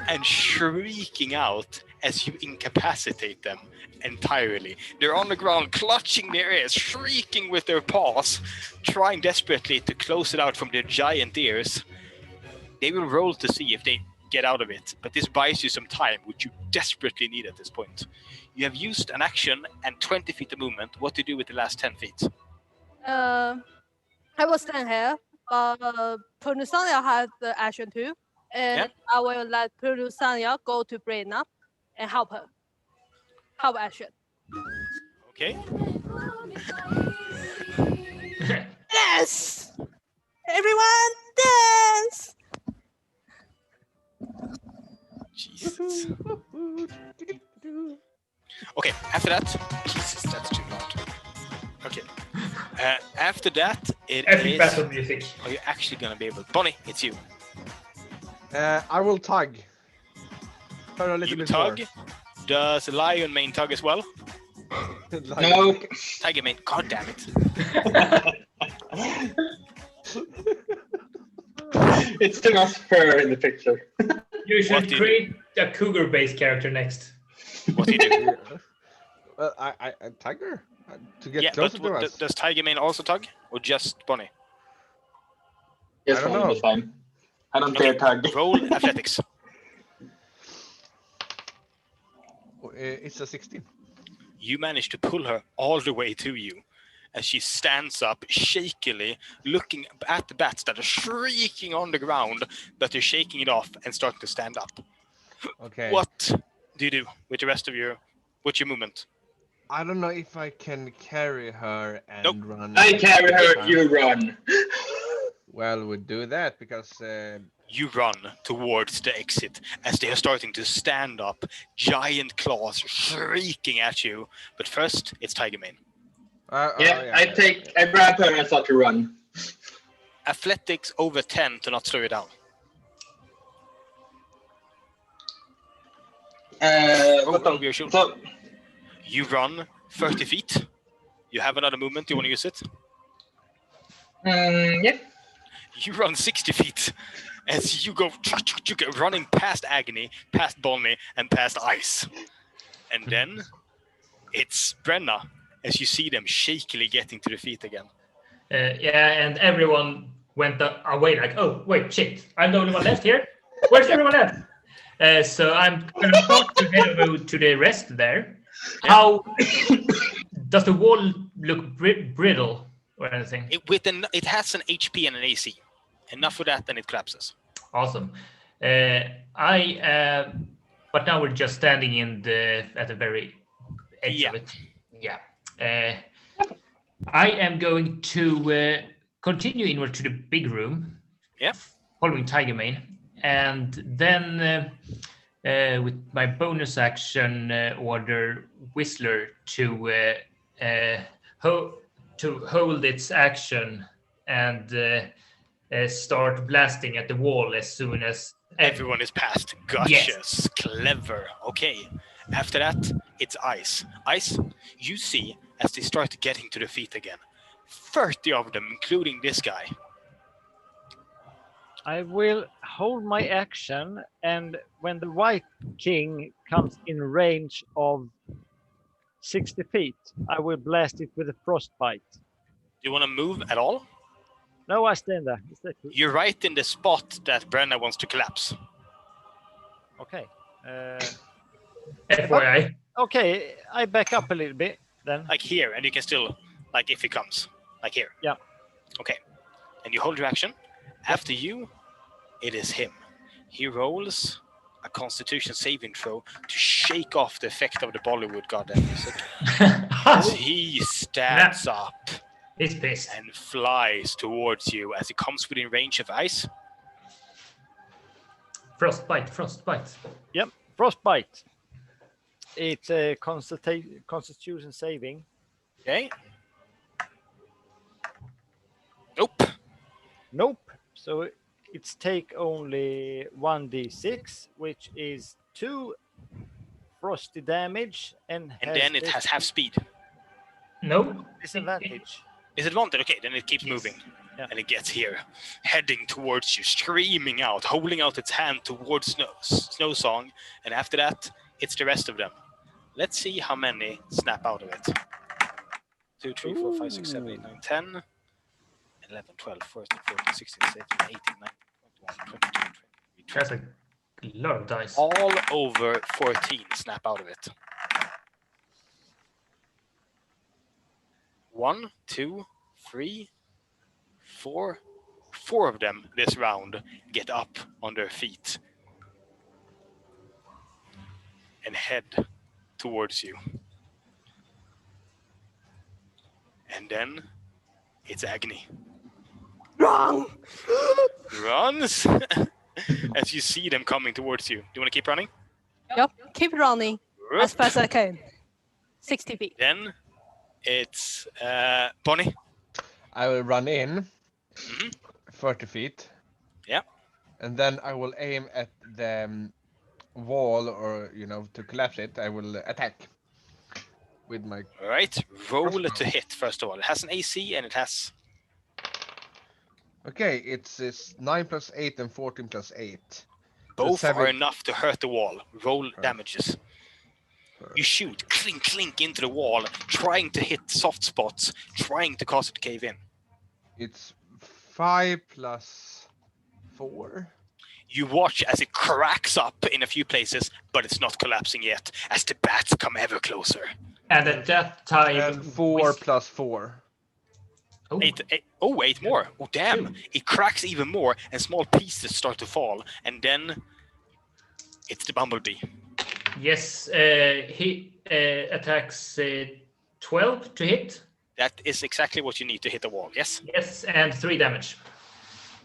and shrieking out as you incapacitate them entirely. They're on the ground, clutching their ears, shrieking with their paws, trying desperately to close it out from their giant ears. They will roll to see if they get out of it, but this buys you some time, which you desperately need at this point. You have used an action and 20 feet of movement. What to do with the last 10 feet? I will stand here, but Purnusanya has the action too. And I will let Purnusanya go to Brenna and help her. Help action. Okay. Yes! Everyone dance! Jesus. Okay, after that, Jesus, that's too loud. Okay. After that, Epic battle music. Are you actually gonna be able? Bonnie, it's you. I will tug. Turn a little You bit tug. more. Does Lion Mane tug as well? No. Tiger Mane, god damn it. It's too much fur in the picture. You should What do you create a cougar-based character next. What do you do? Well, I tiger to get Yeah, closer but to us. does Tiger Mane also tug? Or just Bonnie? Yes, I don't one know. this time. I don't Okay, dare tug. roll athletics. It's a 16. You manage to pull her all the way to you as she stands up shakily, looking at the bats that are shrieking on the ground, but they're shaking it off and starting to stand up. Okay. What do you do with the rest of what's your movement? I don't know if I can carry her and Nope. run. I carry her, you run. Well, we do that because You run towards the exit as they are starting to stand up, giant claws shrieking at you. But first, it's Tiger Mane. I grab her and start to run. Athletics over 10 to not slow you down. Over your shield. So, You run 30 feet. You have another movement. You want to use it? yeah. You run 60 feet as you go running past Agony, past Bonnie, and past Ice. And then it's Brenna as you see them shakily getting to the feet again. And everyone went away like, oh, wait, shit. I'm the only one left here. Where's everyone left? So I'm going to start to head over to the rest there. Yeah. How does the wall look brittle or anything? It has an HP and an AC. Enough for that, then it collapses. Awesome. But now we're just standing at the very edge of it. Yeah. I am going to continue inward to the big room. Yeah. Following Tiger Mane, and then with my bonus action, order Whistler to hold its action and start blasting at the wall as soon as everyone is past. Gotcha. Yes. Clever. Okay. After that, it's Ice. Ice, you see as they start getting to the feet again. 30 of them, including this guy. I will hold my action, and when the White King comes in range of 60 feet, I will blast it with a frostbite. Do you want to move at all? No, I stand there. You're right in the spot that Brenna wants to collapse. Okay. FYI. Okay, I back up a little bit. Then? Like here, and you can still, like if he comes, like here. Yeah. Okay. And you hold your action. After you, it is him. He rolls a Constitution saving throw to shake off the effect of the Bollywood goddamn music. As he stands up He's pissed. and flies towards you as he comes within range of ice. Frostbite. Yep, frostbite. It's a Constitution saving. Okay. Nope. Nope. So it's take only 1d6, which is 2 frosty damage, and then it has half speed. No. disadvantage. Is it wanted? Okay, then it keeps moving. Yeah. And it gets here, heading towards you, screaming out, holding out its hand towards Snow Song. And after that, it's the rest of them. Let's see how many snap out of it. 2, 3, 4, 5, 6, 7, 8, 9, 10, 11, 12, 14, 15, 16, 17, 18, 19, 21, 22, 23. That's a lot of dice. All over 14 snap out of it. 1, 2, 3, 4. 4 of them this round get up on their feet and head towards you. And then it's Agni. Wrong. Runs as you see them coming towards you. Do you want to keep running? Yep. Keep running as fast as I can. 60 feet. Then it's Bonnie. I will run in Mhm. 30 feet. Yeah. And then I will aim at the wall, or to collapse it. I will attack with my. All right, roll it to hit first of all. It has an AC and it has. Okay, it's 9 plus 8 and 14 plus 8. Both So are enough to hurt the wall. Roll damages. You shoot, clink, clink into the wall, trying to hit soft spots, trying to cause it to cave in. It's 5 plus 4. You watch as it cracks up in a few places, but it's not collapsing yet, as the bats come ever closer. And at that time, And 4 plus 4. Oh, 8 more. Oh, damn. It cracks even more, and small pieces start to fall. And then it's the bumblebee. yes, he attacks 12 to hit. That is exactly what you need to hit the wall, yes? Yes, and 3 damage.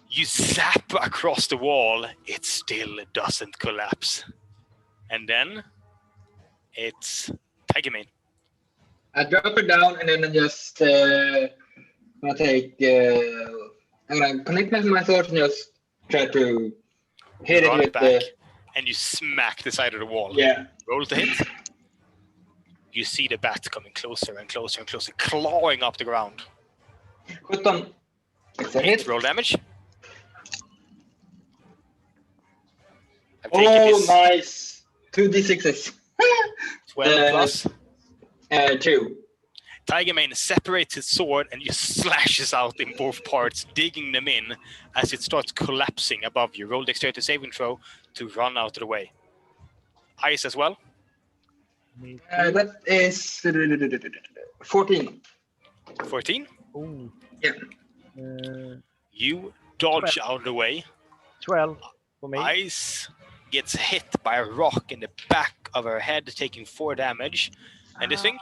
You zap across the wall. It still doesn't collapse. And then it's Tiger Mane. I drop it down and then I just I'm gonna take. I'm gonna connect my sword and just try to hit it Run with back, the. and you smack the side of the wall. Yeah. Roll to hit. You see the bat coming closer and closer and closer, clawing up the ground. 17. It's a hit. Roll damage. I've taken Oh, his nice. 2d6s. 12 plus. 2. Tiger Mane separates his sword and just slashes out in both parts, digging them in as it starts collapsing above you. Roll dexterity saving throw to run out of the way. Ice as well. That is 14. 14. Ooh. Yeah. You dodge out of the way. 12 for me. Ice gets hit by a rock in the back of her head, taking 4 damage. And this thing?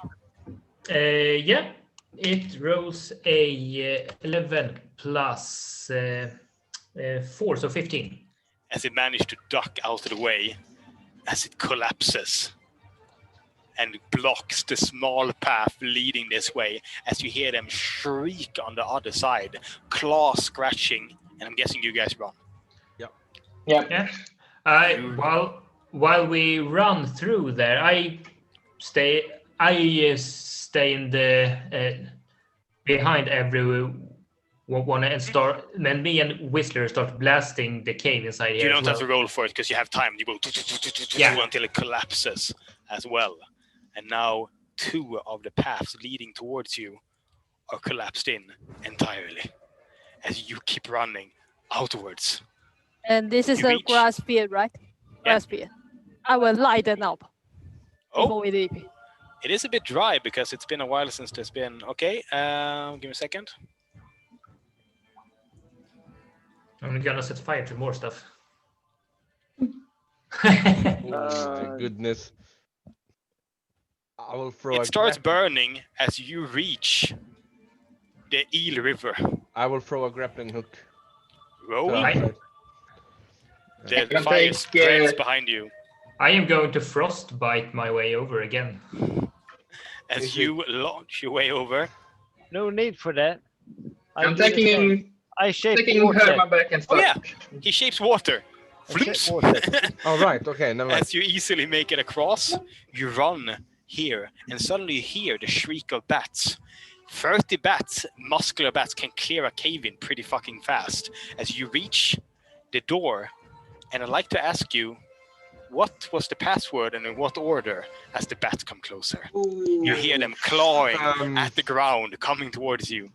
Yeah, it rolls a 11 plus 4, so 15. As it managed to duck out of the way, as it collapses and blocks the small path leading this way, as you hear them shriek on the other side, claws scratching, and I'm guessing you guys run. Yeah. While we run through there, I stay in the behind everyone and start. Then me and Whistler start blasting the cave inside here. You don't have to roll for it because you have time. You go until it collapses as well. And now 2 of the paths leading towards you are collapsed in entirely as you keep running outwards. And this is You a reach. grass field, right? Yeah. Grass field. I will light them up Oh, before we leave. It is a bit dry because it's been a while since there's been... Okay, give me a second. I'm gonna set fire to more stuff. Oh my goodness. I will throw It starts burning as you reach the Eel River. I will throw a grappling hook. Roll. Right. The can fire take, spreads behind you. I am going to frostbite my way over again. As you launch your way over. No need for that. I'm taking water. Herman back and Oh stuff. yeah, he shapes water. I shape Floops. water. Oh, right. Okay, never mind. As you easily make it across, you run here, and suddenly you hear the shriek of bats. 30 bats, muscular bats, can clear a cave in pretty fucking fast. As you reach the door, and I'd like to ask you, what was the password and in what order as the bats come closer? You hear them clawing at the ground, coming towards you.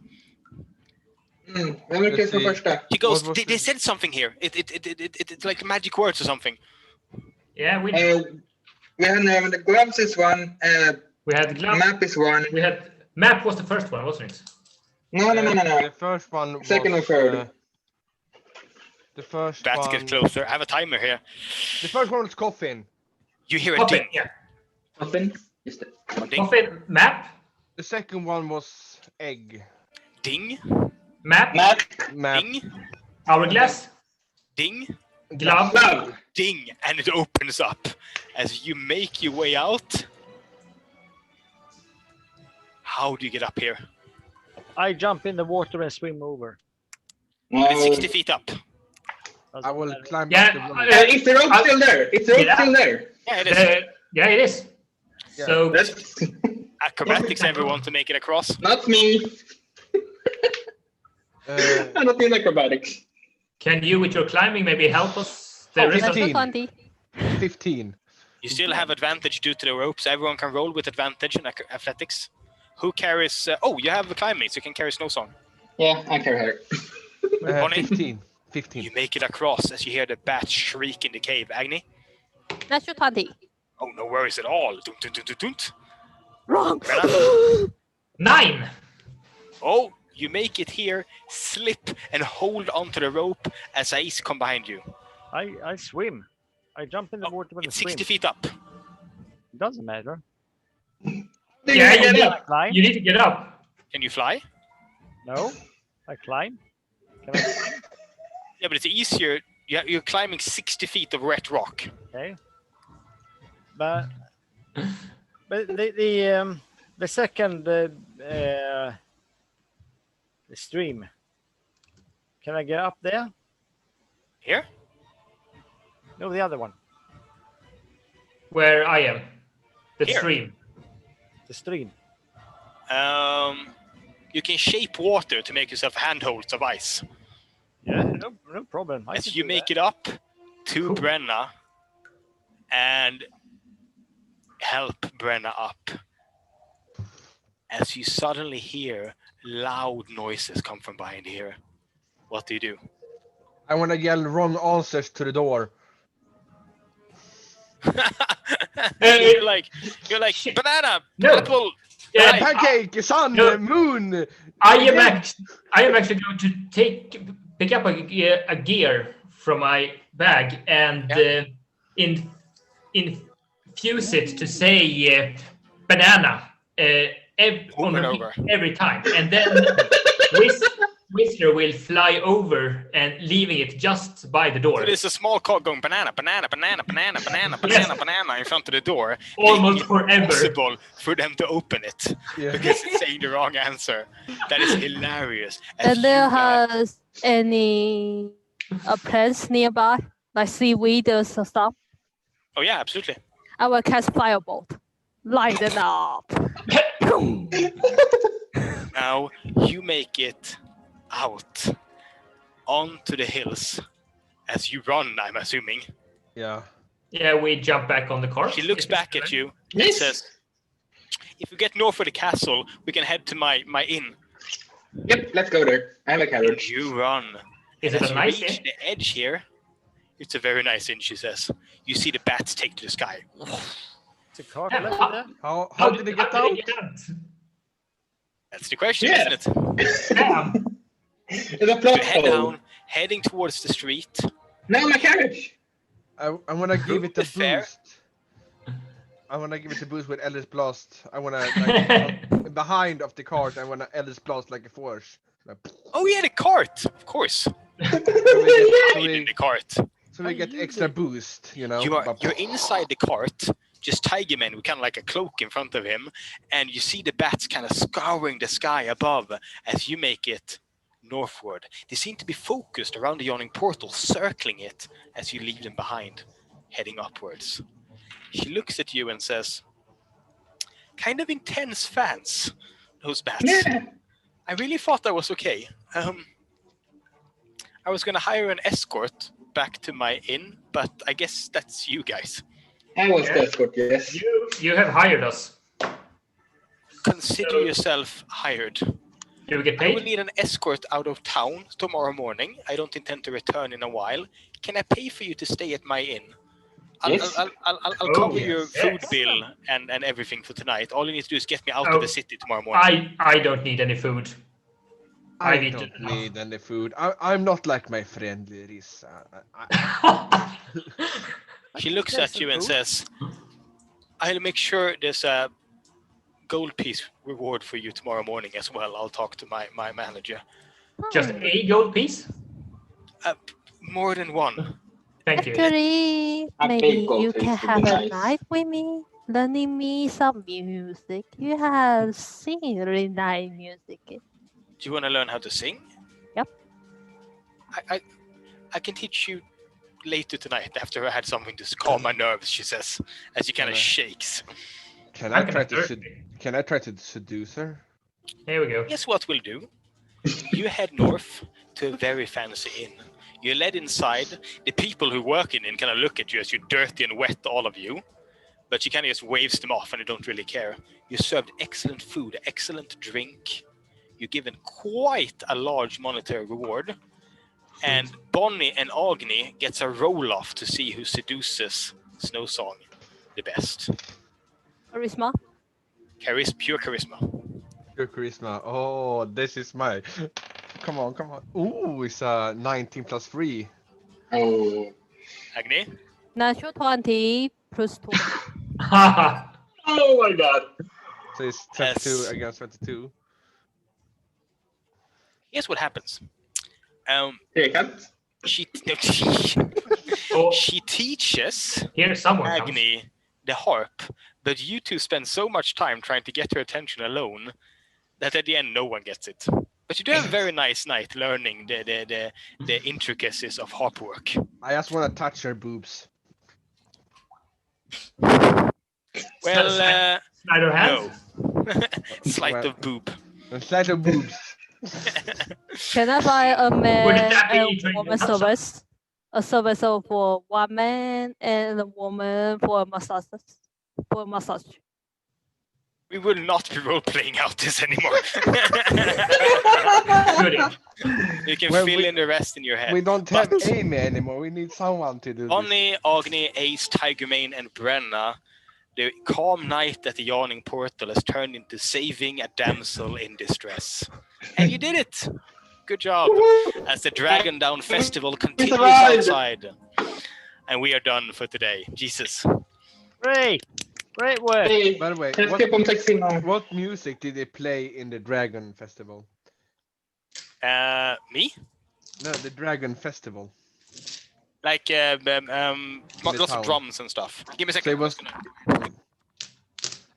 Vem lyckas som första? He goes, they said something here. It's like magic words or something. Yeah, we had the gloves is one. had gloves. Map is one. We had map was the first one, wasn't it? No. The first one was... Second or third. The first Bats one... get closer. I have a timer here. The first one was coffin. You hear a Coffin, ding. yeah. Coffin. Just det. Ding. Coffin, map, The second one was egg. Ding. map, Map. Map. Ding. hourglass, Ding. glove. Glove. Ding. And it opens up. As you make your way out. How do you get up here? I jump in the water and swim over. It's 60 feet up. I will climb Yeah, up the block. Is the rope still there? Is the rope still there? Yeah, it is. Yeah, it is. Yeah. So That's Acrobatics, everyone, to make it across. not me. I'm not in acrobatics. can you, with your climbing, maybe help us? The rest of 15. 20. 15. You still have advantage due to the ropes. Everyone can roll with advantage in athletics. Who carries... you have the climbing, so you can carry Snow Song. Yeah, I carry her. Bonnie? 15. You 15. make it across as you hear the bats shriek in the cave. Agni? Natural 20. Oh, no worries at all. Dun, dun, dun, dun, dun. Wrong. Brenna? 9. Oh, you make it here, slip and hold onto the rope as ice come behind you. I swim. I jump in the water and It's swim. 60 feet up. It doesn't matter. Yeah, Climb? you need to get up. Can you fly? No. I climb. Can I climb? Yeah, but it's easier. You're climbing 60 feet of wet rock. Okay. But the second the stream. Can I get up there? Here? No, the other one. Where I am. The Here. stream. The stream. You can shape water to make yourself handholds of ice. Yeah, no problem. As you make it up to Cool. Brenna and help Brenna up. As you suddenly hear loud noises come from behind here. What do? I want to yell wrong answers to the door. you're like Shit. banana, No. apple. Yeah, Right. Pancake, sun, No. moon. I am actually going to pick up a gear from my bag and infuse it to say banana every time, and then Whistler will fly over and leaving it just by the door. So there's a small cog going banana, banana, banana, banana, banana, banana, banana in front of the door. Almost making it forever. impossible for them to open it Yeah. because it's saying the wrong answer. That is hilarious. And there has any plants nearby, like seaweed or stuff. Oh yeah, absolutely. I will cast firebolt. Light it up. Now you make it out onto the hills as you run, I'm assuming. Yeah. Yeah, we jump back on the car. She looks back at you and Yes. says, if we get north of the castle, we can head to my inn. Yep, let's go there. I have a And carriage. you run. Is And it as a you nice reach inn? the edge here, it's a very nice inn, she says. You see the bats take to the sky. It's a cart Yeah, left there. How did it get out? That's the question, Yeah. isn't it? Damn. It's a You head plot hole. down, heading towards the street. No, my carriage. I want to give it a Fair. boost. I want to give it a boost with Ellis Blast. I want to behind of the cart. I want to Ellis Blast like a force. Like, Oh yeah, the cart, of course. so In the cart. we get extra boost, you know. You're inside the cart. Just Tiger Man with kind of like a cloak in front of him, and you see the bats kind of scouring the sky above as you make it northward. They seem to be focused around the yawning portal, circling it as you leave them behind, heading upwards. She looks at you and says, kind of intense fans, those bats. Yeah. I really thought that was okay. I was going to hire an escort back to my inn, but I guess that's you guys. I was the escort, yes. You have hired us. Consider yourself hired. Do we get I will paid? need an escort out of town tomorrow morning. I don't intend to return in a while. Can I pay for you to stay at my inn? Yes. I'll cover your yes. food bill and everything for tonight. All you need to do is get me out of the city tomorrow morning. I don't need any food. I I've eaten don't enough. need any food. I'm not like my friend Larissa. She looks at you and says, I'll make sure there's a gold piece reward for you tomorrow morning as well. I'll talk to my manager. Just a gold piece? More than one. Thank you. Actually, A maybe big gold you piece can would be have a nice. night with me, learning me some music. You have seen really nice music. Do you want to learn how to sing? Yep. I can teach you later tonight after I had something to calm my nerves, she says, as she kind of shakes. Can I try to seduce her? Here we go. Guess what we'll do? You head north to a very fancy inn. You're led inside. The people who work in kind of look at you as you're dirty and wet, all of you. But she kind of just waves them off and they don't really care. You're served excellent food, excellent drink. You're given quite a large monetary reward. And Bonnie and Agni gets a roll-off to see who seduces Snowsong the best. Charisma. Pure charisma. Your charisma. Oh, this is my. Come on. Ooh, it's 19 plus 3. Oh. Agni? Natural 20 plus 2. Oh my god. So it's 22 Yes. against 22. Here's what happens. Trekant. She Oh, she teaches here someone comes. Agni the harp, but you two spend so much time trying to get her attention alone that at the end no one gets it. But you do have a very nice night learning the intricacies of harp work. I just want to touch her boobs. Well, Snyder no. hands? Slight of boob. A slight of boobs. Can I buy a man Wouldn't that be and trying to woman touch service? A service for one man and a woman for a massage. We will not be role-playing out this anymore. Goody. You can Well, fill in the rest in your head. We don't have But- Amy anymore. We need someone to do this. Bonnie, Agni, Ace, Tigermane, and Brenna, the calm night at the yawning portal has turned into saving a damsel in distress. And you did it! Good job. As the Dragon Down Festival continues survived. outside. And we are done for today. Jesus. Great work. Hey, By the way, let's keep on texting now. what music did they play in the Dragon Festival? Me? No, the Dragon Festival. Like, lots town. of drums and stuff. Give me a So second. it was.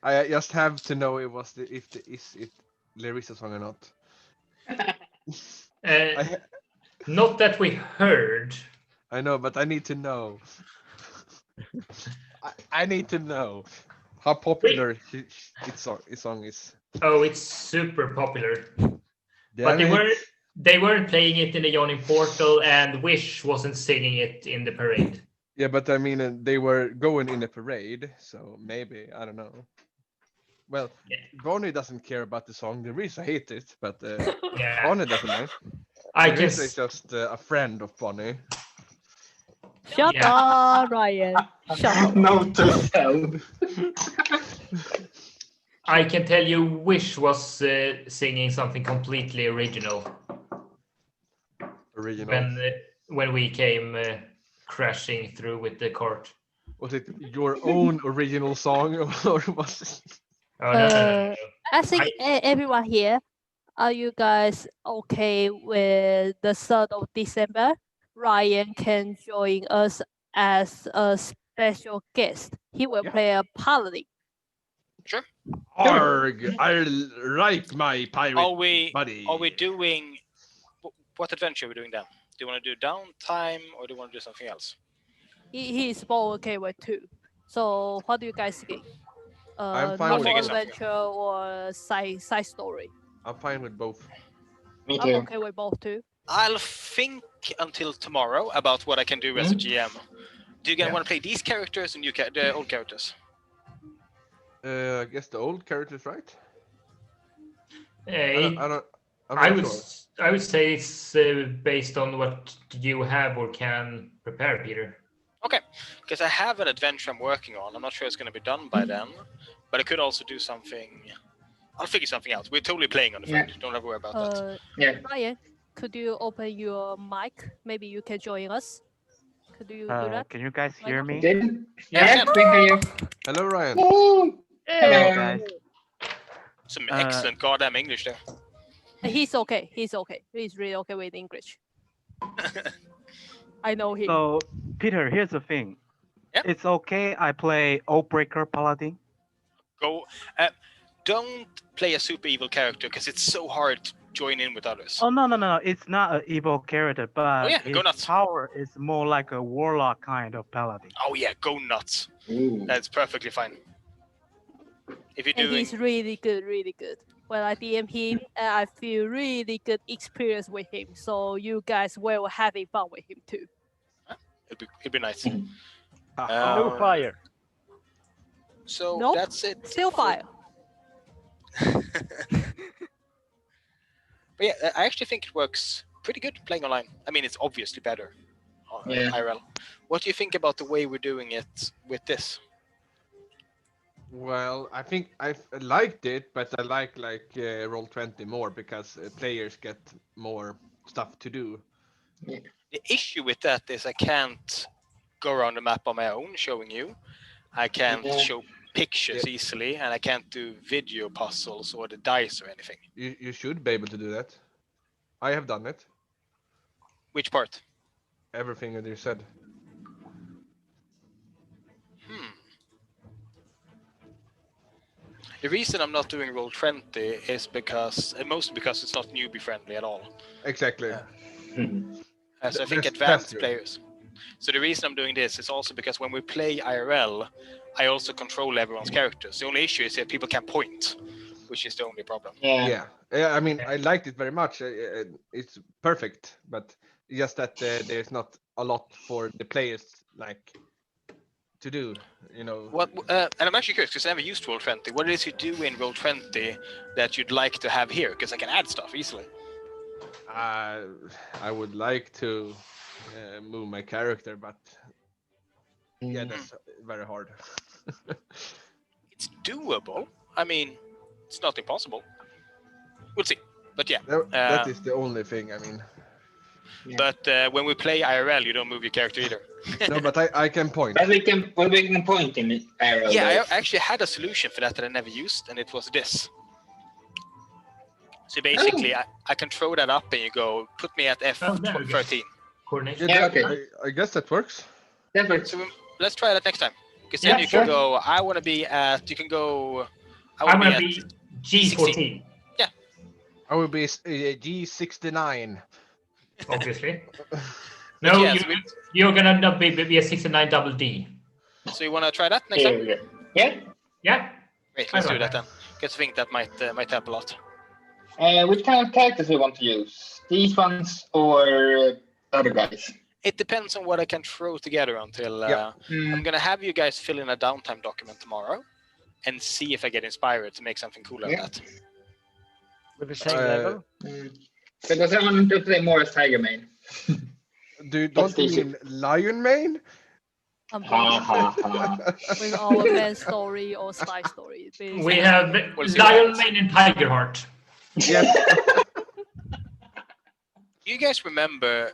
I just have to know it was if Larissa song or not. Not that we heard. I know, but I need to know. I need to know how popular its song is. Oh, it's super popular. But Damn they weren't playing it in the Yawning Portal, and Wish wasn't singing it in the parade. Yeah, but I mean, they were going in a parade, so maybe I don't know. Well, Yeah. Bonnie doesn't care about the song. Larissa hates it, but Yeah, Bonnie doesn't mind. I can. Larissa is just a friend of Bonnie. Shut Yeah. up, Ryan. Shut up. Note to self. I can tell you, Wish was singing something completely original when we came crashing through with the cart. Was it your own original song or was it? Oh no. I think everyone here, are you guys okay with the 3rd of December? Ryan can join us as a special guest. He will play a paladin. Sure. Arg! I like my pirate buddy. Are we doing what adventure are we doing then? Do you want to do downtime or do you want to do something else? He is more okay with 2. So what do you guys think? I'm fine Normal with adventure or side story? I'm fine with both. Me I'm too. okay with both too. I'll think until tomorrow about what I can do as a GM. Do you guys want to play these characters or the old characters? I guess the old characters, right? I would say it's based on what you have or can prepare, Peter. Okay, because I have an adventure I'm working on. I'm not sure it's going to be done by then, but I could also do something. I'll figure something out. We're totally playing on the phone. Don't have to worry about that. Ryan, could you open your mic? Maybe you can join us. Could you do that? Can you guys hear me? Yeah, we hear you. Hello, Ryan. Hello, guys. Some excellent goddamn English there. He's okay. He's really okay with English. I know him. So, Peter, here's the thing. Yeah? It's okay I play Oathbreaker Paladin? Don't play a super evil character because it's so hard to join in with others. Oh, no. It's not an evil character, but go nuts. his power is more like a warlock kind of paladin. Oh yeah, go nuts. Ooh. That's perfectly fine. If you're And doing... he's really good. When I DM him, I feel really good experience with him. So you guys will having fun with him too. It'd be nice. No fire. So Nope. that's it. Still fire. But yeah, I actually think it works pretty good playing online. I mean, it's obviously better on IRL. What do you think about the way we're doing it with this? Well, I think I liked it, but I like Roll20 more because players get more stuff to do. The issue with that is I can't go around the map on my own showing you. I can't show pictures easily, and I can't do video puzzles or the dice or anything. You should be able to do that. I have done it. Which part? Everything that you said. The reason I'm not doing Roll20 is mostly because it's not newbie friendly at all. Exactly. So I think advanced players. So the reason I'm doing this is also because when we play IRL, I also control everyone's characters. The only issue is that people can point, which is the only problem. Yeah. I mean, I liked it very much. It's perfect, but just that there's not a lot for the players to do, you know. What? And I'm actually curious because I never used Roll20. What is you do in Roll20 that you'd like to have here? Because I can add stuff easily. I would like to move my character, but yeah, that's very hard. It's doable. I mean, it's not impossible. We'll see. But yeah. That is the only thing, I mean. But when we play IRL, you don't move your character either. No, but I can point. But we can point in IRL. Yeah, I actually had a solution for that I never used, and it was this. So basically, I can throw that up and you go, put me at F13. Coordination. Yeah, okay. I guess that works. That works. So let's try that next time. Because then you can go, I want to be at, you can go, I want to be G14. Yeah. I will be G69. Obviously. No, you're going to be a 69 double D. So you want to try that next time? Yeah. Yeah. Great, let's do that then. Because I think that might help a lot. Which kind of characters we want to use? These ones or other guys? It depends on what I can throw together until I'm going to have you guys fill in a downtime document tomorrow and see if I get inspired to make something cool out of that. With the same level? Because I want to play more as Tiger Main. Don't you mean lion mane? I'm Ha ha bored ha. with our main story or side story. We have We'll see Lion what Mane and Tiger Heart. Yes. Do you guys remember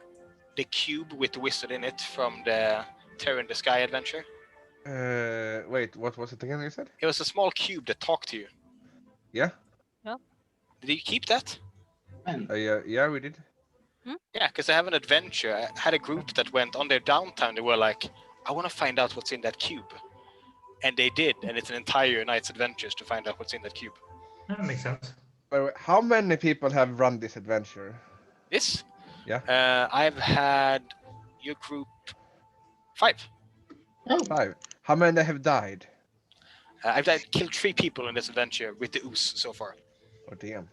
the cube with the wizard in it from the Terror in the Sky adventure? Wait, what was it again you said? It was a small cube that talked to you. Yeah? Did you keep that? Yeah, we did. Yeah, because I have an adventure. I had a group that went on their downtime. They were like, I want to find out what's in that cube. And they did, and it's an entire night's adventures to find out what's in that cube. That makes sense. By the way, how many people have run this adventure? This? Yeah. I've had your group 5. 5. How many have died? I've killed 3 people in this adventure with the ooze so far. Oh damn.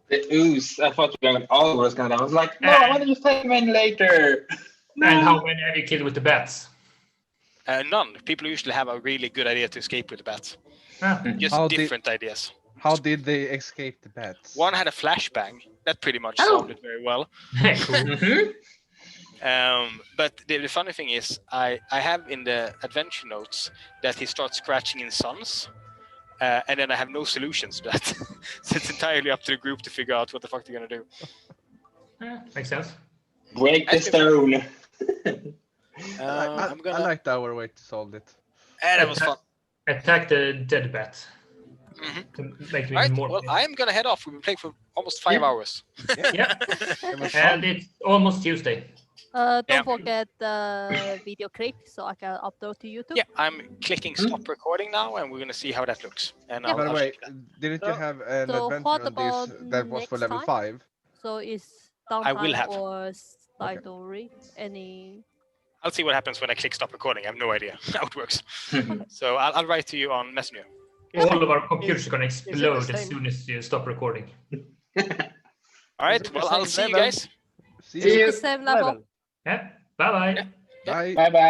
The ooze. I thought all was gonna die. I was like, no, I want to just take him in later. And how many have you killed with the bats? None. People usually have a really good idea to escape with the bats. Just How different ideas. How did they escape the bats? One had a flashbang. That pretty much solved it very well. Cool. But the funny thing is, I have in the adventure notes that he starts scratching in suns. And then I have no solutions to that. So it's entirely up to the group to figure out what the fuck they're going to do. Makes sense. Break the stone. I'm gonna... I liked our way to solve it. That was fun. Attack the dead bat. To make me Right, more. well, I am going to head off. We've been playing for almost 5 hours. Yeah. It was And fun. it's almost Tuesday. Don't forget the video clip so I can upload to YouTube. Yeah, I'm clicking stop recording now, and we're going to see how that looks. And Yeah. By the I'll way, check that. didn't you have an So adventure what on about this that was for next level time? 5? So is I will downtime have. or side story any? I'll see what happens when I click stop recording. I have no idea how it works. So I'll write to you on Messenger. All of our computers are going to Is it the explode as same? soon as you stop recording. All right, it the well, I'll same see you level? guys. See See you. you. Same level. Yeah. Bye bye. Bye. Bye bye.